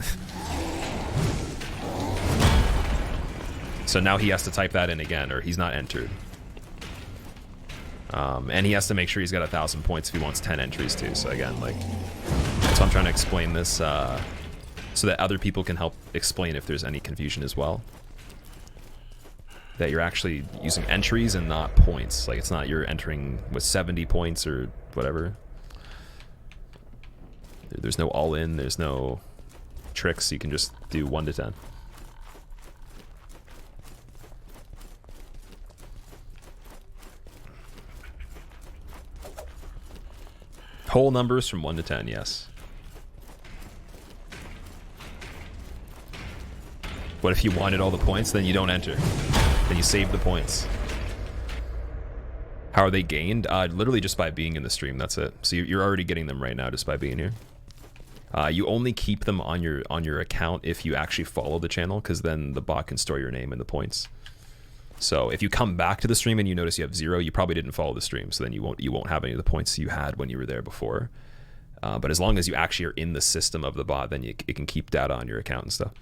So now he has to type that in again, or he's not entered. And he has to make sure he's got 1,000 points if he wants 10 entries too. So again, like, that's why I'm trying to explain this, so that other people can help explain if there's any confusion as well. That you're actually using entries and not points. Like, it's not you're entering with 70 points or whatever. There's no all-in, there's no tricks. You can just do 1 to 10. Whole numbers from 1 to 10, yes. What if you wanted all the points? Then you don't enter. Then you save the points. How are they gained? Literally just by being in the stream, that's it. So you're already getting them right now just by being here. You only keep them on your account if you actually follow the channel, because then the bot can store your name and the points. So if you come back to the stream and you notice you have 0, you probably didn't follow the stream, so then you won't have any of the points you had when you were there before. But as long as you actually are in the system of the bot, then it can keep data on your account and stuff.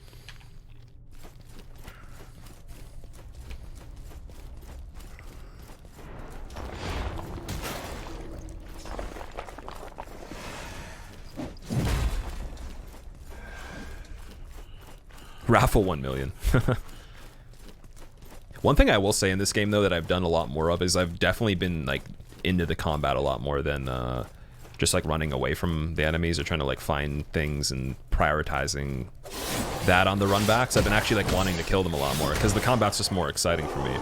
Raffle 1 million. One thing I will say in this game, though, that I've done a lot more of is I've definitely been like into the combat a lot more than just like running away from the enemies or trying to like find things and prioritizing that on the run backs. I've been actually like wanting to kill them a lot more because the combat's just more exciting for me.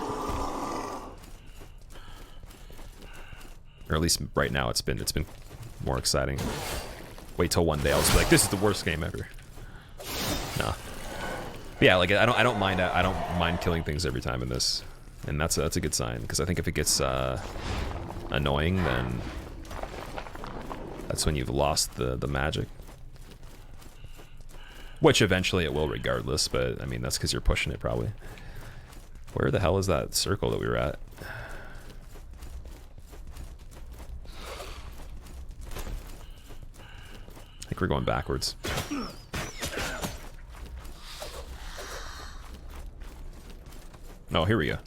Or at least right now it's been more exciting. Wait till one day I'll just be like, this is the worst game ever. Nah. Yeah, like I don't mind killing things every time in this, and that's a good sign, because I think if it gets annoying, then that's when you've lost the magic. Which eventually it will, regardless. But I mean, that's because you're pushing it probably. Where the hell is that circle that we were at? I think we're going backwards. Oh, here we go.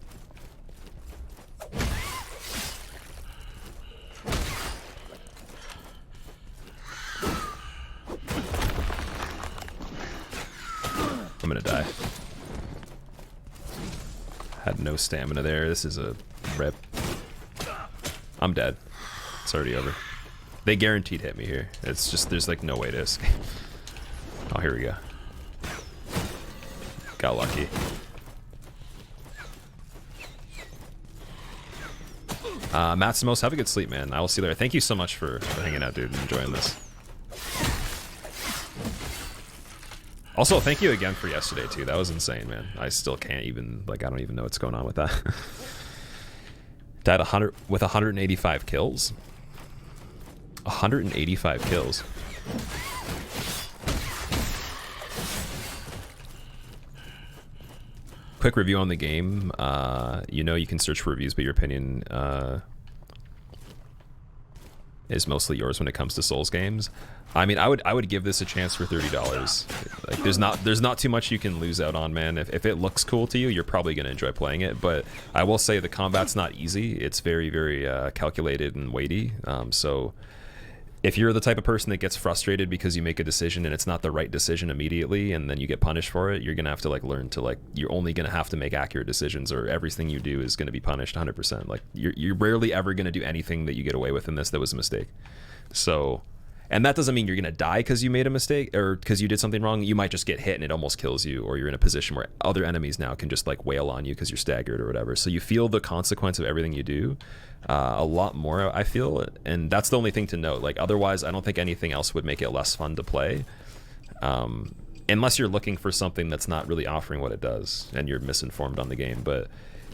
I'm gonna die. Had no stamina there. This is a rip. I'm dead. It's already over. They guaranteed hit me here. It's just, there's like no way to escape. Oh, here we go. Got lucky. Matsimos, have a good sleep, man. I will see you later. Thank you so much for hanging out, dude, and enjoying this. Also, thank you again for yesterday, too. That was insane, man. I still can't even, like, I don't even know what's going on with that. Died with 185 kills. 185 kills. Quick review on the game. You know, you can search for reviews, but your opinion is mostly yours when it comes to Souls games. I mean, I would give this a chance for $30. Like, there's not too much you can lose out on, man. If it looks cool to you, you're probably gonna enjoy playing it. But I will say the combat's not easy. It's very, very calculated and weighty. So if you're the type of person that gets frustrated because you make a decision and it's not the right decision immediately, and then you get punished for it, you're gonna have to like learn to like, you're only gonna have to make accurate decisions, or everything you do is gonna be punished 100%. Like you're rarely ever gonna do anything that you get away with in this that was a mistake. So, and that doesn't mean you're gonna die because you made a mistake or because you did something wrong. You might just get hit and it almost kills you, or you're in a position where other enemies now can just like wail on you because you're staggered or whatever. So you feel the consequence of everything you do a lot more, I feel, and that's the only thing to note. Like, otherwise I don't think anything else would make it less fun to play, unless you're looking for something that's not really offering what it does and you're misinformed on the game. But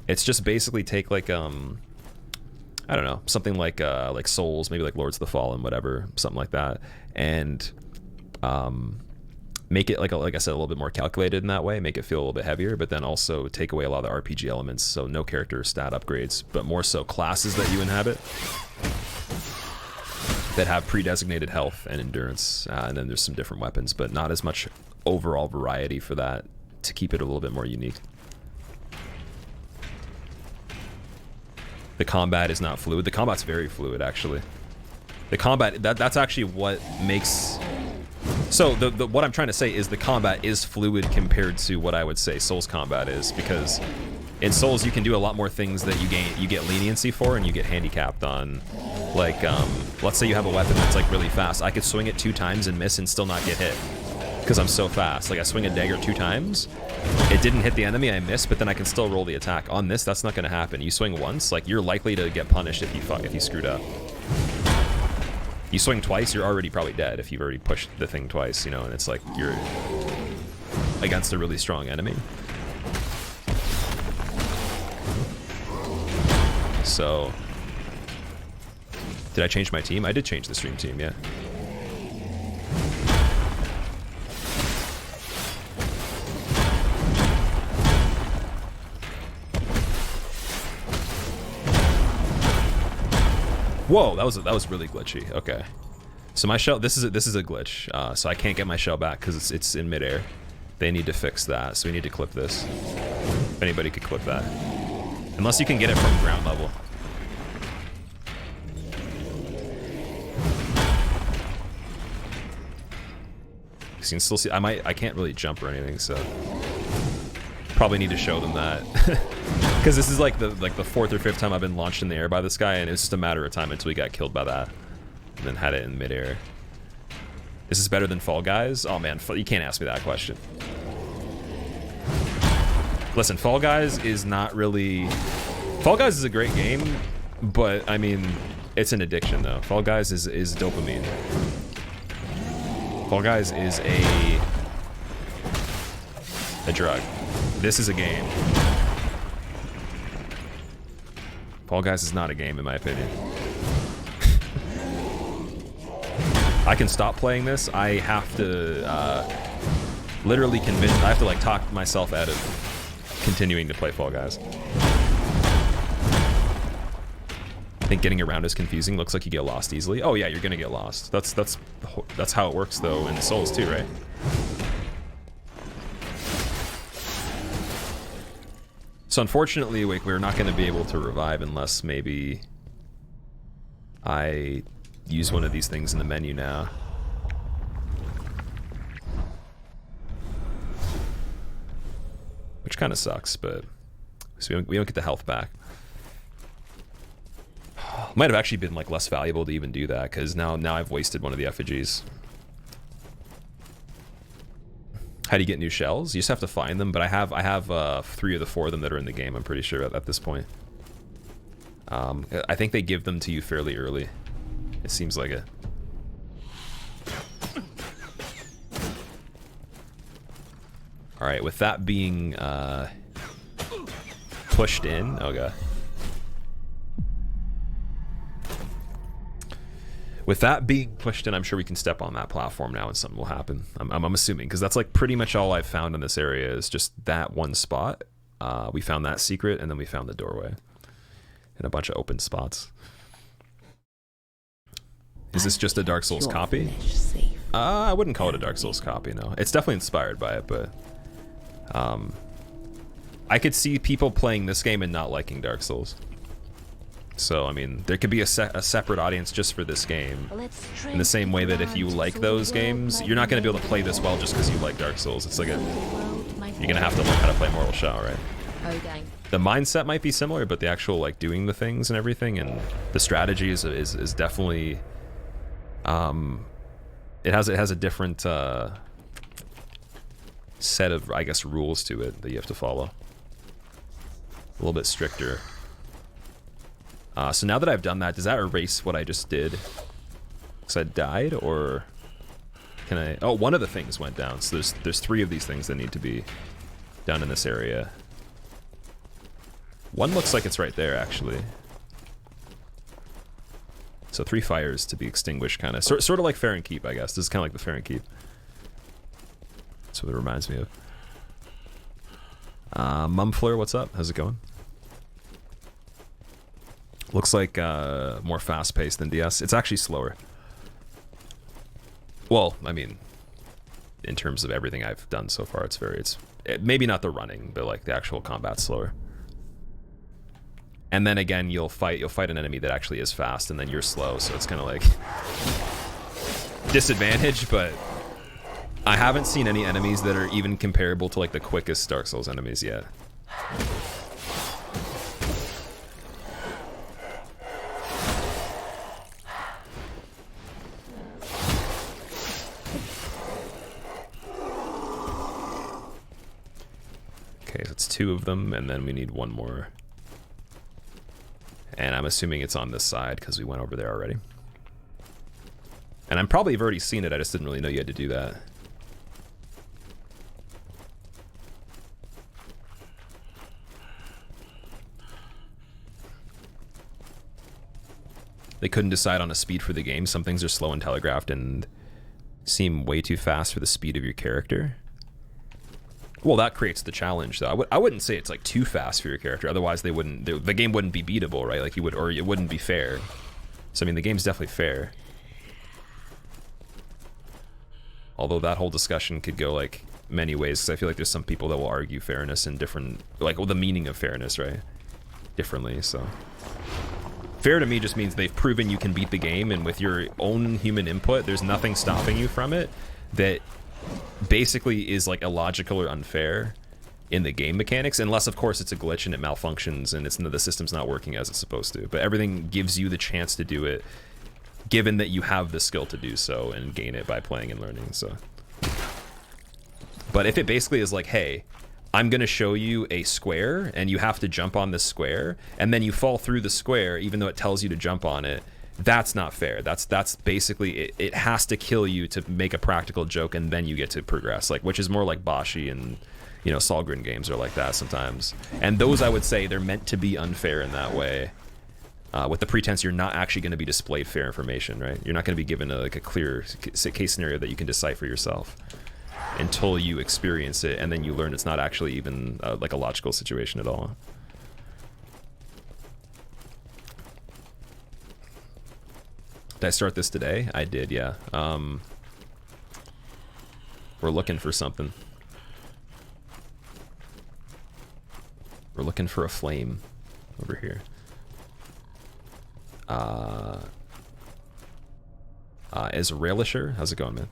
It's just basically take like I don't know, something like Souls, maybe like Lords of the Fallen, whatever, something like that, and make it like I said, a little bit more calculated in that way, make it feel a little bit heavier, but then also take away a lot of the RPG elements, so no character stat upgrades, but more so classes that you inhabit that have pre-designated health and endurance, and then there's some different weapons, but not as much overall variety for that to keep it a little bit more unique. The combat is not fluid. The combat's very fluid, actually. The combat, that's actually what makes... So what I'm trying to say is the combat is fluid compared to what I would say Souls combat is, because in Souls you can do a lot more things that you get leniency for and you get handicapped on. Like, let's say you have a weapon that's like really fast. I could swing it 2 times and miss and still not get hit because I'm so fast. Like I swing a dagger 2 times, it didn't hit the enemy, I missed, but then I can still roll the attack. On this, that's not going to happen. You swing once, like you're likely to get punished if you screwed up. You swing twice, you're already probably dead if you've already pushed the thing twice, you know, and it's like you're against a really strong enemy. So, did I change my team? I did change the stream team, yeah. Whoa, that was really glitchy. Okay, so my shell, this is a glitch. So I can't get my shell back because it's in midair. They need to fix that, so we need to clip this. If anybody could clip that, unless you can get it from ground level. You can still see. I can't really jump or anything, so probably need to show them that. Because this is like the 4th or 5th time I've been launched in the air by this guy, and it's just a matter of time until we got killed by that, and then had it in midair. Is this better than Fall Guys? Oh man, you can't ask me that question. Listen, Fall Guys is not really... Fall Guys is a great game, but I mean, it's an addiction though. Fall Guys is dopamine. Fall Guys is a drug. This is a game. Fall Guys is not a game, in my opinion. I can stop playing this. I have to literally convince... I have to like talk myself out of continuing to play Fall Guys. I think getting around is confusing. Looks like you get lost easily. Oh yeah, you're gonna get lost. That's how it works though in Souls too, right? So unfortunately, like, we're not going to be able to revive unless maybe I use one of these things in the menu now. Which kind of sucks, but so we don't get the health back. Might have actually been like less valuable to even do that, because now I've wasted one of the effigies. How do you get new shells? You just have to find them, but I have 3 of the 4 of them that are in the game, I'm pretty sure, at this point. I think they give them to you fairly early. It seems like it. Alright, with that being pushed in... Oh god. With that being pushed in, I'm sure we can step on that platform now and something will happen. I'm assuming, because that's like pretty much all I've found in this area is just that one spot. We found that secret, and then we found the doorway. And a bunch of open spots. Is this just a Dark Souls copy? I wouldn't call it a Dark Souls copy, no. It's definitely inspired by it, but... I could see people playing this game and not liking Dark Souls. So, I mean, there could be a separate audience just for this game. In the same way that if you like those games, you're not going to be able to play this well just because you like Dark Souls. It's like you're going to have to learn how to play Mortal Shell, right? Okay. The mindset might be similar, but the actual, like, doing the things and everything and the strategy is definitely... It has a different set of, I guess, rules to it that you have to follow. A little bit stricter. So now that I've done that, does that erase what I just did? Because I died, or can I? Oh, one of the things went down. So there's 3 of these things that need to be done in this area. One looks like it's right there, actually. So 3 fires to be extinguished, kind of. Sort of like Fair and Keep, I guess. This is kind of like the Fair and Keep. That's what it reminds me of. Mumfleur, what's up? How's it going? Looks like more fast-paced than DS. It's actually slower. Well, I mean, in terms of everything I've done so far, maybe not the running, but like the actual combat's slower. And then again, you'll fight an enemy that actually is fast, and then you're slow, so it's kind of like disadvantage. But I haven't seen any enemies that are even comparable to like the quickest Dark Souls enemies yet. Okay, so it's 2 of them, and then we need 1 more. And I'm assuming it's on this side because we went over there already. And I'm probably have already seen it, I just didn't really know you had to do that. They couldn't decide on a speed for the game. Some things are slow and telegraphed and seem way too fast for the speed of your character. Well, that creates the challenge, though. I wouldn't say it's like too fast for your character. Otherwise, the game wouldn't be beatable, right? Like or it wouldn't be fair. So I mean, the game's definitely fair. Although that whole discussion could go like many ways, because I feel like there's some people that will argue fairness in different, like, well, the meaning of fairness, right? Differently. So fair to me just means they've proven you can beat the game, and with your own human input, there's nothing stopping you from it that basically is like illogical or unfair in the game mechanics, unless of course it's a glitch and it malfunctions and the system's not working as it's supposed to. But everything gives you the chance to do it, given that you have the skill to do so and gain it by playing and learning. So, but if it basically is like, hey, I'm gonna show you a square and you have to jump on this square, and then you fall through the square even though it tells you to jump on it, that's not fair. That's basically it has to kill you to make a practical joke, and then you get to progress, like, which is more like Bashi and, you know, Solgren games are like that sometimes. And those, I would say, they're meant to be unfair in that way, with the pretense you're not actually going to be displayed fair information, right? You're not going to be given a clear case scenario that you can decipher yourself until you experience it, and then you learn it's not actually even like a logical situation at all. Did I start this today? I did, yeah. We're looking for something. We're looking for a flame over here. Is Railisher? How's it going, man?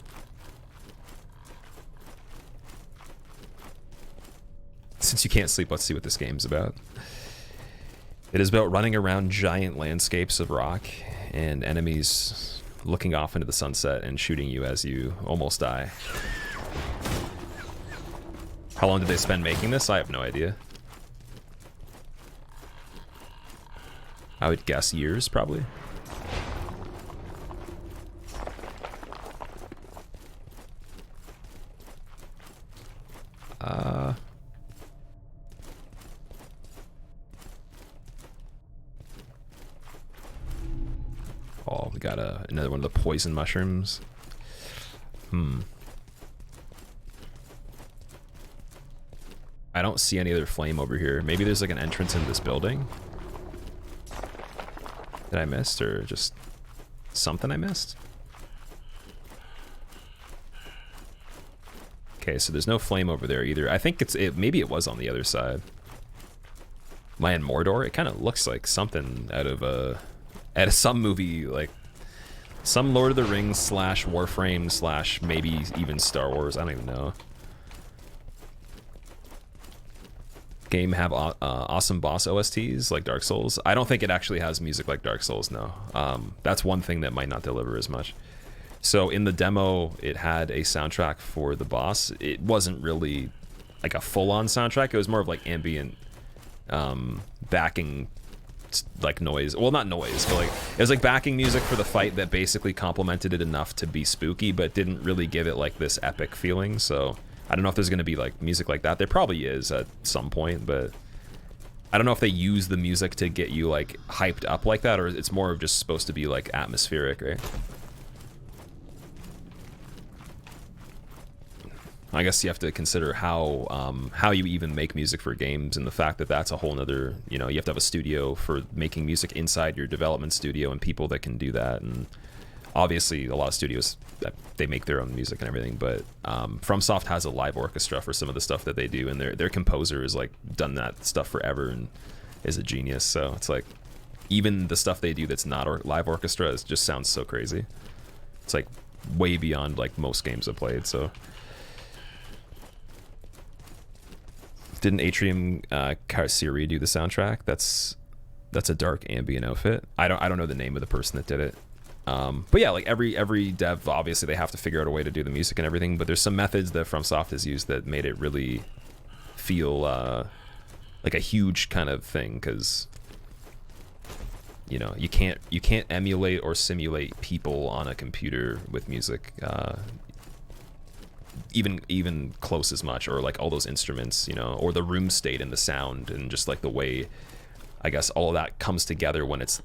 Since you can't sleep, let's see what this game's about. It is about running around giant landscapes of rock and enemies looking off into the sunset and shooting you as you almost die. How long did they spend making this? I have no idea. I would guess years, probably. Oh, we got another one of the poison mushrooms. I don't see any other flame over here. Maybe there's like an entrance into this building that I missed, or just something I missed. Okay, so there's no flame over there either. I think maybe it was on the other side. Land Mordor. It kind of looks like something out of some movie, like some Lord of the Rings / Warframe / maybe even Star Wars. I don't even know. Game have awesome boss OSTs like Dark Souls. I don't think it actually has music like Dark Souls, no. That's one thing that might not deliver as much. So in the demo, it had a soundtrack for the boss. It wasn't really like a full-on soundtrack. It was more of like ambient backing, like noise. Well, not noise, but like it was like backing music for the fight that basically complemented it enough to be spooky, but didn't really give it like this epic feeling. So I don't know if there's going to be like music like that. There probably is at some point, but I don't know if they use the music to get you like hyped up like that, or it's more of just supposed to be like atmospheric, right? I guess you have to consider how you even make music for games, and the fact that that's a whole nother, you know, you have to have a studio for making music inside your development studio and people that can do that. And obviously a lot of studios, they make their own music and everything, but FromSoft has a live orchestra for some of the stuff that they do, and their composer has like done that stuff forever and is a genius. So it's like even the stuff they do that's not live orchestra just sounds so crazy. It's like way beyond like most games I've played. So didn't Atrium Carceri do the soundtrack? That's a dark ambient outfit. I don't know the name of the person that did it. But yeah, like every dev, obviously they have to figure out a way to do the music and everything, but there's some methods that FromSoft has used that made it really feel like a huge kind of thing, because you know, you can't emulate or simulate people on a computer with music, even close as much, or like all those instruments, you know, or the room state and the sound, and just like the way, I guess, all of that comes together when it's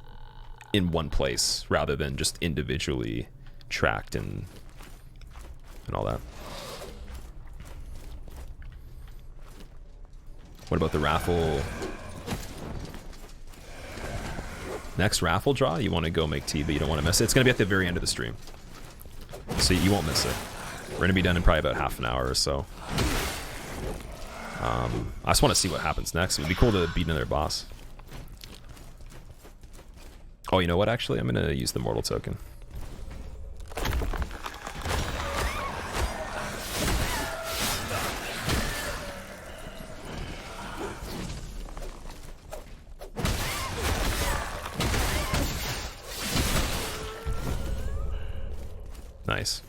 in one place rather than just individually tracked and all that. What about the raffle? Next raffle draw, you want to go make tea, but you don't want to miss it. It's going to be at the very end of the stream, so you won't miss it. We're going to be done in probably about half an hour or so. I just want to see what happens next. It would be cool to beat another boss. Oh, you know what? Actually, I'm going to use the mortal token. Nice.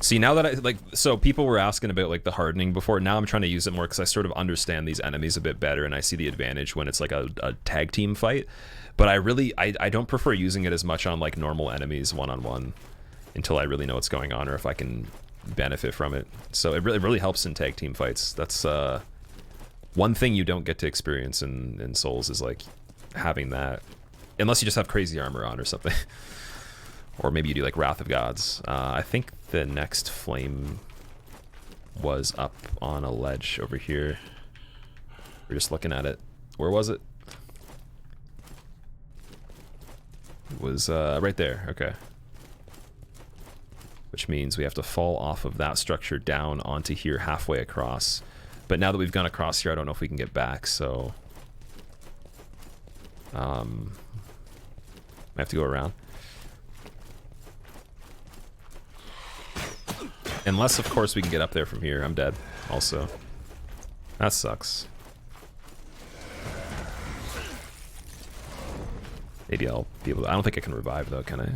See, now that I like, so people were asking about like the hardening before. Now I'm trying to use it more because I sort of understand these enemies a bit better, and I see the advantage when it's like a tag team fight. But I don't prefer using it as much on like normal enemies one-on-one until I really know what's going on, or if I can benefit from it. So it really helps in tag team fights. That's one thing you don't get to experience in Souls, is like having that, unless you just have crazy armor on or something. Or maybe you do like Wrath of Gods. I think the next flame was up on a ledge over here. We're just looking at it. Where was it? It was right there. Okay. Which means we have to fall off of that structure down onto here halfway across. But now that we've gone across here, I don't know if we can get back, so I have to go around. Unless, of course, we can get up there from here. I'm dead, also. That sucks. Maybe I'll be able to... I don't think I can revive, though, can I?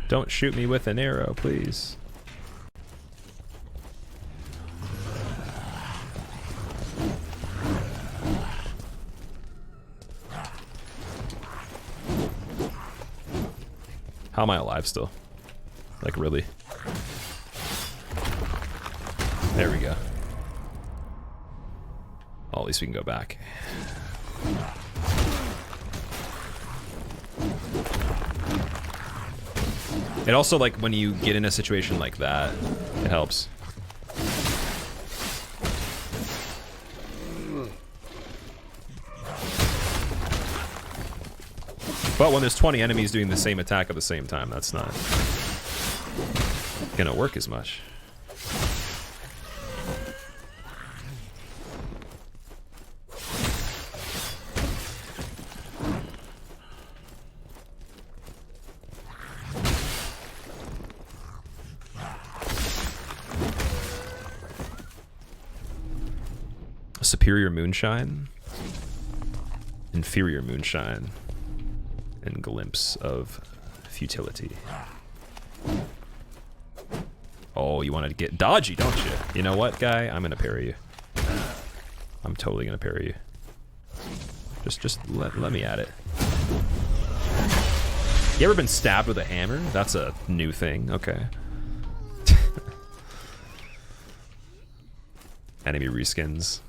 Don't shoot me with an arrow, please. How am I alive still? Like, really? There we go. Well, at least we can go back. It also, like, when you get in a situation like that, it helps. But when there's 20 enemies doing the same attack at the same time, that's not gonna work as much. Superior moonshine, inferior moonshine, and glimpse of futility. Oh, you want to get dodgy, don't you? You know what, guy? I'm gonna parry you. I'm totally gonna parry you. Just let me at it. You ever been stabbed with a hammer? That's a new thing. Okay. enemy reskins.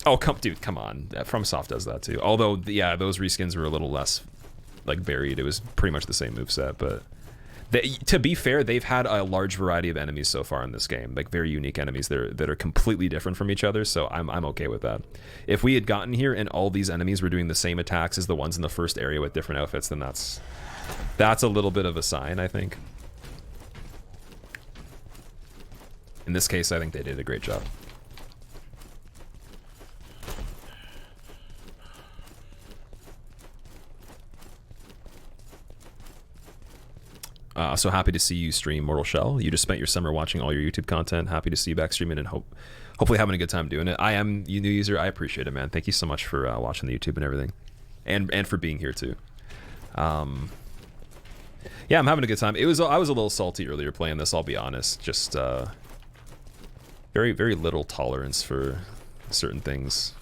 Oh, dude, come on. FromSoft does that too. Although, yeah, those reskins were a little less like varied. It was pretty much the same moveset, but to be fair, they've had a large variety of enemies so far in this game, like very unique enemies that are completely different from each other. So I'm okay with that. If we had gotten here and all these enemies were doing the same attacks as the ones in the first area with different outfits, then that's a little bit of a sign, I think. In this case, I think they did a great job. So happy to see you stream Mortal Shell. You just spent your summer watching all your YouTube content. Happy to see you back streaming and hopefully having a good time doing it. I am a new user. I appreciate it, man. Thank you so much for watching the YouTube and everything, and for being here too. Yeah, I'm having a good time. I was a little salty earlier playing this. I'll be honest. Just very little tolerance for certain things.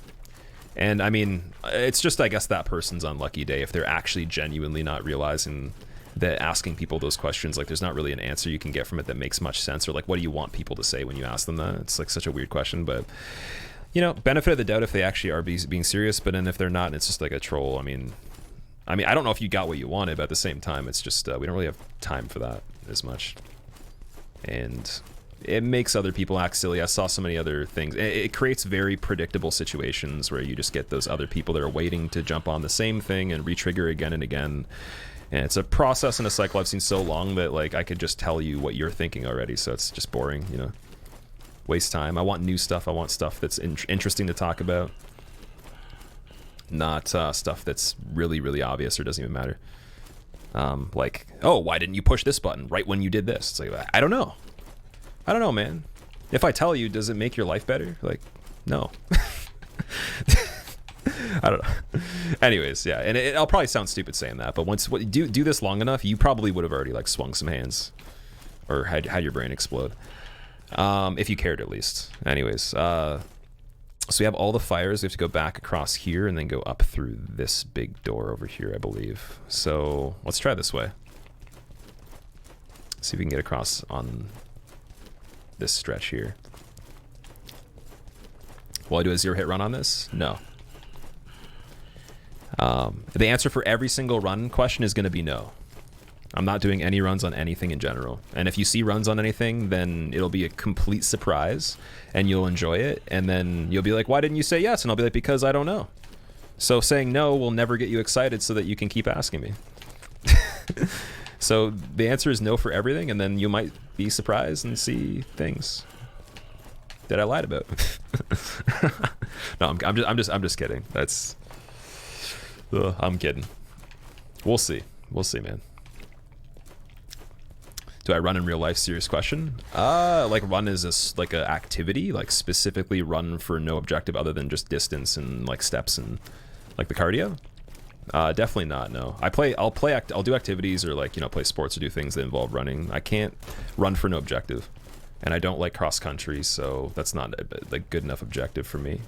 And I mean, it's just, I guess, that person's unlucky day if they're actually genuinely not realizing that asking people those questions, like, there's not really an answer you can get from it that makes much sense, or like, what do you want people to say when you ask them that? It's like such a weird question, but you know, benefit of the doubt if they actually are being serious, but then if they're not and it's just like a troll, I mean, I don't know if you got what you wanted, but at the same time, it's just, we don't really have time for that as much. And it makes other people act silly. I saw so many other things. It creates very predictable situations where you just get those other people that are waiting to jump on the same thing and re-trigger again and again. And it's a process and a cycle I've seen so long that, like, I could just tell you what you're thinking already, so it's just boring, you know. Waste time. I want new stuff. I want stuff that's interesting to talk about. Not stuff that's really obvious or doesn't even matter. Like, oh, why didn't you push this button right when you did this? It's like, I don't know. I don't know, man. If I tell you, does it make your life better? Like, no. I don't know. Anyways, yeah, and I'll probably sound stupid saying that, but once do this long enough, you probably would have already like swung some hands, or had your brain explode, if you cared at least. Anyways, so we have all the fires. We have to go back across here and then go up through this big door over here, I believe. So let's try this way. See if we can get across on this stretch here. Will I do a 0-hit run on this? No. The answer for every single run question is going to be no. I'm not doing any runs on anything in general. And if you see runs on anything, then it'll be a complete surprise and you'll enjoy it. And then you'll be like, why didn't you say yes? And I'll be like, because I don't know. So saying no will never get you excited so that you can keep asking me. So the answer is no for everything, and then you might be surprised and see things that I lied about. No, I'm just kidding. That's... I'm kidding. We'll see. We'll see, man. Do I run in real life? Serious question. Like run is like a activity, like specifically run for no objective other than just distance and like steps and like the cardio. Definitely not. No. I'll do activities or like, you know, play sports or do things that involve running. I can't run for no objective, and I don't like cross country, so that's not a like good enough objective for me.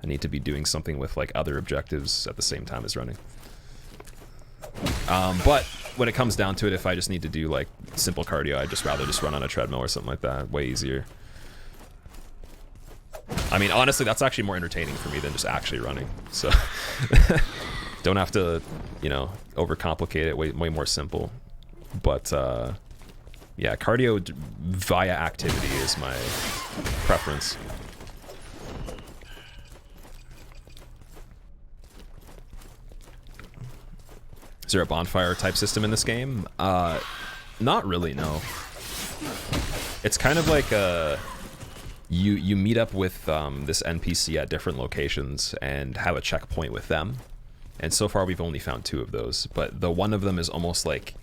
I need to be doing something with like other objectives at the same time as running. But when it comes down to it, if I just need to do like simple cardio, I'd just rather just run on a treadmill or something like that. Way easier. I mean, honestly, that's actually more entertaining for me than just actually running. So don't have to, you know, overcomplicate it. Way more simple. But yeah, cardio via activity is my preference. Is there a bonfire type system in this game? Not really, no. It's kind of like you meet up with this NPC at different locations and have a checkpoint with them. And so far we've only found 2 of those, but the one of them is almost like,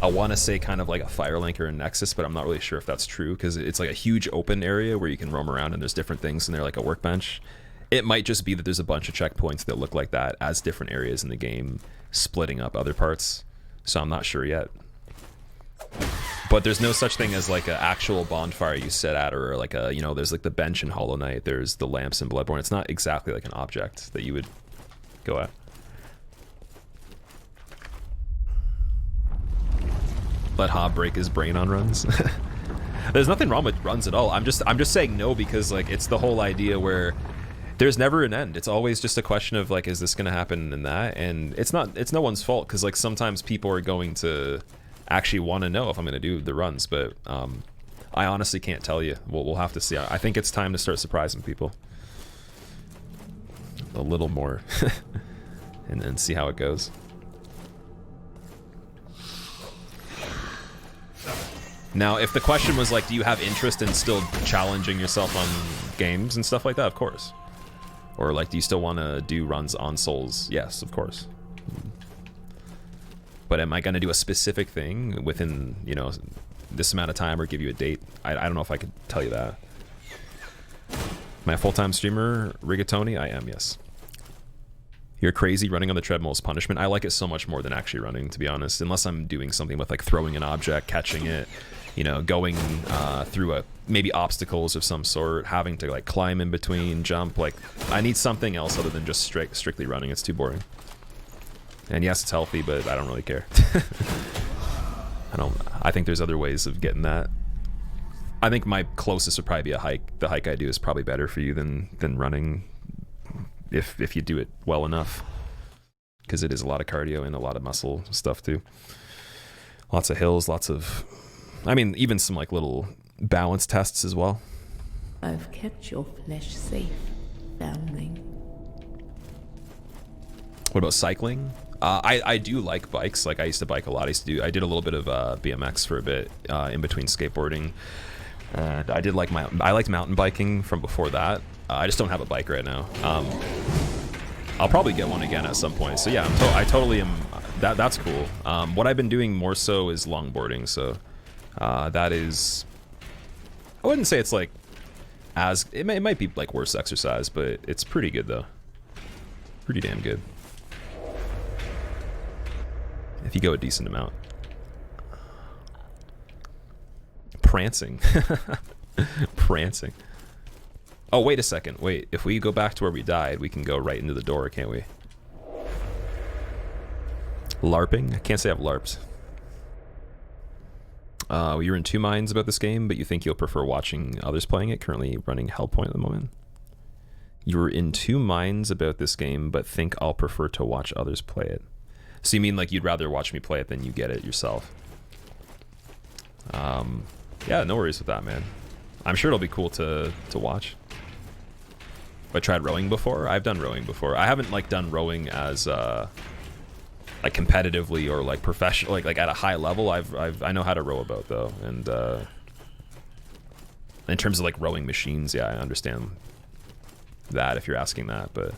I want to say kind of like a Firelink or a Nexus, but I'm not really sure if that's true, because it's like a huge open area where you can roam around and there's different things in there, like a workbench. It might just be that there's a bunch of checkpoints that look like that as different areas in the game, splitting up other parts, so I'm not sure yet. But there's no such thing as like an actual bonfire you sit at, or like a, you know, there's like the bench in Hollow Knight, there's the lamps in Bloodborne. It's not exactly like an object that you would go at. Let Hob break his brain on runs. There's nothing wrong with runs at all. I'm just saying no because like it's the whole idea where there's never an end. It's always just a question of like, is this going to happen and that? And it's no one's fault because like sometimes people are going to actually want to know if I'm going to do the runs, but I honestly can't tell you. We'll have to see. I think it's time to start surprising people a little more and then see how it goes. Now, if the question was like, do you have interest in still challenging yourself on games and stuff like that? Of course. Or like, do you still want to do runs on Souls? Yes, of course. But am I going to do a specific thing within, you know, this amount of time or give you a date? I don't know if I could tell you that. Am I a full-time streamer, Rigatoni? I am, yes. You're crazy. Running on the treadmill is punishment. I like it so much more than actually running, to be honest. Unless I'm doing something with like throwing an object, catching it, you know, going through maybe obstacles of some sort, having to like climb in between, jump. Like I need something else other than just strictly running. It's too boring. And yes, it's healthy, but I don't really care. I think there's other ways of getting that. I think my closest would probably be a hike. The hike I do is probably better for you than running, if you do it well enough, because it is a lot of cardio and a lot of muscle stuff too. Lots of hills, lots of, I mean, even some like little balance tests as well. I've kept your flesh safe, foundling. What about cycling? I do like bikes. Like I used to bike a lot. I did a little bit of BMX for a bit in between skateboarding. And I liked mountain biking from before that. I just don't have a bike right now. I'll probably get one again at some point. So yeah, I totally am. That's cool. What I've been doing more so is longboarding. So that is, I wouldn't say it's like it might be like worse exercise, but it's pretty good though. Pretty damn good. If you go a decent amount. Prancing. Prancing. Oh, wait a second. Wait, if we go back to where we died, we can go right into the door, can't we? LARPing? I can't say I've LARPed. You're in two minds about this game, but you think you'll prefer watching others playing it, currently running Hellpoint at the moment. You're in two minds about this game, but think I'll prefer to watch others play it. So you mean like you'd rather watch me play it than you get it yourself? Yeah, no worries with that, man. I'm sure it'll be cool to watch. Have I tried rowing before? I've done rowing before. I haven't like done rowing as like competitively or like professional, like at a high level. I know how to row a boat though, and in terms of like rowing machines, yeah, I understand that if you're asking that, but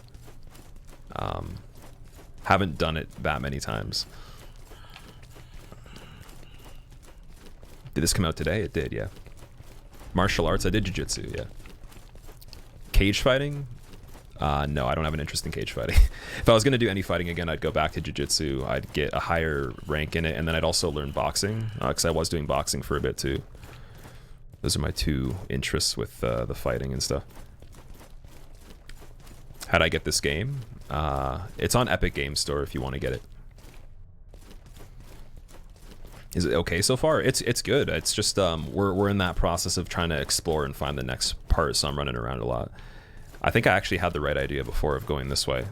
haven't done it that many times. Did this come out today? It did, yeah. Martial arts, I did jiu-jitsu, yeah. Cage fighting? No, I don't have an interest in cage fighting. If I was going to do any fighting again, I'd go back to jiu-jitsu. I'd get a higher rank in it, and then I'd also learn boxing, because I was doing boxing for a bit too. Those are my two interests with the fighting and stuff. How'd I get this game? It's on Epic Games Store if you want to get it. Is it okay so far? It's good. It's just we're in that process of trying to explore and find the next part, so I'm running around a lot. I think I actually had the right idea before of going this way,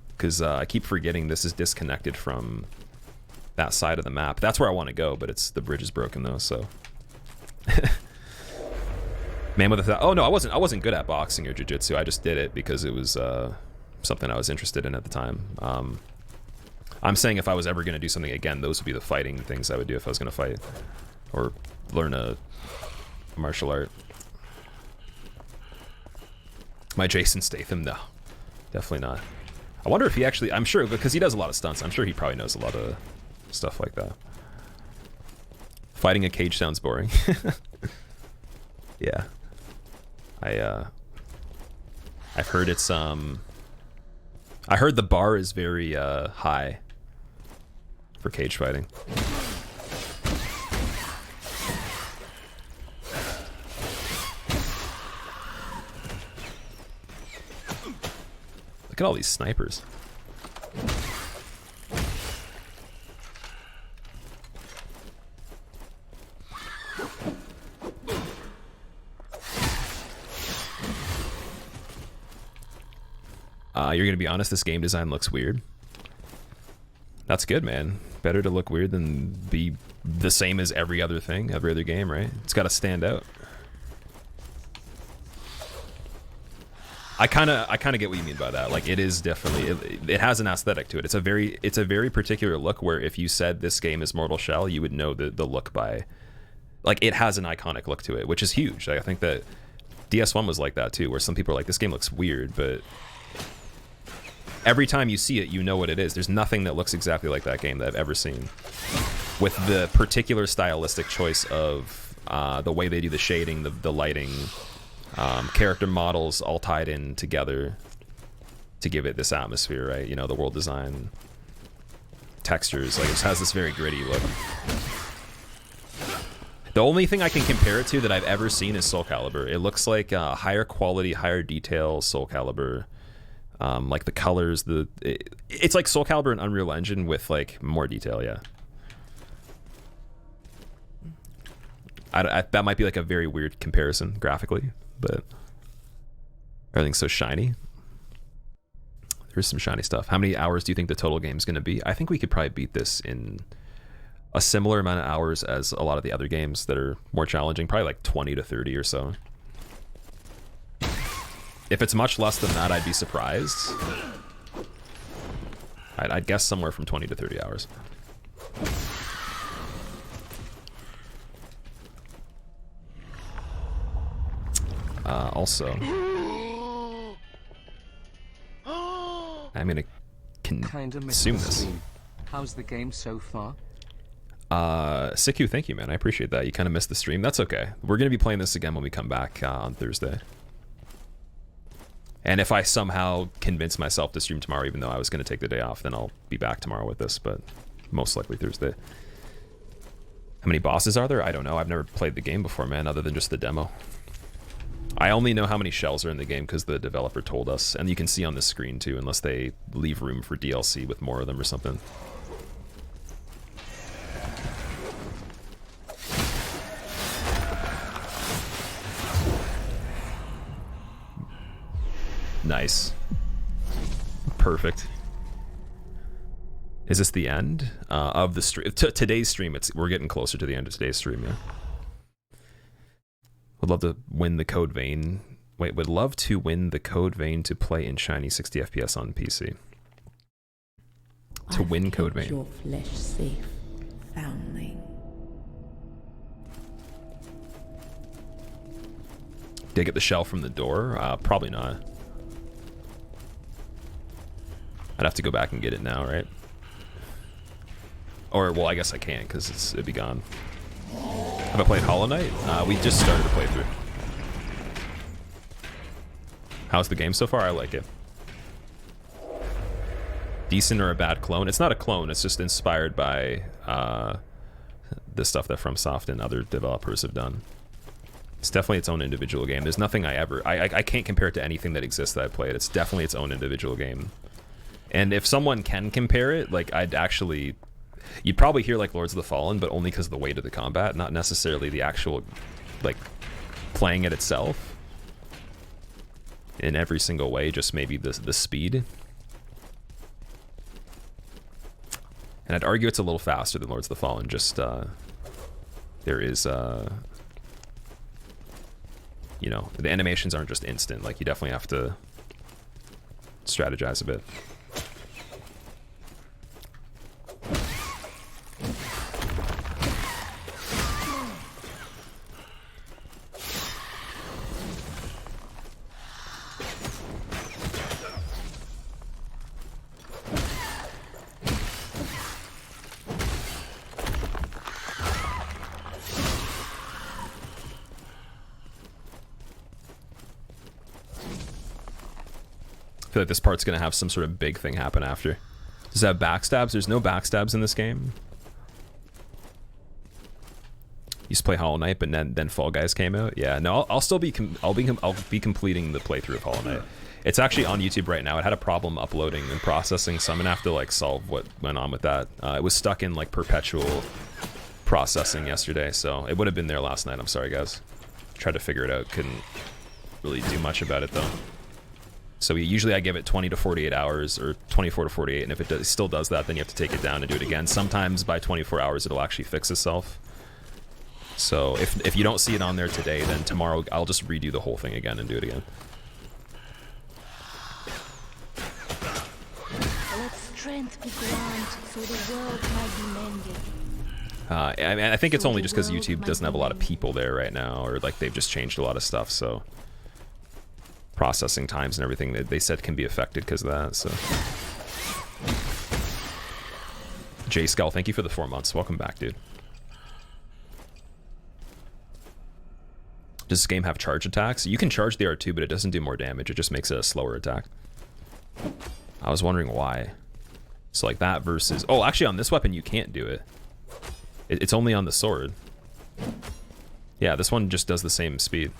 because I keep forgetting this is disconnected from that side of the map. That's where I want to go, but the bridge is broken though, so. Man with a oh no, I wasn't good at boxing or jiu-jitsu. I just did it because it was something I was interested in at the time. I'm saying if I was ever going to do something again, those would be the fighting things I would do if I was going to fight or learn a martial art. My Jason Statham? No, definitely not. I wonder if he actually, I'm sure, because he does a lot of stunts, I'm sure he probably knows a lot of stuff like that. Fighting a cage sounds boring. Yeah. I've heard it's, I heard the bar is very high for cage fighting. Look at all these snipers. You're gonna be honest, this game design looks weird. That's good, man. Better to look weird than be the same as every other thing, every other game, right? It's got to stand out. I kind of get what you mean by that. Like, it is definitely, it has an aesthetic to it. It's a very particular look where if you said this game is Mortal Shell, you would know the look by, like, it has an iconic look to it, which is huge. Like, I think that DS1 was like that too, where some people are like, this game looks weird, but every time you see it, you know what it is. There's nothing that looks exactly like that game that I've ever seen. With the particular stylistic choice of the way they do the shading, the lighting, character models all tied in together to give it this atmosphere, right? You know, the world design, textures, like, it has this very gritty look. The only thing I can compare it to that I've ever seen is Soul Calibur. It looks like higher quality, higher detail Soul Calibur. Like the colors, it's like Soul Calibur and Unreal Engine with like more detail, yeah. That might be like a very weird comparison graphically, but everything's so shiny. There's some shiny stuff. How many hours do you think the total game is going to be? I think we could probably beat this in a similar amount of hours as a lot of the other games that are more challenging, probably like 20 to 30 or so. If it's much less than that, I'd be surprised. I'd guess somewhere from 20 to 30 hours. Also, I'm gonna consume this. How's the game so far? Siku, thank you, man. I appreciate that. You kind of missed the stream. That's okay. We're gonna be playing this again when we come back on Thursday. And if I somehow convince myself to stream tomorrow, even though I was going to take the day off, then I'll be back tomorrow with this, but most likely Thursday. How many bosses are there? I don't know. I've never played the game before, man, other than just the demo. I only know how many shells are in the game because the developer told us, and you can see on the screen too, unless they leave room for DLC with more of them or something. Nice. Perfect. Is this the end of the stream? Today's stream, we're getting closer to the end of today's stream, yeah. Would love to win the code vein. Wait, would love to win the code vein to play in shiny 60 FPS on PC. To win code vein. Your flesh safe, foundling. Did I get the shell from the door? Probably not. I'd have to go back and get it now, right? Or, well, I guess I can't because it'd be gone. Have I played Hollow Knight? We just started to play through. How's the game so far? I like it. Decent or a bad clone? It's not a clone, it's just inspired by the stuff that FromSoft and other developers have done. It's definitely its own individual game. There's nothing I can't compare it to anything that exists that I played. It's definitely its own individual game. And if someone can compare it, like, you'd probably hear like Lords of the Fallen, but only because of the weight of the combat, not necessarily the actual, like, playing it itself in every single way, just maybe the speed. And I'd argue it's a little faster than Lords of the Fallen, just, there is, you know, the animations aren't just instant, like, you definitely have to strategize a bit. I feel like this part's gonna have some sort of big thing happen after. Does it have backstabs? There's no backstabs in this game. Used to play Hollow Knight, but then Fall Guys came out. Yeah, no, I'll still be I'll be completing the playthrough of Hollow Knight. It's actually on YouTube right now. It had a problem uploading and processing, so I'm gonna have to like solve what went on with that. It was stuck in like perpetual processing yesterday, so it would have been there last night. I'm sorry, guys. Tried to figure it out. Couldn't really do much about it though. So usually I give it 20 to 48 hours or 24 to 48, and if it still does that, then you have to take it down and do it again. Sometimes by 24 hours it'll actually fix itself. So if you don't see it on there today, then tomorrow I'll just redo the whole thing again and do it again. Let strength be granted so the world might be mended. I mean, I think it's only just because YouTube doesn't have a lot of people there right now, or like they've just changed a lot of stuff, so processing times and everything that they said can be affected because of that. So Jay Skull, thank you for the 4 months. Welcome back, dude. Does this game have charge attacks? You can charge the R2, but it doesn't do more damage. It just makes it a slower attack. I was wondering why. So like that versus... Oh, actually on this weapon you can't do it. It's only on the sword. Yeah, this one just does the same speed.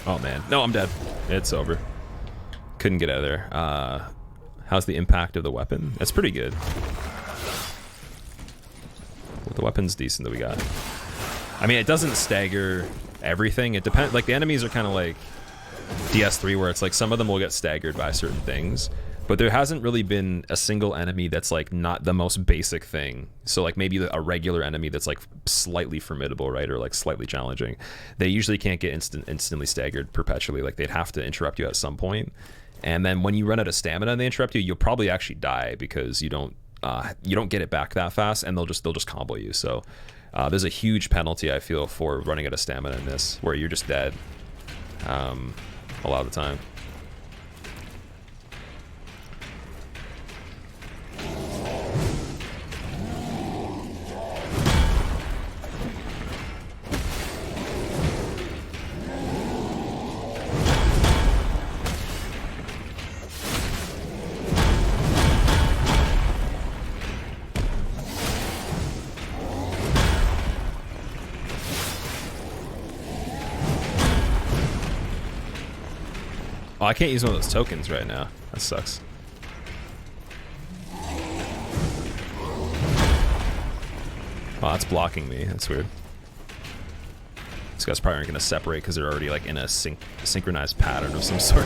Oh man, no, I'm dead. It's over. Couldn't get out of there. How's the impact of the weapon? That's pretty good. The weapon's decent that we got. I mean, it doesn't stagger everything. It depends. Like the enemies are kind of like DS3, where it's like some of them will get staggered by certain things, but there hasn't really been a single enemy that's like not the most basic thing. So like maybe a regular enemy that's like slightly formidable, right, or like slightly challenging. They usually can't get instantly staggered perpetually. Like they'd have to interrupt you at some point. And then when you run out of stamina and they interrupt you, you'll probably actually die because you don't get it back that fast, and they'll just combo you. So there's a huge penalty, I feel, for running out of stamina in this, where you're just dead a lot of the time. Oh, I can't use one of those tokens right now. That sucks. Oh, that's blocking me. That's weird. These guys probably aren't going to separate because they're already like in a synchronized pattern of some sort.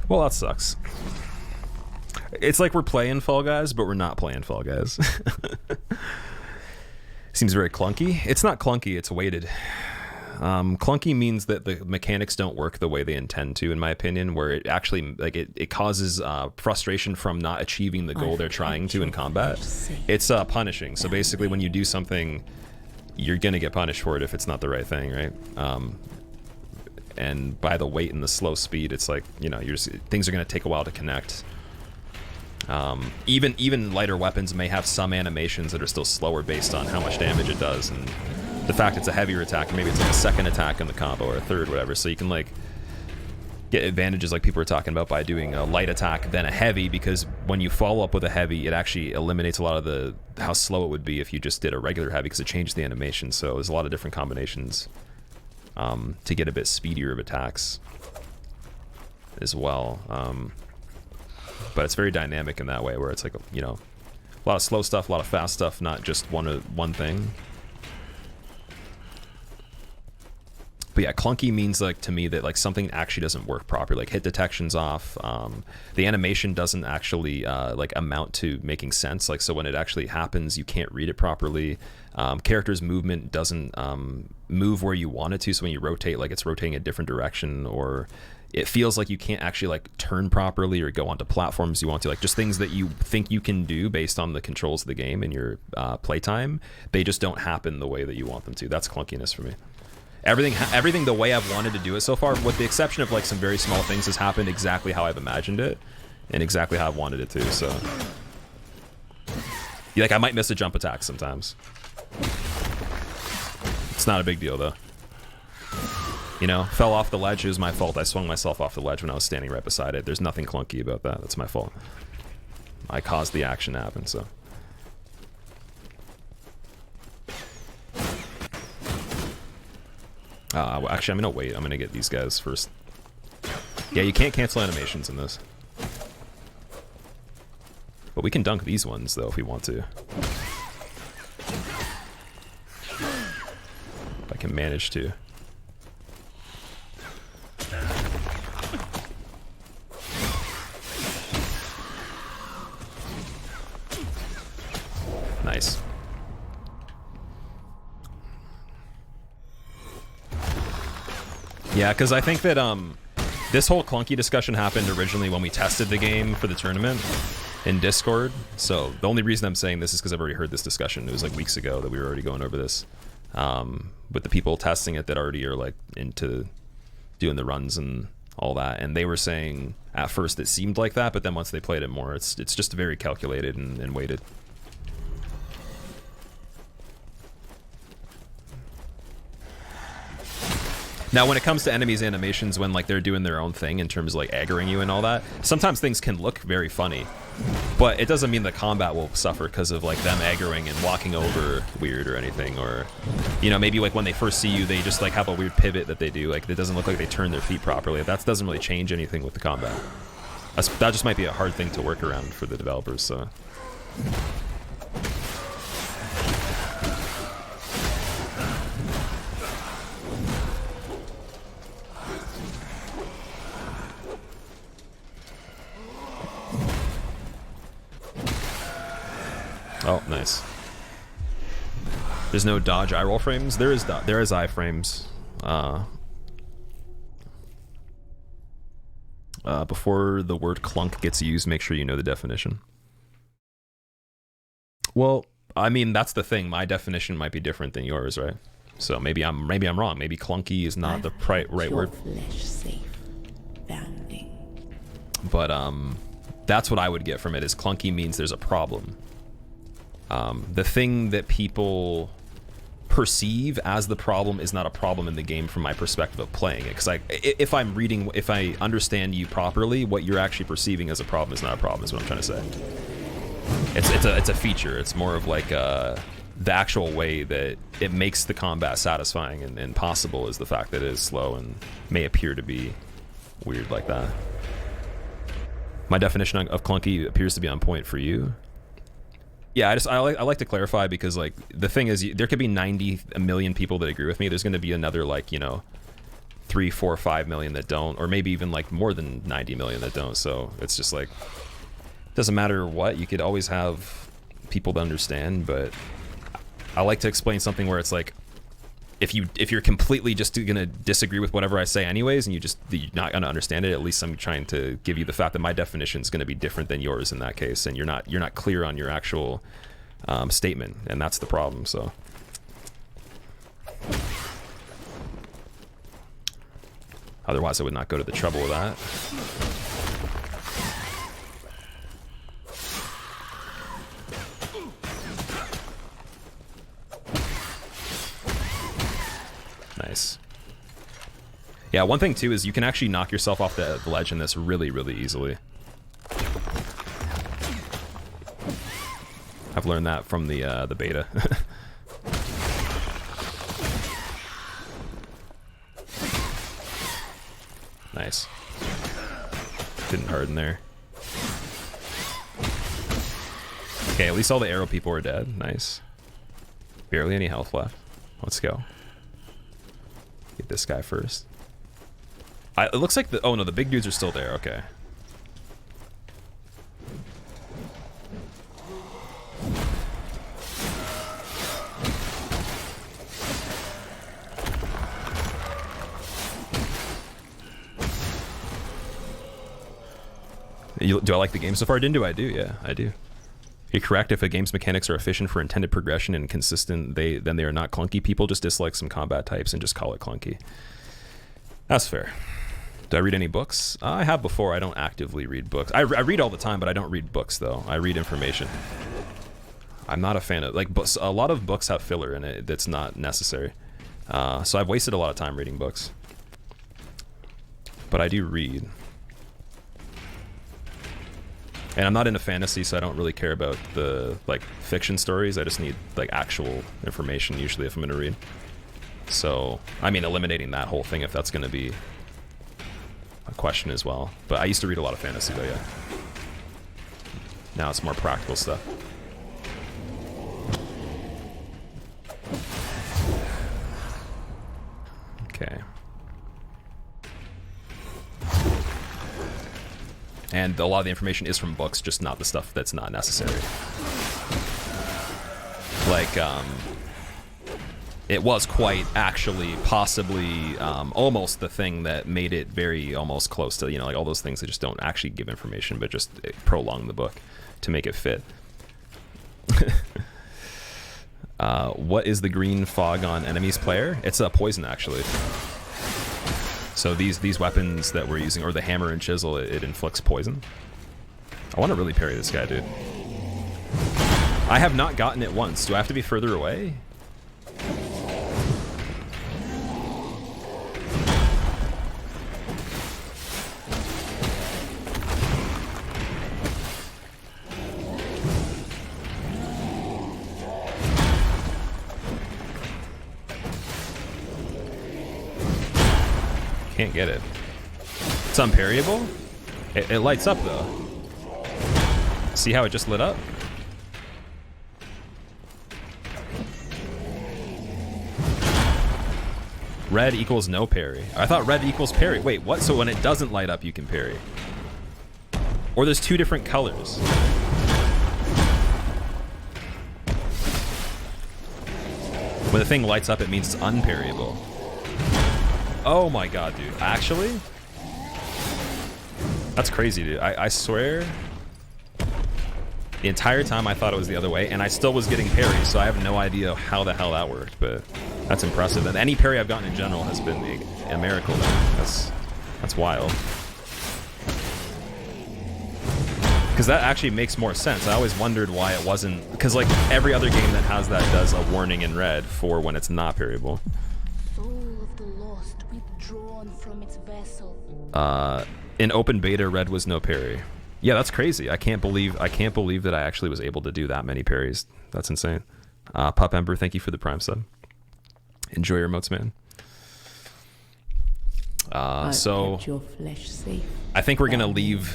Well, that sucks. It's like we're playing Fall Guys, but we're not playing Fall Guys. Seems very clunky. It's not clunky, it's weighted. Clunky means that the mechanics don't work the way they intend to, in my opinion, where it actually, like, it causes frustration from not achieving the goal they're trying to in combat. It's punishing. So basically when you do something, you're going to get punished for it if it's not the right thing, right? And by the weight and the slow speed, it's like, you know, things are going to take a while to connect. Even lighter weapons may have some animations that are still slower based on how much damage it does, and the fact it's a heavier attack, or maybe it's like a second attack in the combo or a third, whatever. So you can like get advantages like people were talking about by doing a light attack then a heavy, because when you follow up with a heavy, it actually eliminates a lot of how slow it would be if you just did a regular heavy, because it changed the animation. So there's a lot of different combinations to get a bit speedier of attacks as well. But it's very dynamic in that way, where it's like, you know, a lot of slow stuff, a lot of fast stuff, not just one thing. But But yeah, clunky means like to me that like something actually doesn't work properly. Like hit detection's off. The animation doesn't actually like amount to making sense. Like so when it actually happens, you can't read it properly. Character's movement doesn't move where you want it to. So when you rotate, like it's rotating a different direction, or it feels like you can't actually like turn properly or go onto platforms you want to. Like just things that you think you can do based on the controls of the game and your playtime, they just don't happen the way that you want them to. That's clunkiness for me. Everything the way I've wanted to do it so far, with the exception of like some very small things, has happened exactly how I've imagined it and exactly how I've wanted it to. So like I might miss a jump attack sometimes. It's not a big deal though. You know, fell off the ledge, it was my fault. I swung myself off the ledge when I was standing right beside it. There's nothing clunky about that. That's my fault. I caused the action to happen, so. Well, actually, I'm gonna wait. I'm gonna get these guys first. Yeah, you can't cancel animations in this. But we can dunk these ones, though, if we want to. If I can manage to. Nice. Yeah, because I think that this whole clunky discussion happened originally when we tested the game for the tournament in Discord. So the only reason I'm saying this is because I've already heard this discussion. It was like weeks ago that we were already going over this. With the people testing it that already are like into doing the runs and all that, and they were saying at first it seemed like that, but then once they played it more, it's just very calculated and weighted. Now, when it comes to enemies' animations, when like they're doing their own thing in terms of like aggroing you and all that, sometimes things can look very funny, but it doesn't mean the combat will suffer because of like them aggroing and walking over weird or anything, or you know, maybe like when they first see you, they just like have a weird pivot that they do. Like it doesn't look like they turn their feet properly. That doesn't really change anything with the combat. That just might be a hard thing to work around for the developers. So. Oh, nice. There's no dodge eye roll frames. There is iframes. Before the word clunk gets used, make sure you know the definition. Well, I mean that's the thing. My definition might be different than yours, right? So maybe I'm wrong. Maybe clunky is not the right word. Flesh safe, banding. But that's what I would get from it. Is clunky means there's a problem. The thing that people perceive as the problem is not a problem in the game from my perspective of playing it. Because if I understand you properly, what you're actually perceiving as a problem is not a problem, is what I'm trying to say. It's a feature. It's more of like the actual way that it makes the combat satisfying and possible is the fact that it is slow and may appear to be weird like that. My definition of clunky appears to be on point for you. Yeah, I like to clarify because like the thing is there could be 90 million people that agree with me. There's going to be another like 3, 4, 5 million that don't, or maybe even like more than 90 million that don't. So it's just like doesn't matter what, you could always have people to understand. But I like to explain something where it's like if you're completely just gonna disagree with whatever I say anyways, and you're not gonna understand it, at least I'm trying to give you the fact that my definition is gonna be different than yours in that case, and you're not clear on your actual statement, and that's the problem. So otherwise I would not go to the trouble of that. Nice. Yeah, one thing too is you can actually knock yourself off the ledge in this really, really easily. I've learned that from the beta. Nice. Didn't harden there. Okay, at least all the arrow people are dead. Nice. Barely any health left. Let's go. Get this guy first. It looks like the... Oh, no, the big dudes are still there. Okay. Do I like the game so far? Didn't I do? Yeah, I do. You're correct. If a game's mechanics are efficient for intended progression and consistent, then they are not clunky. People just dislike some combat types and just call it clunky. That's fair. Do I read any books? I have before. I don't actively read books. I read all the time, but I don't read books, though. I read information. I'm not a fan of... Like, books. A lot of books have filler in it that's not necessary. So I've wasted a lot of time reading books. But I do read. And I'm not into fantasy, so I don't really care about the like fiction stories. I just need like actual information usually if I'm gonna read. So I mean, eliminating that whole thing if that's gonna be a question as well. But I used to read a lot of fantasy though, yeah. Now it's more practical stuff. Okay. And a lot of the information is from books, just not the stuff that's not necessary. Like, it was quite actually possibly almost the thing that made it very almost close to, you know, like all those things that just don't actually give information, but just prolong the book to make it fit. What is the green fog on enemies player? It's a poison, actually. So these weapons that we're using, or the hammer and chisel, it inflicts poison. I want to really parry this guy, dude. I have not gotten it once. Do I have to be further away? Can't get it. It's unparryable? It lights up though. See how it just lit up? Red equals no parry. I thought red equals parry. Wait, what? So when it doesn't light up, you can parry. Or there's two different colors. When the thing lights up, it means it's unparryable. Oh my god, dude. Actually? That's crazy, dude. I swear the entire time I thought it was the other way, and I still was getting parries, so I have no idea how the hell that worked, but that's impressive. And any parry I've gotten in general has been a miracle. That's wild. Because that actually makes more sense. I always wondered why it wasn't... Because like every other game that has that does a warning in red for when it's not parryable. From its vessel. In open beta, red was no parry. Yeah, that's crazy. I can't believe that I actually was able to do that many parries. That's insane. Pup Ember, thank you for the Prime sub. Enjoy your emotes, man. So your flesh safe. I think we're gonna leave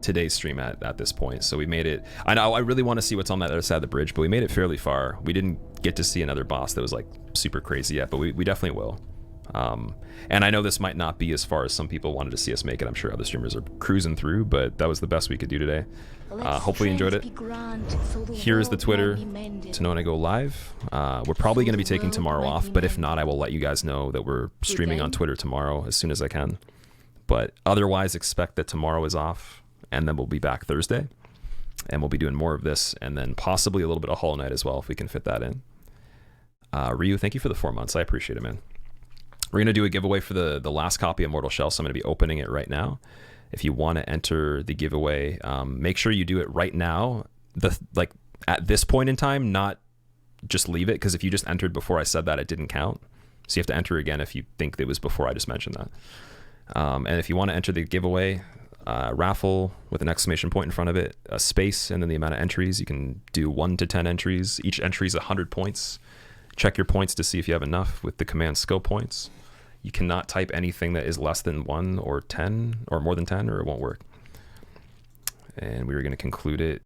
today's stream at this point. So we made it. I know I really want to see what's on that other side of the bridge, but we made it fairly far. We didn't get to see another boss that was like super crazy yet, but we definitely will. And I know this might not be as far as some people wanted to see us make it. I'm sure other streamers are cruising through, but that was the best we could do today. Hopefully you enjoyed it. Here's the Twitter to know when I go live. We're probably going to be taking tomorrow off, but if not, I will let you guys know that we're streaming on Twitter tomorrow as soon as I can. But otherwise, expect that tomorrow is off, and then we'll be back Thursday. And we'll be doing more of this, and then possibly a little bit of Hollow Knight as well, if we can fit that in. Ryu, thank you for the 4 months. I appreciate it, man. We're going to do a giveaway for the last copy of Mortal Shell, so I'm going to be opening it right now. If you want to enter the giveaway, make sure you do it right now. Like at this point in time, not just leave it, because if you just entered before I said that, it didn't count. So you have to enter again if you think it was before I just mentioned that. And if you want to enter the giveaway, raffle with an exclamation point in front of it, a space, and then the amount of entries. You can do 1 to 10 entries. Each entry is 100 points. Check your points to see if you have enough with the command skill points. You cannot type anything that is less than 1 or 10 or more than 10, or it won't work. And we were going to conclude it